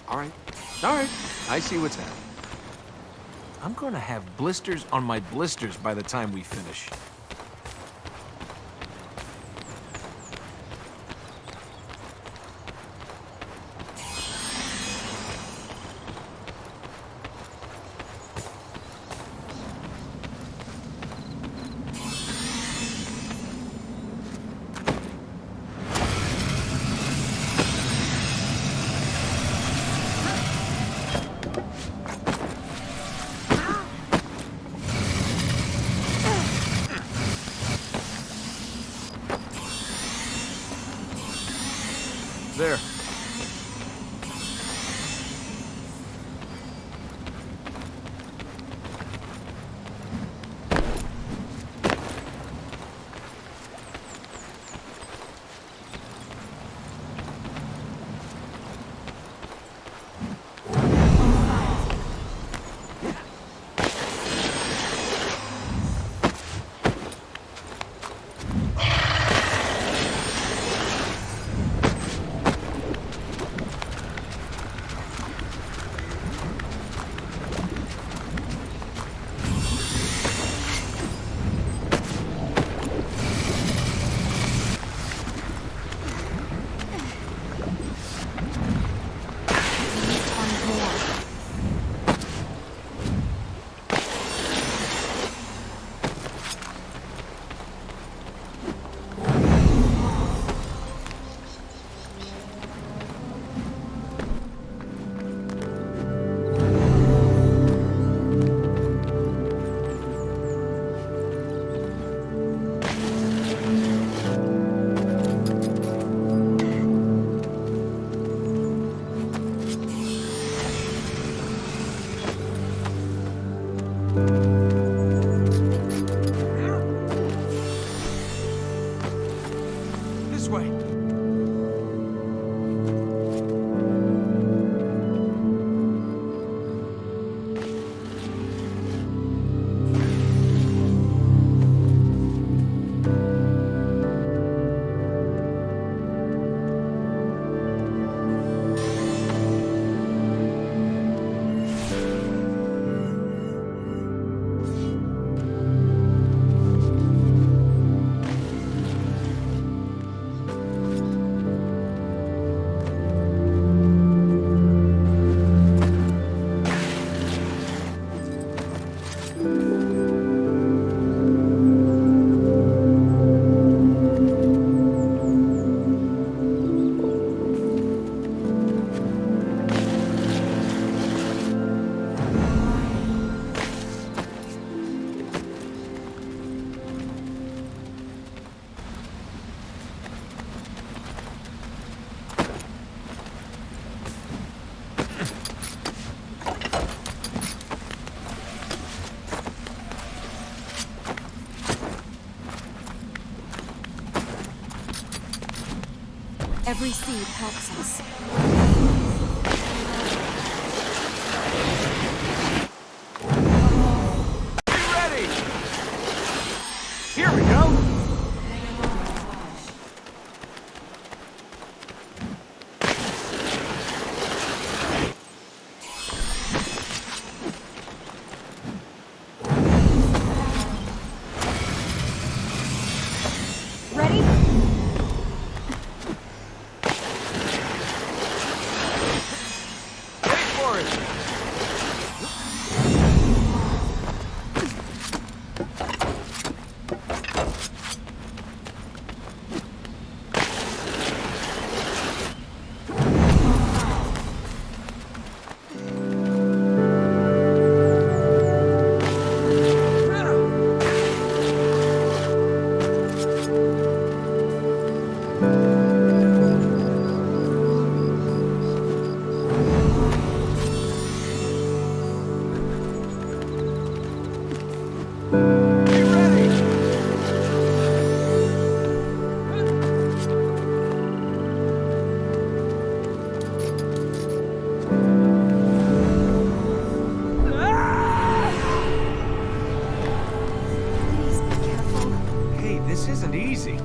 All right. I see what's happening. I'm gonna have blisters on my blisters by the time we finish. There. This way. Every seed helps us. Be ready! Here we go! Ready? Wait for it! Be ready! Please be careful. Hey, this isn't easy.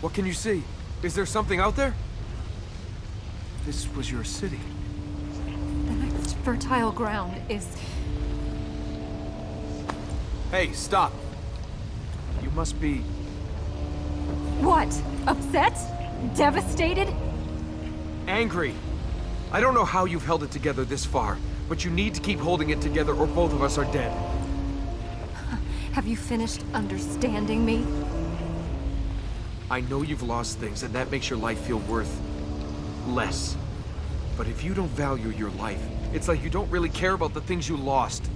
What can you see? Is there something out there? This was your city. The next fertile ground is... Hey, stop. You must be... What? Upset? Devastated? angry. I don't know how you've held it together this far, but you need to keep holding it together or both of us are dead. Have you finished understanding me? I know you've lost things, and that makes your life feel worth less. But if you don't value your life, it's like you don't really care about the things you lost.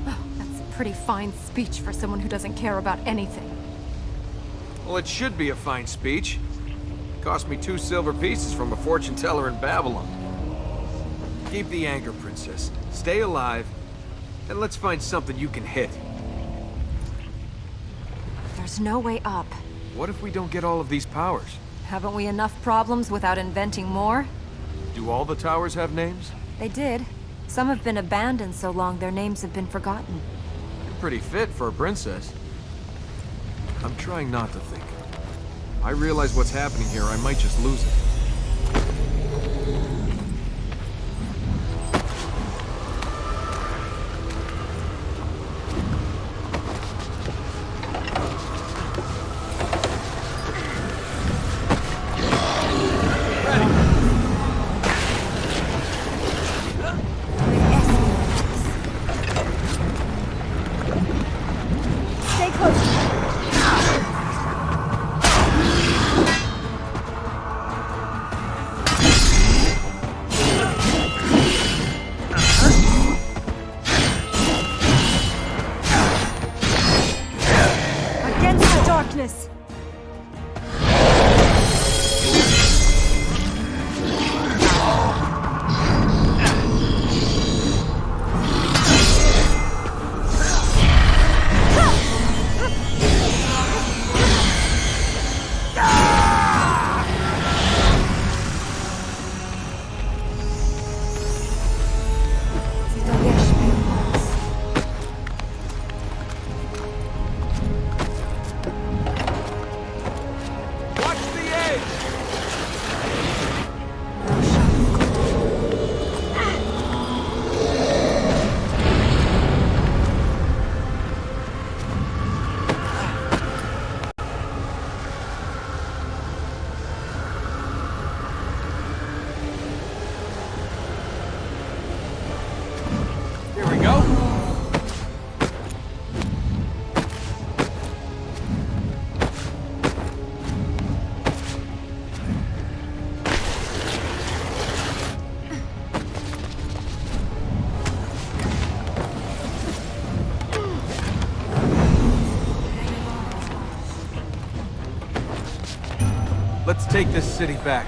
Oh, that's a pretty fine speech for someone who doesn't care about anything. Well, it should be a fine speech. It cost me 2 silver pieces from a fortune teller in Babylon. Keep the anger, Princess. Stay alive, and let's find something you can hit. There's no way up. What if we don't get all of these powers? Haven't we enough problems without inventing more? Do all the towers have names? They did. Some have been abandoned so long their names have been forgotten. You're pretty fit for a princess. I'm trying not to think. I realize what's happening here, I might just lose it. Let's take this city back.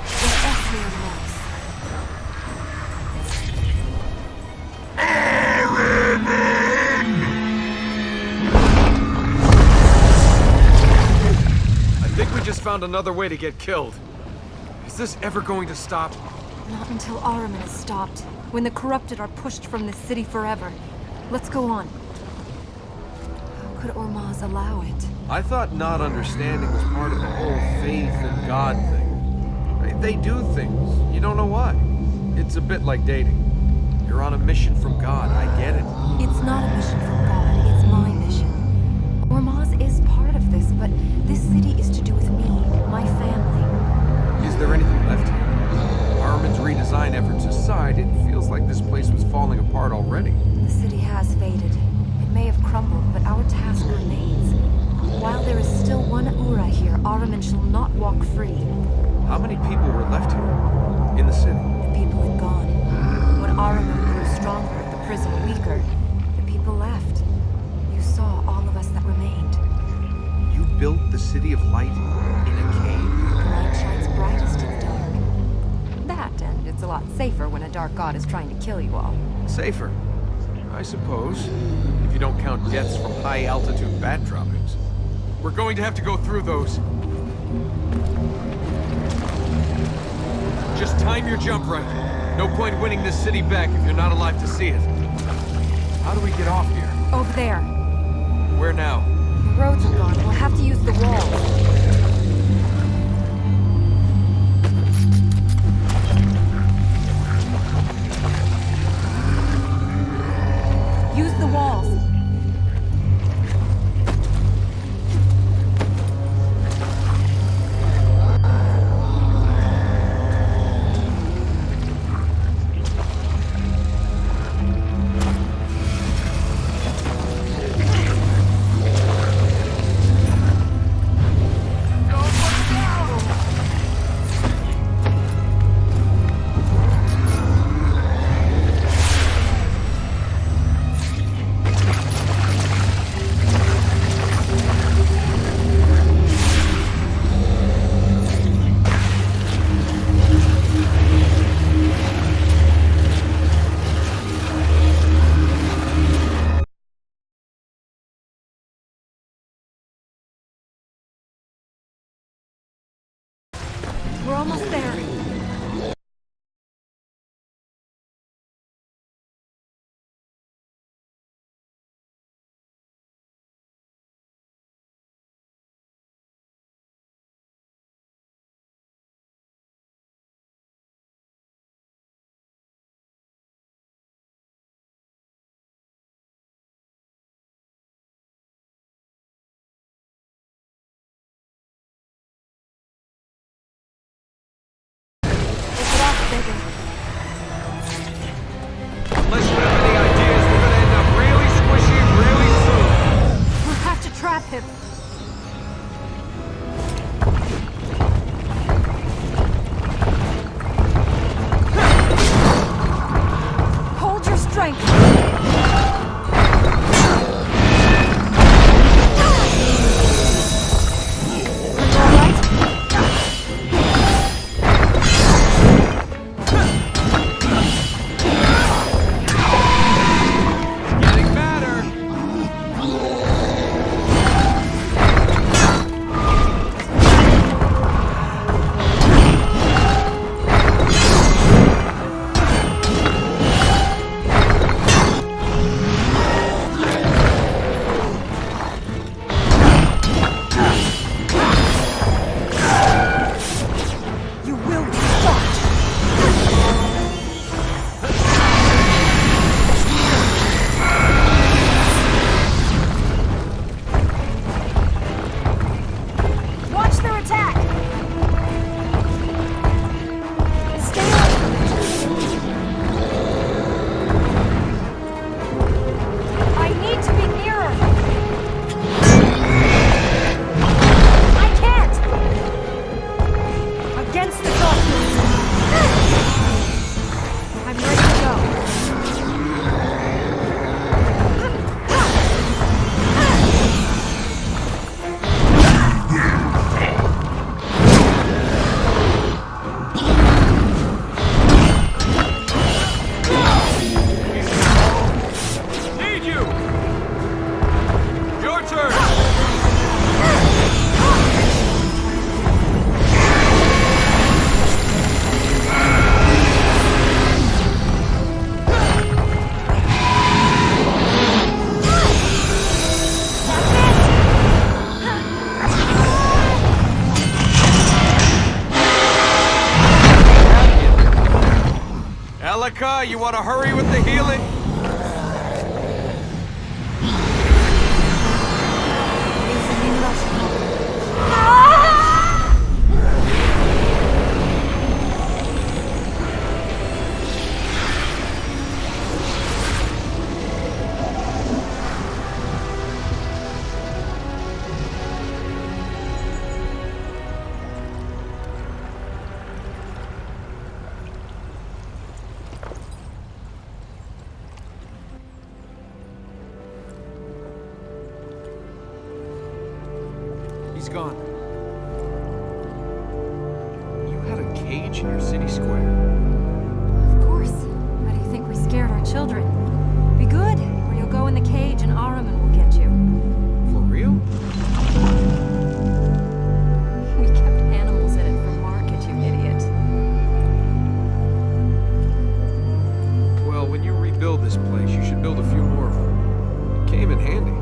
I think we just found another way to get killed. Is this ever going to stop? Not until Ahriman is stopped. When the corrupted are pushed from this city forever. Let's go on. How could Ormaz allow it? I thought not understanding was part of the whole faith and God thing. They do things. You don't know why. It's a bit like dating. You're on a mission from God. I get it. It's not a mission from God. It's my mission. Ormaz is part of this, but this city is to do with me, my family. Is there anything left here? Ahriman's redesign efforts aside, it feels like this place was falling apart already. The city has faded. It may have crumbled, but our task remains. While there is still one Ura here, Ahriman shall not walk free. How many people were left here? In the city? The people had gone. When Ahriman grew stronger, the prison weaker, the people left. You saw all of us that remained. built the City of Light in a cave? The light shines brightest in the dark. That, and it's a lot safer when a dark god is trying to kill you all. Safer, I suppose, if you don't count deaths from high-altitude bat droppings. We're going to have to go through those. Just time your jump right. No point winning this city back if you're not alive to see it. How do we get off here? Over there. Where now? The roads are gone. We'll have to use the walls. Use the walls. We're almost there. Unless you have any ideas, we're gonna end up really squishy really soon. We'll have to trap him. Hold your strength. You want to hurry with the healing? He's gone. You had a cage in your city square? Of course. How do you think we scared our children? Be good, or you'll go in the cage and Ahriman will get you. For real? We kept animals in it for market, you idiot. Well, when you rebuild this place, you should build a few more of them. It came in handy.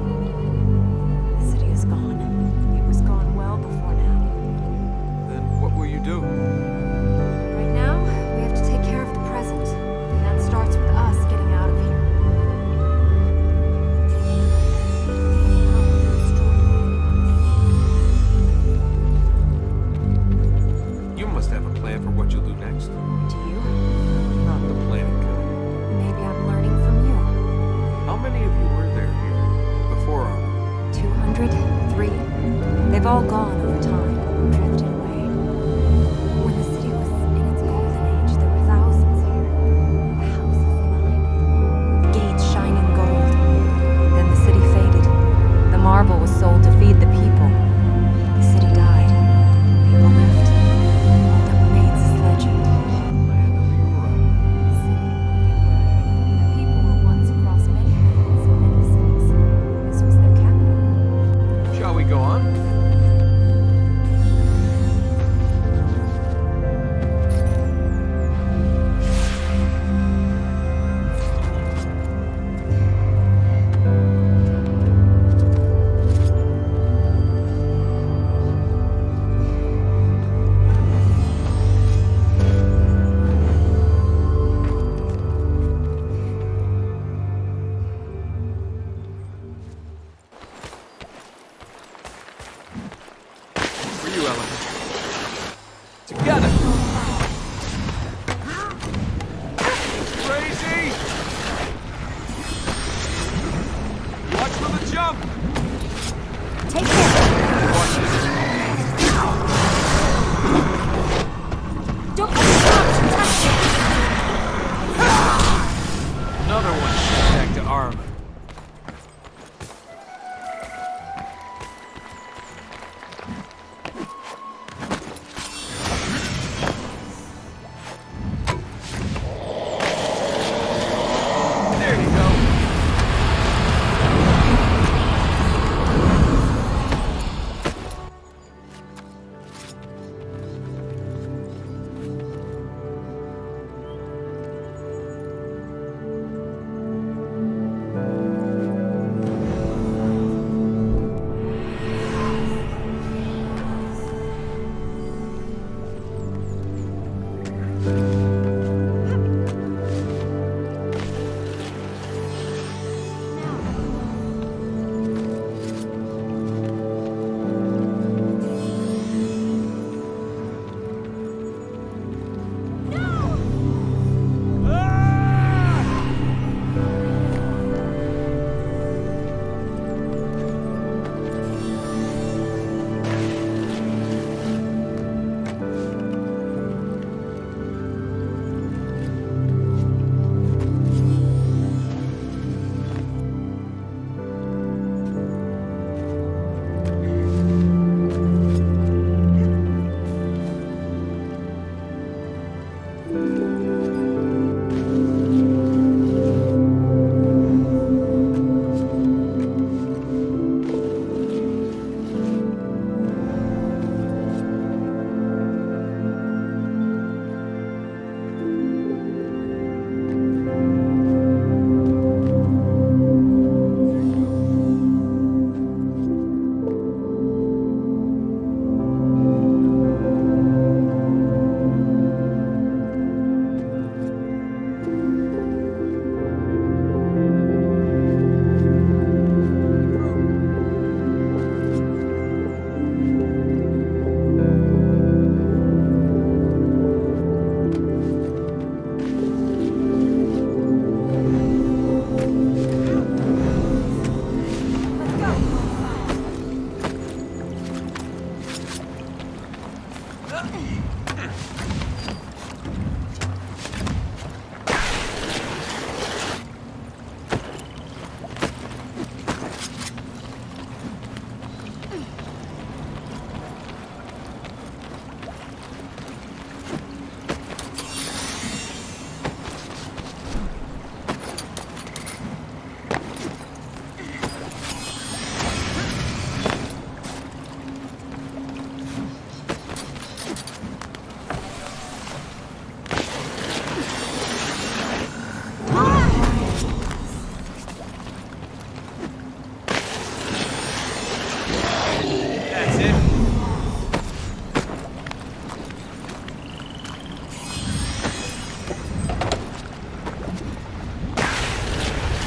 The city is gone. It was gone well before now. Then what will you do? Right now, we have to take care of the present. And that starts with us getting out of here. You must have a plan for what you'll do next. Do you? Not the planning kind. Maybe I'm learning from you. How many of you were there here before our... 200? 3? They've all gone over time, drifted away. When the city was in its golden age, there were thousands here. The houses lined, gates shining gold. Then the city faded. The marble was sold to feed the people. The city died. People left. All that remains is legend. Land of Ura. The people were once across many lands and many cities. This was their capital. Shall we go on? For you, Ellen. Together! Crazy! Watch for the jump! Take care! Watch this. Don't let me stop! Touch it! Another one. Back to Ahriman. There you go.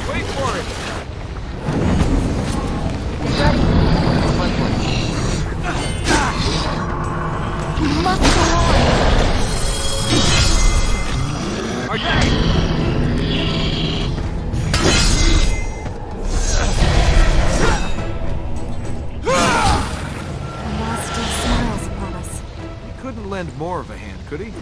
Wait for it! You must go on! Couldn't lend more of a hand, could he?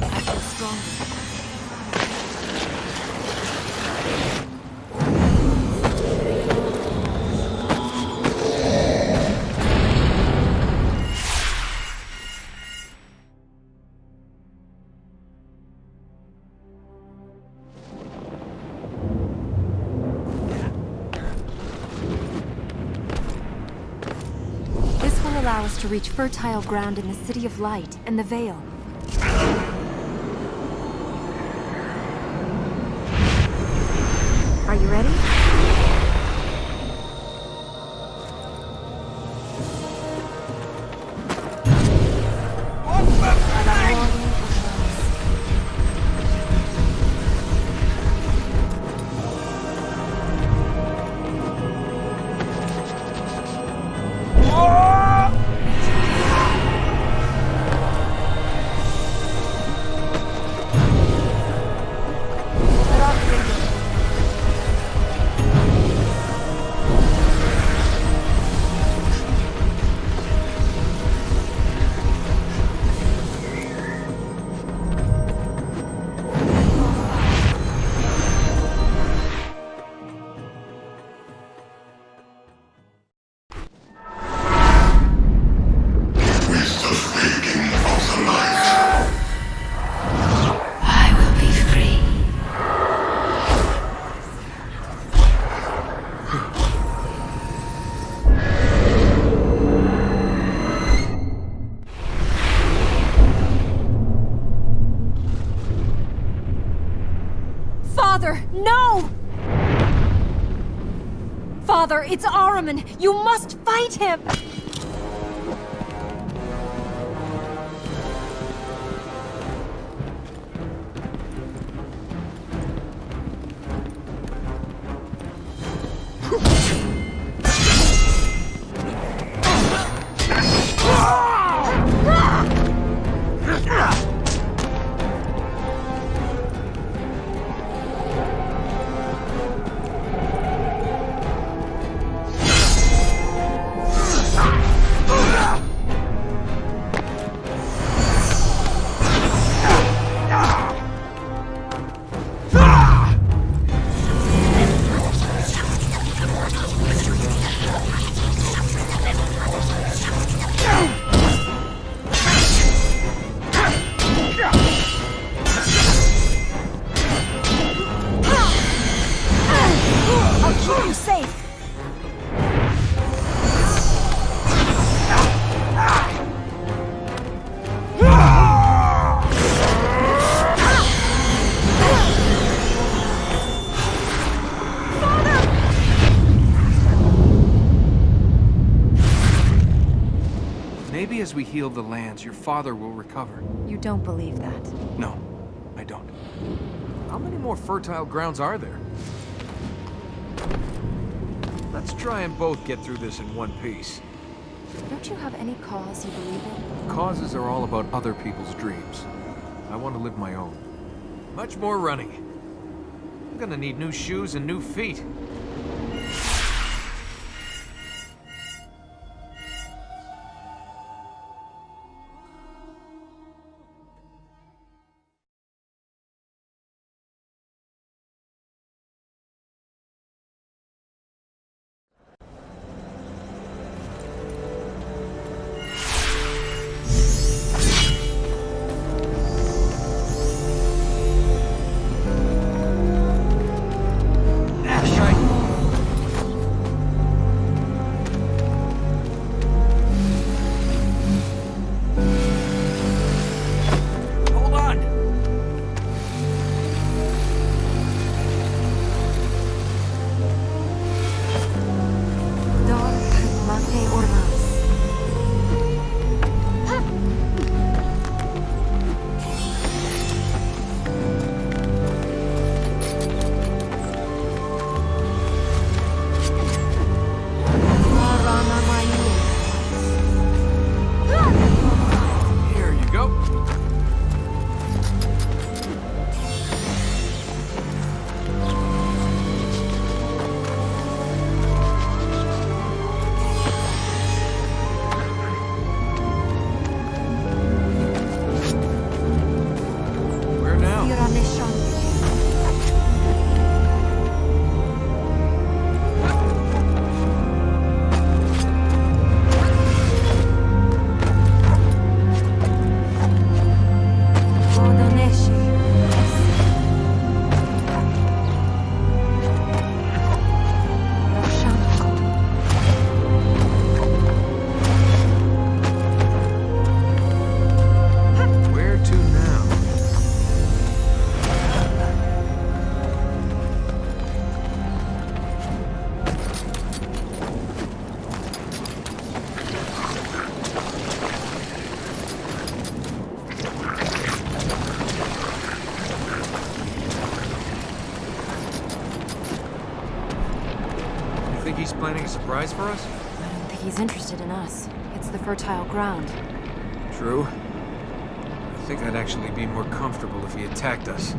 I feel stronger. Allow us to reach fertile ground in the City of Light and the Veil. Are you ready? Father, no! Father, it's Ahriman! You must fight him! Maybe as we heal the lands, your father will recover. You don't believe that? No, I don't. How many more fertile grounds are there? Let's try and both get through this in one piece. Don't you have any cause you believe in? Causes are all about other people's dreams. I want to live my own. Much more running. I'm gonna need new shoes and new feet. planning a surprise for us? I don't think he's interested in us. It's the fertile ground. True. I think I'd actually be more comfortable if he attacked us.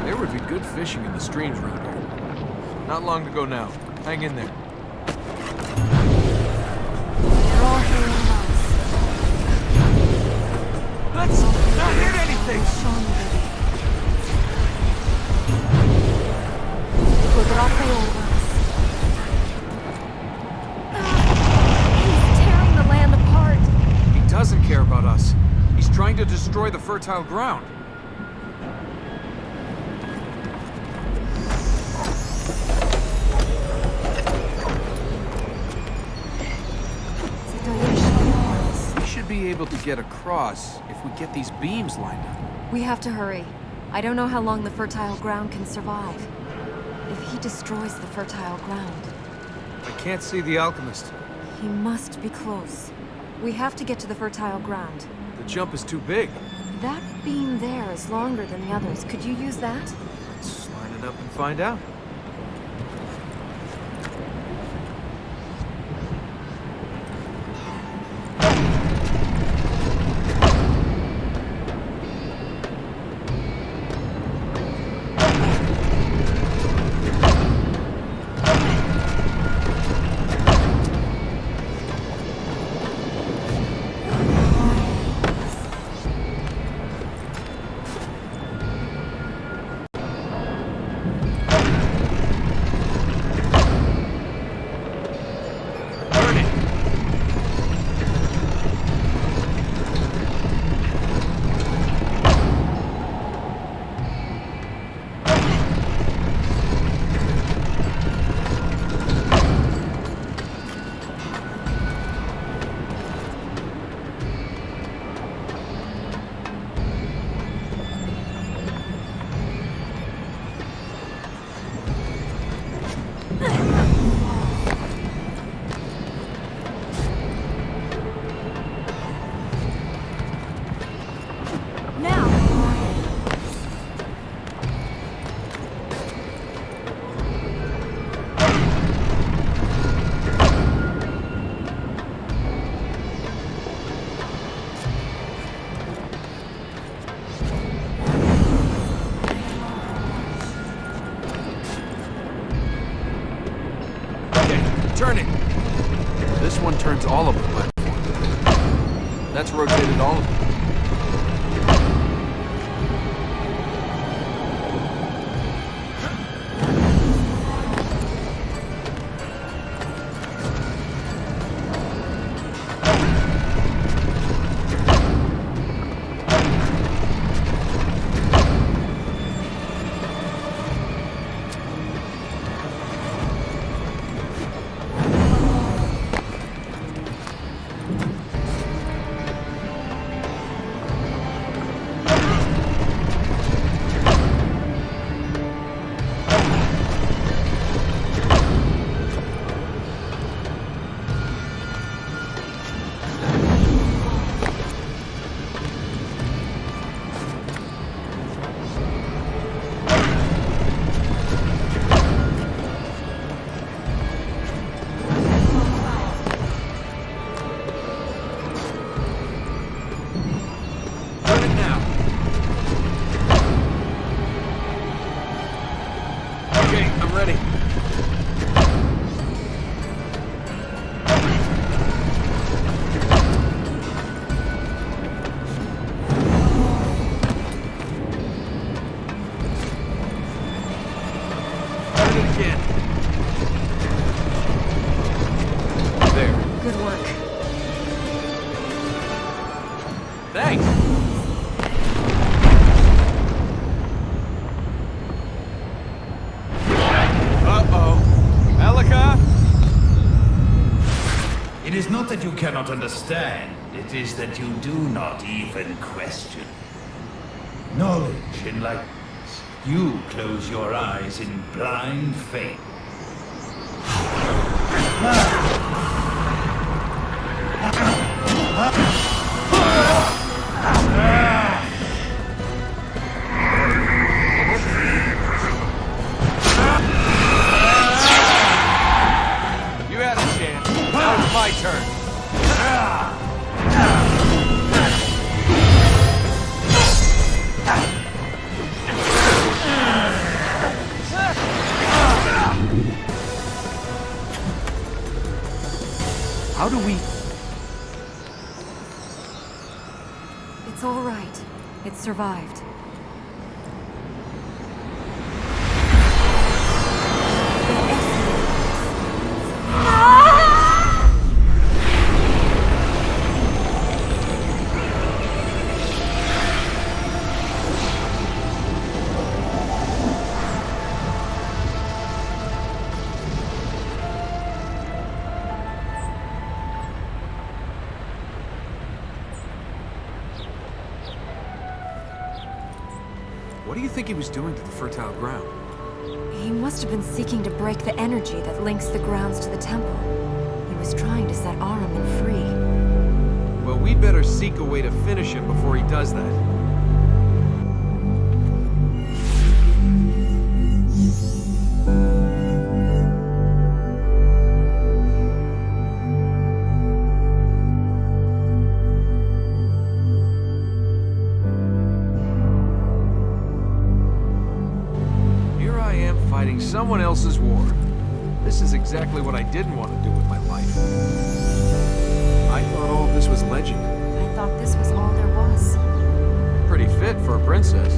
There would be good fishing in the streams around here. Not long to go now. Hang in there. They're all hearing us. Let's not hit anything! He's tearing the land apart. He doesn't care about us. He's trying to destroy the fertile ground. We should be able to get across if we get these beams lined up. We have to hurry. I don't know how long the fertile ground can survive. If he destroys the fertile ground, I can't see the alchemist. he must be close. We have to get to the fertile ground. The jump is too big. That beam there is longer than the others. Could you use that? Let's line it up and find out. Turn it! This one turns all of the platform. That's rotated all of them. That you cannot understand, it is that you do not even question. Knowledge enlightens. You close your eyes in blind faith. my turn. How do we... It's all right. It survived. What do you think he was doing to the fertile ground? He must have been seeking to break the energy that links the grounds to the temple. He was trying to set Ahriman free. Well, we'd better seek a way to finish him before he does that. Fighting someone else's war. This is exactly what I didn't want to do with my life. I thought all of this was legend. I thought this was all there was. Pretty fit for a princess.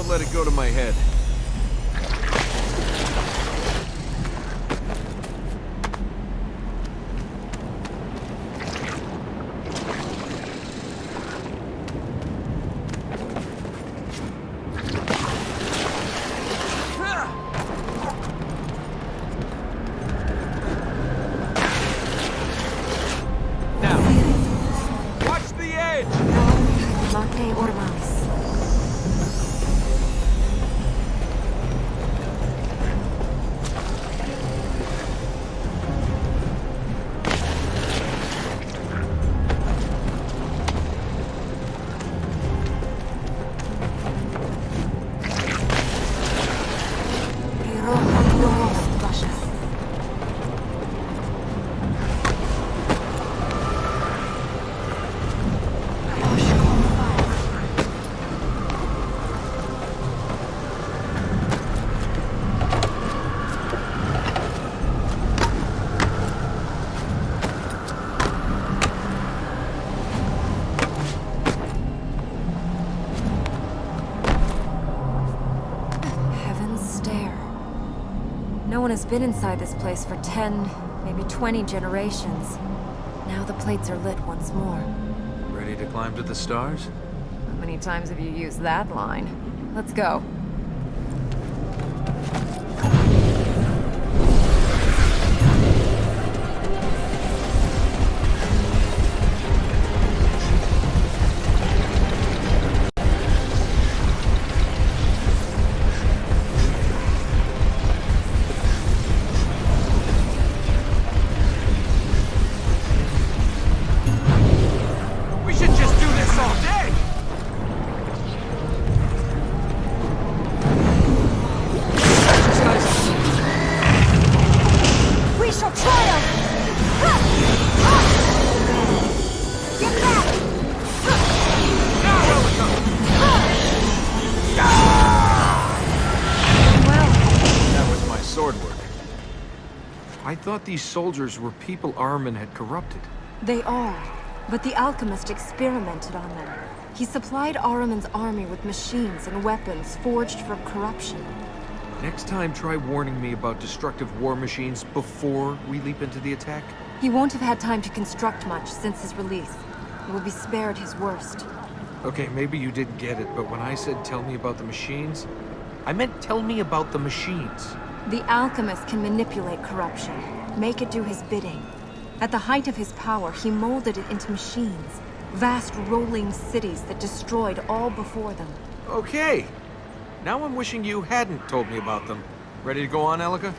Let it go to my head. Now, watch the edge! No one has been inside this place for 10, maybe 20 generations. Now the plates are lit once more. Ready to climb to the stars? How many times have you used that line? Let's go. I thought these soldiers were people Ahriman had corrupted. They are, but the alchemist experimented on them. He supplied Ahriman's army with machines and weapons forged from corruption. Next time, try warning me about destructive war machines before we leap into the attack. He won't have had time to construct much since his release. He will be spared his worst. Okay, maybe you didn't get it, but when I said tell me about the machines, I meant tell me about the machines. The alchemist can manipulate corruption, make it do his bidding. At the height of his power, he molded it into machines. Vast rolling cities that destroyed all before them. Okay. Now I'm wishing you hadn't told me about them. Ready to go on, Elika?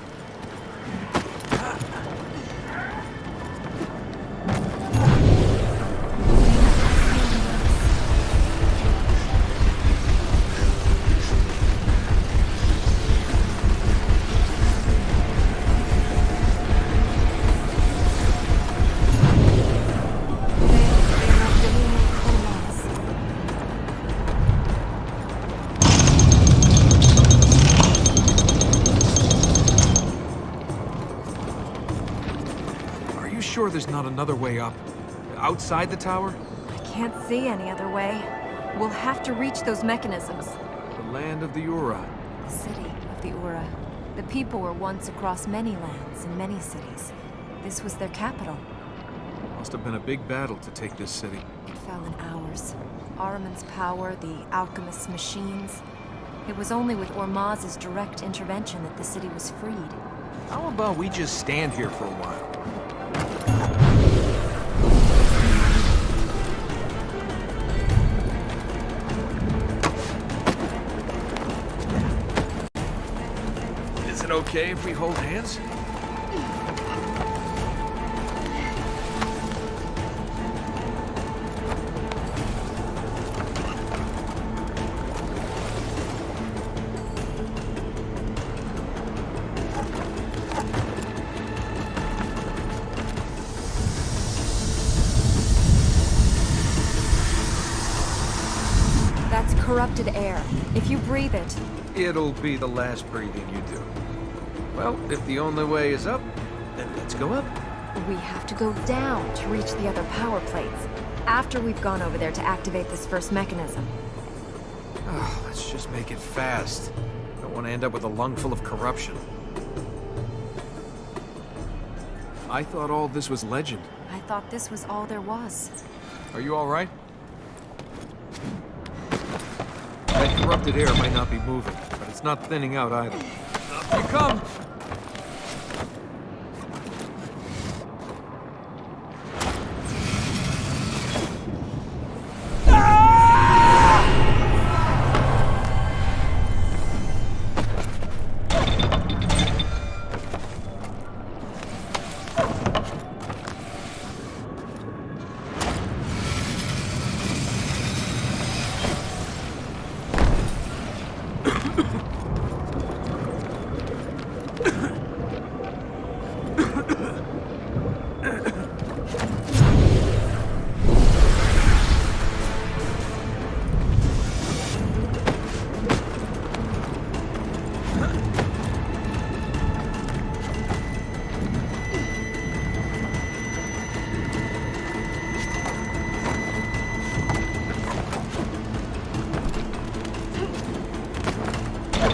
Sure there's not another way up? Outside the tower? I can't see any other way. We'll have to reach those mechanisms. The land of the Ura. The city of the Ura. The people were once across many lands and many cities. This was their capital. Must have been a big battle to take this city. It fell in hours. Ahriman's power, the alchemist's machines. It was only with Ormaz's direct intervention that the city was freed. How about we just stand here for a while? Is it okay if we hold hands? That's corrupted air. If you breathe it... It'll be the last breathing you do. Well, if the only way is up, then let's go up. We have to go down to reach the other power plates. After we've gone over there to activate this first mechanism. Oh, let's just make it fast. Don't want to end up with a lung full of corruption. I thought all this was legend. I thought this was all there was. Are you all right? That corrupted air might not be moving, but it's not thinning out either. Up you come!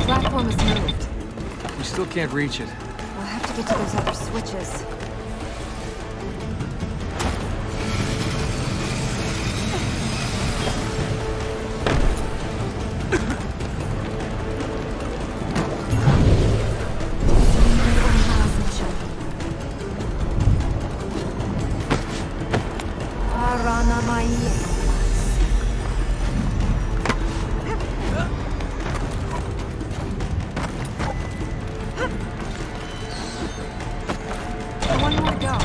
Platform is moved. We still can't reach it. We'll have to get to those other switches. One more to go.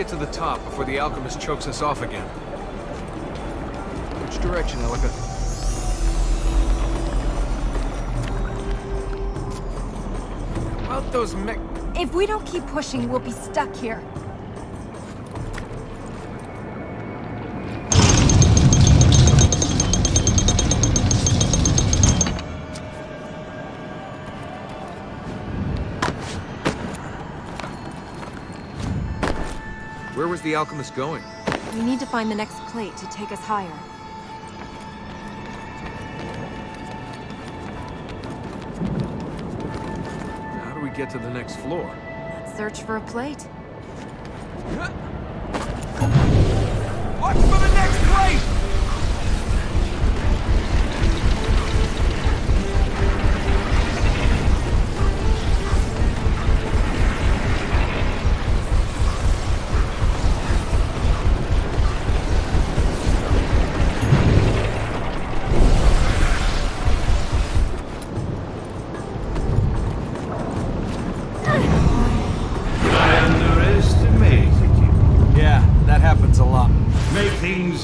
get to the top before the alchemist chokes us off again. Which direction, Elika? About those mech... If we don't keep pushing, we'll be stuck here. Where was the alchemist going? We need to find the next plate to take us higher. How do we get to the next floor? Let's search for a plate. Watch for the next plate!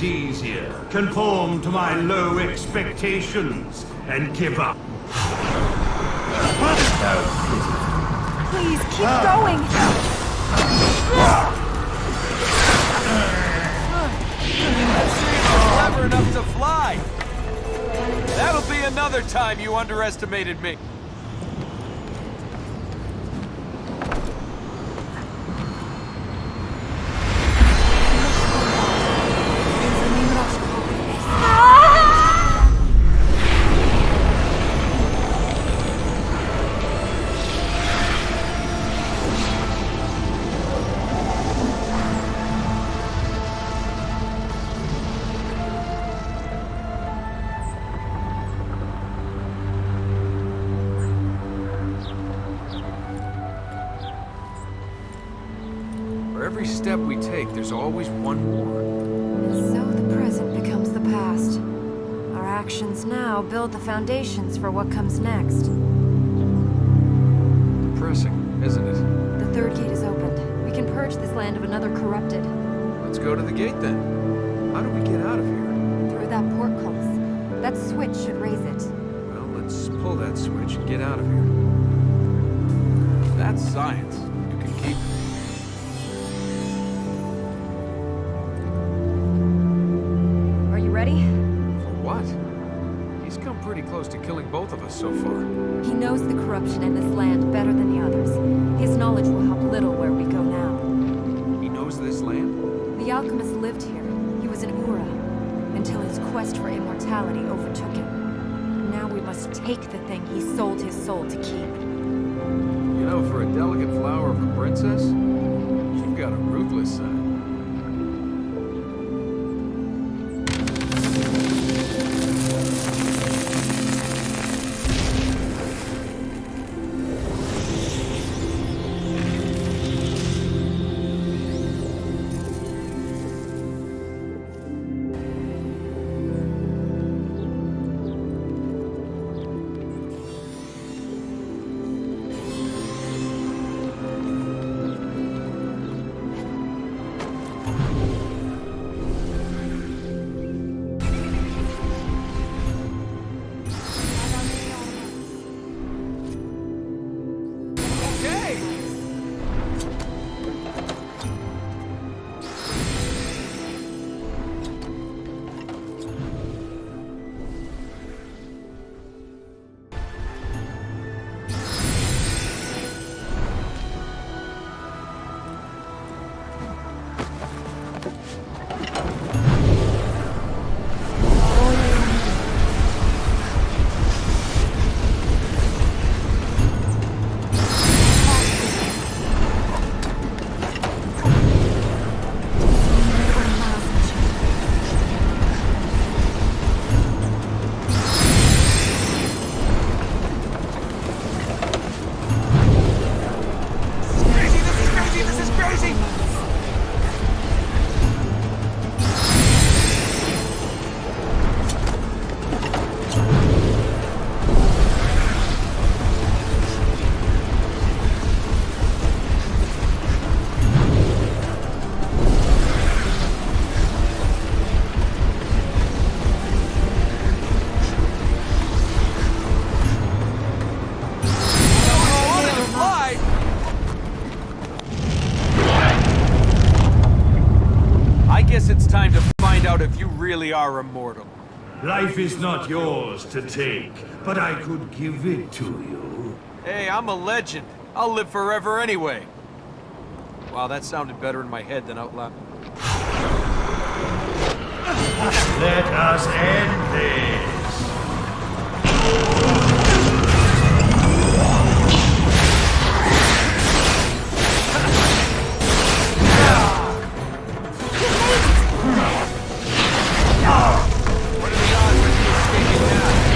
Easier. Conform to my low expectations and give up. Please, keep going! Clever enough to fly! That'll be another time you underestimated me. Every step we take, there's always one more. And so the present becomes the past. Our actions now build the foundations for what comes next. Depressing, isn't it? The third gate is opened. We can purge this land of another corrupted. Let's go to the gate then. How do we get out of here? Through that portcullis. That switch should raise it. Well, let's pull that switch and get out of here. That's science. You can keep it. Ready? For what? He's come pretty close to killing both of us so far. He knows the corruption in this land better than the others. His knowledge will help little where we go now. He knows this land? The alchemist lived here. He was an Ura, until his quest for immortality overtook him. Now we must take the thing he sold his soul to keep. You know, for a delicate flower of a princess, you've got a ruthless side. really are immortal. Life is not yours to take, but I could give it to you. Hey, I'm a legend. I'll live forever anyway. Wow, that sounded better in my head than out loud. Let us end this. What are the odds of you escaping now?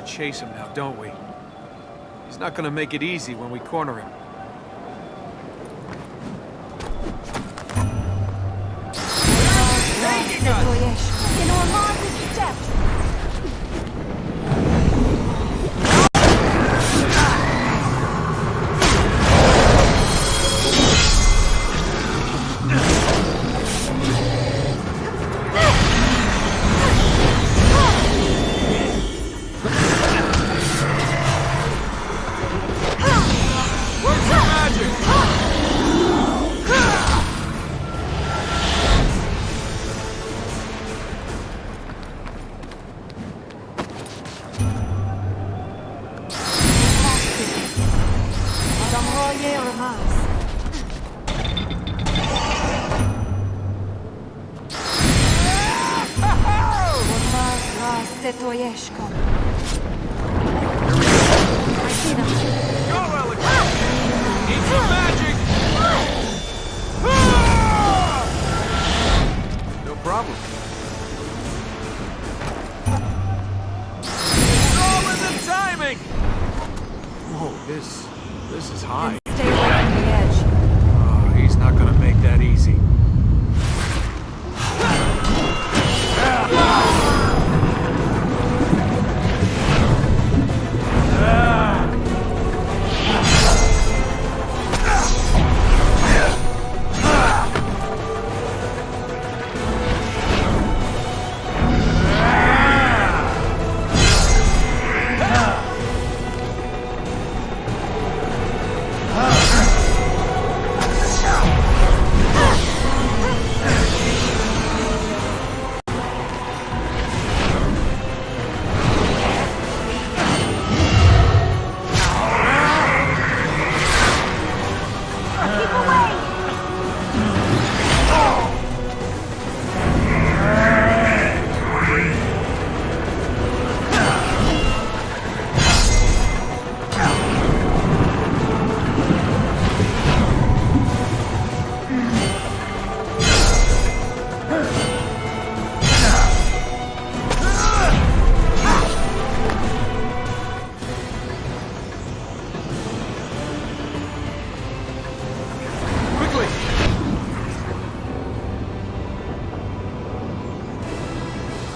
Chase him now, don't we? He's not gonna make it easy when we corner him. This is high. Stay away from the edge. Oh, he's not gonna make that easy.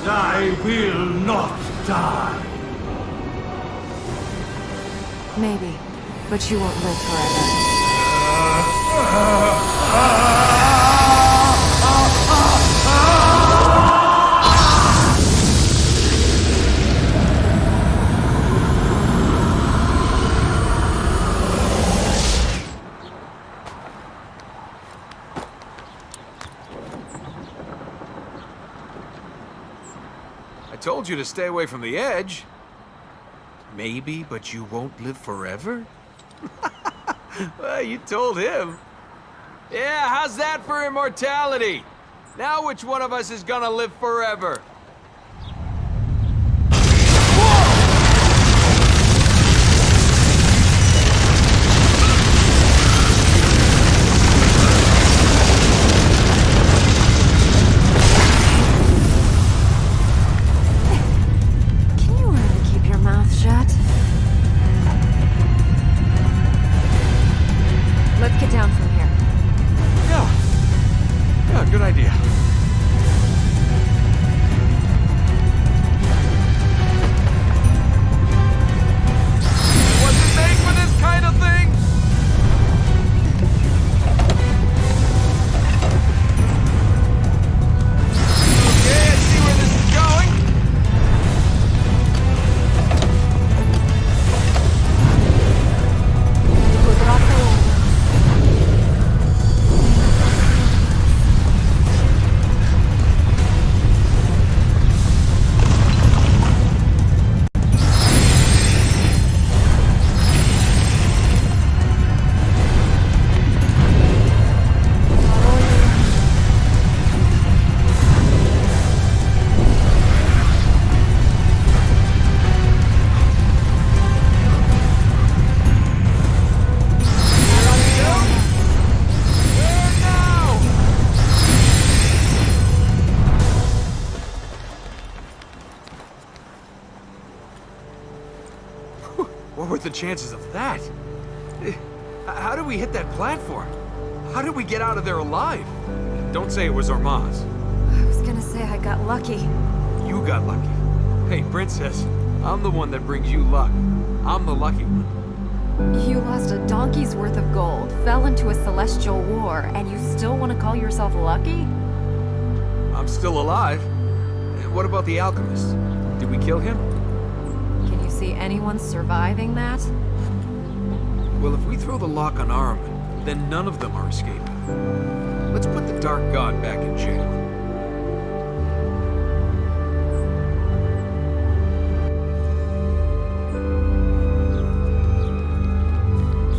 I will not die. Maybe, but you won't live forever. I told you to stay away from the edge. Maybe, but you won't live forever? Well, you told him. Yeah, how's that for immortality? Now which one of us is gonna live forever? Let's get down from here. Yeah, good idea. Was it made for this kind of thing? Okay, I see where this is going. What were the chances of that? How did we hit that platform? How did we get out of there alive? Don't say it was Ormaz. I was gonna say I got lucky. You got lucky. Hey, Princess, I'm the one that brings you luck. I'm the lucky one. You lost a donkey's worth of gold, fell into a celestial war, and you still want to call yourself lucky? I'm still alive. What about the alchemist? Did we kill him? Can you see anyone surviving that? Well, if we throw the lock on Armin, then none of them are escaping. Let's put the Dark God back in jail.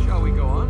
Shall we go on?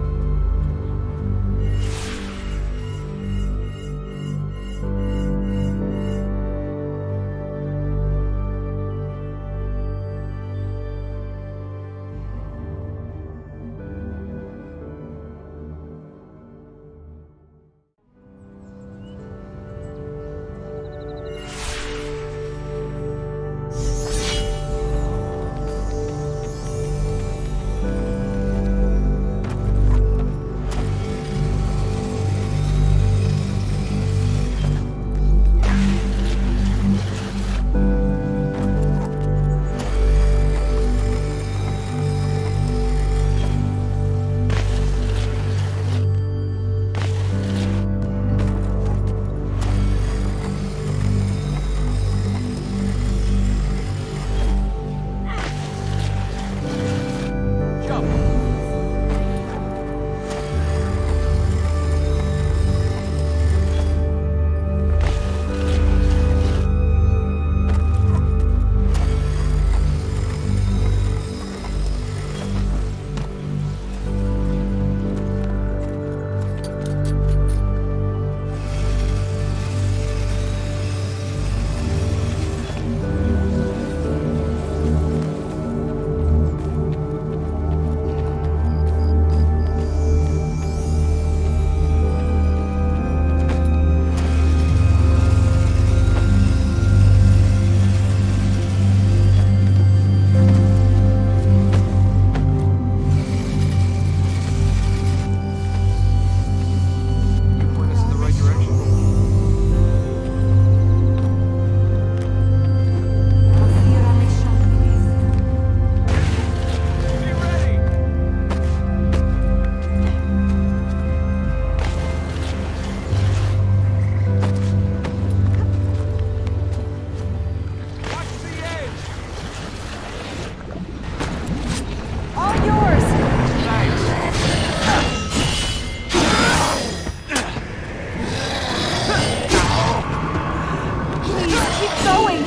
going!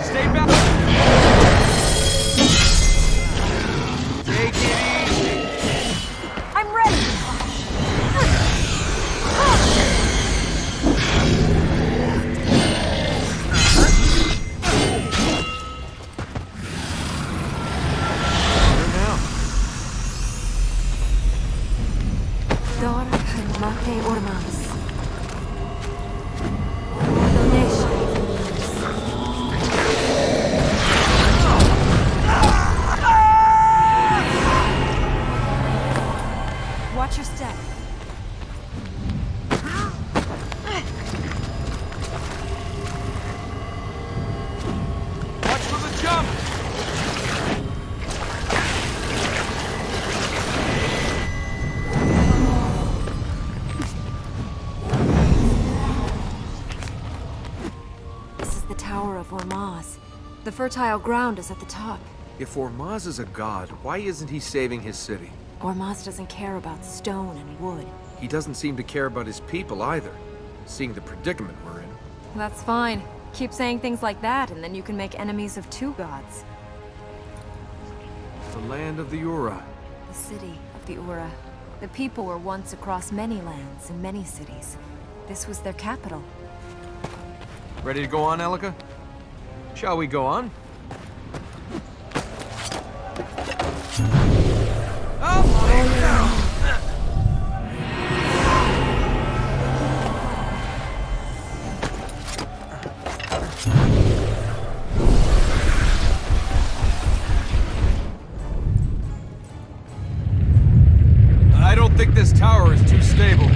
Stay back! Take it easy! I'm ready! Animatii ormas. Watch your step. Watch for the jump! This is the Tower of Ormaz. The fertile ground is at the top. If Ormaz is a god, why isn't he saving his city? Ormaz doesn't care about stone and wood. He doesn't seem to care about his people either, seeing the predicament we're in. That's fine. Keep saying things like that, and then you can make enemies of two gods. The land of the Ura. The city of the Ura. The people were once across many lands and many cities. This was their capital. Ready to go on, Elika? Shall we go on? I don't think this tower is too stable.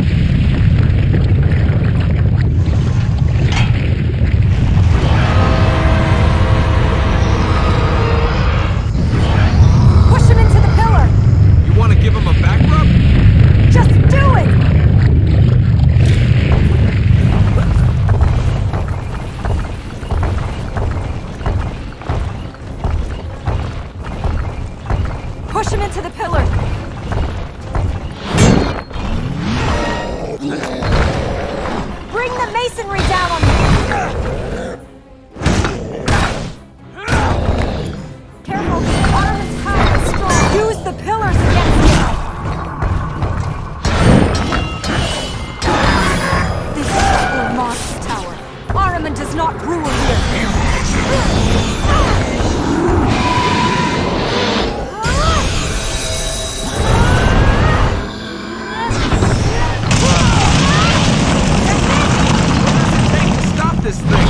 Push him into the pillar! You want to give him a back rub? Just do it! Push him into the pillar! Bring the masonry down on him! Careful, Armin's power is strong. Use the pillars against him! This is Ormaz's tower. Ahriman does not rule here. Stop this thing!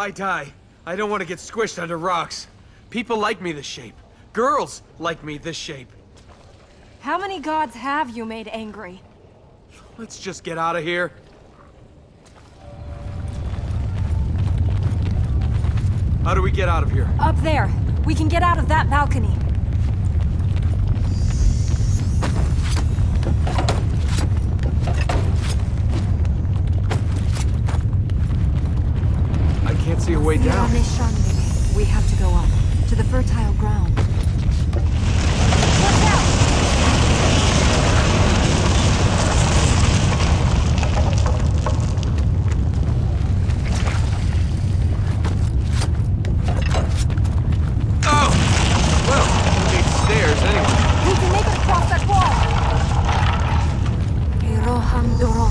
I die, I don't want to get squished under rocks. People like me this shape. Girls like me this shape. How many gods have you made angry? Let's just get out of here. How do we get out of here? Up there. We can get out of that balcony. I can't see a way down. We have to go up, to the fertile ground. Watch out! Oh! Well, who needs stairs anyway? We can make it across that wall! Amd Radeon.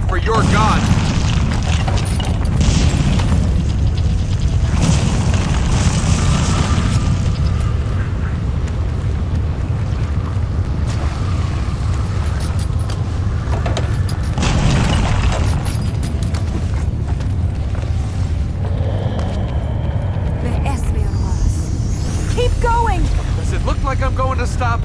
For your god. Keep going! Does it look like I'm going to stop?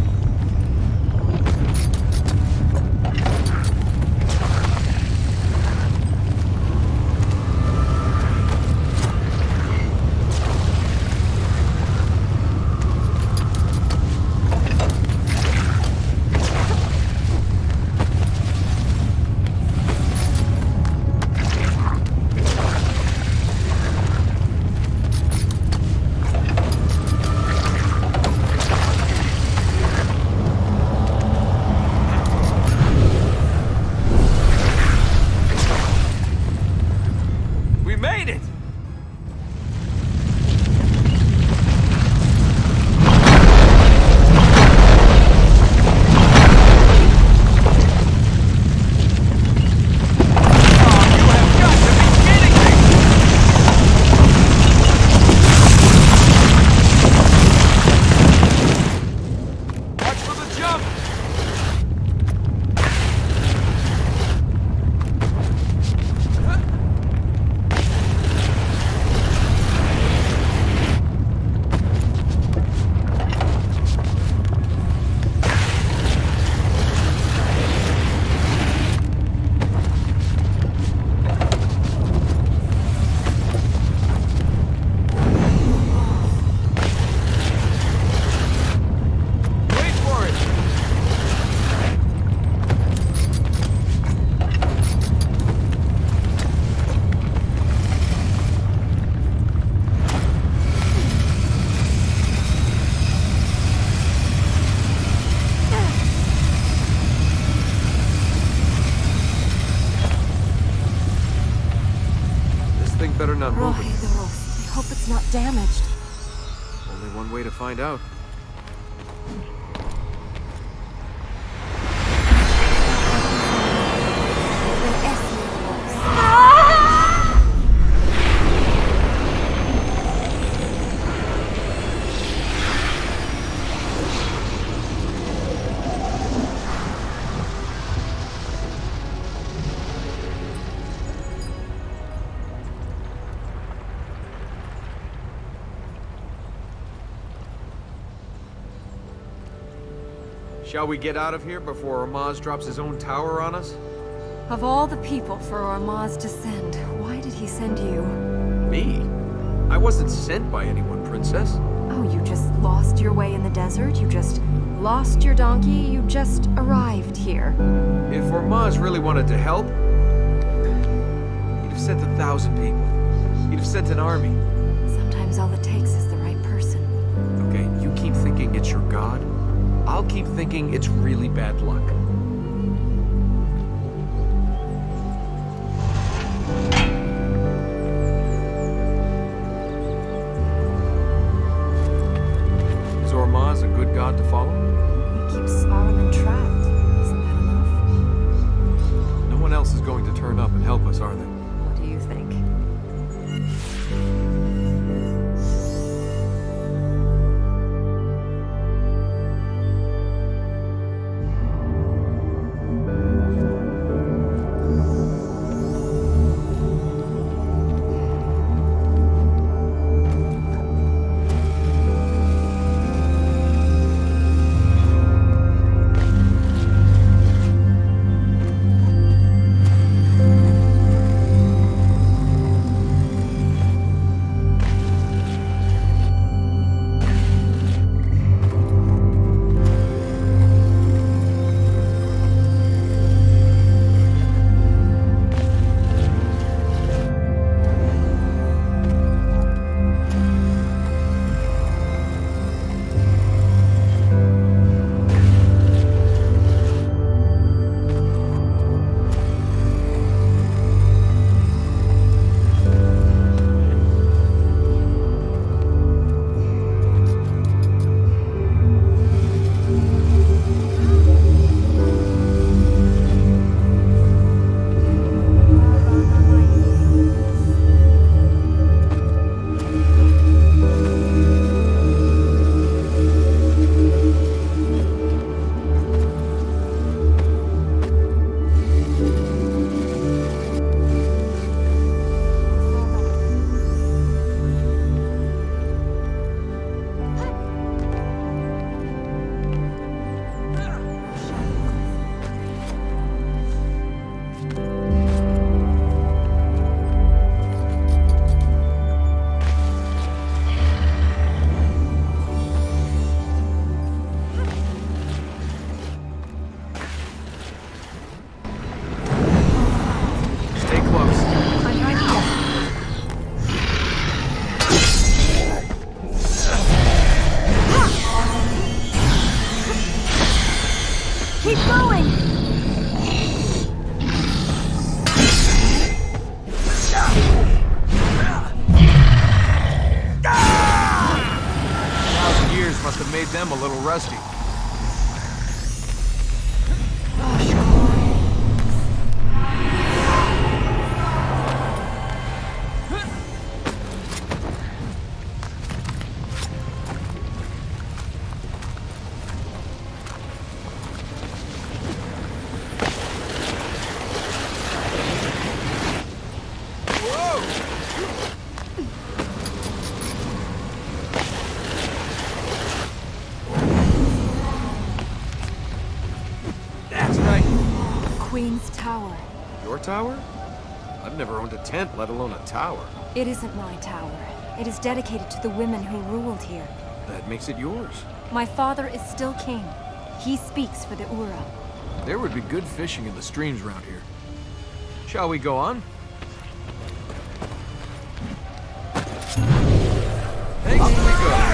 better not move it. I hope it's not damaged. Only one way to find out. Shall we get out of here before Ormaz drops his own tower on us? Of all the people for Ormaz to send, why did he send you? Me? I wasn't sent by anyone, Princess. Oh, you just lost your way in the desert? You just lost your donkey? You just arrived here? If Ormaz really wanted to help, he'd have sent 1,000 people. He'd have sent an army. Sometimes all it takes is the right person. Okay, you keep thinking it's your god. I'll keep thinking it's really bad luck. not to follow? He keeps Ahriman trapped. Isn't that enough? No one else is going to turn up and help us, are they? What do you think? Them a little rusty. Queen's Tower. Your tower? I've never owned a tent, let alone a tower. It isn't my tower. It is dedicated to the women who ruled here. That makes it yours. My father is still king. He speaks for the Ura. There would be good fishing in the streams around here. Shall we go on? Thanks, we go.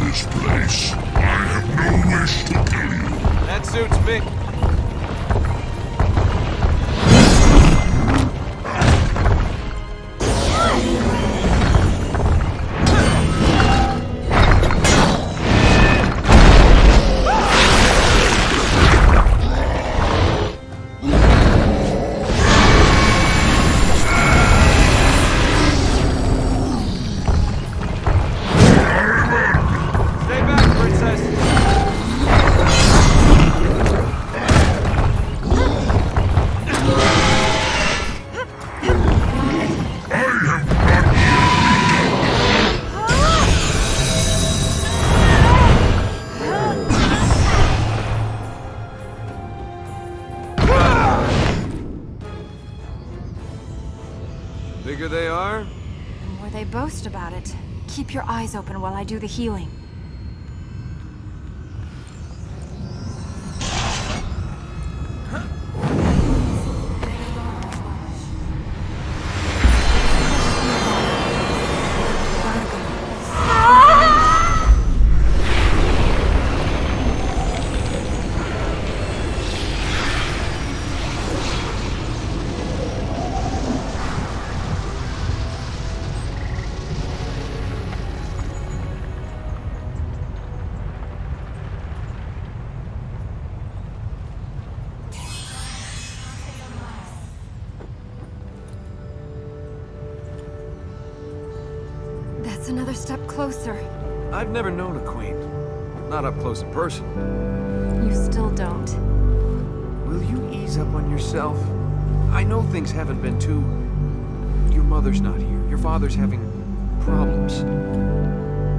this place. I have no wish to kill you. That suits Vic. Bigger they are? The more they boast about it. Keep your eyes open while I do the healing. That's another step closer. I've never known a queen. Not up close and personal. You still don't. Will you ease up on yourself? I know things haven't been too... Your mother's not here. Your father's having problems.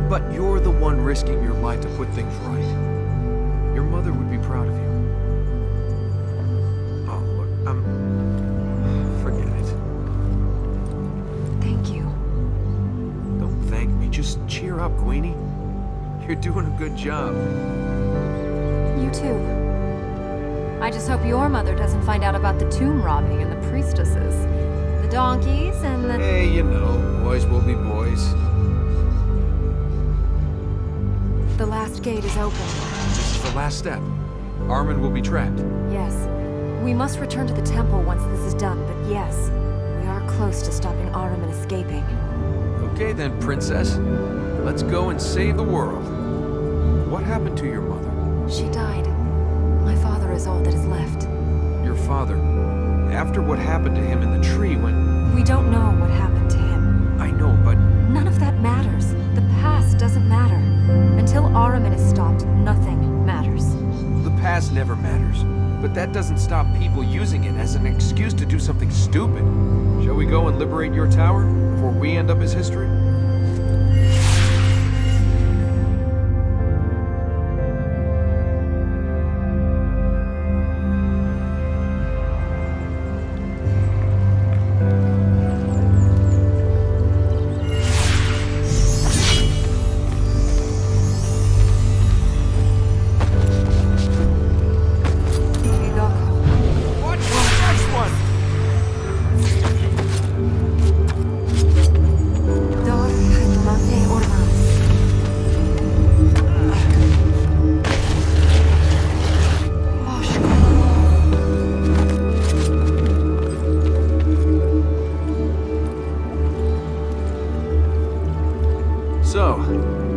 But you're the one risking your life to put things right. Your mother would be proud of you. Oh, look, forget it. Thank you. Don't thank me. Just cheer up, Queenie. You're doing a good job. You too. I just hope your mother doesn't find out about the tomb robbing and the priestesses. The donkeys and the... Hey, you know, boys will be boys. The last gate is open. This is the last step. Armin will be trapped. Yes. We must return to the temple once this is done, but yes, we are close to stopping Armin escaping. Okay then, princess. Let's go and save the world. What happened to your mother? She died. My father is all that is left. Your father? After what happened to him in the tree when... We don't know what happened to him. I know, but... None of that matters. The past doesn't matter. Until Aramin is stopped, nothing matters. The past never matters. But that doesn't stop people using it as an excuse to do something stupid. Shall we go and liberate your tower before we end up as history?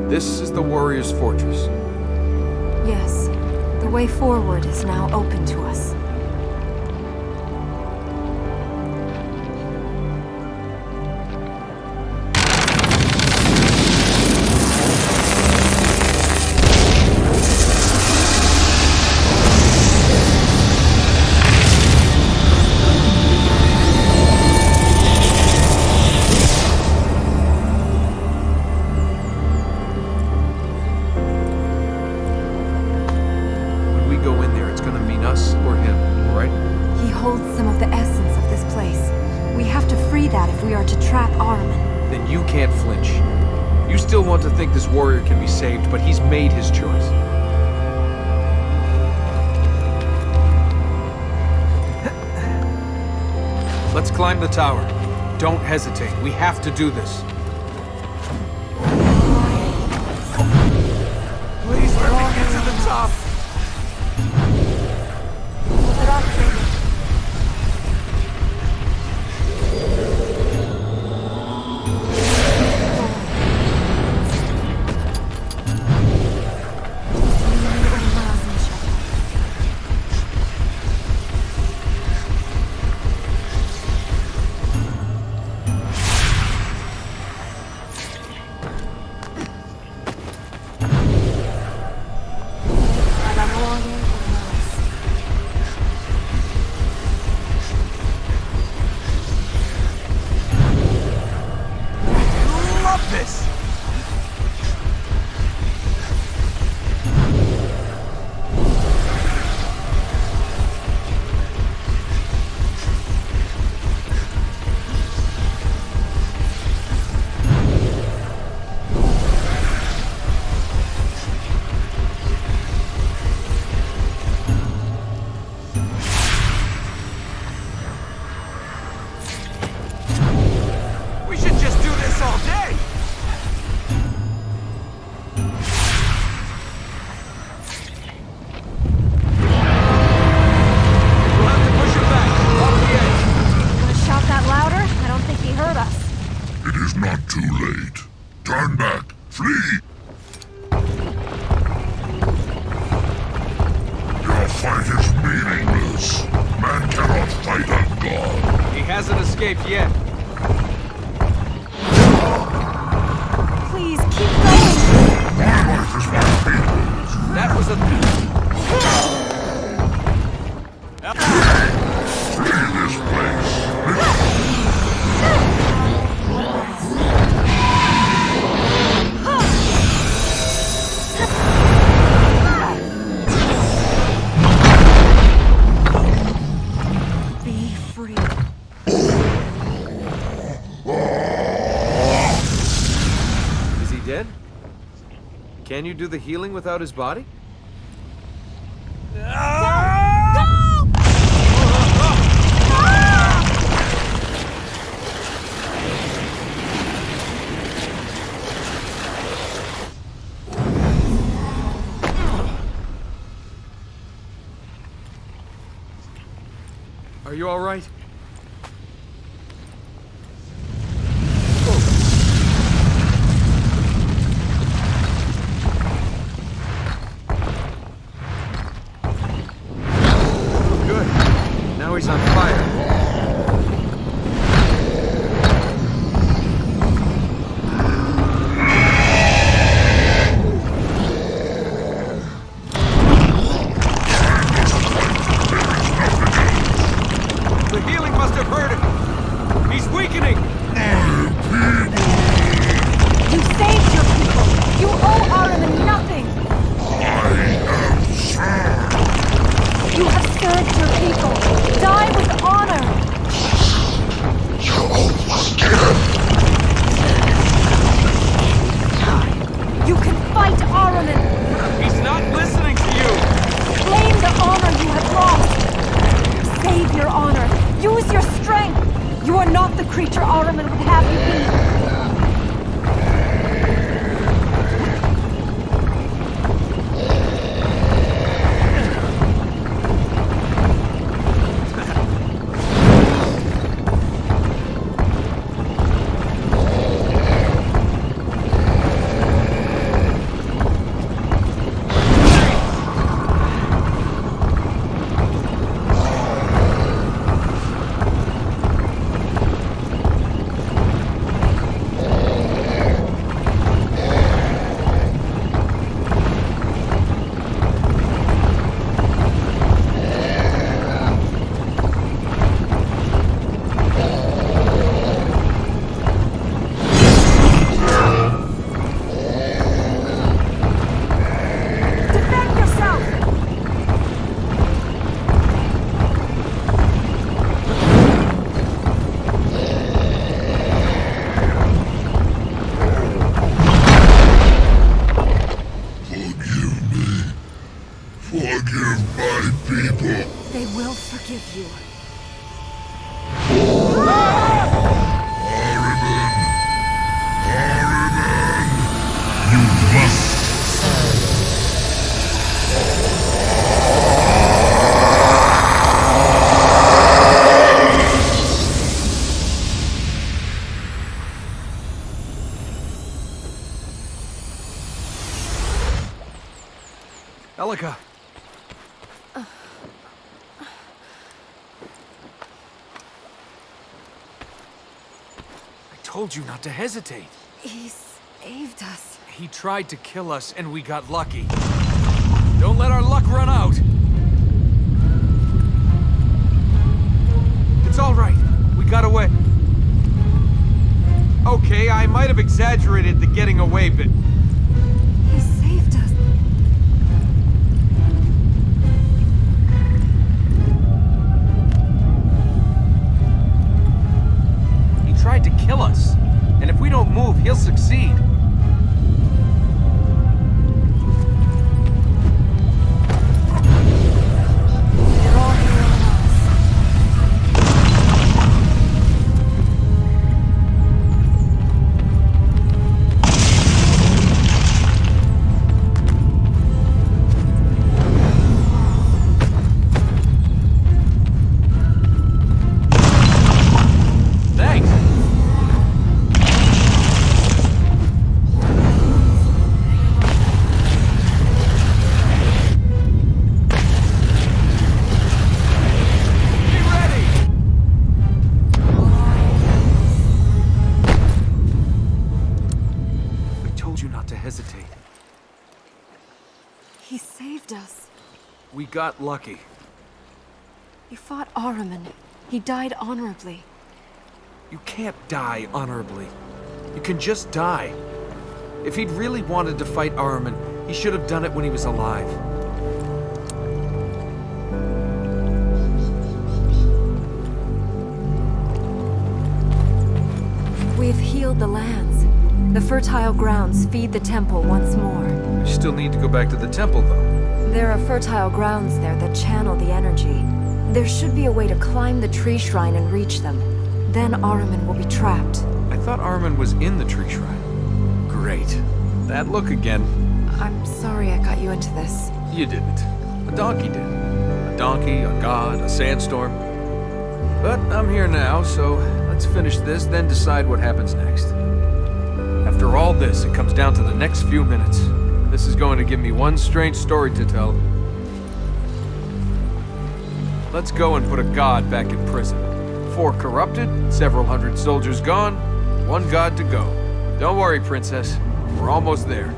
This is the warrior's fortress. Yes. The way forward is now open to us. This warrior can be saved, but he's made his choice. Let's climb the tower. Don't hesitate. We have to do this. this all day! We'll have to push him back, off the edge. Gonna shout that louder? I don't think he heard us. It is not too late. Turn back. Flee! Your fight is meaningless. Man cannot fight a god. He hasn't escaped yet. Please, keep going! My life is my people's. That was a... Flee this place. Be free. Is he dead? Can you do the healing without his body? Are you all right? Good. Now he's on fire. The healing must have hurt him. He's weakening. You saved your people! You owe Ahriman nothing! You have served your people! Die with honor! You can fight Ahriman! He's not listening to you. Claim the honor you have lost! Save your honor! Use your strength! You are not the creature Ahriman would have you be! forgive you. Elika! I told you not to hesitate. He saved us. He tried to kill us, and we got lucky. Don't let our luck run out! It's all right. We got away. Okay, I might have exaggerated the getting away bit. He saved us. He tried to kill us. And if we don't move, he'll succeed. They're all here on us. hesitate. He saved us. We got lucky. You fought Ahriman. He died honorably. You can't die honorably. You can just die. If he'd really wanted to fight Ahriman, he should have done it when he was alive. We've healed the lands. The fertile grounds feed the temple once more. We still need to go back to the temple, though. There are fertile grounds there that channel the energy. There should be a way to climb the tree shrine and reach them. Then Ahriman will be trapped. I thought Ahriman was in the tree shrine. Great. That look again. I'm sorry I got you into this. You didn't. A donkey did. A donkey, a god, a sandstorm. But I'm here now, so let's finish this, then decide what happens next. After all this, it comes down to the next few minutes. This is going to give me one strange story to tell. Let's go and put a god back in prison. 4 corrupted, several hundred soldiers gone, 1 god to go. Don't worry, princess. We're almost there.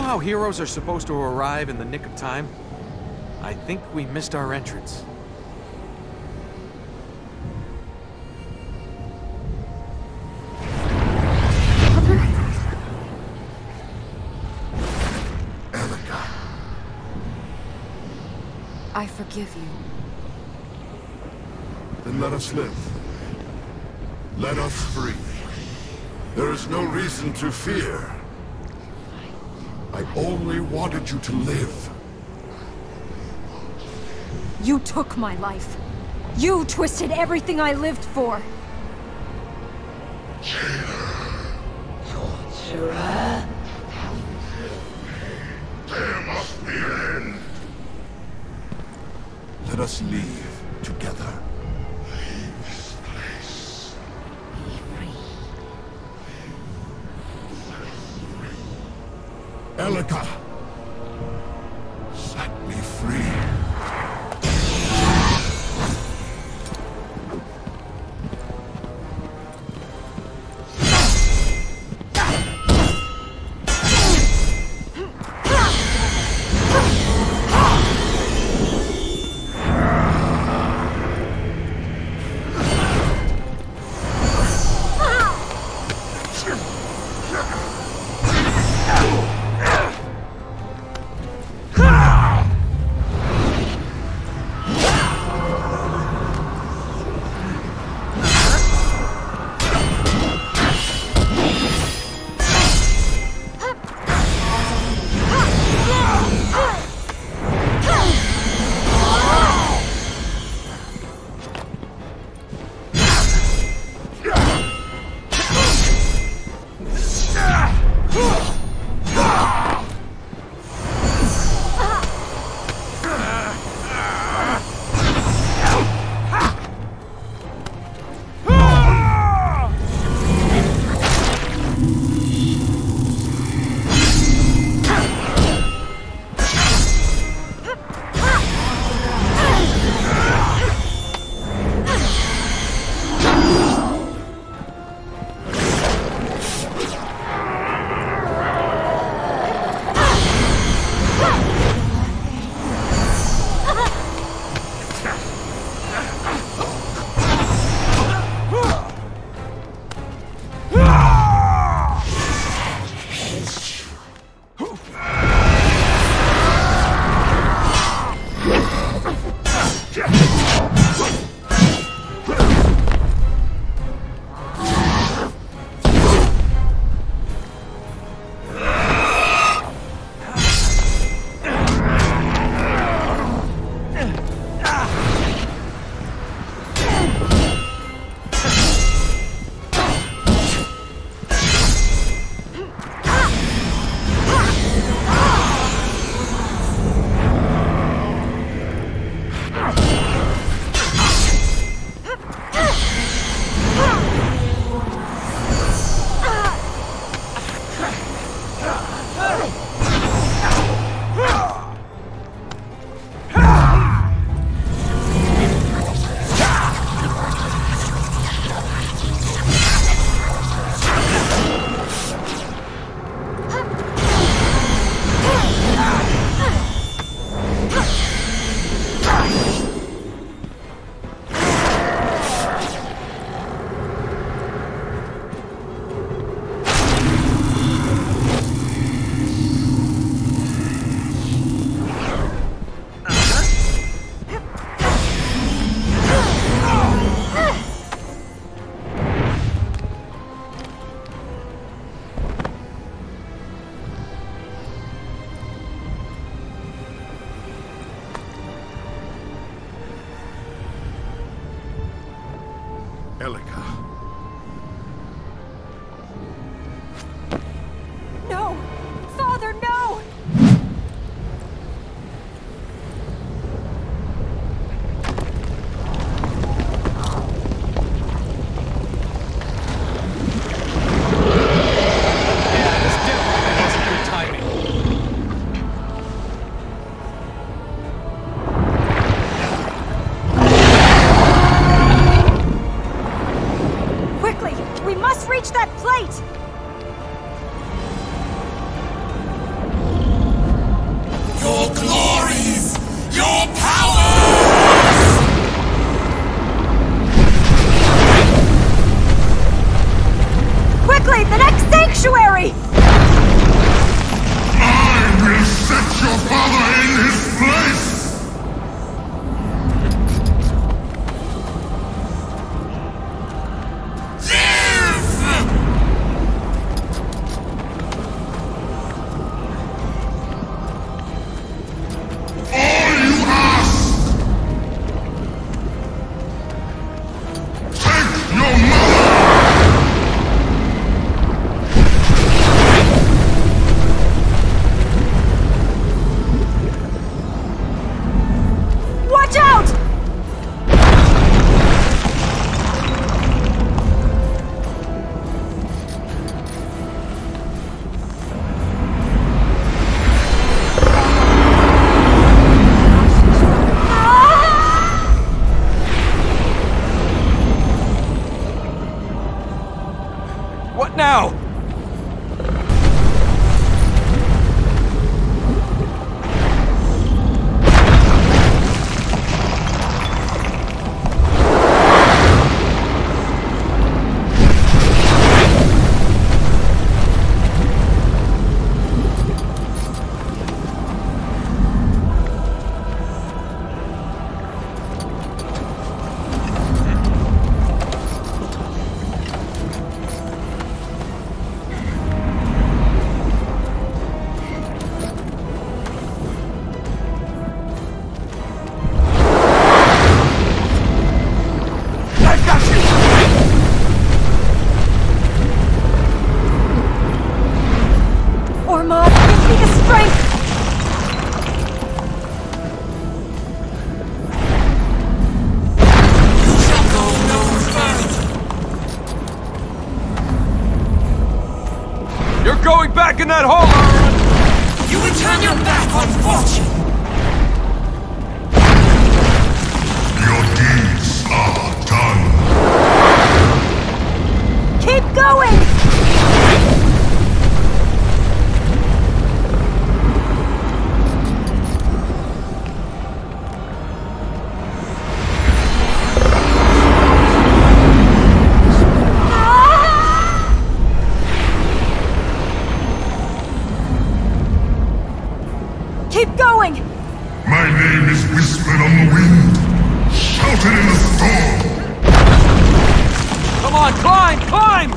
How heroes are supposed to arrive in the nick of time? I think we missed our entrance. Elika. I forgive you. Then let us live. Let us free. There is no reason to fear. I only wanted you to live. You took my life. You twisted everything I lived for. Torturer. There must be an end. Let us leave together. Leave this place. Be free. Elika, set me free. Elika. No! Father, no! Watch out! What now? Going back in that hole! You will turn your back on fortune! Your deeds are done. Keep going! Keep going! My name is whispered on the wind, shouted in the storm. Come on, climb, climb!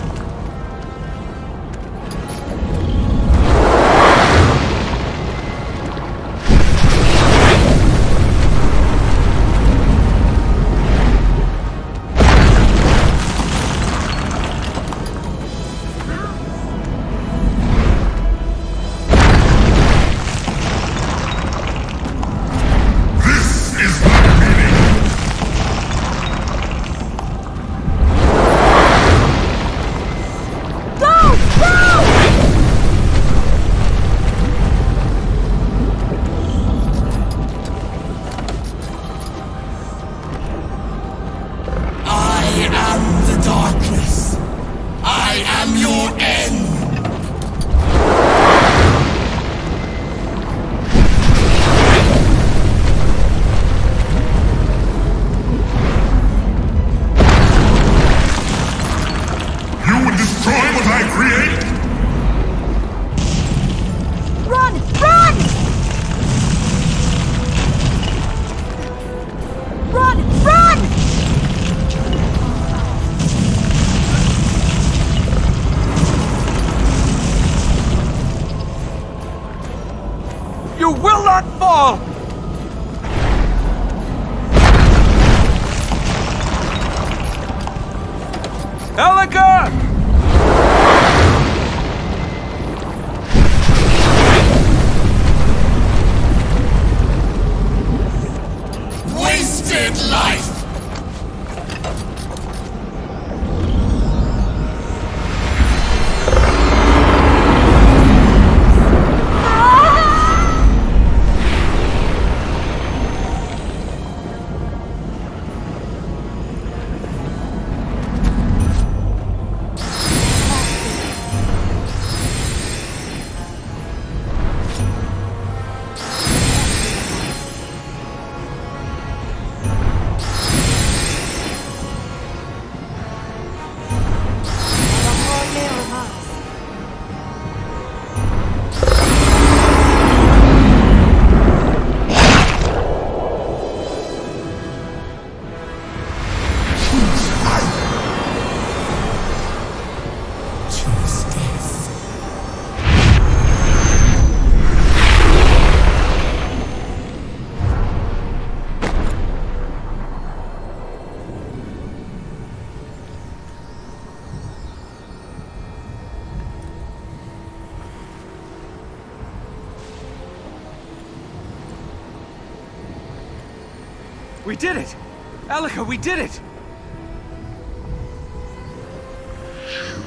You will not fall! Elika! Wasted life! We did it! Elika, we did it!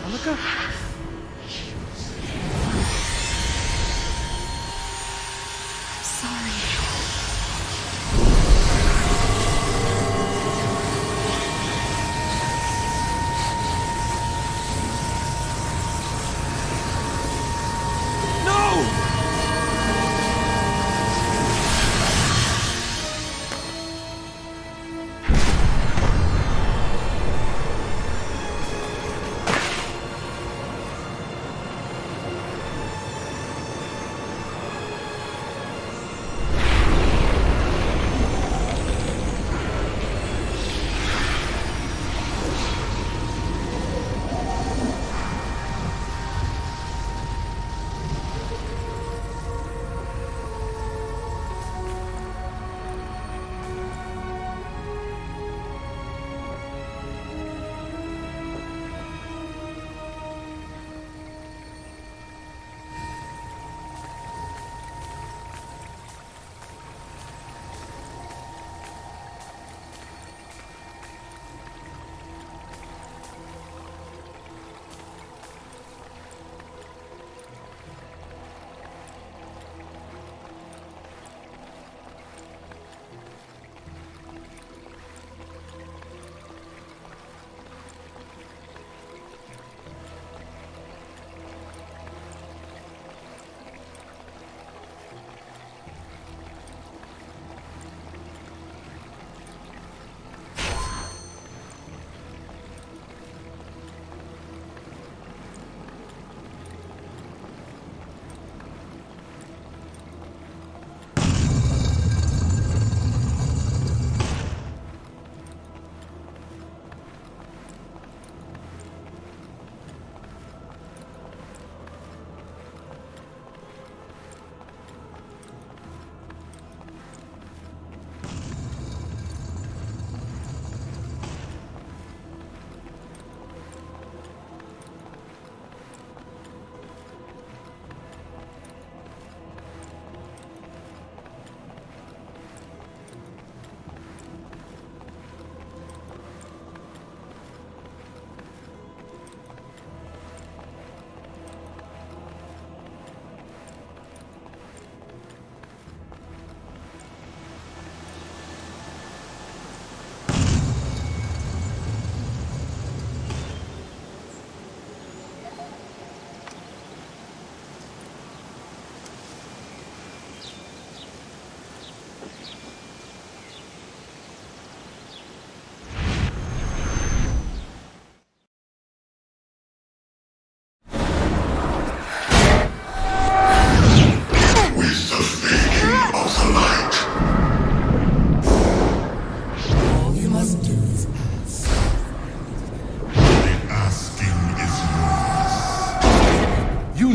Elika?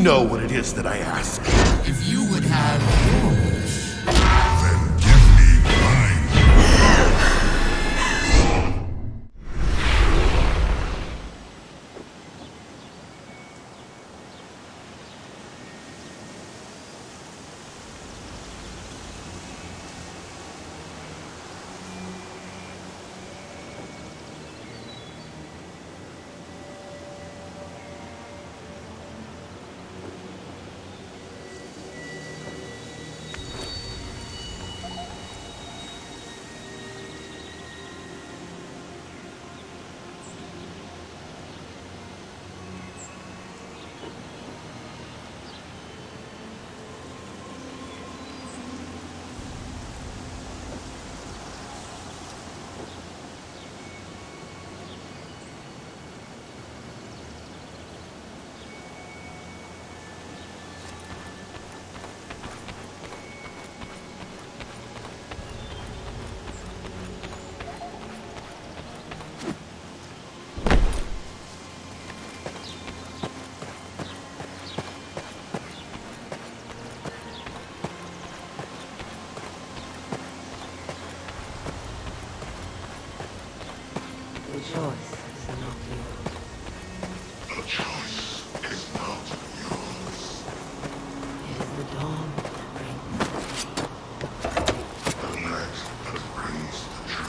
know what it is that I ask. If you would have yours, then give me mine. the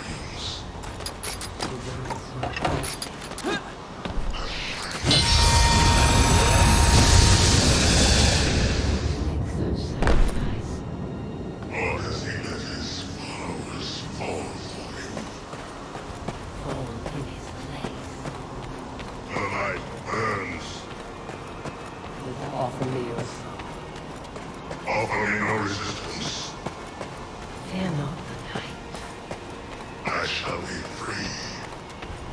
shall be free.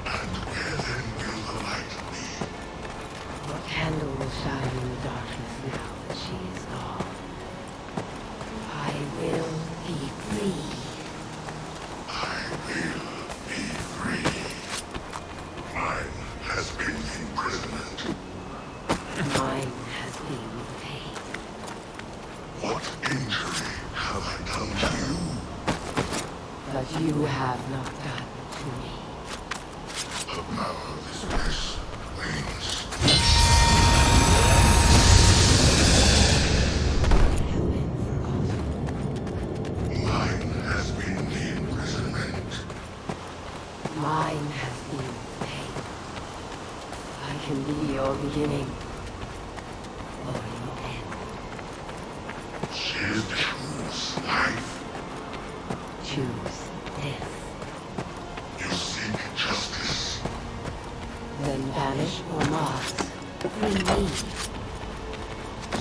And where then will the light be? What candle will shine in the darkness now that she is gone? I will be free. I will be free. Mine has been imprisonment. Mine has been pain. What injury have I done to you? But you have not gotten to me. The power of this place wanes. You've been forgotten. Mine has been the imprisonment. Mine has been pain. I can be your beginning. Or your end. Choose life. Choose death. You seek justice. Then banish or Mars. Free me.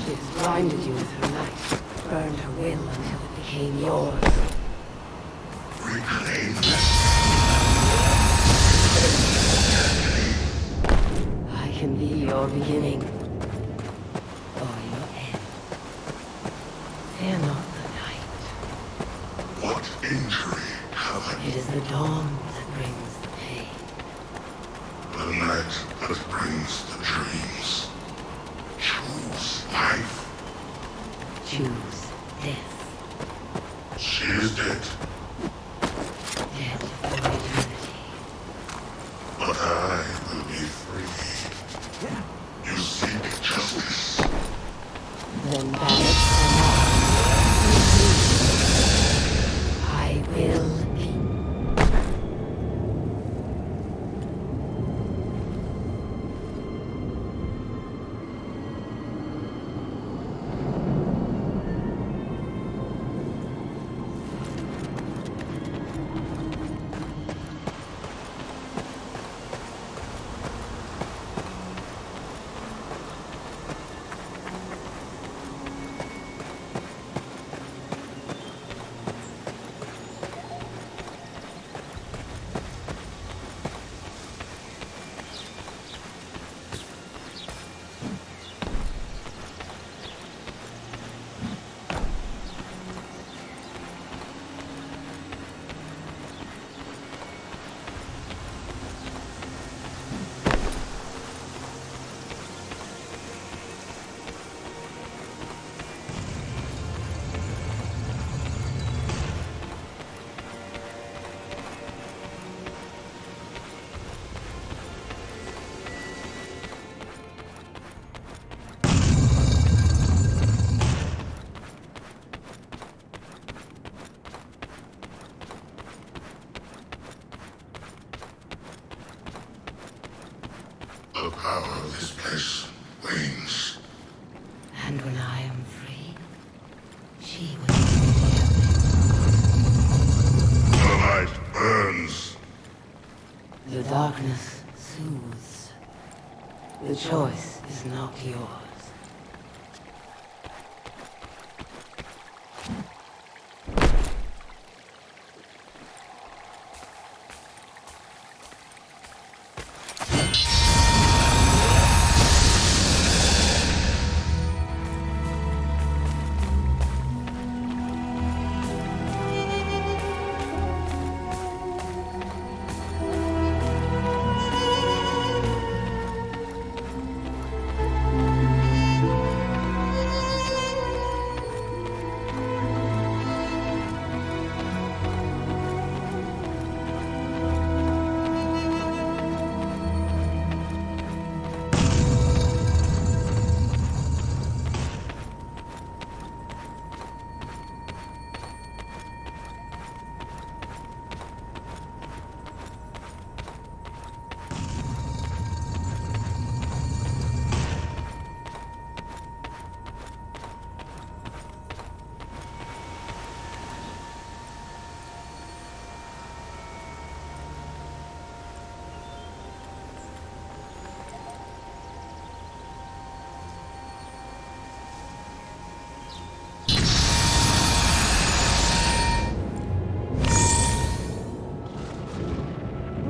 She has blinded you with her light, burned her will until it became yours. Reclaim that. I can be your beginning. Or your end. Fear not the night. What injury have I? It is the dawn that brings the pain. The night that brings the dreams. Choose life. Choose death. She is dead, Dead for eternity. but I will be free. You seek justice. Then banish or Mars. I will be. The power of this place wanes. And when I am free, she will be The light burns. The darkness soothes. The choice is not yours.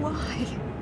Why?